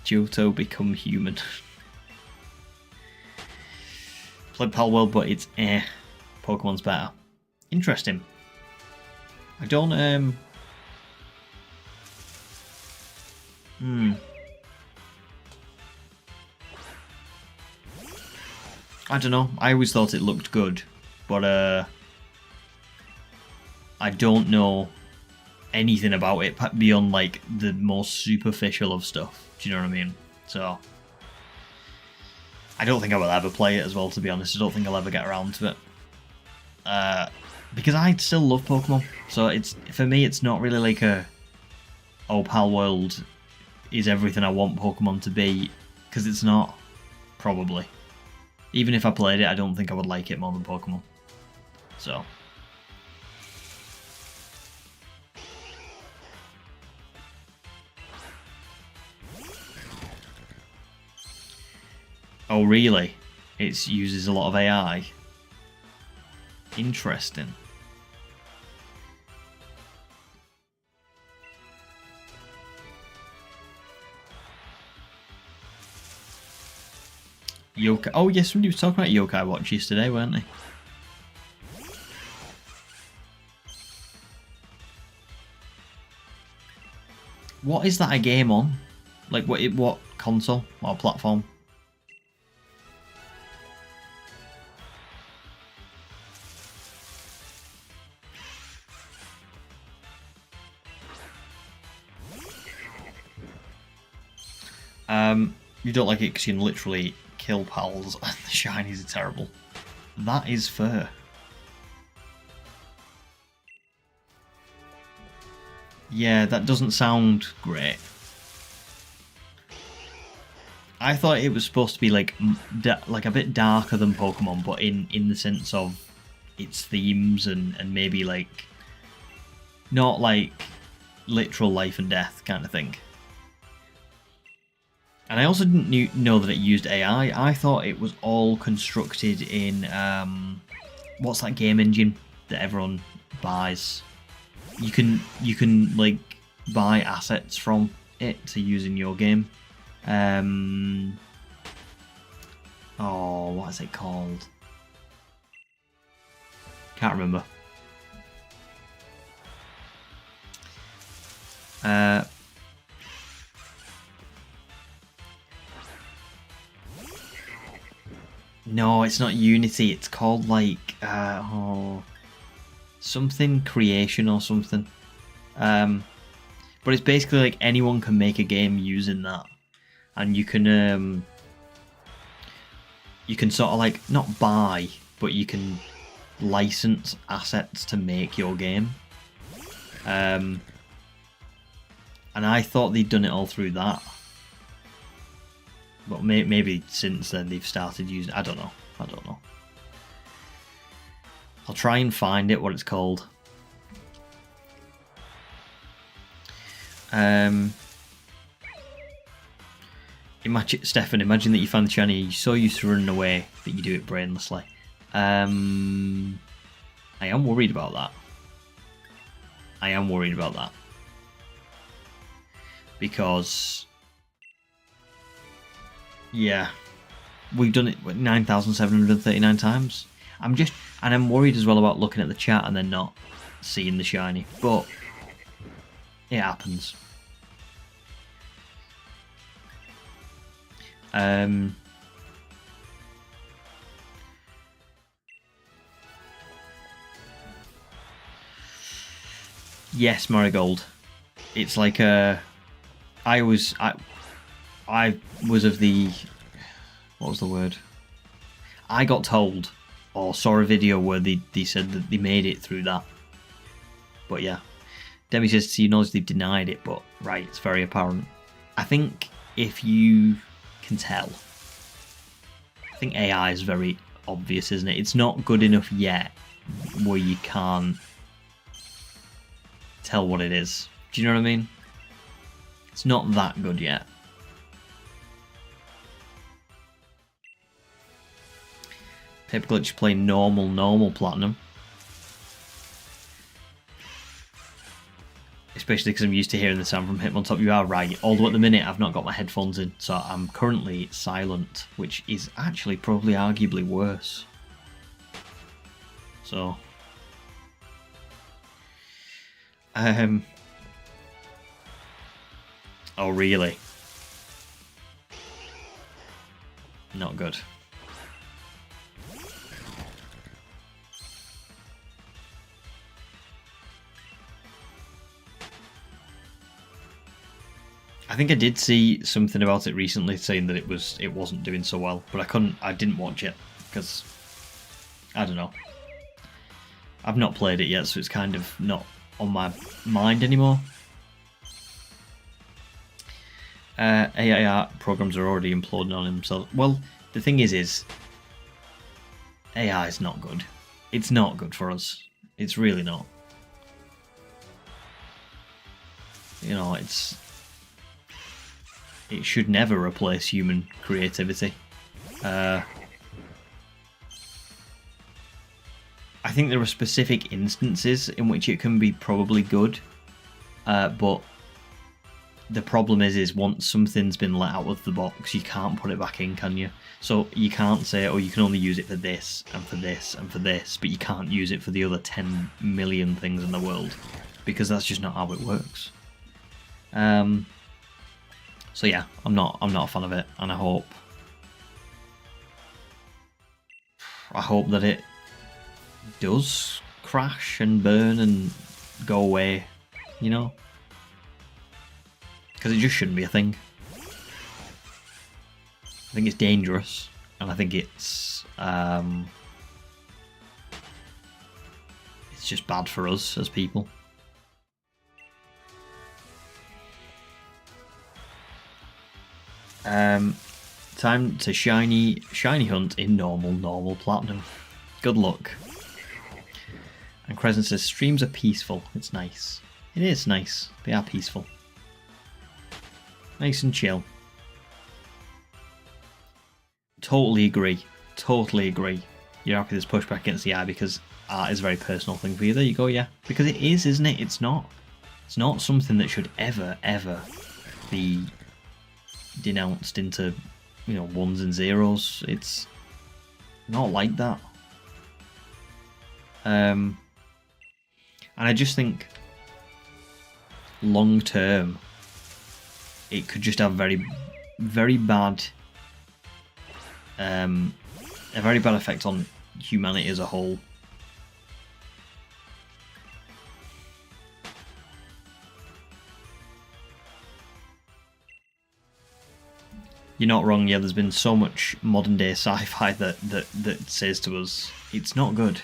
Johto become human. Played Pal World, but it's Pokemon's better. Interesting. I don't I don't know. I always thought it looked good, but I don't know anything about it beyond the most superficial of stuff. Do you know what I mean? So I don't think I will ever play it as well, to be honest. I don't think I'll ever get around to it. Because I still love Pokemon. So it's, for me, it's not really like a, oh, Pal World is everything I want Pokemon to be. Because it's not, probably. Even if I played it, I don't think I would like it more than Pokemon. So. Oh, really? It uses a lot of AI. Interesting. Yokai. Oh, yes, somebody was talking about Yokai Watch yesterday, weren't they? What is that a game on? Like, what console or platform? You don't like it because you can literally kill pals and the shinies are terrible. That is fair. Yeah, that doesn't sound great. I thought it was supposed to be like a bit darker than Pokemon, but in the sense of its themes and maybe like not like literal life and death kind of thing. And I also didn't know that it used AI. I thought it was all constructed in what's that game engine that everyone buys? You can like buy assets from it to use in your game. Oh, what is it called? Can't remember. No, it's not Unity. It's called like something creation or something. But it's basically like anyone can make a game using that, and you can sort of like not buy, but you can license assets to make your game. And I thought they'd done it all through that. But maybe since then they've started using... I don't know. I'll try and find it, what it's called. Imagine, Stefan, imagine that you find the shiny, you're so used to running away that you do it brainlessly. I am worried about that. Because... yeah, we've done it 9,739 times. I'm worried as well about looking at the chat and then not seeing the shiny, but it happens. Yes, Marigold. It's like I was of the... what was the word? I got told, or saw a video where they said that they made it through that. But yeah. Demi says, to your knowledge, they've denied it, but right, it's very apparent. I think if you can tell, I think AI is very obvious, isn't it? It's not good enough yet where you can't tell what it is. Do you know what I mean? It's not that good yet. Paper Glitch playing normal platinum. Especially because I'm used to hearing the sound from Hitmontop. You are right. Although at the minute I've not got my headphones in, so I'm currently silent, which is actually probably arguably worse. So... oh, really? Not good. I think I did see something about it recently saying that it wasn't doing so well, but I didn't watch it because I don't know. I've not played it yet, so it's kind of not on my mind anymore. AI programs are already imploding on themselves. Well, the thing is AI is not good. It's not good for us. It's really not. You know, it should never replace human creativity. I think there are specific instances in which it can be probably good, but the problem is once something's been let out of the box, you can't put it back in, can you? So you can't say, oh, you can only use it for this and for this and for this, but you can't use it for the other 10 million things in the world, because that's just not how it works. So yeah, I'm not a fan of it, and I hope that it does crash and burn and go away, you know, because it just shouldn't be a thing. I think it's dangerous, and I think it's just bad for us as people. Time to shiny hunt in normal platinum. Good luck. And Crescent says streams are peaceful. It's nice. It is nice. They are peaceful. Nice and chill. Totally agree. Totally agree. You're happy there's pushback against the eye because art is a very personal thing for you. There you go, yeah. Because it is, isn't it? It's not something that should ever be denounced into, you know, ones and zeros. It's not like that. And I just think long term it could just have very bad a very bad effect on humanity as a whole. You're not wrong, yeah, there's been so much modern day sci-fi that says to us it's not good.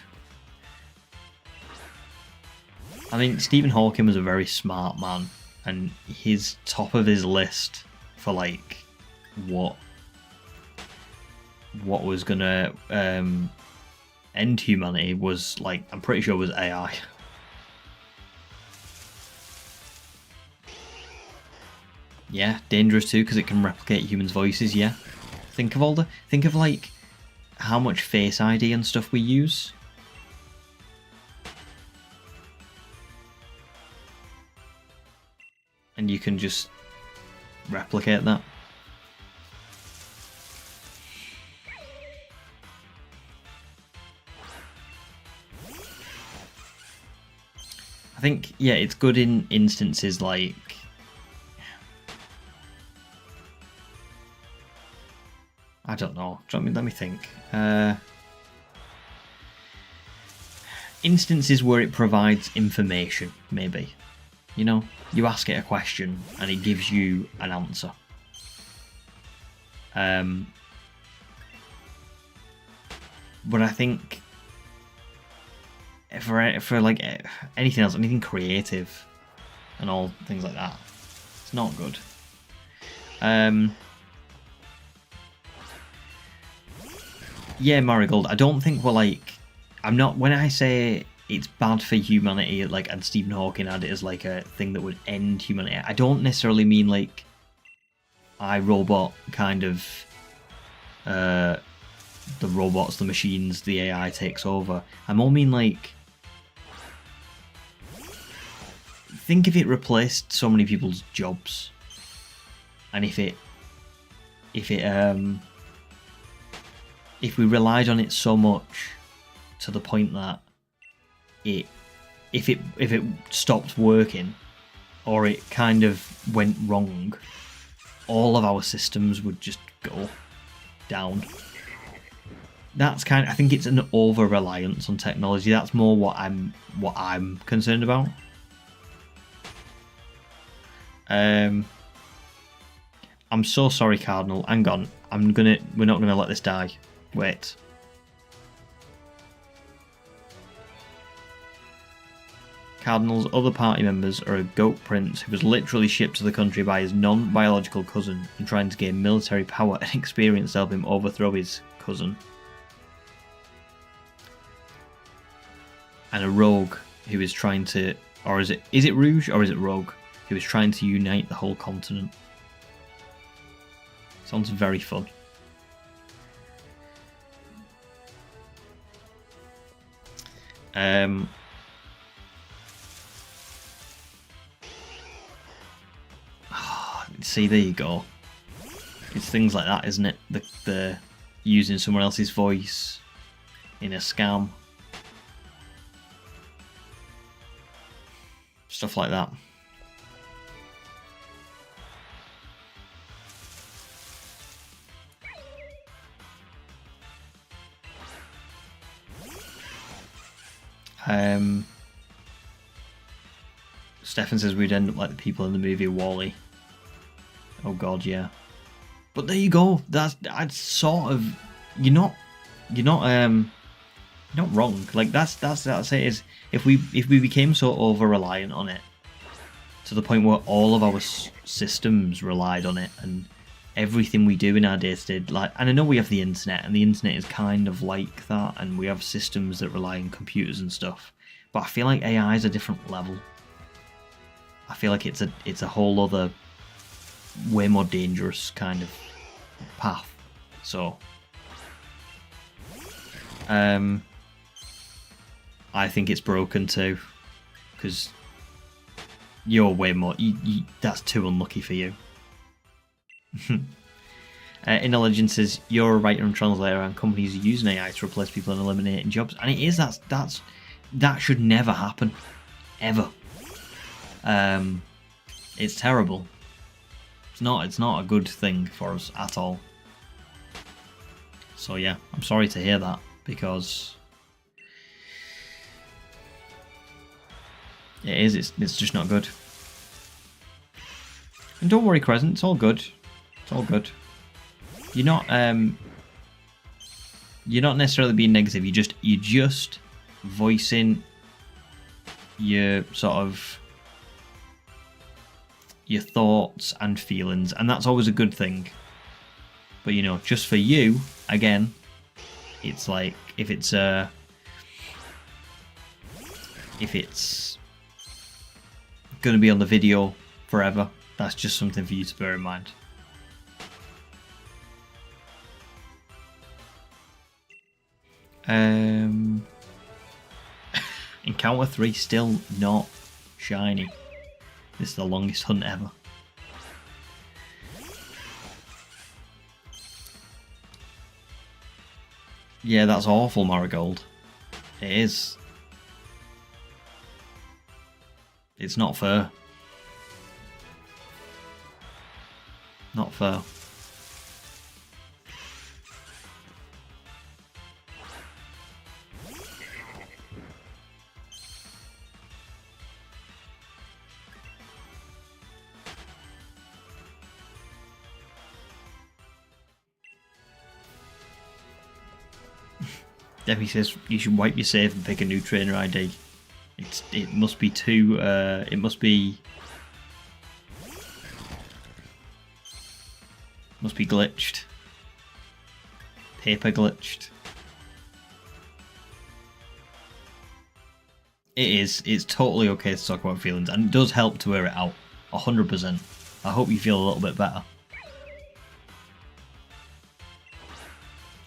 I mean, Stephen Hawking was a very smart man, and his top of his list for like what was gonna end humanity was, like, I'm pretty sure it was AI. Yeah, dangerous too because it can replicate humans' voices. Yeah, think of like how much Face ID and stuff we use. And you can just replicate that. I think, yeah, it's good in instances like I don't know. Let me think. Instances where it provides information, maybe. You know, you ask it a question and it gives you an answer. But I think for like anything else, anything creative and all things like that, it's not good. Yeah, Marigold, I don't think we're like... I'm not... When I say it's bad for humanity, like, and Stephen Hawking had it as like a thing that would end humanity, I don't necessarily mean like iRobot kind of... the robots, the machines, the AI takes over. I more mean like... Think if it replaced so many people's jobs. And if we relied on it so much to the point that if it stopped working or it kind of went wrong, all of our systems would just go down. That's kind of, I think it's an over reliance on technology. That's more what I'm concerned about. I'm so sorry, Cardinal. Hang on. We're not gonna let this die. Wait. Cardinal's other party members are a goat prince who was literally shipped to the country by his non-biological cousin and trying to gain military power and experience to help him overthrow his cousin. And a rogue who is trying to, or is it Rouge or is it Rogue, who is trying to unite the whole continent. Sounds very fun. See, there you go. It's things like that, isn't it? The using someone else's voice in a scam. Stuff like that. Stefan says we'd end up like the people in the movie WALL-E. Oh god, yeah. But there you go. That's sort of you're not wrong. Like that's it. Is if we became so over reliant on it to the point where all of our systems relied on it and everything we do in our day-to-day, like, and I know we have the internet and the internet is kind of like that, and we have systems that rely on computers and stuff. But I feel like AI is a different level. I feel like it's a whole other, way more dangerous kind of path. So I think it's broken too, because you're way more that's too unlucky for you. Inner Legend says you're a writer and translator and companies are using AI to replace people and eliminating jobs, and it is that should never happen ever. It's terrible. It's not a good thing for us at all. So yeah, I'm sorry to hear that, because it's just not good. And don't worry, Crescent, it's all good. It's all good. You're not necessarily being negative, you're just voicing your sort of your thoughts and feelings, and that's always a good thing. But just for you, again, it's like if it's gonna be on the video forever, that's just something for you to bear in mind. Encounter 3 still not shiny. This is the longest hunt ever. Yeah, that's awful, Marigold. It is. It's not fair. Not fair. Debbie says you should wipe your save and pick a new trainer ID. It must be too. It must be glitched. Paper glitched. It is. It's totally okay to talk about feelings, and it does help to air it out. 100%. I hope you feel a little bit better.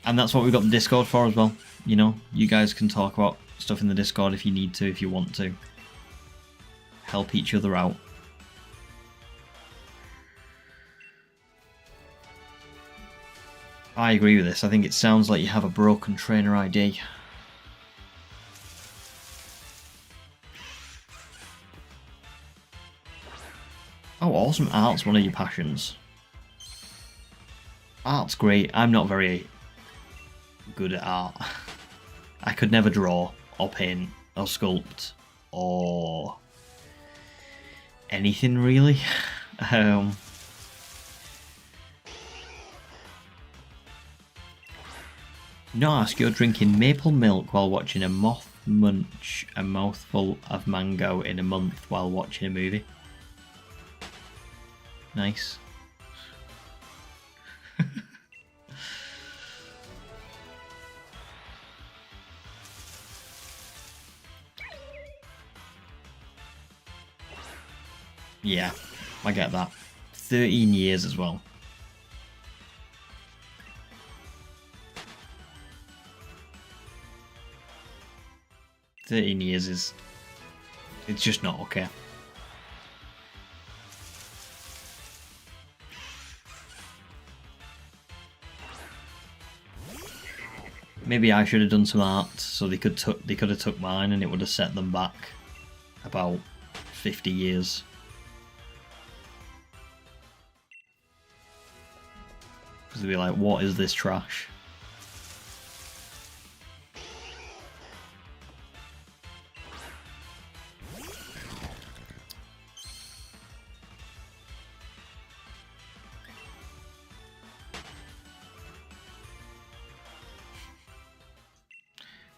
And that's what we've got the Discord for as well. You guys can talk about stuff in the Discord if you need to, if you want to. Help each other out. I agree with this. I think it sounds like you have a broken trainer ID. Oh, awesome. Art's one of your passions. Art's great. I'm not very good at art. I could never draw or paint or sculpt or anything really. Nosk, you're drinking maple milk while watching a moth munch a mouthful of mango in a month while watching a movie. Nice. Yeah, I get that. 13 years as well. It's just not okay. Maybe I should have done some art so they could have took mine and it would have set them back about 50 years. Because they'd be like, what is this trash?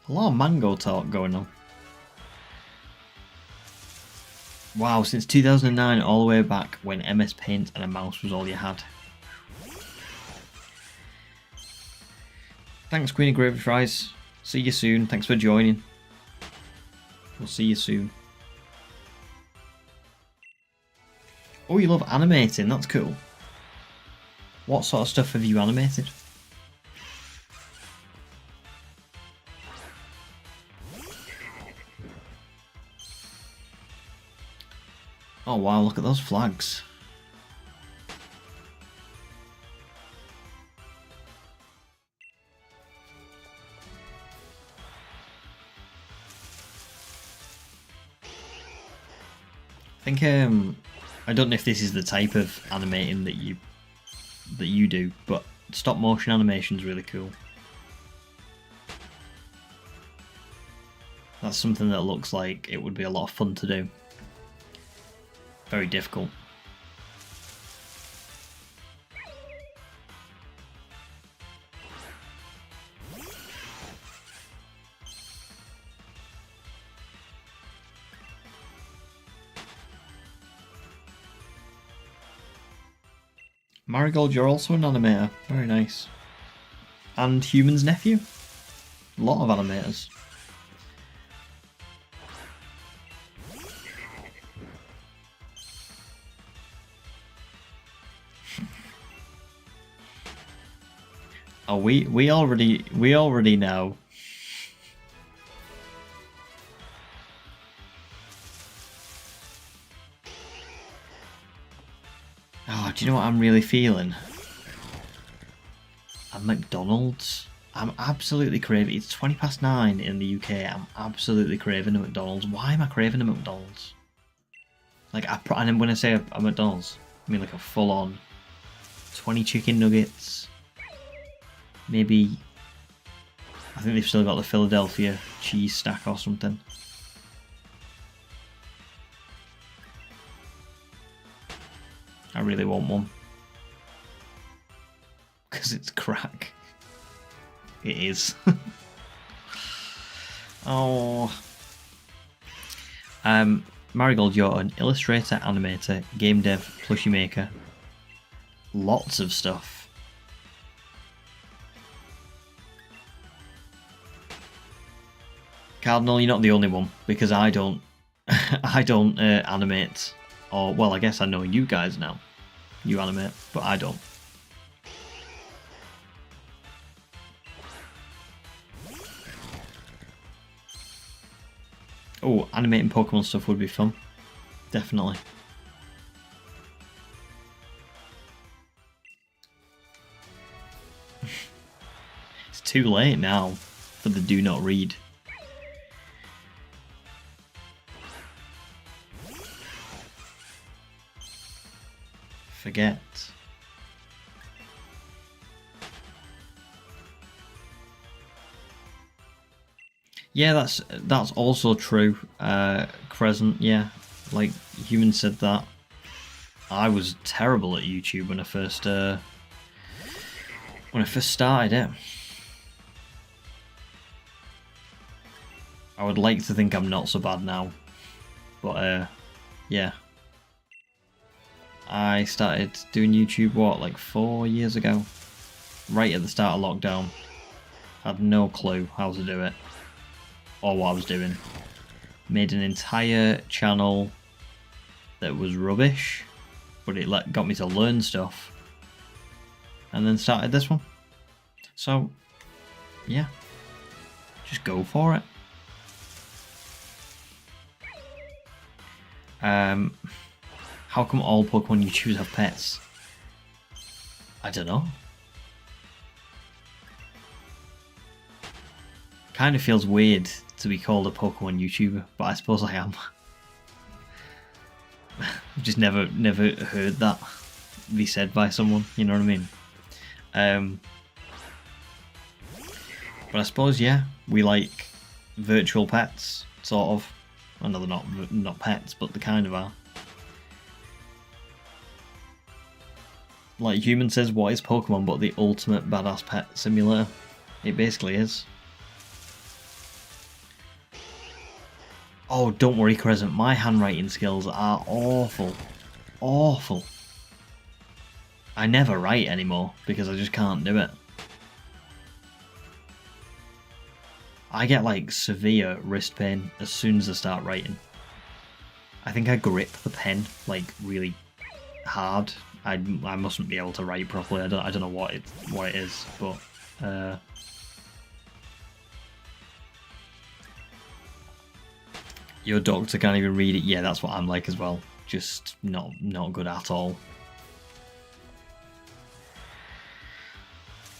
A lot of mango talk going on. Wow, since 2009 all the way back when MS Paint and a mouse was all you had. Thanks Queen of Gravy Fries. See you soon. Thanks for joining. We'll see you soon. Oh, you love animating. That's cool. What sort of stuff have you animated? Oh wow, look at those flags. I think I don't know if this is the type of animating that you do, but stop motion animation is really cool. That's something that looks like it would be a lot of fun to do. Very difficult. Marigold, you're also an animator. Very nice. And Human's Nephew. A lot of animators. Oh, we already know. Oh, do you know what I'm really feeling? A McDonald's. I'm absolutely craving. It's 9:20 in the UK. I'm absolutely craving a McDonald's. Why am I craving a McDonald's? Like, and when I say a McDonald's, I mean like a full-on 20 chicken nuggets. Maybe, I think they've still got the Philadelphia cheese stack or something. I really want one. Because it's crack. It is. Oh. Marigold, you're an illustrator, animator, game dev, plushie maker. Lots of stuff. Cardinal, you're not the only one, because I don't animate, or well, I guess I know you guys now. You animate, but I don't. Oh, animating Pokemon stuff would be fun. Definitely. It's too late now for the do not read. Forget. Yeah, that's also true. Crescent, yeah, like Human said that. I was terrible at YouTube when I first started it. I would like to think I'm not so bad now. But, yeah. I started doing YouTube, what, like 4 years ago? Right at the start of lockdown. Had no clue how to do it. Or what I was doing. Made an entire channel that was rubbish. But it got me to learn stuff. And then started this one. So, yeah. Just go for it. How come all Pokemon YouTubers have pets? I don't know. Kind of feels weird to be called a Pokemon YouTuber, but I suppose I am. I've just never heard that be said by someone, you know what I mean? But I suppose, yeah, we like virtual pets, sort of. I know they're not pets, but they kind of are. Like Human says, what is Pokemon but the ultimate badass pet simulator? It basically is. Oh, don't worry, Crescent. My handwriting skills are awful. Awful. I never write anymore because I just can't do it. I get like severe wrist pain as soon as I start writing. I think I grip the pen like really hard. I mustn't be able to write properly. I don't know what it is, but your doctor can't even read it. Yeah, that's what I'm like as well. Just not good at all.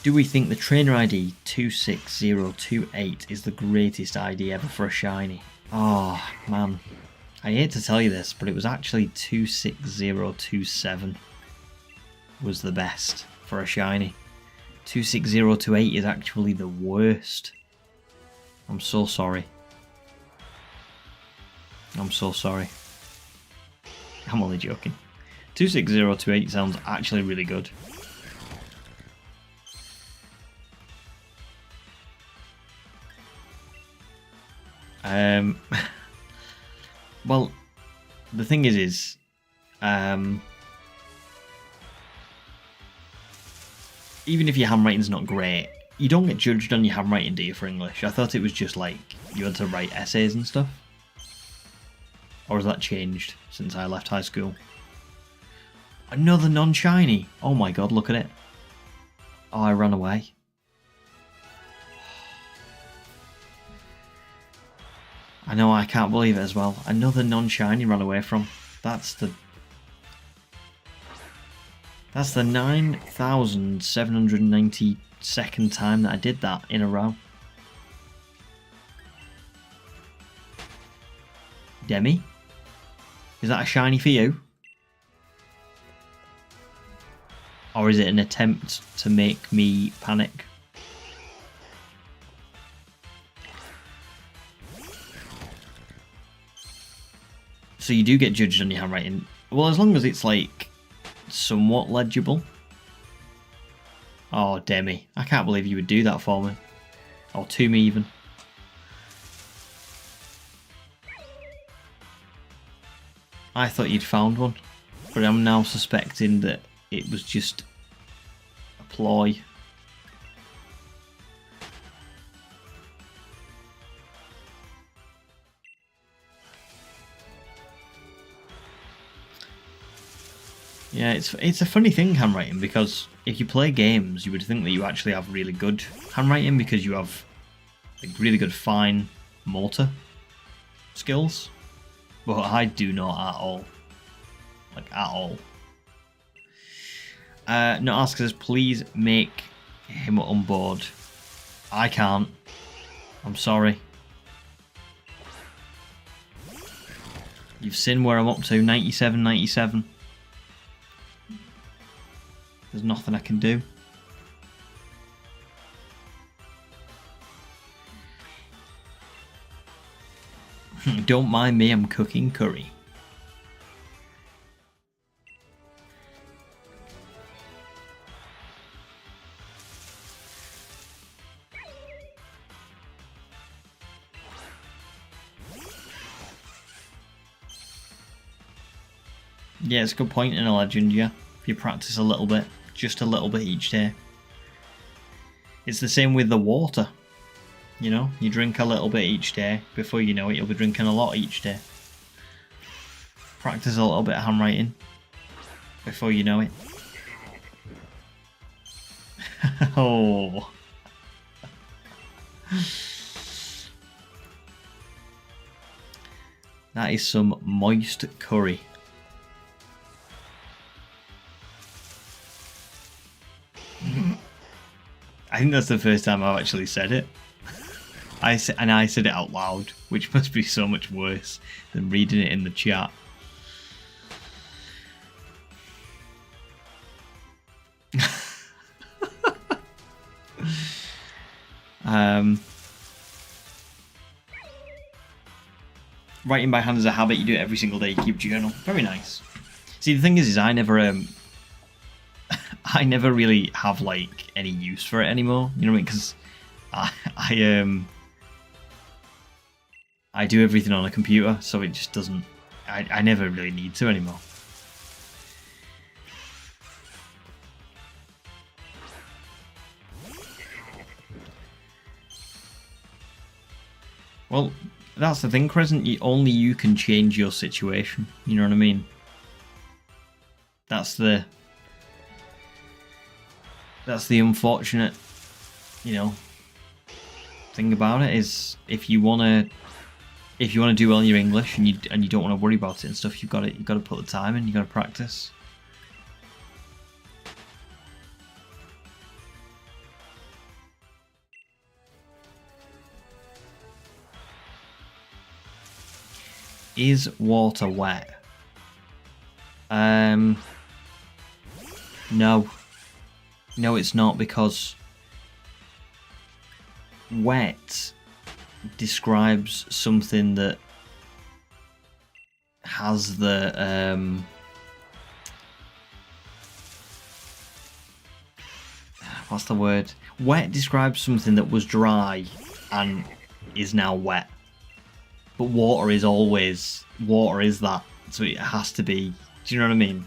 Do we think the trainer ID 26028 is the greatest ID ever for a shiny? Oh man, I hate to tell you this, but it was actually 26027 was the best for a shiny. 26028 is actually the worst. I'm so sorry. I'm so sorry. I'm only joking. 26028 sounds actually really good. Well, the thing is, even if your handwriting's not great, you don't get judged on your handwriting, do you, for English? I thought it was just like you had to write essays and stuff. Or has that changed since I left high school? Another non-shiny! Oh my god, look at it. Oh, I ran away. I know, I can't believe it as well. Another non-shiny ran away from. That's the 9,792nd time that I did that in a row. Demi? Is that a shiny for you? Or is it an attempt to make me panic? So you do get judged on your handwriting. Well, as long as it's like somewhat legible. Oh, Demi. I can't believe you would do that for me. Or to me even. I thought you'd found one. But I'm now suspecting that it was just a ploy. Yeah, it's a funny thing, handwriting, because if you play games, you would think that you actually have really good handwriting because you have like really good fine motor skills, but I do not at all. Like, at all. No, ask us, please make him on board. I can't. I'm sorry. You've seen where I'm up to, 97, 97. There's nothing I can do. Don't mind me, I'm cooking curry. Yeah, it's a good point in a legend, yeah. If you practice a little bit, just a little bit each day. It's the same with the water. You know, you drink a little bit each day. Before you know it, you'll be drinking a lot each day. Practice a little bit of handwriting. Before you know it. Oh. That is some moist curry. I think that's the first time I've actually said it. I said it out loud, which must be so much worse than reading it in the chat. Writing by hand is a habit. You do it every single day. You keep a journal. Very nice. See, the thing is I never I never really have like any use for it anymore. You know what I mean? Because I do everything on a computer, so it just doesn't. I never really need to anymore. Well, that's the thing, Crescent. Only you can change your situation. You know what I mean? That's the unfortunate, you know, thing about it is if you wanna do well in your English and you don't want to worry about it and stuff, you've got to put the time in. You got to practice. Is water wet? No. No, it's not, because wet describes something that has the what's the word? Wet describes something that was dry and is now wet. But water is that, so it has to be. Do you know what I mean?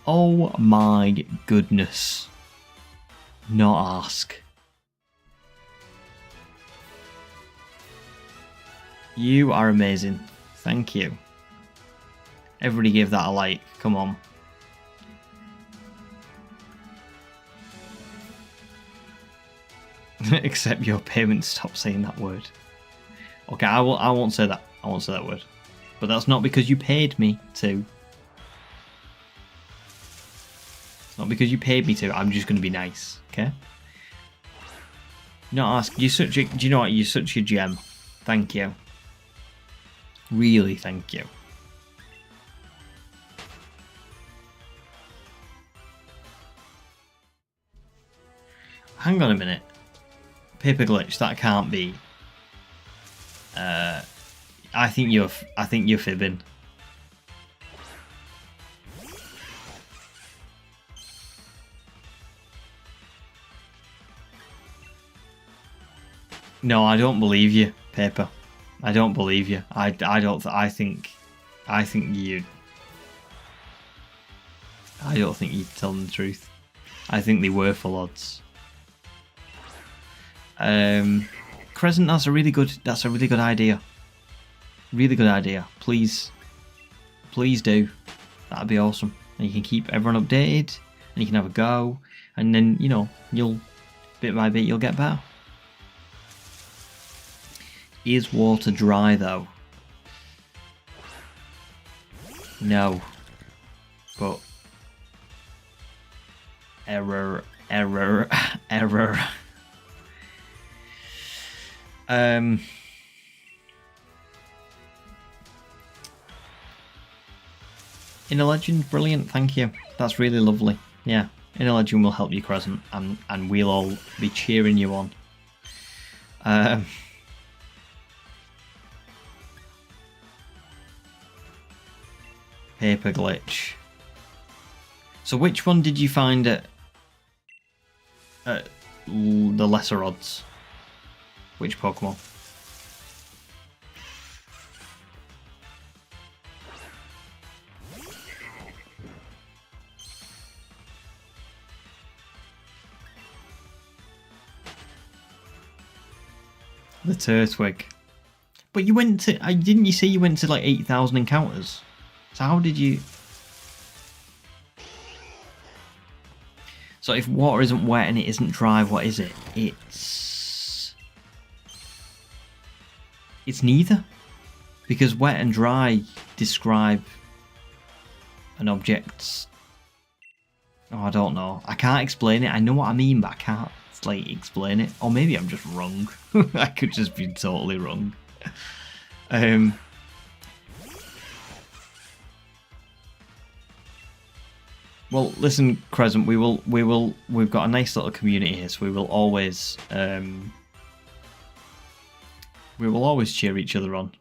Oh my goodness. Not ask. You are amazing. Thank you. Everybody give that a like. Come on. Accept your payment. Stop saying that word. Okay, I won't say that. I won't say that word. But that's not because you paid me to. It's not because you paid me to. I'm just going to be nice. Okay? Not ask. You're such a. Do you know what? You're such a gem. Thank you. Really, thank you. Hang on a minute. Paper glitch. That can't be. I think you're fibbing. No, I don't believe you, Paper. I don't believe you. I think you. I don't think you're telling the truth. I think they were full odds. Crescent, that's a really good idea. Really good idea. Please do. That'd be awesome. And you can keep everyone updated, and you can have a go, and then, you know, you'll bit by bit you'll get better. Is water dry though? No. But error. Inner Legend, brilliant, thank you. That's really lovely. Yeah, Inner Legend will help you, Crescent, and we'll all be cheering you on. Paper glitch. So which one did you find at the lesser odds? Which Pokemon? The Turtwig. But you went to... didn't you say you went to like 8,000 encounters? So how did you... So if water isn't wet and it isn't dry, what is it? It's neither. Because wet and dry describe an object's... Oh, I don't know. I can't explain it. I know what I mean, but I can't like explain it. Or maybe I'm just wrong. I could just be totally wrong. Well, listen, Crescent. We've got a nice little community here, so we will always cheer each other on.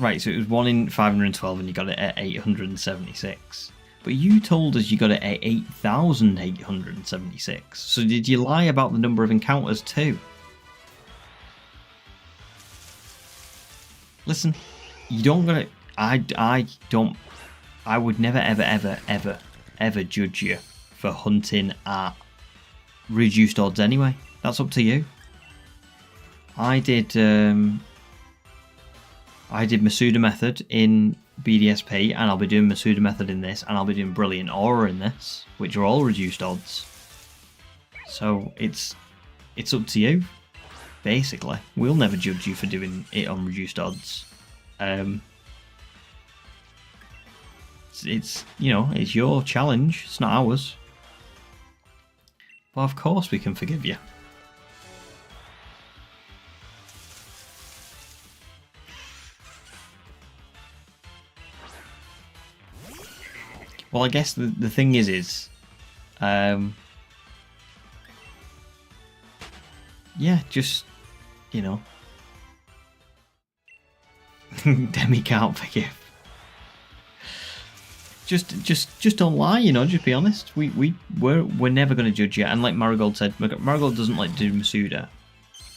Right, so it was 1 in 512 and you got it at 876. But you told us you got it at 8,876. So did you lie about the number of encounters too? Listen, you don't gotta... I would never ever judge you for hunting at reduced odds anyway. That's up to you. I did Masuda Method in BDSP, and I'll be doing Masuda Method in this, and I'll be doing Brilliant Aura in this, which are all reduced odds. So it's up to you, basically. We'll never judge you for doing it on reduced odds. It's you know, it's your challenge, it's not ours. Well, of course we can forgive you. Well, I guess the thing is, yeah, just, you know, Demi can't forgive. Just don't lie, you know. Just be honest. We're never going to judge you. And like Marigold said, Marigold doesn't like to do Masuda,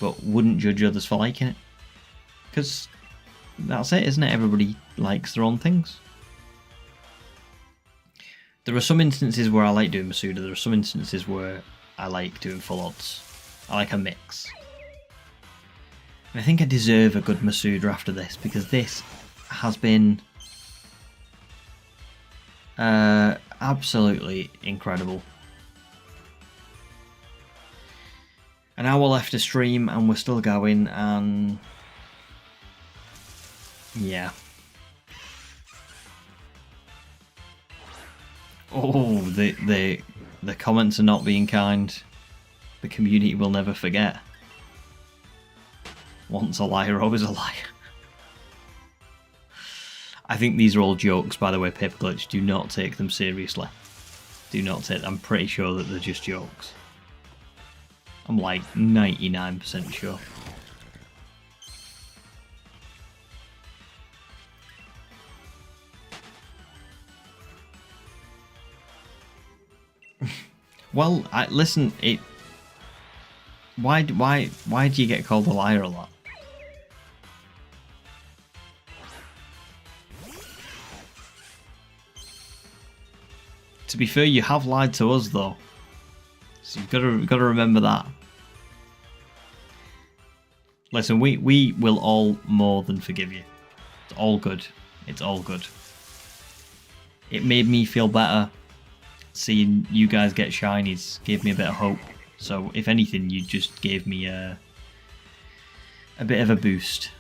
but wouldn't judge others for liking it, because that's it, isn't it? Everybody likes their own things. There are some instances where I like doing Masuda. There are some instances where I like doing full odds. I like a mix. And I think I deserve a good Masuda after this, because this has been absolutely incredible. An hour left to stream and we're still going, and yeah. Oh, the comments are not being kind. The community will never forget. Once a liar, always a liar. I think these are all jokes, by the way, Paperglitch. Do not take them seriously. Do not take them. I'm pretty sure that they're just jokes. I'm like 99% sure. Well, listen. Why do you get called a liar a lot? To be fair, you have lied to us though, so you've got to remember that. Listen, we will all more than forgive you. It's all good. It's all good. It made me feel better seeing you guys get shinies. Gave me a bit of hope. So if anything, you just gave me a bit of a boost.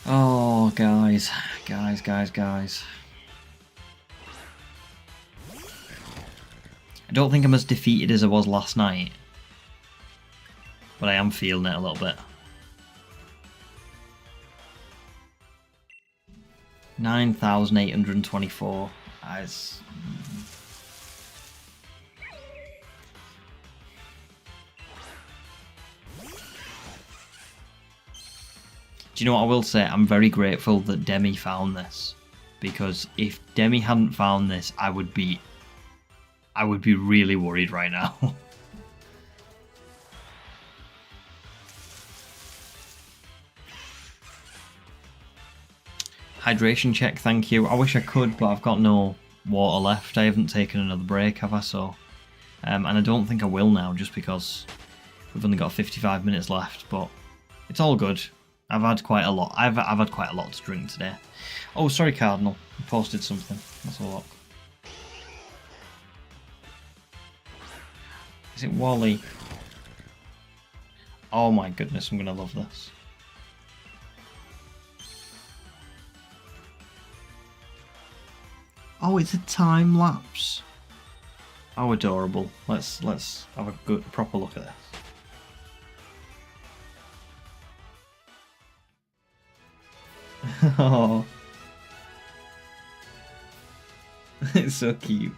Oh, guys. I don't think I'm as defeated as I was last night, but I am feeling it a little bit. 9,824. Do you know what I will say? I'm very grateful that Demi found this, because if Demi hadn't found this, I would be really worried right now. Hydration check, thank you. I wish I could, but I've got no water left. I haven't taken another break, have I? So, and I don't think I will now, just because we've only got 55 minutes left. But it's all good. I've had quite a lot. I've had quite a lot to drink today. Oh, sorry, Cardinal. You posted something. Let's have a look. Is it Wally? Oh my goodness, I'm gonna love this. Oh, it's a time lapse. How adorable. Let's have a good proper look at this. Oh. It's so cute.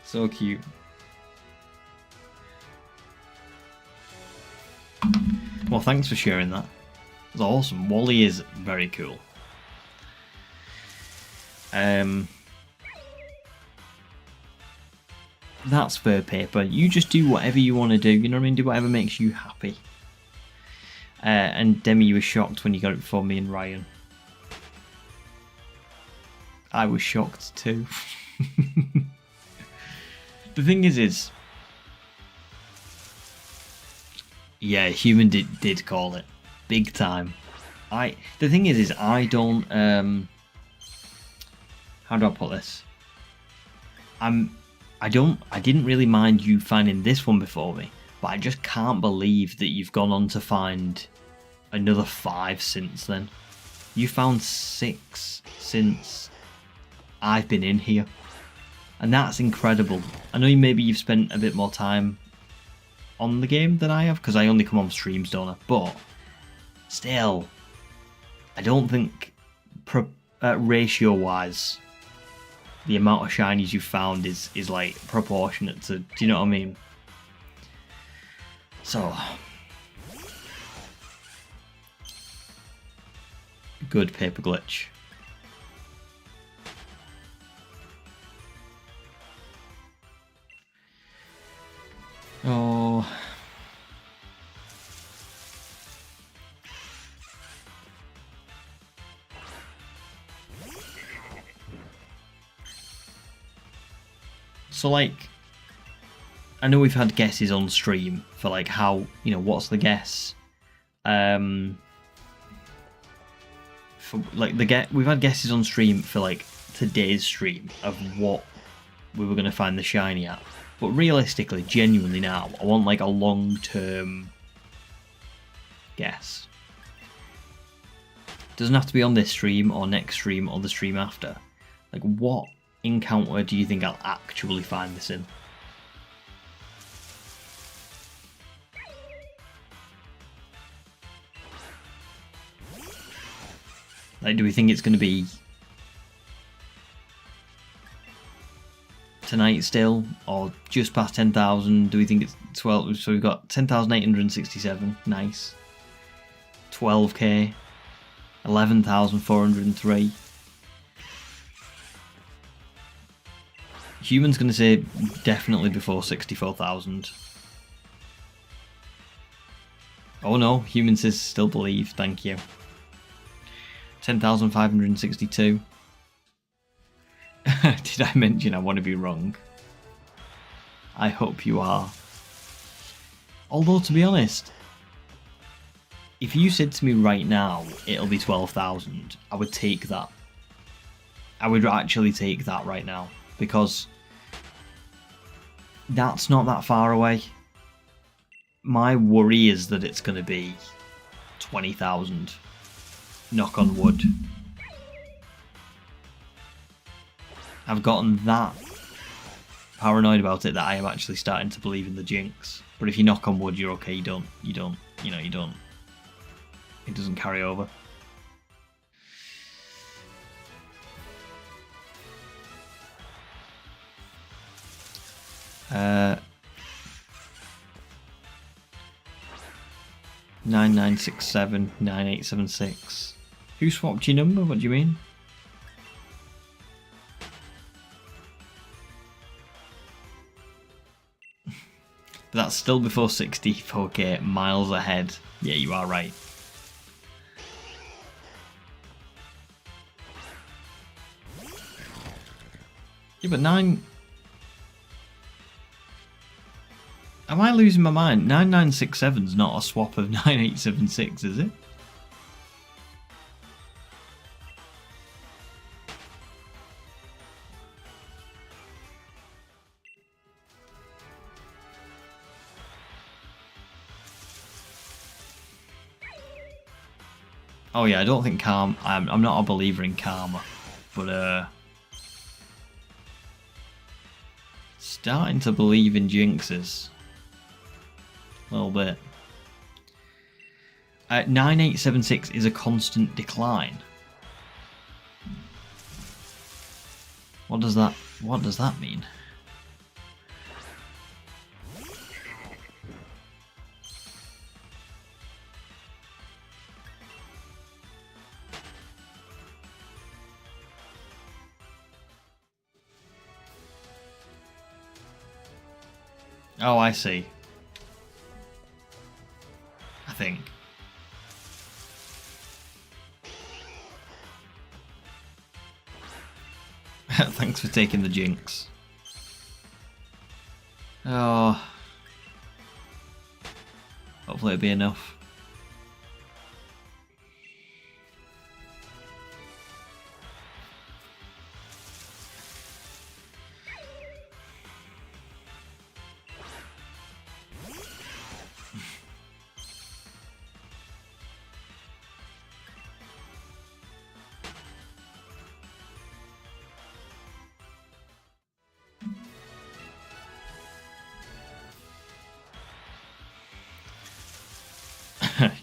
So cute. Well, thanks for sharing that. It's awesome. Wally is very cool. That's fur paper. You just do whatever you want to do. You know what I mean? Do whatever makes you happy. And Demi, you were shocked when you got it before me and Ryan. I was shocked too. The thing is, yeah, human did call it big time. The thing is I don't how do I put this? I didn't really mind you finding this one before me, but I just can't believe that you've gone on to find another 5 since then. You found 6 since I've been in here, and that's incredible. I know maybe you've spent a bit more time on the game than I have, because I only come on streams, don't I? But still, I don't think ratio wise the amount of shinies you found is like proportionate to, do you know what I mean? So good paper glitch. Oh, so like, I know we've had guesses on stream for like how, you know, what's the guess? For like we've had guesses on stream for like today's stream of what we were gonna find the shiny at. But realistically, genuinely now, I want like a long-term guess. Doesn't have to be on this stream or next stream or the stream after. Like, what encounter do you think I'll actually find this in? Like, do we think it's going to be tonight still, or just past 10,000? Do we think it's 12? So we've got 10,867, nice. 12k, 11,403. Human's going to say definitely before 64,000. Oh no, Human says still believe, thank you. 10,562. Did I mention I want to be wrong? I hope you are. Although, to be honest, if you said to me right now it'll be 12,000, I would take that. I would actually take that right now, because that's not that far away. My worry is that it's going to be 20,000. Knock on wood. I've gotten that paranoid about it that I am actually starting to believe in the jinx. But if you knock on wood, you're okay. You don't. It doesn't carry over. Uh, 9967 9876. Who swapped your number? What do you mean? But that's still before 64k, miles ahead. Yeah, you are right. Yeah, but 9... Am I losing my mind? 9967's not a swap of 9876, is it? Oh yeah, I don't think karma... I'm not a believer in karma, but starting to believe in jinxes. A little bit. 9876 is a constant decline. What does that mean? Oh, I see. I think. Thanks for taking the jinx. Oh. Hopefully it'll be enough.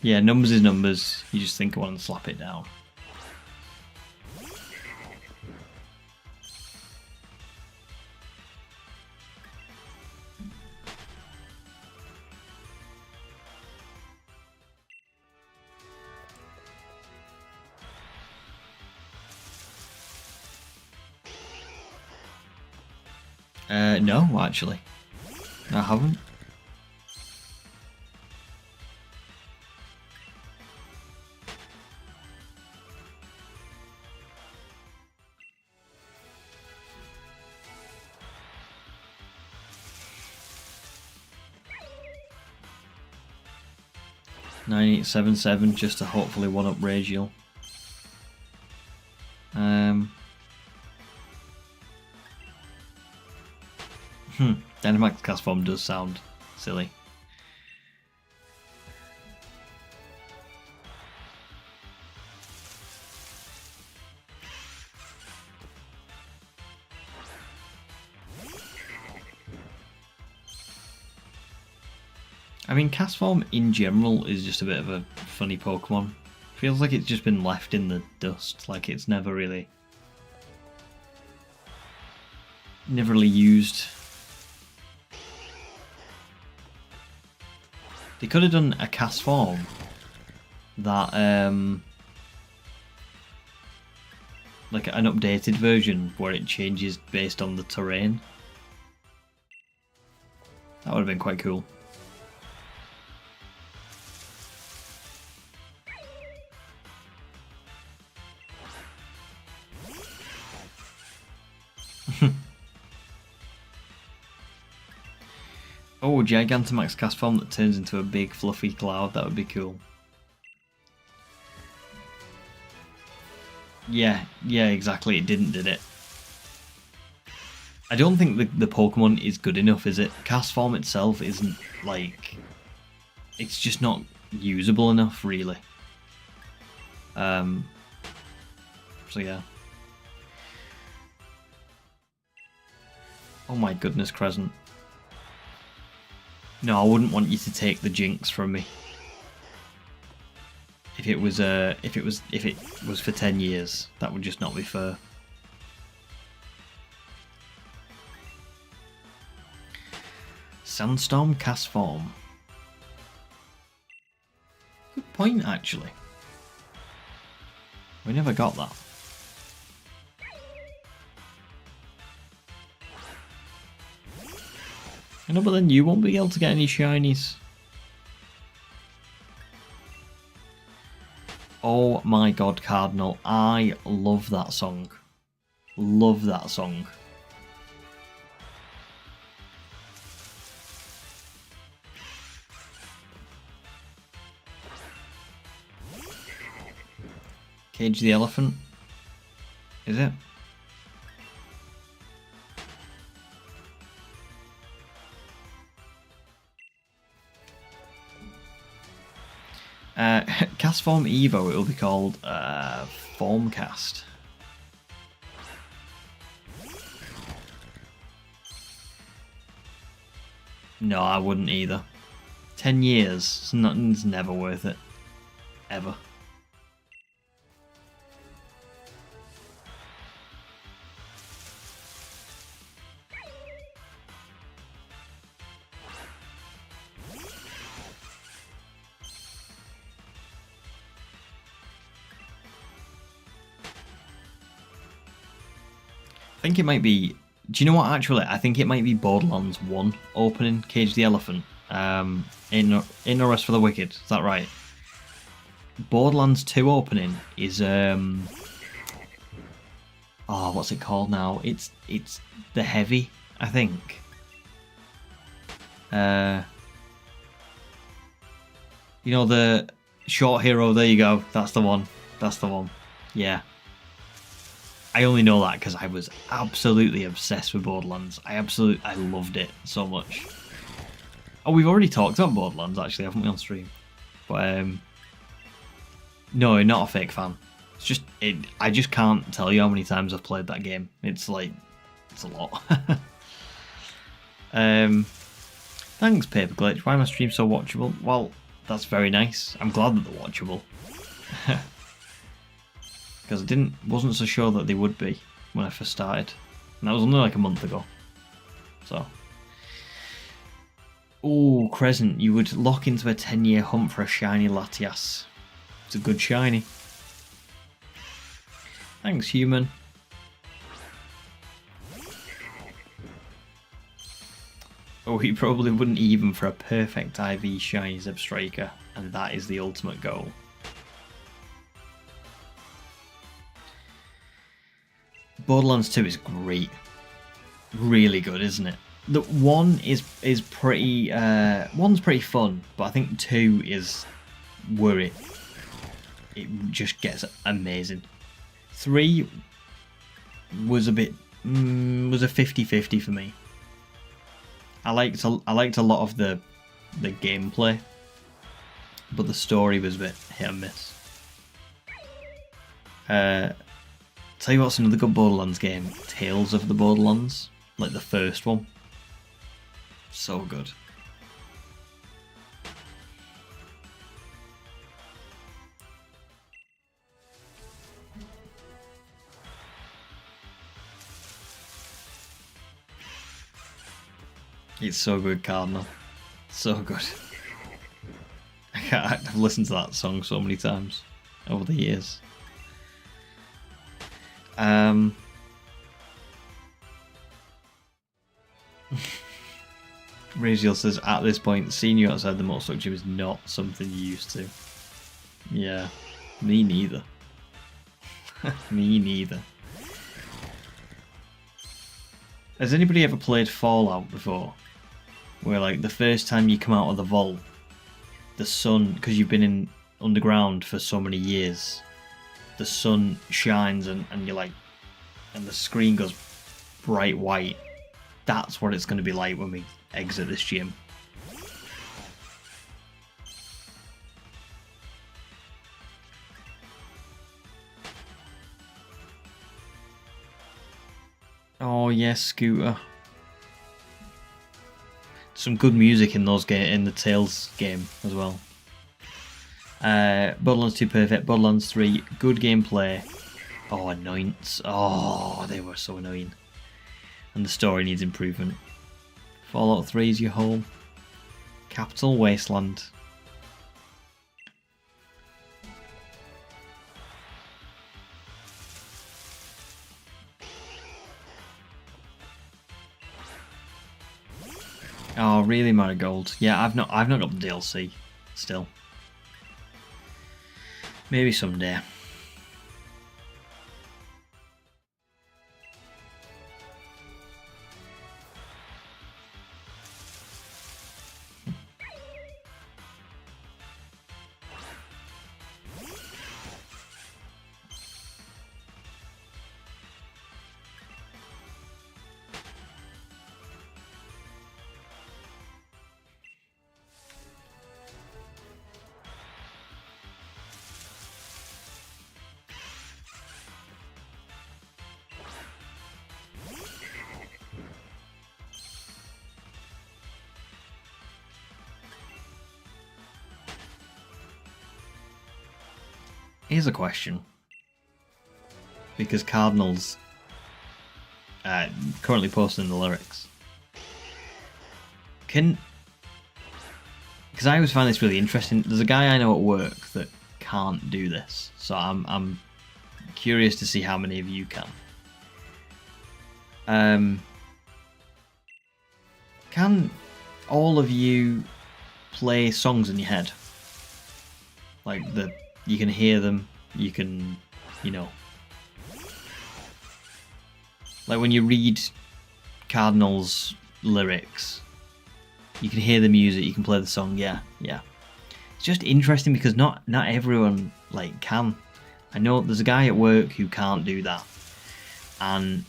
Yeah, numbers is numbers. You just think I want to slap it down. No, actually. I haven't. $9877 just to hopefully one up Ragiel. Dynamax cast form does sound silly. I mean, cast form in general is just a bit of a funny Pokemon. Feels like it's just been left in the dust, like it's never really used. They could have done a cast form that like an updated version where it changes based on the terrain. That would have been quite cool. Oh, Gigantamax cast form that turns into a big fluffy cloud, that would be cool. Yeah, exactly, it didn't, did it? I don't think the Pokemon is good enough, is it? Cast form itself isn't, like... It's just not usable enough, really. So yeah. Oh my goodness, Crescent. No, I wouldn't want you to take the jinx from me. If it was for 10 years, that would just not be fair. Sandstorm cast form. Good point, actually. We never got that. I know, but then you won't be able to get any shinies. Oh my god, Cardinal. I love that song. Love that song. Cage the Elephant. Is it? Cast Form Evo, it will be called Formcast. No, I wouldn't either. 10 years, it's never worth it. Ever. I think it might be... Do you know what, actually? I think it might be Borderlands 1 opening, Cage the Elephant. In No Rest for the Wicked, is that right? Borderlands 2 opening is... Oh, what's it called now? It's The Heavy, I think. You know, the short hero, there you go. That's the one. That's the one. Yeah. I only know that because I was absolutely obsessed with Borderlands. I loved it so much. Oh, we've already talked about Borderlands, actually, haven't we, on stream? But, no, not a fake fan. It's just, I just can't tell you how many times I've played that game. It's like, it's a lot. Thanks, Paper Glitch. Why are my streams so watchable? Well, that's very nice. I'm glad that they're watchable. Because I wasn't so sure that they would be when I first started. And that was only like a month ago. So. Oh, Crescent, you would lock into a 10-year hunt for a shiny Latias. It's a good shiny. Thanks, human. Oh, he probably wouldn't even for a perfect IV shiny Zebstrika, and that is the ultimate goal. Borderlands 2 is great. Really good, isn't it? The 1 is pretty... 1's pretty fun, but I think 2 is where it just gets amazing. 3 was a bit... was a 50-50 for me. I liked a lot of the gameplay, but the story was a bit hit and miss. Tell you what's another good Borderlands game? Tales of the Borderlands, like the first one. So good. It's so good, Cardinal. So good. I've listened to that song so many times over the years. Raziel says, at this point, seeing you outside the Motostoke Gym is not something you're used to. Yeah, me neither. Me neither. Has anybody ever played Fallout before? Where, like, the first time you come out of the vault, the sun, because you've been in underground for so many years, the sun shines and you're like, and the screen goes bright white. That's what it's going to be like when we exit this gym. Oh yes, Scooter. Some good music in the Tales game as well. Borderlands 2 perfect. Borderlands 3 good gameplay. Oh, annoyance. Oh, they were so annoying. And the story needs improvement. Fallout 3 is your home. Capital Wasteland. Oh, really, Marigold? Yeah, I've not got the DLC still. Maybe someday. Here's a question. Because Cardinal's currently posting the lyrics. Because I always find this really interesting. There's a guy I know at work that can't do this, so I'm curious to see how many of you can. Can all of you play songs in your head? Like you can hear them, you can, you know. Like when you read Cardinal's lyrics, you can hear the music, you can play the song, yeah. It's just interesting because not everyone like can. I know there's a guy at work who can't do that. And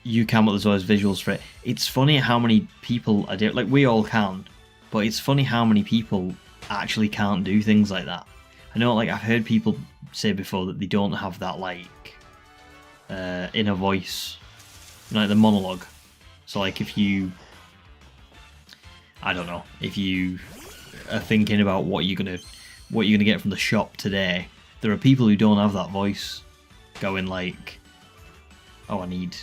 you can, but there's always visuals for it. It's funny how many people are like we all can, but it's funny how many people actually can't do things like that. I know, like I've heard people say before that they don't have that like inner voice, like the monologue. So like if you, I don't know, if you are thinking about what you're gonna get from the shop today, there are people who don't have that voice going like, oh, I need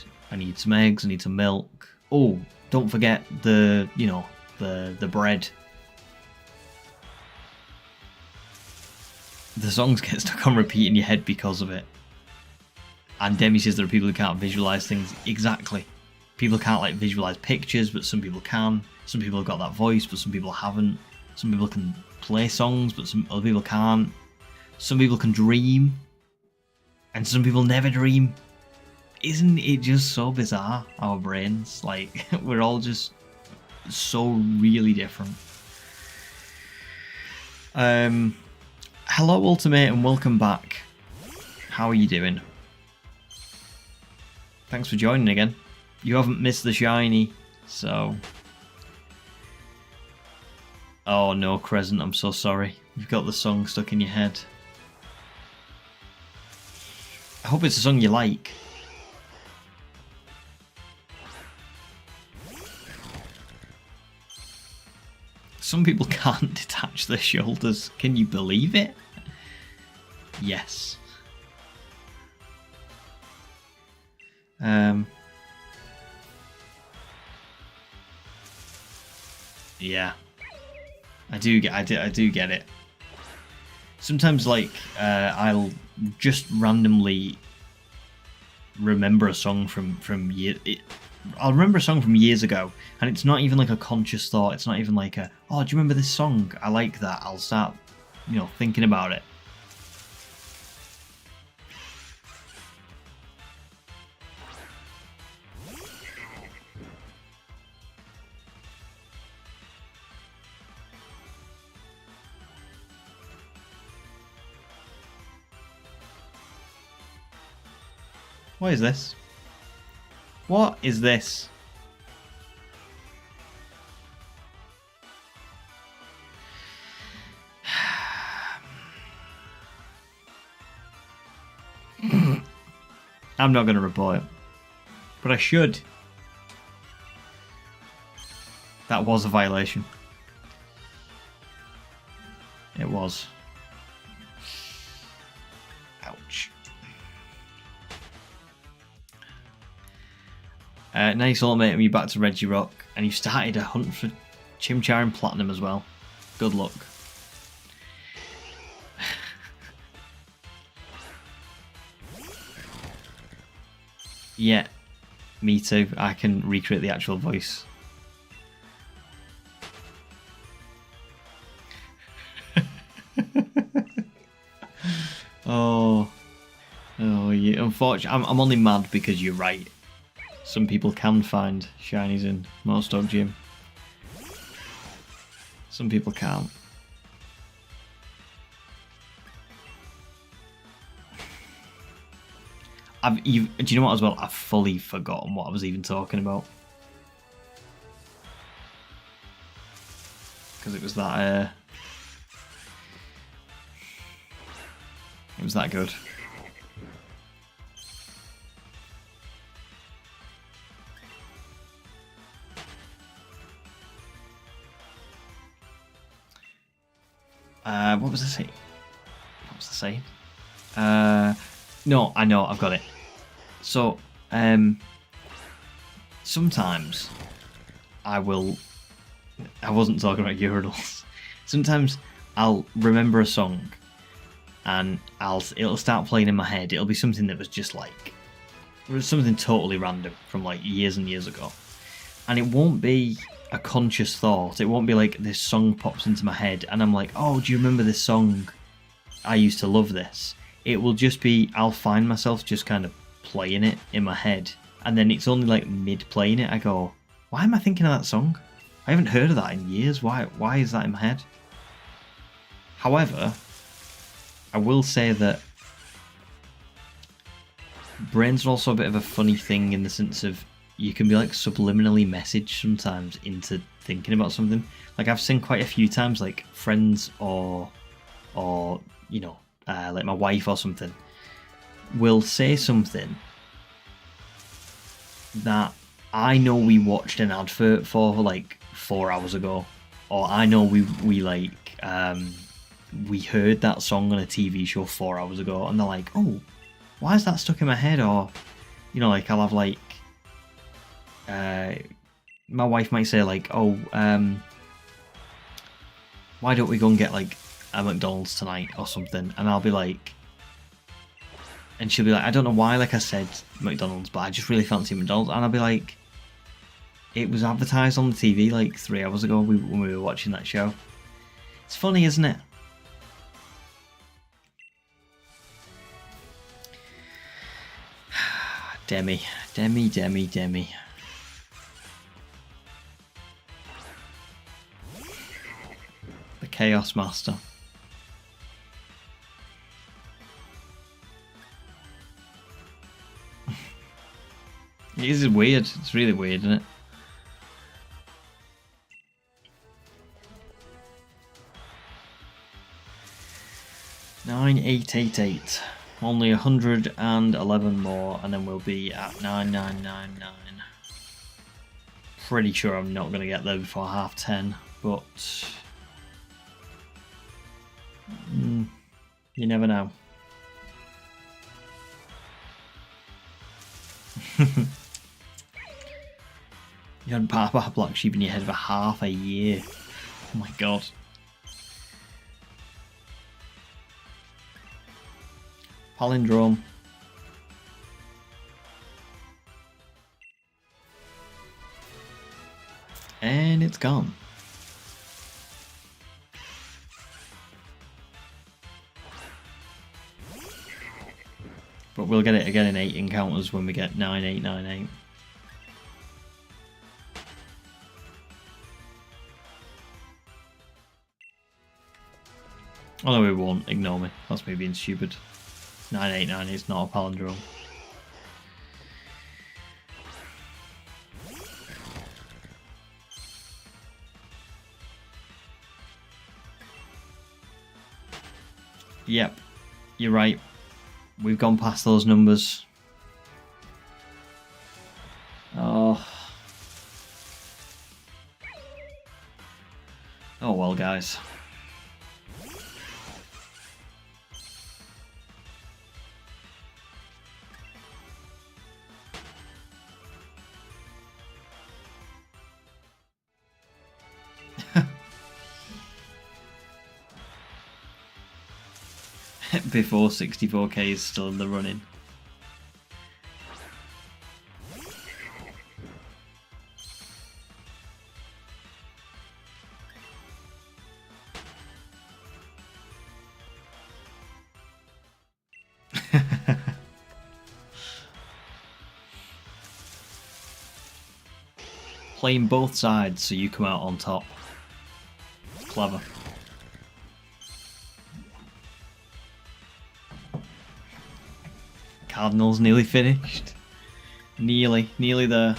some eggs, I need some milk. Oh, don't forget the bread. The songs get stuck on repeat in your head because of it. And Demi says there are people who can't visualize things. Exactly. People can't like visualize pictures, but some people can. Some people have got that voice, but some people haven't. Some people can play songs, but some other people can't. Some people can dream, and some people never dream. Isn't it just so bizarre, our brains? Like, we're all just so really different. Hello, Ultimate, and welcome back. How are you doing? Thanks for joining again. You haven't missed the shiny, so... Oh no, Crescent, I'm so sorry. You've got the song stuck in your head. I hope it's a song you like. Some people can't detach their shoulders. Can you believe it? Yes. Yeah. I do get it. Sometimes, like, I'll just randomly remember a song from years. I'll remember a song from years ago, and it's not even like a conscious thought. It's not even like a, oh, do you remember this song? I like that. I'll start, thinking about it. What is this? What is this? I'm not going to report it, but I should. That was a violation. It was. Ouch. Nice, Ultimate, and you're back to Reggie Rock, and you started a hunt for Chimchar and Platinum as well. Good luck. Yeah, me too. I can recreate the actual voice. Oh, yeah. Unfortunately, I'm only mad because you're right. Some people can find shinies in Motostoke Gym. Some people can't. Do you know what as well? I've fully forgotten what I was even talking about. Because it was that good. What was I saying? What was I saying? No, I know, I've got it. So, sometimes I wasn't talking about urinals. Sometimes I'll remember a song and it'll start playing in my head. It'll be something that was just like, it was something totally random from like years and years ago. And it won't be a conscious thought. It won't be like this song pops into my head and I'm like, oh, do you remember this song? I used to love this. It will just be, I'll find myself just kind of playing it in my head. And then it's only like mid playing it, I go, why am I thinking of that song? I haven't heard of that in years. Why is that in my head? However, I will say that brains are also a bit of a funny thing in the sense of you can be like subliminally messaged sometimes into thinking about something. Like I've seen quite a few times, like friends or you know, like my wife or something will say something that I know we watched an advert for like 4 hours ago, or I know we heard that song on a TV show 4 hours ago, and they're like, oh, why is that stuck in my head? Or, you know, like I'll have like, my wife might say like, oh, why don't we go and get like a McDonald's tonight or something? And I'll be like, and she'll be like, I don't know why, like I said McDonald's, but I just really fancy McDonald's. And I'll be like, it was advertised on the TV like 3 hours ago when we were watching that show. It's funny, isn't it? Demi. The Chaos Master. It is weird. It's really weird, isn't it? $9,888. Only 111 more, and then we'll be at 9,999. Pretty sure I'm not going to get there before 10:30, but you never know. You had Papa Black Sheep in your head for half a year. Oh my god. Palindrome. And it's gone. But we'll get it again in 8 encounters when we get 9,898. Oh no, we won't. Ignore me. That's me being stupid. 989 is not a palindrome. Yep, you're right. We've gone past those numbers. Oh. Oh well, guys. Before 64k is still in the running. playing both sides so you come out on top. It's clever. Cardinals nearly finished. Nearly there.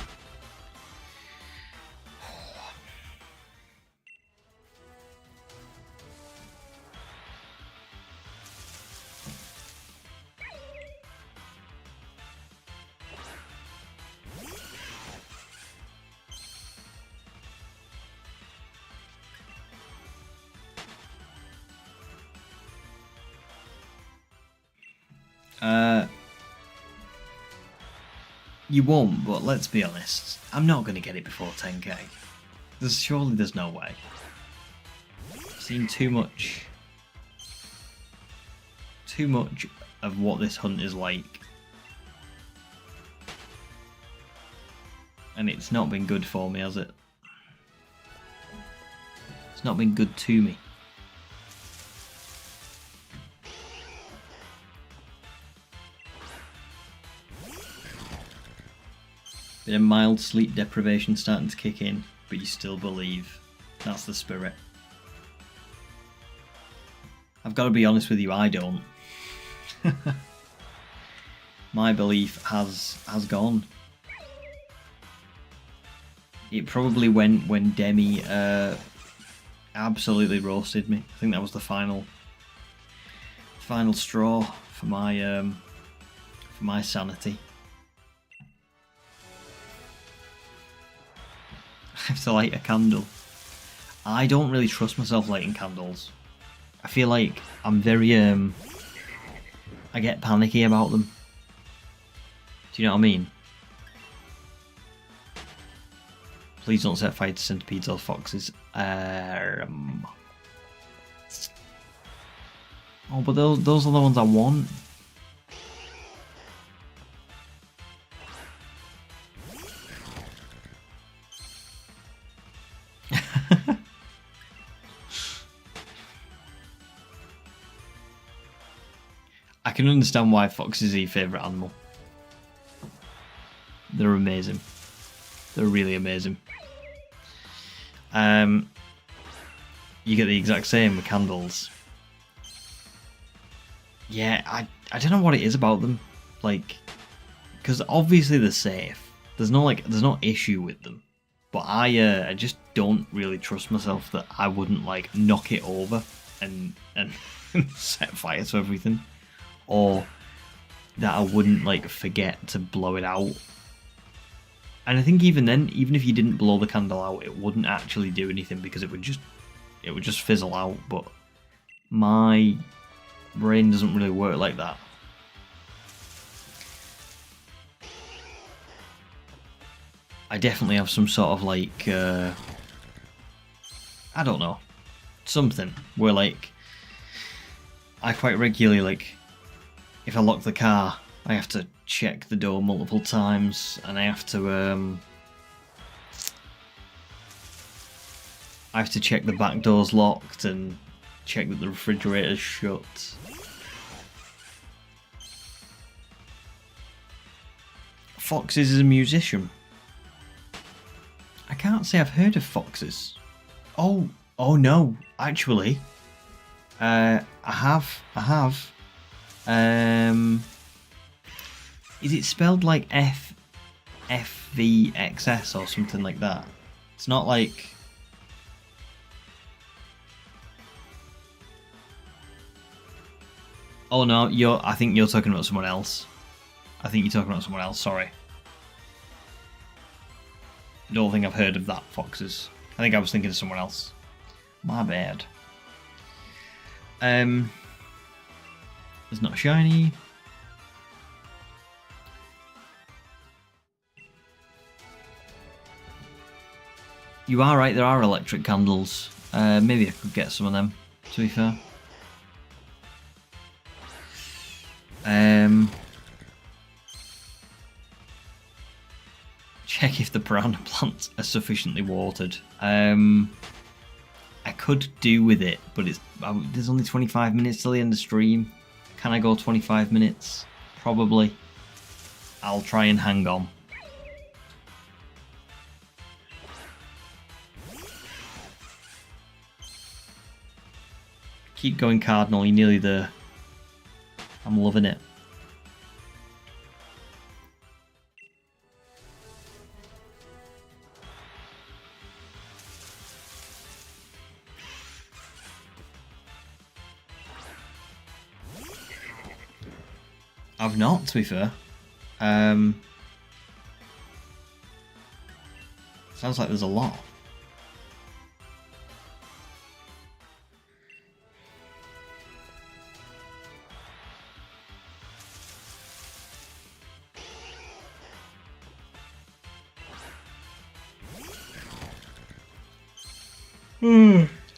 You won't, but let's be honest. I'm not going to get it before 10k. Surely there's no way. I've seen too much of what this hunt is like. And it's not been good for me, has it? It's not been good to me. Bit of mild sleep deprivation starting to kick in, but you still believe. That's the spirit. I've got to be honest with you, I don't. My belief has gone. It probably went when Demi absolutely roasted me. I think that was the final straw for my sanity. I have to light a candle. I don't really trust myself lighting candles. I feel like I'm very I get panicky about them. Do you know what I mean? Please don't set fire to centipedes or foxes. Oh, but those are the ones I want. I can understand why foxes are your favourite animal. They're amazing. They're really amazing. You get the exact same with candles. Yeah, I don't know what it is about them. Like, because obviously they're safe. There's no issue with them. But I just don't really trust myself that I wouldn't like knock it over and set fire to everything. Or that I wouldn't like forget to blow it out. And I think even then, even if you didn't blow the candle out, it wouldn't actually do anything because it would just fizzle out. But my brain doesn't really work like that. I definitely have some sort of like I don't know, something where like I quite regularly, like, if I lock the car, I have to check the door multiple times, and I have to check the back door's locked and check that the refrigerator's shut. Foxes is a musician. I can't say I've heard of Foxes. Oh no, actually, I have. Is it spelled like FVXS or something like that? It's not like. Oh no, I think you're talking about someone else. Sorry. I don't think I've heard of that, Foxes. I think I was thinking of someone else. My bad. There's not a shiny. You are right, there are electric candles. Maybe I could get some of them, to be fair. Check if the piranha plants are sufficiently watered. I could do with it, but there's only 25 minutes till the end of the stream. Can I go 25 minutes? Probably. I'll try and hang on. Keep going, Cardinal. You're nearly there. I'm loving it. I've not, to be fair. Sounds like there's a lot.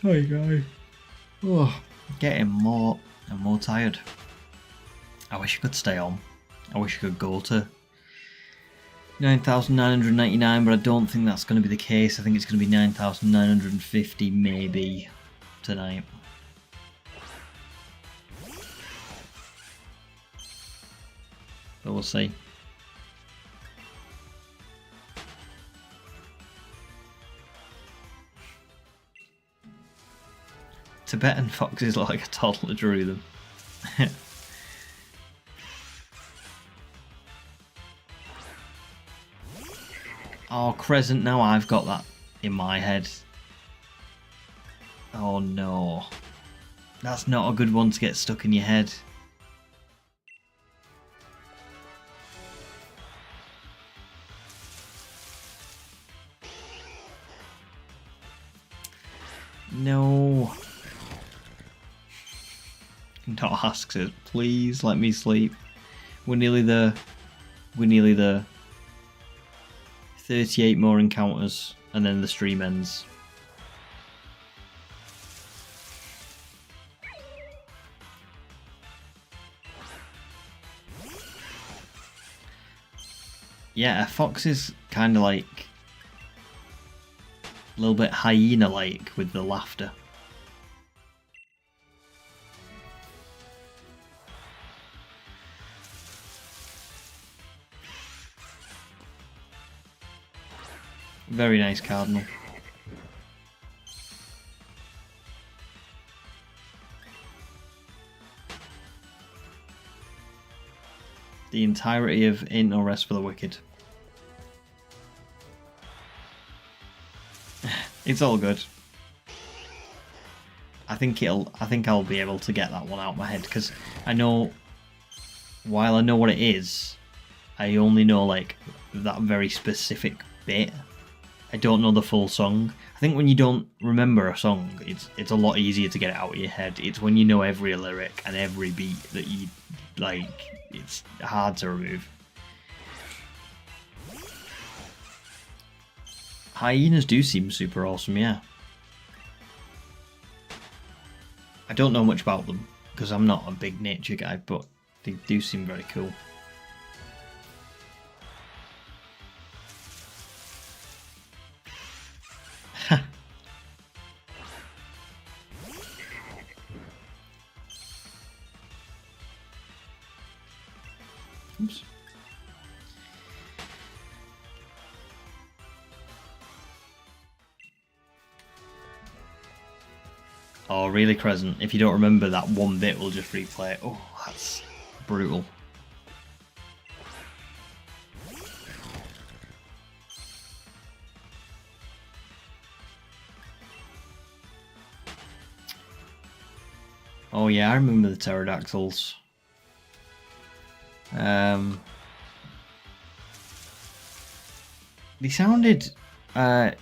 There you go. Oh, getting more and more tired. I wish I could stay on. I wish I could go to 9,999, but I don't think that's going to be the case. I think it's going to be 9,950 maybe tonight. But we'll see. Tibetan foxes look like a toddler drew them. Oh, Crescent, now I've got that in my head. Oh no. That's not a good one to get stuck in your head. No. Not asks it. Please let me sleep. We're nearly there. We're nearly there. 38 more encounters and then the stream ends. Yeah, a fox is kind of like a little bit hyena-like with the laughter. Very nice, Cardinal. The entirety of Ain't No Rest for the Wicked. It's all good. I think I'll be able to get that one out of my head because I know, while I know what it is, I only know like that very specific bit. I don't know the full song. I think when you don't remember a song, it's a lot easier to get it out of your head. It's when you know every lyric and every beat that you like, it's hard to remove. Hyenas do seem super awesome, yeah. I don't know much about them because I'm not a big nature guy, but they do seem very cool. Oops. Oh, really, Crescent? If you don't remember that one bit, we'll just replay it. Oh, that's brutal. Oh yeah, I remember the pterodactyls. They sounded sort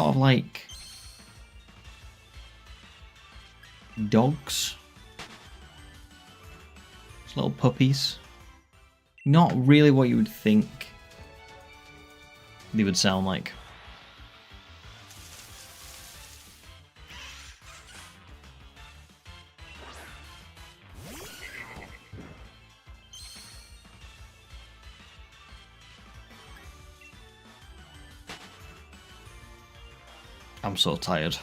of like dogs. Just little puppies. Not really what you would think they would sound like. I'm so tired.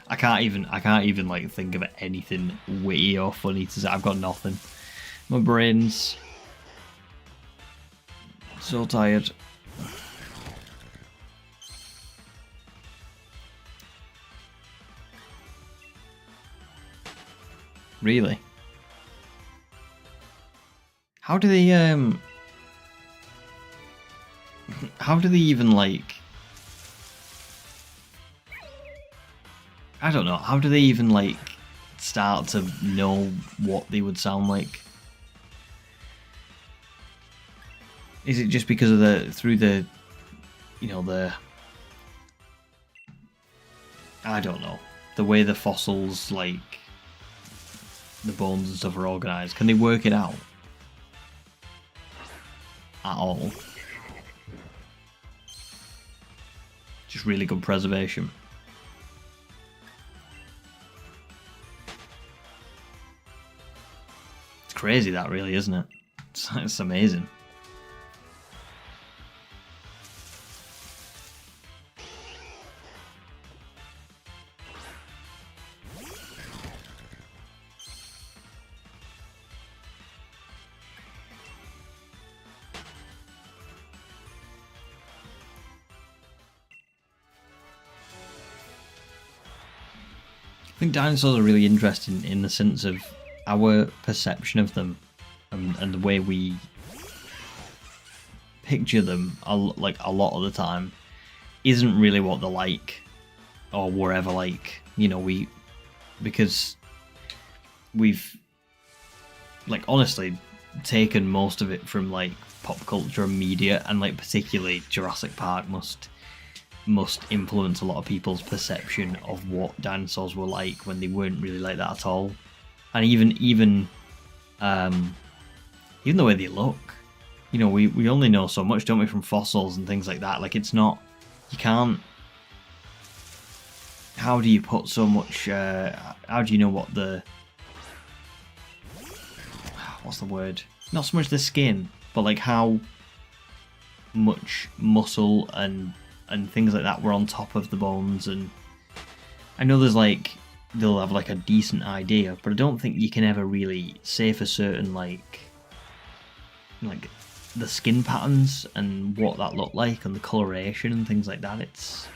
I can't even like think of anything witty or funny to say. I've got nothing. My brain's so tired. Really? How do they how do they even, like, I don't know, how do they even, like, start to know what they would sound like? Is it just because of through the, you know, I don't know, the way the fossils, like, the bones and stuff are organised? Can they work it out? At all? Just really good preservation. It's crazy, that, really, isn't it? It's amazing. I think dinosaurs are really interesting in the sense of our perception of them and the way we picture them, like, a lot of the time isn't really what they're like or were ever like. You know, because we've, like, honestly taken most of it from, like, pop culture and media, and, like, particularly Jurassic Park must influence a lot of people's perception of what dinosaurs were like when they weren't really like that at all. And even the way they look, you know, we only know so much, don't we, from fossils and things like that. Like, it's not, you can't, how do you put so much, how do you know what the, what's the word, not so much the skin, but, like, how much muscle and things like that were on top of the bones. And I know there's, like, they'll have, like, a decent idea, but I don't think you can ever really say for certain, like the skin patterns and what that looked like and the coloration and things like that. It's,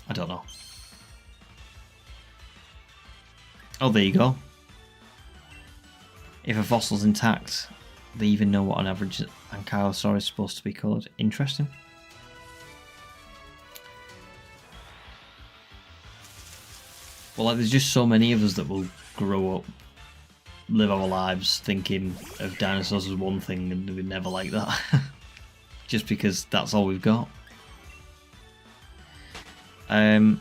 I don't know. Oh, there you go. If a fossil's intact, they even know what an average ankylosaur is supposed to be called. Interesting. Well, like, there's just so many of us that will grow up, live our lives thinking of dinosaurs as one thing, and we're never like that. Just because that's all we've got. The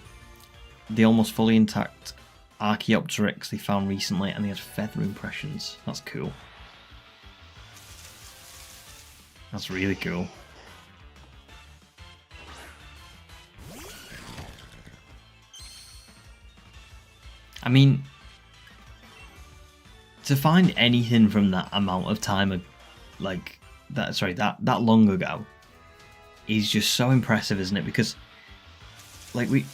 almost fully intact Archaeopteryx they found recently, and they had feather impressions. That's cool. That's really cool. I mean, to find anything from that amount of time, like that, sorry, that long ago, is just so impressive, isn't it? Because, like, we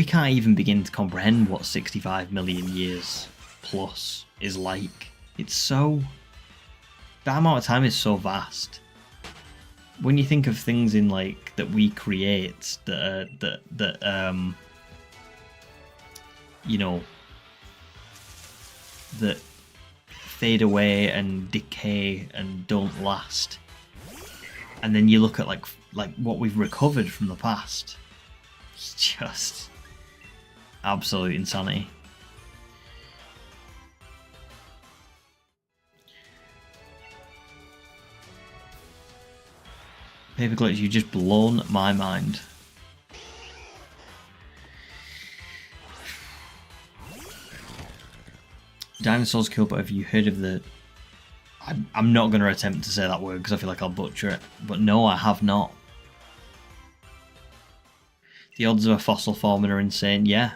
can't even begin to comprehend what 65 million years plus is like. It's so, that amount of time is so vast. When you think of things in, like, that we create that you know, that fade away and decay and don't last, and then you look at like what we've recovered from the past, it's just absolute insanity. Paper Glitch, you just blown my mind. Dinosaurs kill, but have you heard of the... I'm not going to attempt to say that word because I feel like I'll butcher it. But no, I have not. The odds of a fossil forming are insane. Yeah.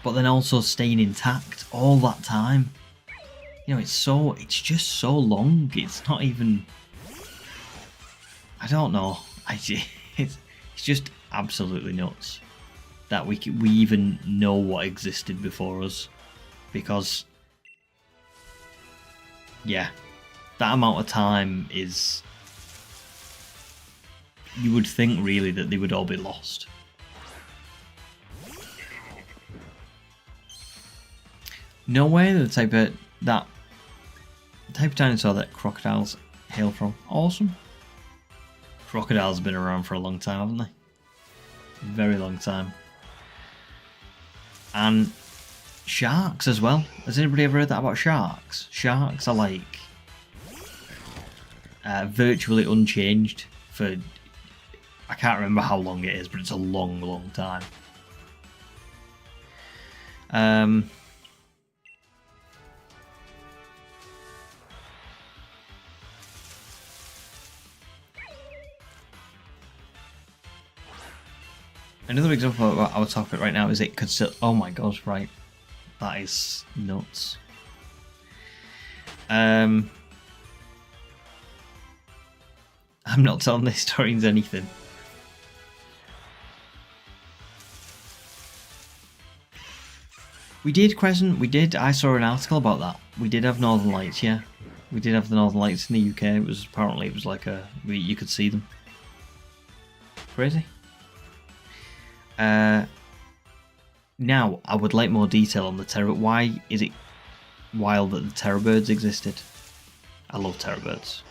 But then also staying intact all that time. You know, it's just so long. It's not even... I don't know. It's just absolutely nuts that we even know what existed before us. Because, yeah, that amount of time is... You would think, really, that they would all be lost. No way, the type of dinosaur that crocodiles hail from. Awesome. Crocodiles have been around for a long time, haven't they? Very long time. And sharks as well. Has anybody ever heard that about sharks? Sharks are like virtually unchanged for, I can't remember how long it is, but it's a long, long time. Another example of what our topic right now is it could still. Oh my god! Right, that is nuts. I'm not telling the historians anything. We did, Crescent. We did. I saw an article about that. We did have Northern Lights. Yeah, we did have the Northern Lights in the UK. It was like you could see them. Crazy. Now, I would like more detail on the terror. Why is it wild that the terror birds existed? I love terror birds.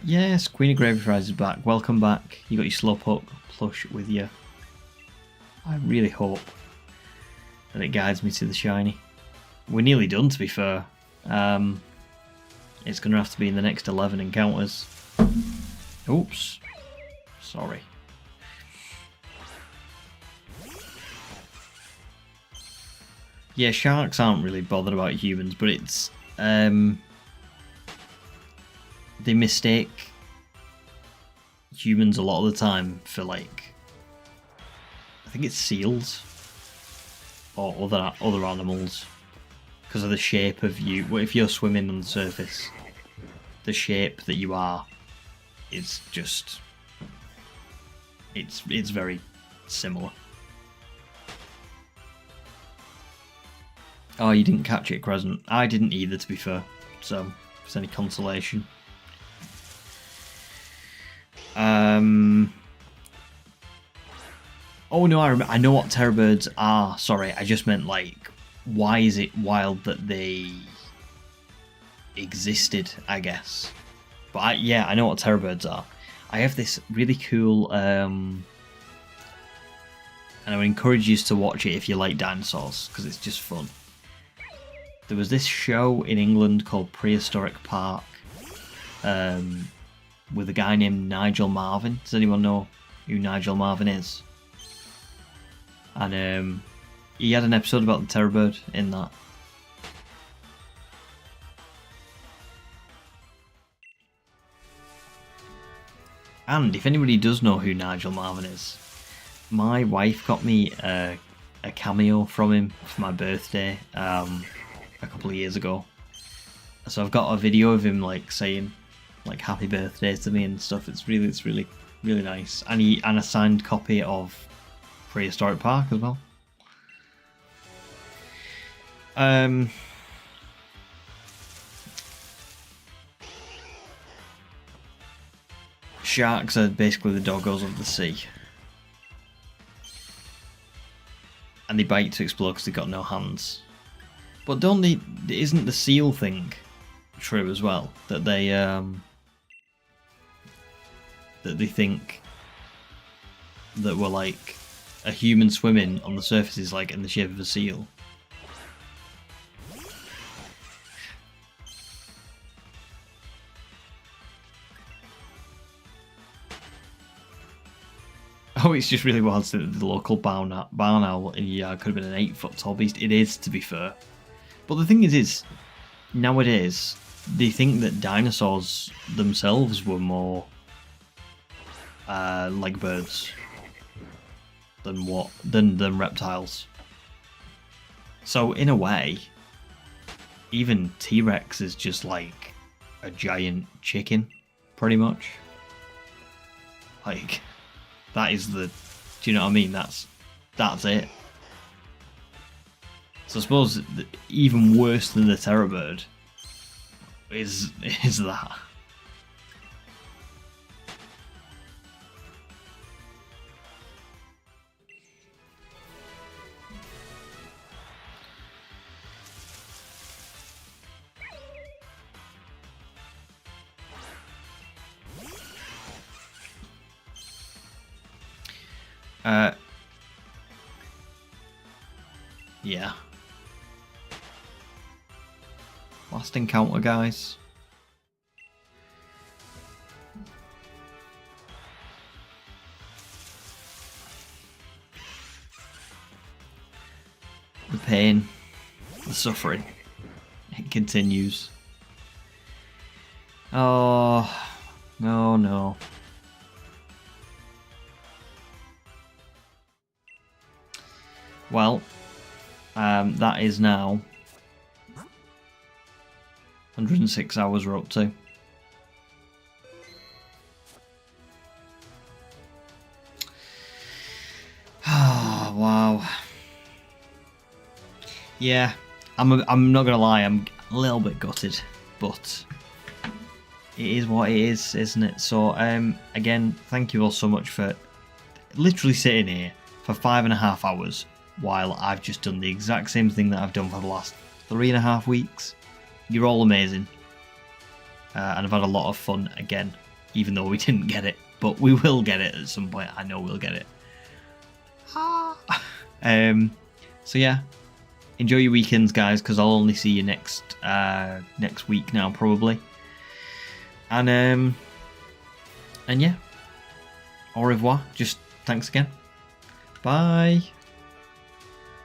Yes, Queen of Gravy Fries is back. Welcome back. You got your Slowpoke plush with you. I really hope that it guides me to the shiny. We're nearly done, to be fair. It's going to have to be in the next 11 encounters. Oops. Sorry. Yeah, sharks aren't really bothered about humans, but it's they mistake humans a lot of the time for, like, I think it's seals or other animals because of the shape of you. Well, if you're swimming on the surface, the shape that you are is just it's very similar. Oh, you didn't catch it, Crescent. I didn't either, to be fair. So, if there's any consolation. Oh no, I know what terror birds are. Sorry, I just meant, like, why is it wild that they existed, I guess. But I know what terror birds are. I have this really cool, and I would encourage you to watch it if you like dinosaurs, because it's just fun. There was this show in England called Prehistoric Park, with a guy named Nigel Marven. Does anyone know who Nigel Marven is? And he had an episode about the terror bird in that. And if anybody does know who Nigel Marven is, my wife got me a cameo from him for my birthday a couple of years ago. So I've got a video of him, like, saying, like, happy birthday to me and stuff. It's really nice. And a signed copy of Prehistoric Park as well. Sharks are basically the doggos of the sea. And they bite to explode because they've got no hands. But isn't the seal thing true as well? That they think that we're like a human swimming on the surface is like in the shape of a seal. Oh, it's just really wild that the local barn owl in your yard could have been an 8-foot tall beast. It is, to be fair. But the thing is nowadays, they think that dinosaurs themselves were more like birds than reptiles. So in a way, even T-Rex is just like a giant chicken, pretty much. Like, that is the, do you know what I mean? That's it. So I suppose even worse than the terror bird is that. Yeah. Last encounter, guys. The pain, the suffering, it continues. Oh, no, no. Well, that is now 106 hours we're up to. Oh, wow. Yeah, I'm not gonna lie, I'm a little bit gutted, but it is what it is, isn't it? So again, thank you all so much for literally sitting here for 5.5 hours while I've just done the exact same thing that I've done for the last 3.5 weeks. You're all amazing, and I've had a lot of fun again, even though we didn't get it, but we will get it at some point. I know we'll get it. So yeah, enjoy your weekends, guys, because I'll only see you next week now, probably. And yeah, au revoir. Just thanks again. Bye.